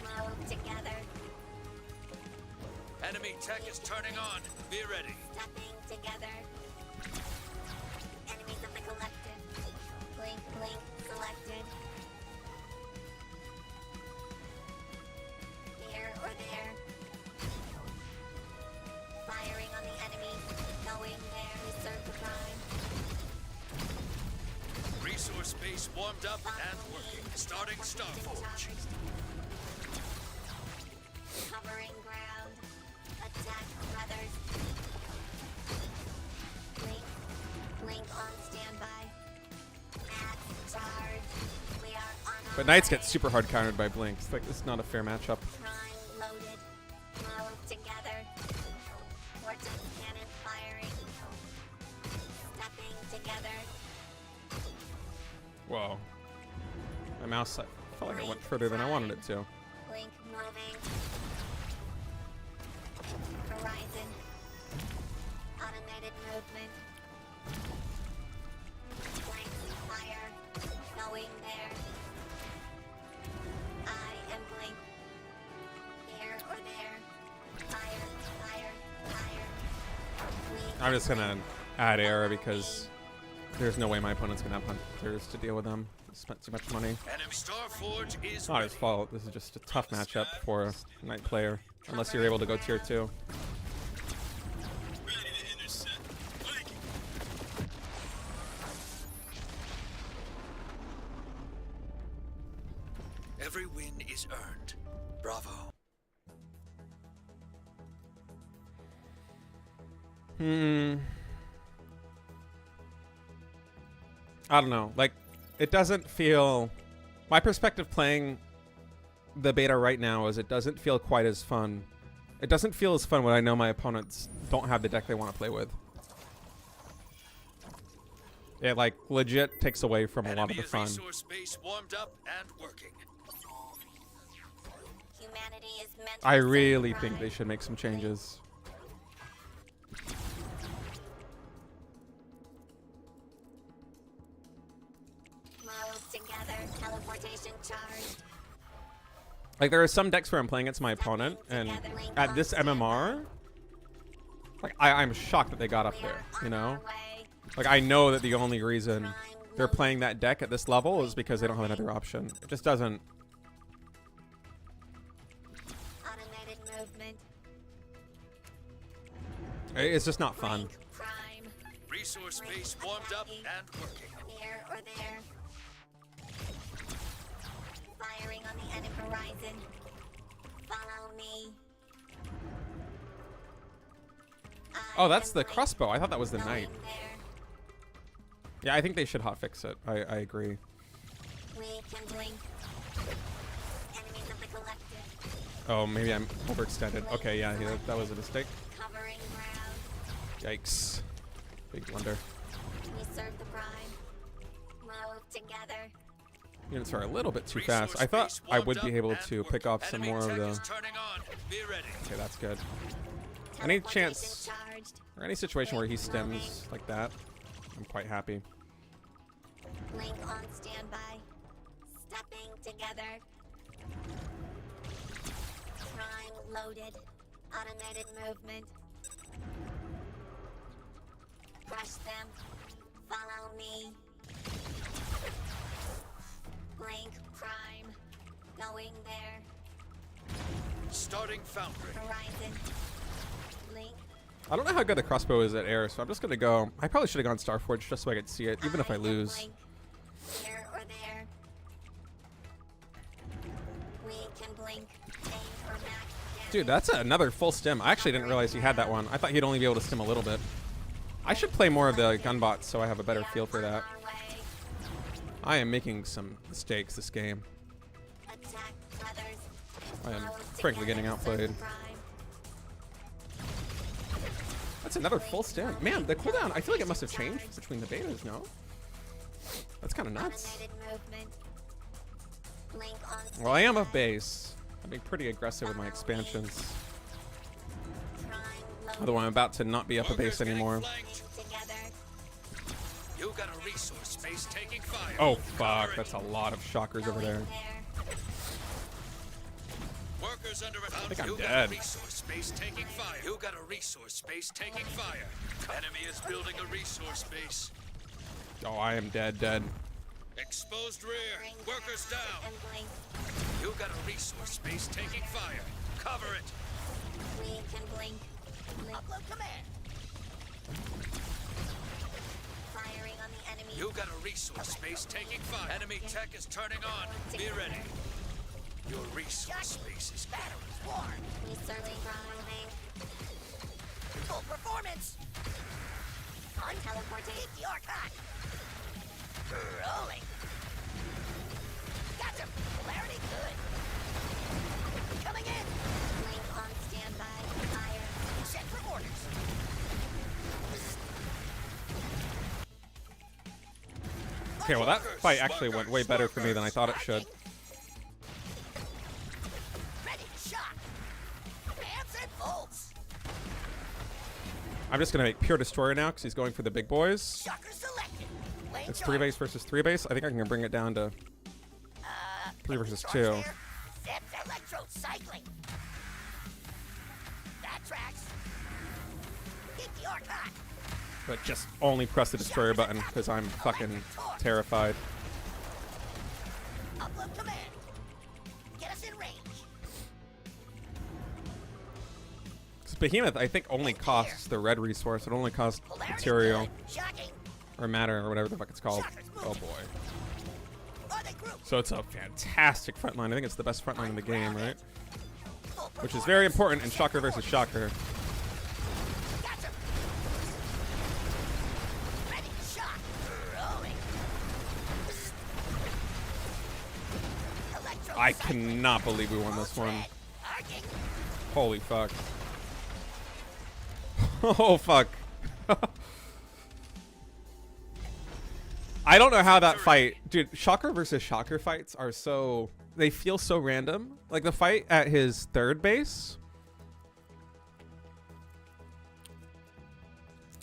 Move together. Enemy tech is turning on. Be ready. Stepping together. Enemies of the collective. Blink, blink, selected. Here or there. Firing on the enemy. Going there. We serve the prime. Resource base warmed up and working. Starting Starforge. Covering ground. Attack. But Knights get super hard countered by Blinks. Like, this is not a fair matchup. Prime loaded. Move together. Vortex cannon firing. Stepping together. Whoa. My mouse, I felt like it went further than I wanted it to. Blink moving. Horizon. Automated movement. Blink fire. Going there. I am blink. Here or there. Fire, fire, fire. I'm just gonna add air because there's no way my opponent's gonna have hunters to deal with them. Spent too much money. Enemy Starforge is It's not his fault. This is just a tough matchup for a Knight player, unless you're able to go tier 2. Ready to intercept. Blank. Every win is earned. Bravo. I don't know. Like, it doesn't feel... My perspective playing the beta right now is it doesn't feel quite as fun. It doesn't feel as fun when I know my opponents don't have the deck they want to play with. It, like, legit takes away from a lot of the fun. Resource base warmed up and working. Humanity is meant I for really samurai. think they should make some changes. Move together. Teleportation charged. Like, there are some decks where I'm playing against my opponent, and at this MMR, like, I'm shocked that they got up there, you know? Like, I know that the only reason they're playing that deck at this level is because they don't have another option. It just doesn't... Automated movement. It's just not fun. Prime. Resource base warmed up and working. Here or there. Firing on the enemy horizon. Follow me. Oh, that's the crossbow. I thought that was the knight. There. Yeah, I think they should hotfix it. I agree. We can blink. Enemies of the collective. Oh, maybe I'm overextended. Okay, yeah, that was a mistake. Covering ground. Yikes. Big blunder. We serve the prime. Move together. Units are a little bit too fast. I thought I would be able to pick off some more of the... Turning on. Be ready. Okay, that's good. Any chance Charged. or any situation where he stems like that, I'm quite happy. Blink on standby. Stepping together. Prime loaded. Automated movement. Crush them. Follow me. Blink prime. Going there. Starting foundry. Horizon. Blink. I don't know how good the crossbow is at air, so I'm just gonna go. I probably should have gone Starforge just so I could see it, even if I am lose. blink. Here or there. We can blink. Aim or back. Dude, that's another full stem. I actually didn't realize he had that one. I thought he'd only be able to stem a little bit. I should play more of the gunbots so I have a better feel for that. I am making some mistakes this game. Attack brothers. I am Move frankly together, getting serve outplayed. prime. That's another full stem. Man, the cooldown, I feel like it must have changed between the betas, no? That's kind of nuts. Automated movement. Blink on Well, I am up base. I'm being pretty aggressive with my expansions. prime loaded. Although I'm about to not be up a base Getting anymore. flanked. Together. You got a resource space taking fire. Oh, Cover fuck. it. That's a lot of shockers over there. Workers under attack. think I'm You dead. got a resource space taking fire. You got a resource space taking fire. Enemy is building a resource base. Oh, I am dead. Exposed rear. Bring Workers down down. and blink. You got a resource space taking fire. Cover it. We can blink. Upload command. Firing on the enemy. You got a resource space taking fire. Enemy tech is turning on. Be ready. Your resource space is batteries warm. We certainly moving. Full performance. On teleportation. Your cut. Rolling. Got Gotcha. Polarity good. Coming in. Link on standby. Fire. Set for orders. Okay, well that fight actually went way better for me than I thought it should. Ready to shock. Hands and bolts. I'm just gonna make pure destroyer now because he's going for the big boys. Shocker selected. Lane It's charge. 3 base versus 3 base. I think I can bring it down to 3 versus Charge 2. there. Set electrode cycling. That tracks. Keep the arc hot. But just only press the destroyer button because I'm fucking terrified. Upload command. Get us in range. This Behemoth, I think, only costs the red resource. It only costs material Shocking. or matter or whatever the fuck it's called. Oh boy. Are they grouped? So it's a fantastic front line. I think it's the best front line in the game, right? Full Which is very important in Shocker versus Shocker. Gotcha. Ready to shock. Rolling. Electrode I cycling. cannot believe we won this one. Tread. Arcing. Holy fuck. Oh fuck. I don't know how that fight, dude. Shocker versus Shocker fights are so, they feel so random. Like the fight at his third base,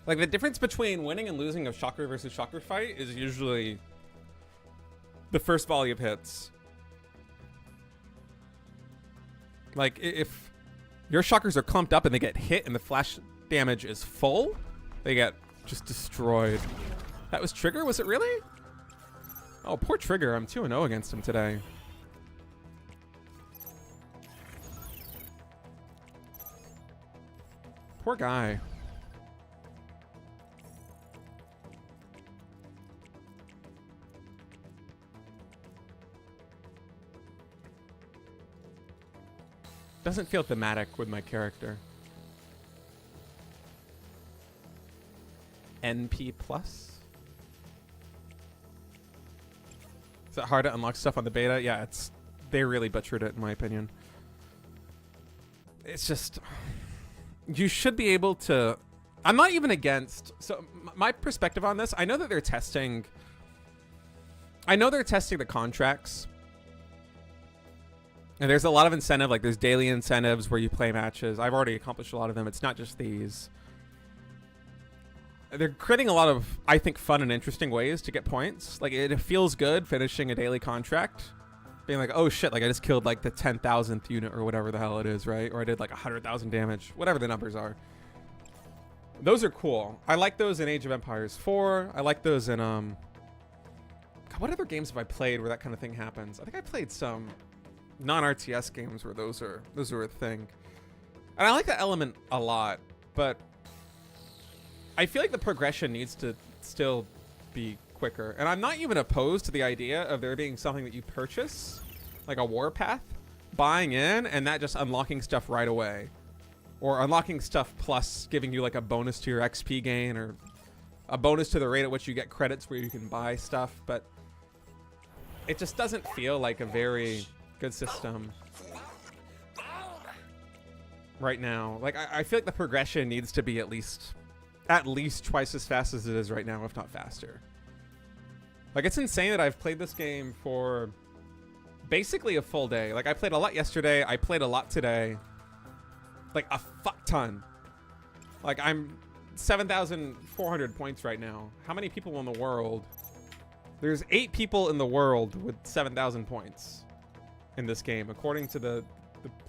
like the difference between winning and losing of Shocker versus Shocker fight is usually the first volley of hits. Like if your Shockers are clumped up and they get hit and the flash damage is full, they get just destroyed. That was Trigger? Was it really? Oh, poor Trigger. I'm 2-0 against him today. Poor guy. Doesn't feel thematic with my character. NP plus? Is it hard to unlock stuff on the beta? Yeah, they really butchered it in my opinion. It's just, you should be able to, I'm not even against, so my perspective on this, I know that they're testing the contracts. And there's a lot of incentive, like there's daily incentives where you play matches. I've already accomplished a lot of them. It's not just these. They're creating a lot of, I think, fun and interesting ways to get points. Like it feels good finishing a daily contract, being like, oh shit, like I just killed like the 10,000th unit or whatever the hell it is, right? Or I did like 100,000 damage, whatever the numbers are. Those are cool. I like those in Age of Empires 4. I like those in God, what other games have I played where that kind of thing happens? I think I played some non-RTS games where those are a thing. And I like that element a lot, but I feel like the progression needs to still be quicker. And I'm not even opposed to the idea of there being something that you purchase, like a warpath, buying in, and that just unlocking stuff right away. Or unlocking stuff plus giving you like a bonus to your XP gain, or a bonus to the rate at which you get credits where you can buy stuff. But it just doesn't feel like a very good system right now. Like I feel like the progression needs to be at least twice as fast as it is right now, if not faster. Like it's insane that I've played this game for basically a full day. Like I played a lot yesterday, I played a lot today, like a fuck ton. Like I'm 7,400 points right now. How many people in the world? There's 8 people in the world with 7,000 points in this game, according to the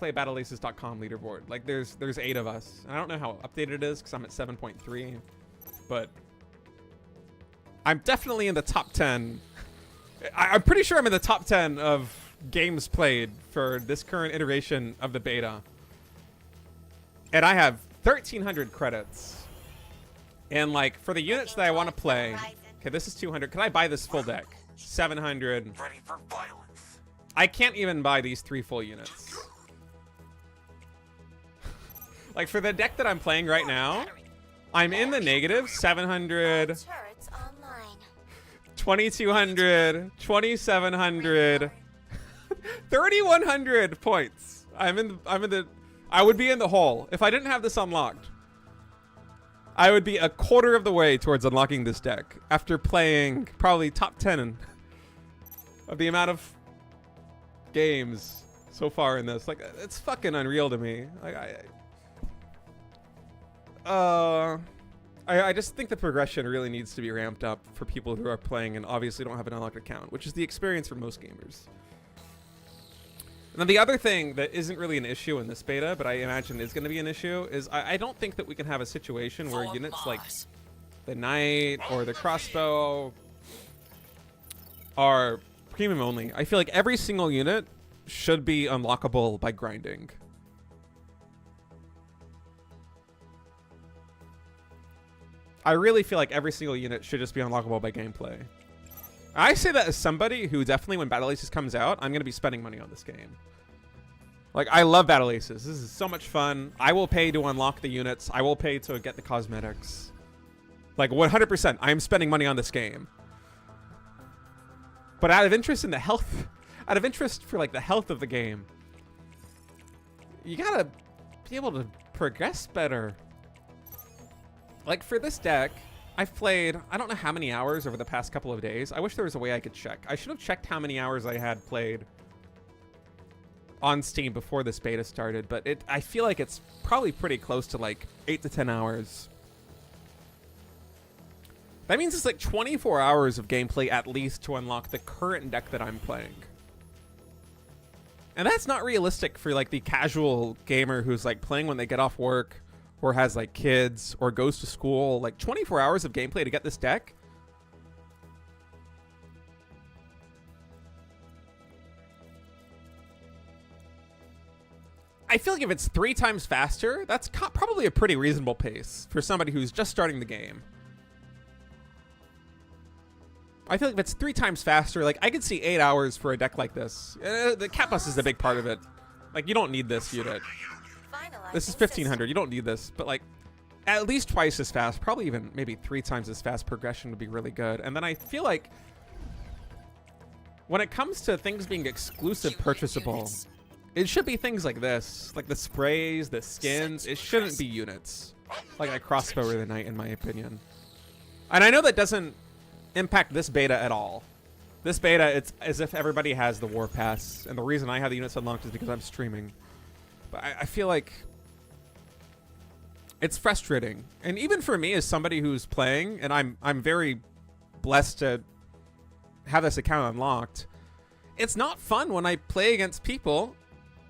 playbattleaces.com leaderboard. Like there's 8 of us. And I don't know how updated it is because I'm at 7.3, but I'm definitely in the top 10. I'm pretty sure I'm in the top 10 of games played for this current iteration of the beta. And I have 1,300 credits. And like for the units that I want to play, okay, this is 200. Can I buy this full deck? 700. Ready for violence. I can't even buy these 3 full units. Like for the deck that I'm playing right now, I'm in the negative. 700, Turrets online. 2,200, 2,700. 3,100 points. I would be in the hole if I didn't have this unlocked. I would be a quarter of the way towards unlocking this deck after playing probably top 10 of the amount of games so far in this. Like, it's fucking unreal to me. Like, I just think the progression really needs to be ramped up for people who are playing and obviously don't have an unlocked account, which is the experience for most gamers. And then the other thing that isn't really an issue in this beta, but I imagine is going to be an issue, is I don't think that we can have a situation where units like the knight or the crossbow are premium only. I feel like every single unit should be unlockable by grinding. I really feel like every single unit should just be unlockable by gameplay. I say that as somebody who definitely, when Battle Aces comes out, I'm going to be spending money on this game. Like, I love Battle Aces. This is so much fun. I will pay to unlock the units. I will pay to get the cosmetics. Like, 100%, I am spending money on this game. But out of interest in the health, out of interest for, like, the health of the game, you gotta be able to progress better. Like, for this deck, I've played, I don't know how many hours over the past couple of days. I wish there was a way I could check. I should have checked how many hours I had played on Steam before this beta started, but I feel like it's probably pretty close to like 8 to 10 hours. That means it's like 24 hours of gameplay at least to unlock the current deck that I'm playing. And that's not realistic for like the casual gamer who's like playing when they get off work, or has like kids, or goes to school. Like 24 hours of gameplay to get this deck. I feel like if it's 3 times faster, that's probably a pretty reasonable pace for somebody who's just starting the game. I feel like if it's 3 times faster, like I could see 8 hours for a deck like this. The cat bus is a big part of it. Like, you don't need this unit. This is 1,500. You don't need this, but like at least twice as fast, probably even maybe 3 times as fast progression would be really good. And then I feel like when it comes to things being exclusive purchasable, it should be things like this, like the sprays, the skins. It shouldn't be units like a crossbow or the knight, in my opinion. And I know that doesn't impact this beta at all. This beta, it's as if everybody has the war pass, and the reason I have the units unlocked is because I'm streaming. But I feel like it's frustrating, and even for me as somebody who's playing, and I'm very blessed to have this account unlocked. It's not fun when I play against people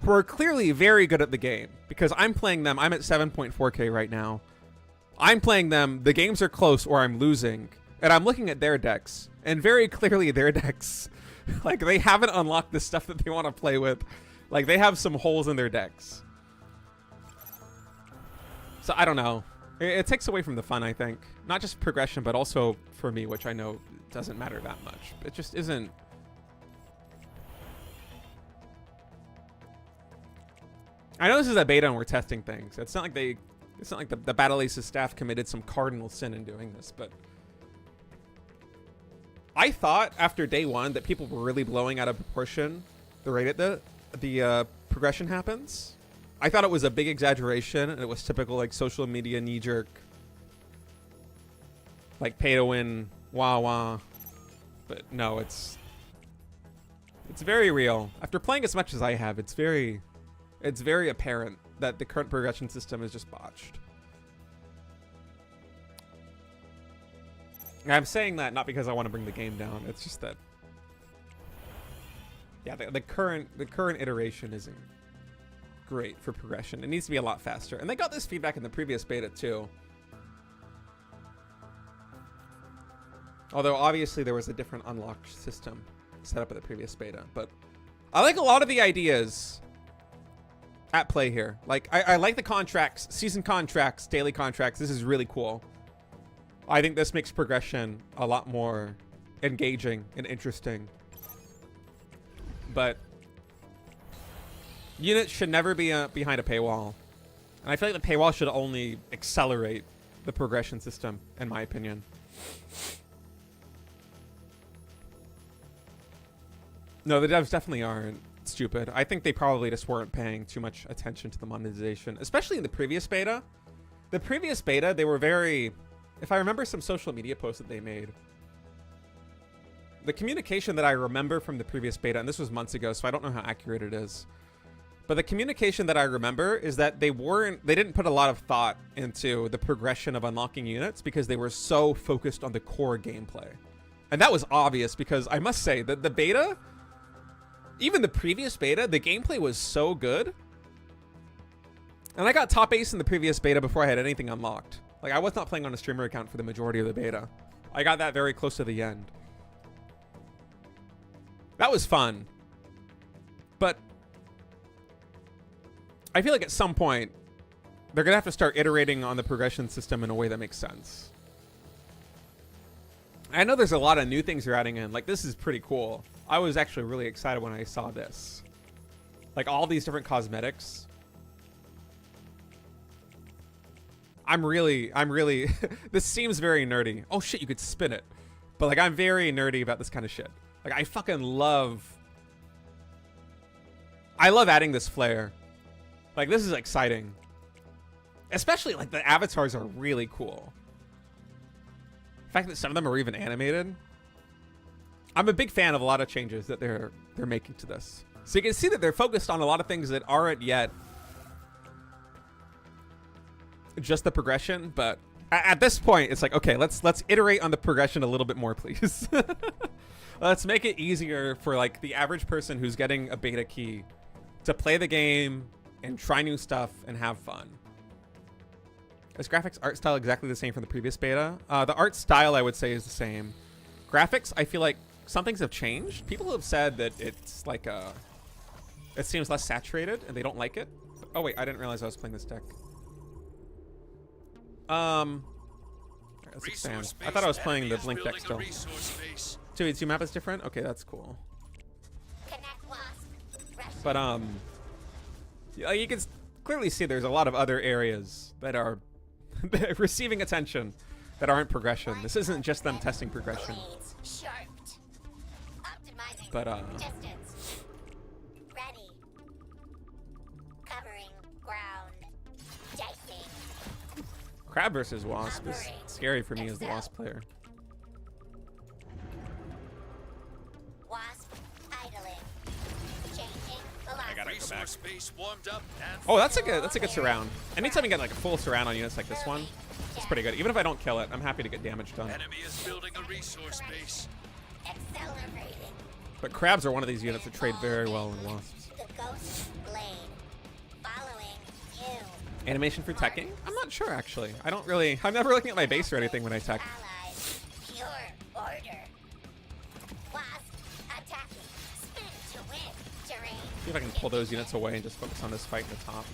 who are clearly very good at the game, because I'm playing them. I'm at 7.4K right now. I'm playing them. The games are close, or I'm losing, and I'm looking at their decks, and very clearly their decks, like they haven't unlocked the stuff that they want to play with. Like they have some holes in their decks. So I don't know. It takes away from the fun, I think. Not just progression, but also for me, which I know doesn't matter that much. It just isn't. I know this is a beta and we're testing things. It's not like the Battle Aces staff committed some cardinal sin in doing this, but I thought after day 1 that people were really blowing out of proportion the rate at the progression happens. I thought it was a big exaggeration, and it was typical like social media knee-jerk, like pay to win, wah wah. But no, it's very real. After playing as much as I have, it's very apparent that the current progression system is just botched. And I'm saying that not because I want to bring the game down. It's just that, yeah, the current iteration isn't great for progression. It needs to be a lot faster. And they got this feedback in the previous beta too. Although obviously there was a different unlock system set up in the previous beta. But I like a lot of the ideas at play here. Like I like the contracts, season contracts, daily contracts. This is really cool. I think this makes progression a lot more engaging and interesting. But units should never be behind a paywall. And I feel like the paywall should only accelerate the progression system, in my opinion. No, the devs definitely aren't. stupid. I think they probably just weren't paying too much attention to the monetization, especially in the previous beta. The previous beta, they were very, if I remember some social media posts that they made, the communication that I remember from the previous beta, and this was months ago, so I don't know how accurate it is, but the communication that I remember is that they didn't put a lot of thought into the progression of unlocking units because they were so focused on the core gameplay. And that was obvious because I must say that the beta, even the previous beta, the gameplay was so good. And I got top ace in the previous beta before I had anything unlocked. Like, I was not playing on a streamer account for the majority of the beta. I got that very close to the end. That was fun. But I feel like at some point, they're going to have to start iterating on the progression system in a way that makes sense. I know there's a lot of new things they're adding in. Like, this is pretty cool. I was actually really excited when I saw this. Like, all these different cosmetics. I'm really, this seems very nerdy. Oh shit, you could spin it. But like, I'm very nerdy about this kind of shit. Like, I fucking love adding this flair. Like, this is exciting. Especially, like, the avatars are really cool. The fact that some of them are even animated. I'm a big fan of a lot of changes that they're making to this. So you can see that they're focused on a lot of things that aren't yet just the progression, but at this point, it's like, okay, let's iterate on the progression a little bit more, please. Let's make it easier for, like, the average person who's getting a beta key to play the game and try new stuff and have fun. Is graphics art style exactly the same from the previous beta? The art style, I would say, is the same. Graphics, I feel like some things have changed. People have said that it's like it seems less saturated and they don't like it. Oh wait, I didn't realize I was playing this deck. Let's expand. I thought I was playing the Blink deck still. 2v2 map is different? Okay, that's cool. But you can clearly see there's a lot of other areas that are receiving attention that aren't progression. This isn't just them testing progression. But ready. Covering ground. Dicing. Crab versus Wasp is scary for me as the Wasp player. Wasp idling. Changing I gotta go back. Space warmed up and Oh, that's a good surround. Anytime you get like a full surround on units like this one, it's pretty good. Even if I don't kill it, I'm happy to get damage done. enemy is building a resource base. accelerating. But crabs are one of these units that trade very well in Wasps. The ghost blade. Following you. Animation for teching? I'm not sure actually. I'm never looking at my base or anything when I tech. Allies. Pure order. Wasp attacking. Spin to win. Terrain. See if I can pull those units away and just focus on this fight at the top.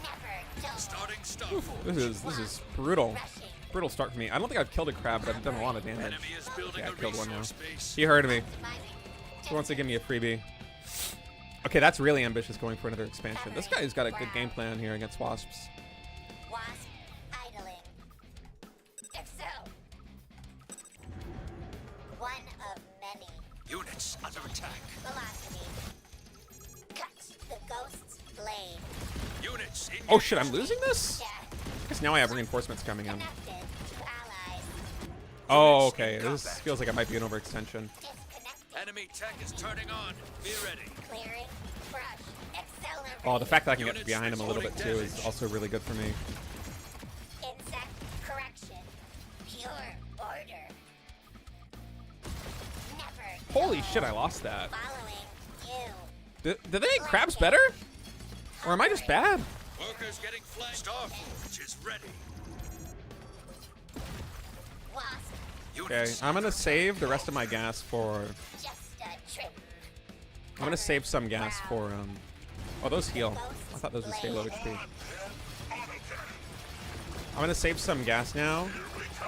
Never dull. Starting stuff. This is brutal. Brutal start for me. I don't think I've killed a crab, but I've done a lot of damage. Enemy is building Okay, I a killed one now. resource base. He heard me. He wants to give me a freebie. Okay, that's really ambitious going for another expansion. This guy's got a good game plan here against Wasps. Wasp idling. Excel. One of many. Units under attack. Velocity. Cut the ghost's blade. Units in Oh shit, I'm losing this? Death. I guess now I have reinforcements coming in. Connected to allies. Oh, okay. This feels like it might be an overextension. Disconnected. Enemy tech is turning on. Be ready. Clearing. Brush. Accelerate. Oh, the fact that I can get behind him a little bit too is also really good for me. Insect correction. Pure order. Never. Holy dull. shit, I lost that. Following you. Did they make crabs better? Or am I just bad? Workers getting flanked. Starforge is ready. Wasp. Okay, Units I'm gonna save the rest of my gas for... Just a trick. I'm gonna save some gas for, Oh, those heal. I thought those would stay low HP. I'm gonna save some gas now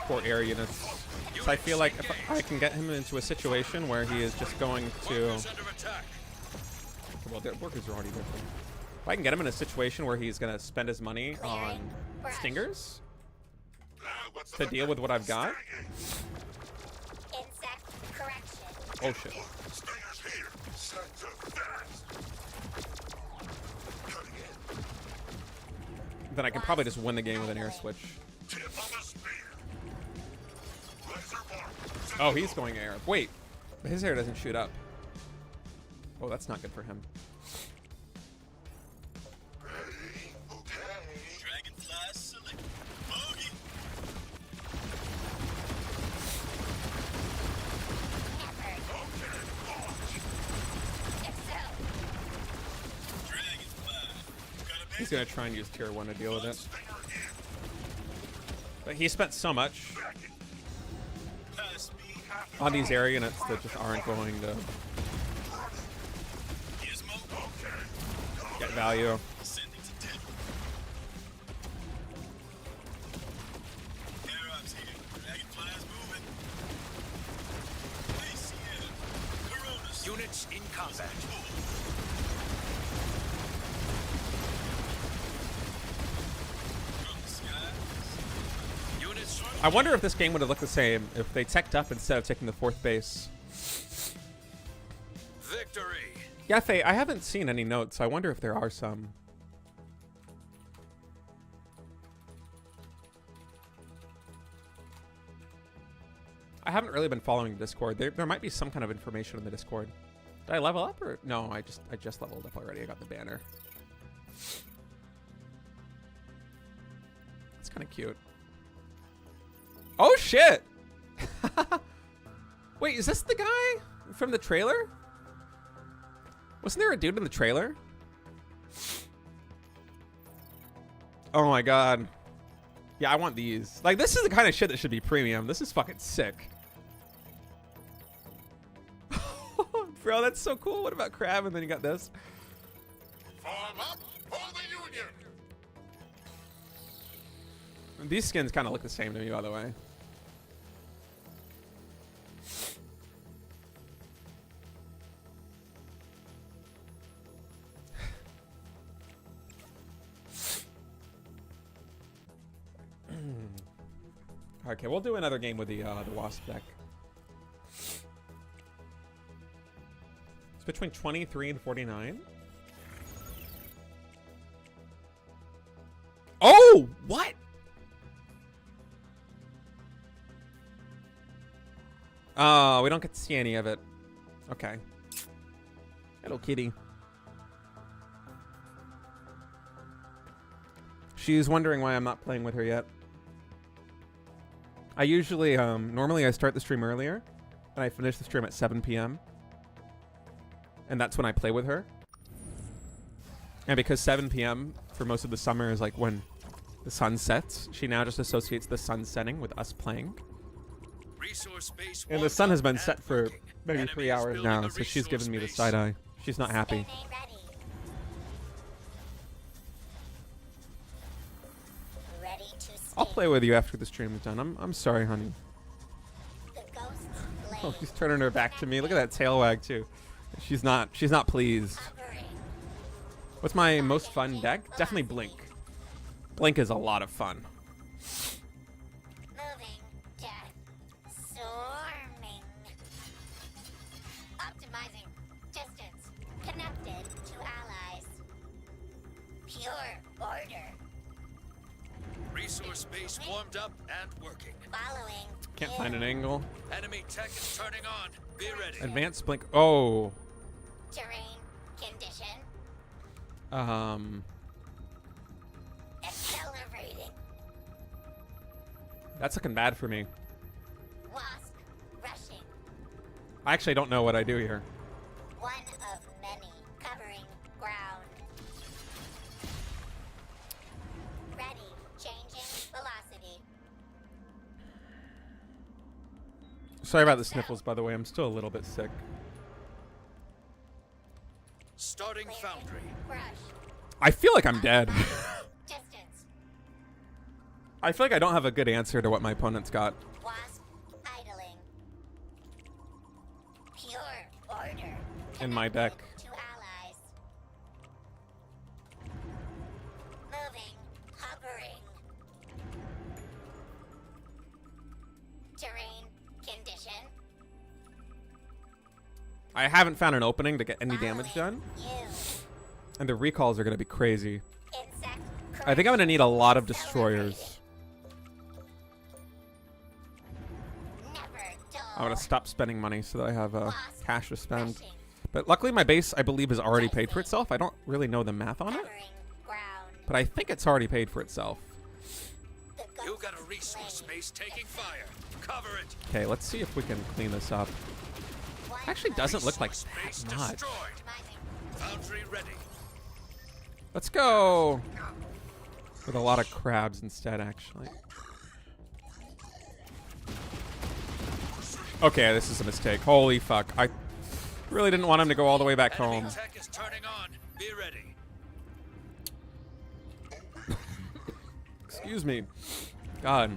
for air units. So I feel like if I can get him into a situation where he is just going to... Workers under attack. Well, the workers are already different. If I can get him in a situation where he's gonna spend his money on stingers to deal with what I've got. Insect correction. Oh shit. Sector fast. Cutting in. Then I can probably just win the game with an air switch. Tip of the spear. Laser mark. Oh, he's going air. Wait, but his air doesn't shoot up. Oh, that's not good for him. Ready? Okay. Dragonfly select. Bogey. Okay, launch. Excel. Dragonfly. Got a He's gonna try and use tier 1 to deal with it. Stinger in. But he spent so much Back it. pass me. on these area units that just aren't going to Gizmo. Okay. get value. Sending to tip. Air ops here. Dragonfly's moving. ACL. Coronas. Units in combat. From the skies. Units I wonder if this game would have looked the same if they teched up instead of taking the 4th base. victory. Yeah, Faye, I haven't seen any notes. I wonder if there are some. I haven't really been following the Discord. There might be some kind of information in the Discord. Did I level up or no? I just leveled up already. I got the banner. It's kind of cute. Oh shit! Wait, is this the guy from the trailer? Wasn't there a dude in the trailer? Oh my god. Yeah, I want these. Like, this is the kind of shit that should be premium. This is fucking sick. Bro, that's so cool. What about Crab? And then you got this. Form up for the Union. These skins kind of look the same to me, by the way. Okay, we'll do another game with the Wasp deck. It's between 23 and 49. Oh, what? Oh, we don't get to see any of it. Okay. Hello, kitty. She's wondering why I'm not playing with her yet. I usually, normally I start the stream earlier, and I finish the stream at 7 p.m. And that's when I play with her. And because 7 p.m. for most of the summer is like when the sun sets, she now just associates the sun setting with us playing. Resource base And the warmed sun has up been and set for working. maybe Enemy 3 is hours building now, a so she's resource giving me the base. side eye. She's not happy. Spinning ready. Ready to speak. I'll play with you after the stream is done. I'm sorry, honey. The ghosts blade. Oh, she's turning her back to me. Look at that tail wag too. She's not pleased. Hovering. What's my most fun deck? Definitely Blink. Blink is a lot of fun. Moving. Death. Swarming. Optimizing. Distance. Connected to allies. Pure order. Resource base warmed up and working. Following. Can't find an angle. Enemy tech is turning on. Be ready. Advanced Blink. Oh. Terrain. Condition. Accelerating. That's looking bad for me. Wasp. Rushing. I actually don't know what I do here. One of many. Covering ground. Ready. Changing velocity. Sorry about the sniffles, by the way. I'm still a little bit sick. Starting foundry. Brush. I feel like I'm dead. Distance. I feel like I don't have a good answer to what my opponent's got. Wasp. Idling. Pure order. In my deck. Connected to allies. Moving. Hovering. Terrain. Condition. I I haven't found an opening to get any damage done. You. And the recalls are going to be crazy. Insect. I think I'm going to need a lot of destroyers. Never dull. I'm going to stop spending money so that I have cash to spend. But luckily my base, I believe, is already paid for itself. I don't really know the math on it, Covering ground. but I think it's already paid for itself. The You ghost got a resource base taking fire. Cover it. Okay, let's see if we can clean this up. Actually doesn't look like Resource that base much. destroyed. Foundry ready. Let's go with a lot of crabs instead, actually. Okay, this is a mistake. Holy fuck. I really didn't want him to go all the way back Enemy home. tech is turning on. Be ready. Excuse me. God.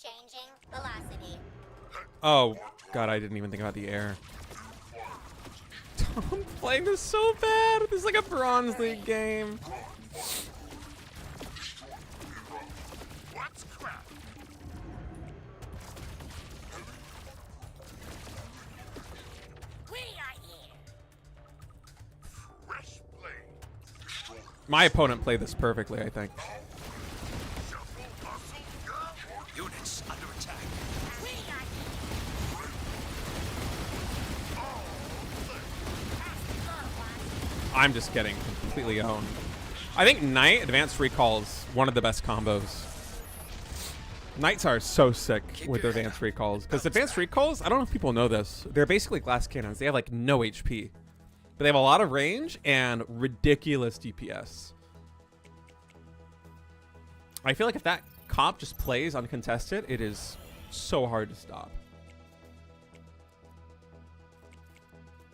changing velocity. Oh, God, I didn't even think about the air. I'm playing this so bad. This is like a Bronze League game. What's crap? We are here. Fresh blade. My opponent played this perfectly, I think. Units under attack. We are here. I'm just getting completely owned. I think Knight Advanced Recall is one of the best combos. Knights are so sick with their Advanced Recalls. Because Advanced Recalls, I don't know if people know this, they're basically glass cannons. They have like no HP. But they have a lot of range and ridiculous DPS. I feel like if that comp just plays uncontested, it is so hard to stop.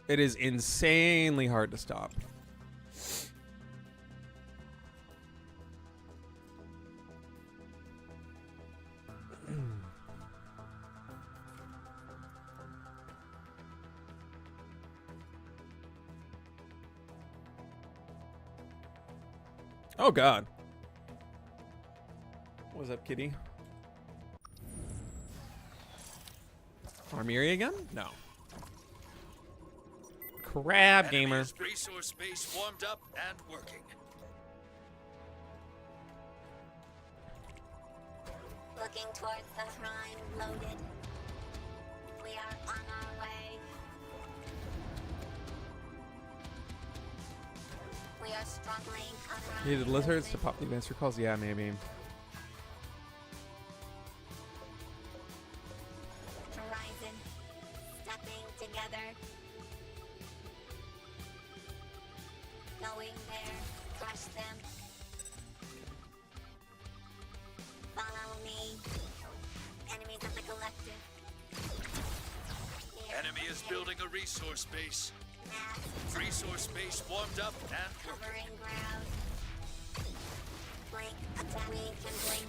It is insanely hard to stop. Oh, God. What's up, kitty? Armory again? No. Crab gamer. Enemy's resource base warmed up and working. Looking towards the shrine loaded. We are on our way. We are struggling on Needed lizards to pop the advanced recalls? Yeah, maybe. Horizon. Stepping together. Going there. Crush them. Follow me. Enemies of the collective. Here, Enemy is here. building a resource base. Mass Resource base warmed up and working. covering ground. Blink. Attack. We can blink.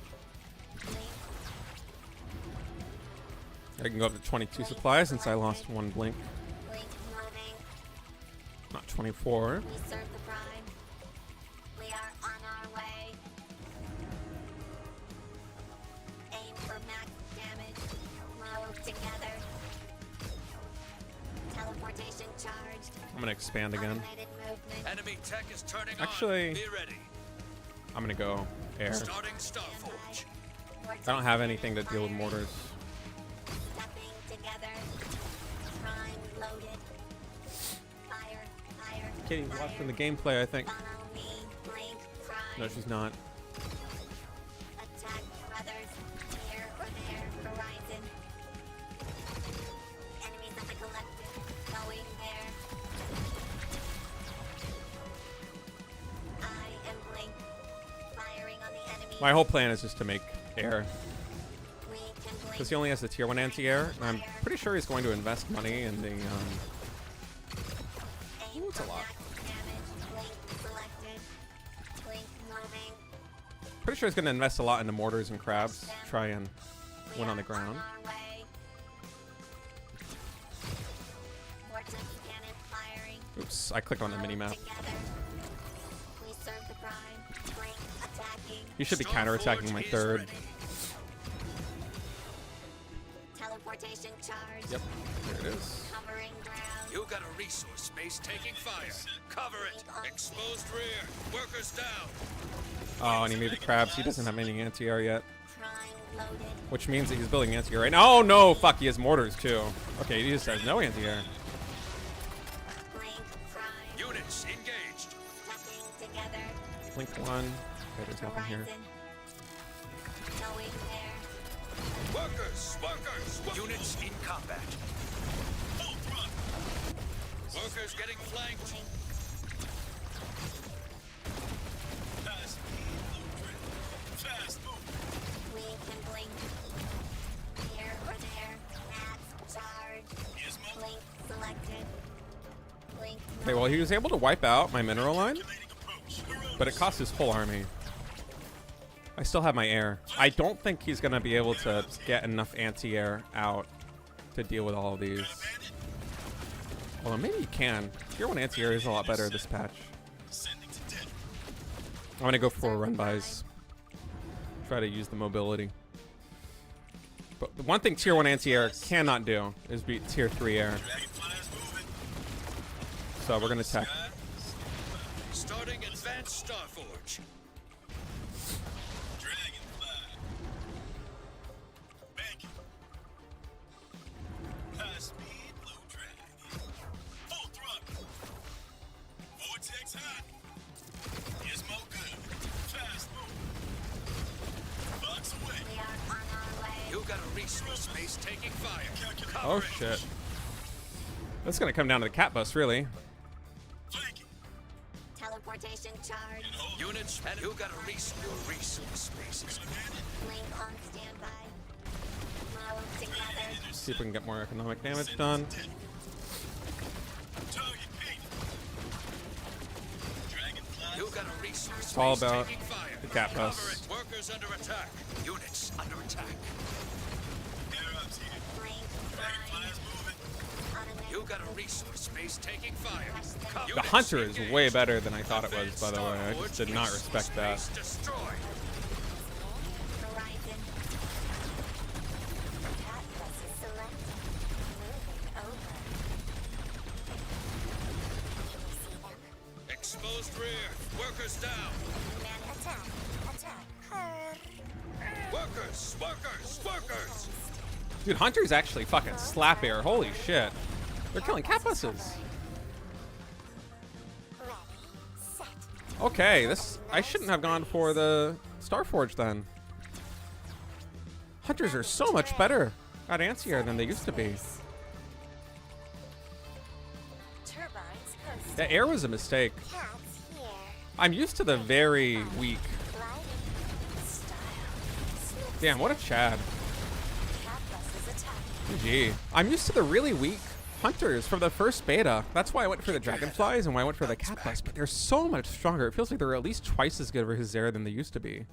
Blink. I can go up to 22 supplies since I lost one blink. Blink moving. Not 24. We serve the prime. We are on our way. Aim for max damage. Move together. Teleportation charged. I'm gonna expand again. Automated movement. Enemy tech is turning Actually- on. Be ready. I'm gonna go air. Starting Starforge. I don't have anything to deal with mortars. Stepping together. Prime loaded. Fire. Fire. Kitty's fire. watching the gameplay, I think. Follow me. Blink. Prime. No, she's not. Attack brothers. Here or there. Horizon. Enemies of the collective. Going there. I am Blink. Firing on the enemy. My whole plan is just to make air. We can blink. Because he only has the tier 1 anti-air. And I'm pretty sure he's going to invest money in the... Aim Ooh, it's a for lot. max damage. Blink selected. Blink moving. Pretty sure he's going to invest a lot into mortars and crabs. To try and We win are on the ground. our way. Vortex cannon firing. Oops, I clicked on the Move mini-map. together. We serve the prime. Blink attacking. He should be counterattacking my Starforge is third. ready. Teleportation charge. Yep, there it is. Covering ground. You got a resource space taking fire. Cover it. Exposed rear. Workers down. Oh, and he made the crabs. He doesn't have any anti-air yet. Prime loaded. Which means that he's building anti-air right now. Oh no, fuck, he has mortars too. Okay, he just has no anti-air. Blink prime. Units engaged. Tucking together. Blink one. Okay, there's nothing here. Horizon. Going there. Workers. Units in combat. Workers getting flanked. Fast move. We can blink. Here or there. Max charge. Blink selected. Blink. Okay, well, he was able to wipe out my mineral line, but it cost his whole army. I still have my air. I don't think he's going to be able to get enough anti-air out to deal with all of these. Although maybe he can. Tier 1 anti-air is a lot better this patch. I'm going to go for run-bys. Try to use the mobility. But the one thing Tier 1 anti-air cannot do is beat Tier 3 air. So we're going to attack. Starting advanced Starforge. You got a resource space taking fire. Oh shit. That's going to come down to the cat bus, really. Teleportation charge. Units, and you got a resource spaces. Blink on standby. Move together. See if we can get more economic damage done. You got a resource It's all space about taking fire. the cat Cover bus. it. Workers under attack. Units under attack. Blink prime. You got a resource space taking fire. The Units hunter is engaged. way better than I thought it was, Advanced by the way. I just Starforge did not resource respect that. space destroyed. Horizon. Cat bus is selected. Moving over. Can you see them? Exposed rear. Workers down. Man attack. Workers. Dude, hunters actually fucking slap air. Holy shit. They're killing cat buses. Ready. Set. Okay, this I shouldn't have gone for the Starforge then. Hunters are so much better at anti-air than they used to be. Turbines posted. The air was a mistake. Cats here. I'm used to the very weak. Gliding. Style. Damn, what a Chad. Cat bus is attacking. GG. I'm used to the really weak hunters from the first beta. That's why I went for the dragonflies and why I went for the cat bus, but they're so much stronger. It feels like they're at least twice as good versus air than they used to be.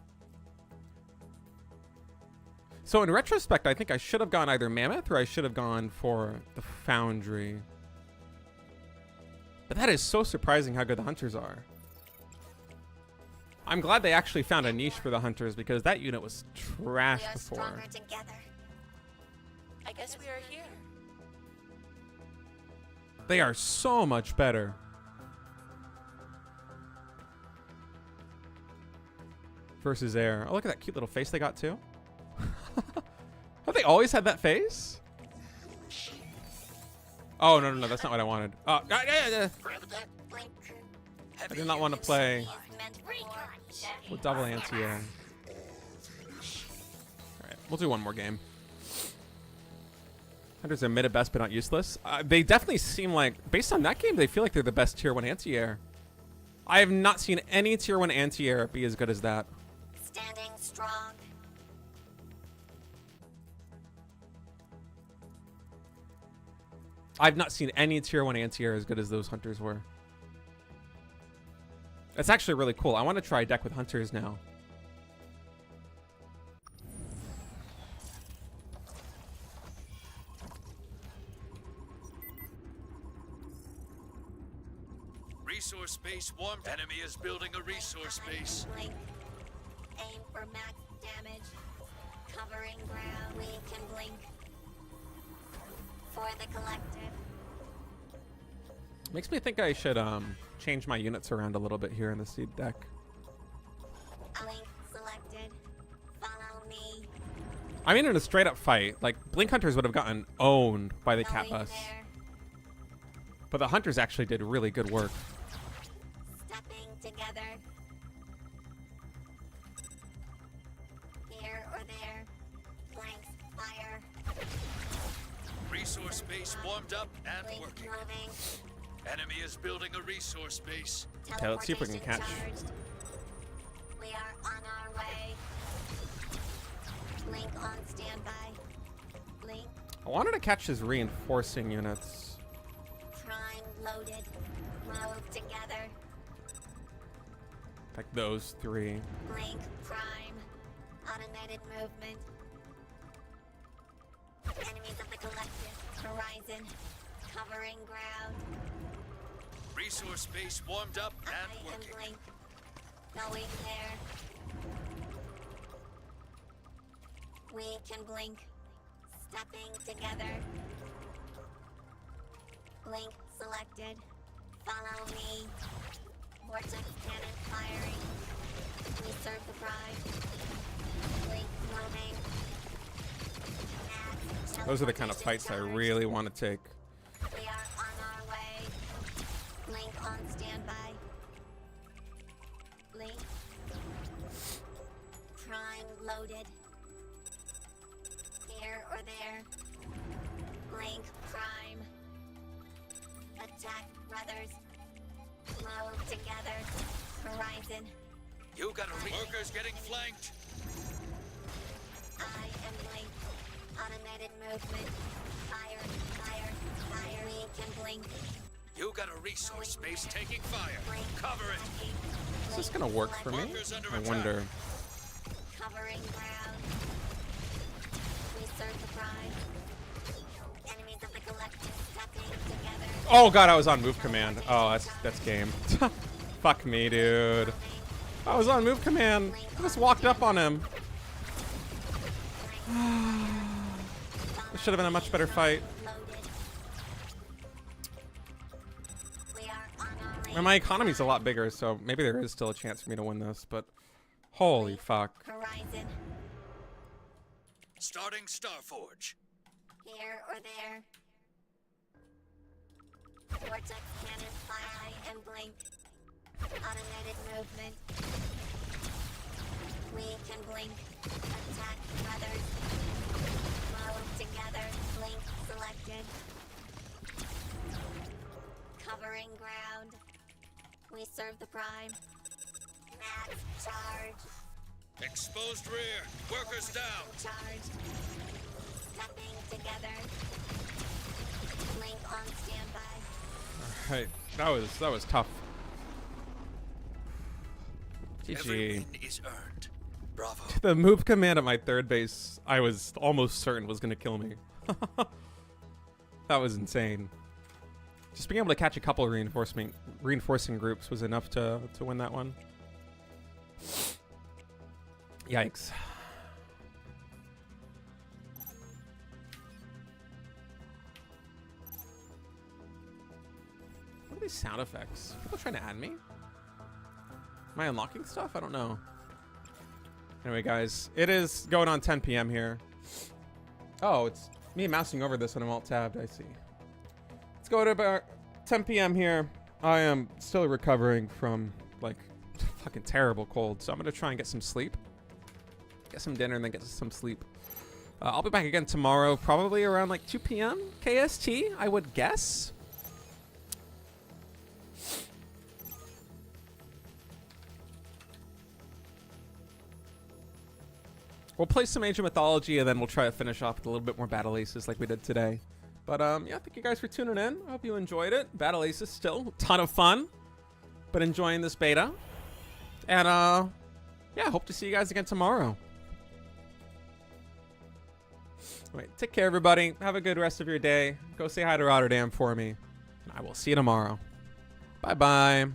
So in retrospect, I think I should have gone either Mammoth or I should have gone for the Foundry. But that is so surprising how good the hunters are. I'm glad they actually found a niche for the hunters because that unit was trash We are before. stronger together. I guess we are here. They are so much better. Versus air. Oh, look at that cute little face they got too. Have they always had that face? Oh, no, that's not what I wanted. I Blink crew did not want to play is meant for with double anti-air. Alright, we'll do one more game. Hunters are mid at best, but not useless. They definitely seem like, based on that game, they feel like they're the best tier 1 anti-air. I have not seen any tier 1 anti-air be as good as that. standing strong. I've not seen any tier 1 anti-air as good as those hunters were. It's actually really cool. I want to try a deck with hunters now. Resource space warmed. Enemy is building a resource space. Blink. Aim for max damage. Covering ground. We can blink. For the collective. Makes me think I should change my units around a little bit here in the seed deck. Link selected. Follow me. I mean, in a straight up fight, like Blink Hunters would have gotten owned by the cat Going bus, there. but the Hunters actually did really good work. Stepping together. Here or there. Blanks. Fire. Resource base warmed up and Blink working. moving. Enemy is building a resource base. Okay, let's see if we can catch. Teleportation charged. We are on our way. Link on standby. Link I wanted to catch his reinforcing units. prime loaded. Move together. Like those three. Blink prime. Automated movement. Enemies of the collective. Horizon. Covering ground. Resource base warmed up and I am working. Blink. Going there. We can blink. Stepping together. Blink selected. Follow me. Vortex cannon firing. We serve the prize. Blink moving. Max Those are the kind of fights I teleportation really want to take. charged. We are on our way. Blink on standby. Blink. Prime loaded. Here or there. Blink prime. Attack brothers. Move together. Horizon. You got a workers getting flanked. I am Blink. Automated movement. Fire, fire, fire. We can blink. You got a resource base taking fire. Blink. Cover it. Is this gonna work for me? Workers under I attack. wonder. Covering ground. We serve the prize. Enemies of the collective stepping together. Oh god, I was on move command. Oh, that's game. Fuck me, dude. I was on move command. I just walked up on him. This should have been a much better fight. Loaded. We are on our And my economy's a lot bigger, so maybe there is still a chance for me to win this, but holy fuck. horizon. Starting Starforge. Here or there. Vortex cannon fire and blink. Automated movement. We can blink. Attack brothers. Move together. Blink selected. Covering ground. We serve the prime. Max charge. Exposed rear. Workers down. Charged. Stepping together. Blink on standby. Alright, that was tough. Every GG. win is earned. Bravo. The move command at my third base, I was almost certain was gonna kill me. That was insane. Just being able to catch a couple of reinforcing groups was enough to win that one. Yikes. What are these sound effects? People trying to add me? Am I unlocking stuff? I don't know. Anyway, guys, it is going on 10 p.m. here. Oh, it's me mousing over this when I'm alt-tabbed. I see. Let's go to about 10 p.m. here. I am still recovering from, like, fucking terrible cold, so I'm going to try and get some sleep. Get some dinner and then get some sleep. I'll be back again tomorrow, probably around, like, 2 p.m. KST, I would guess. We'll play some Age of Mythology, and then we'll try to finish off with a little bit more Battle Aces like we did today. But, yeah, thank you guys for tuning in. I hope you enjoyed it. Battle Aces still a ton of fun, but enjoying this beta. And, yeah, hope to see you guys again tomorrow. All right, take care, everybody. Have a good rest of your day. Go say hi to Rotterdam for me, and I will see you tomorrow. Bye-bye.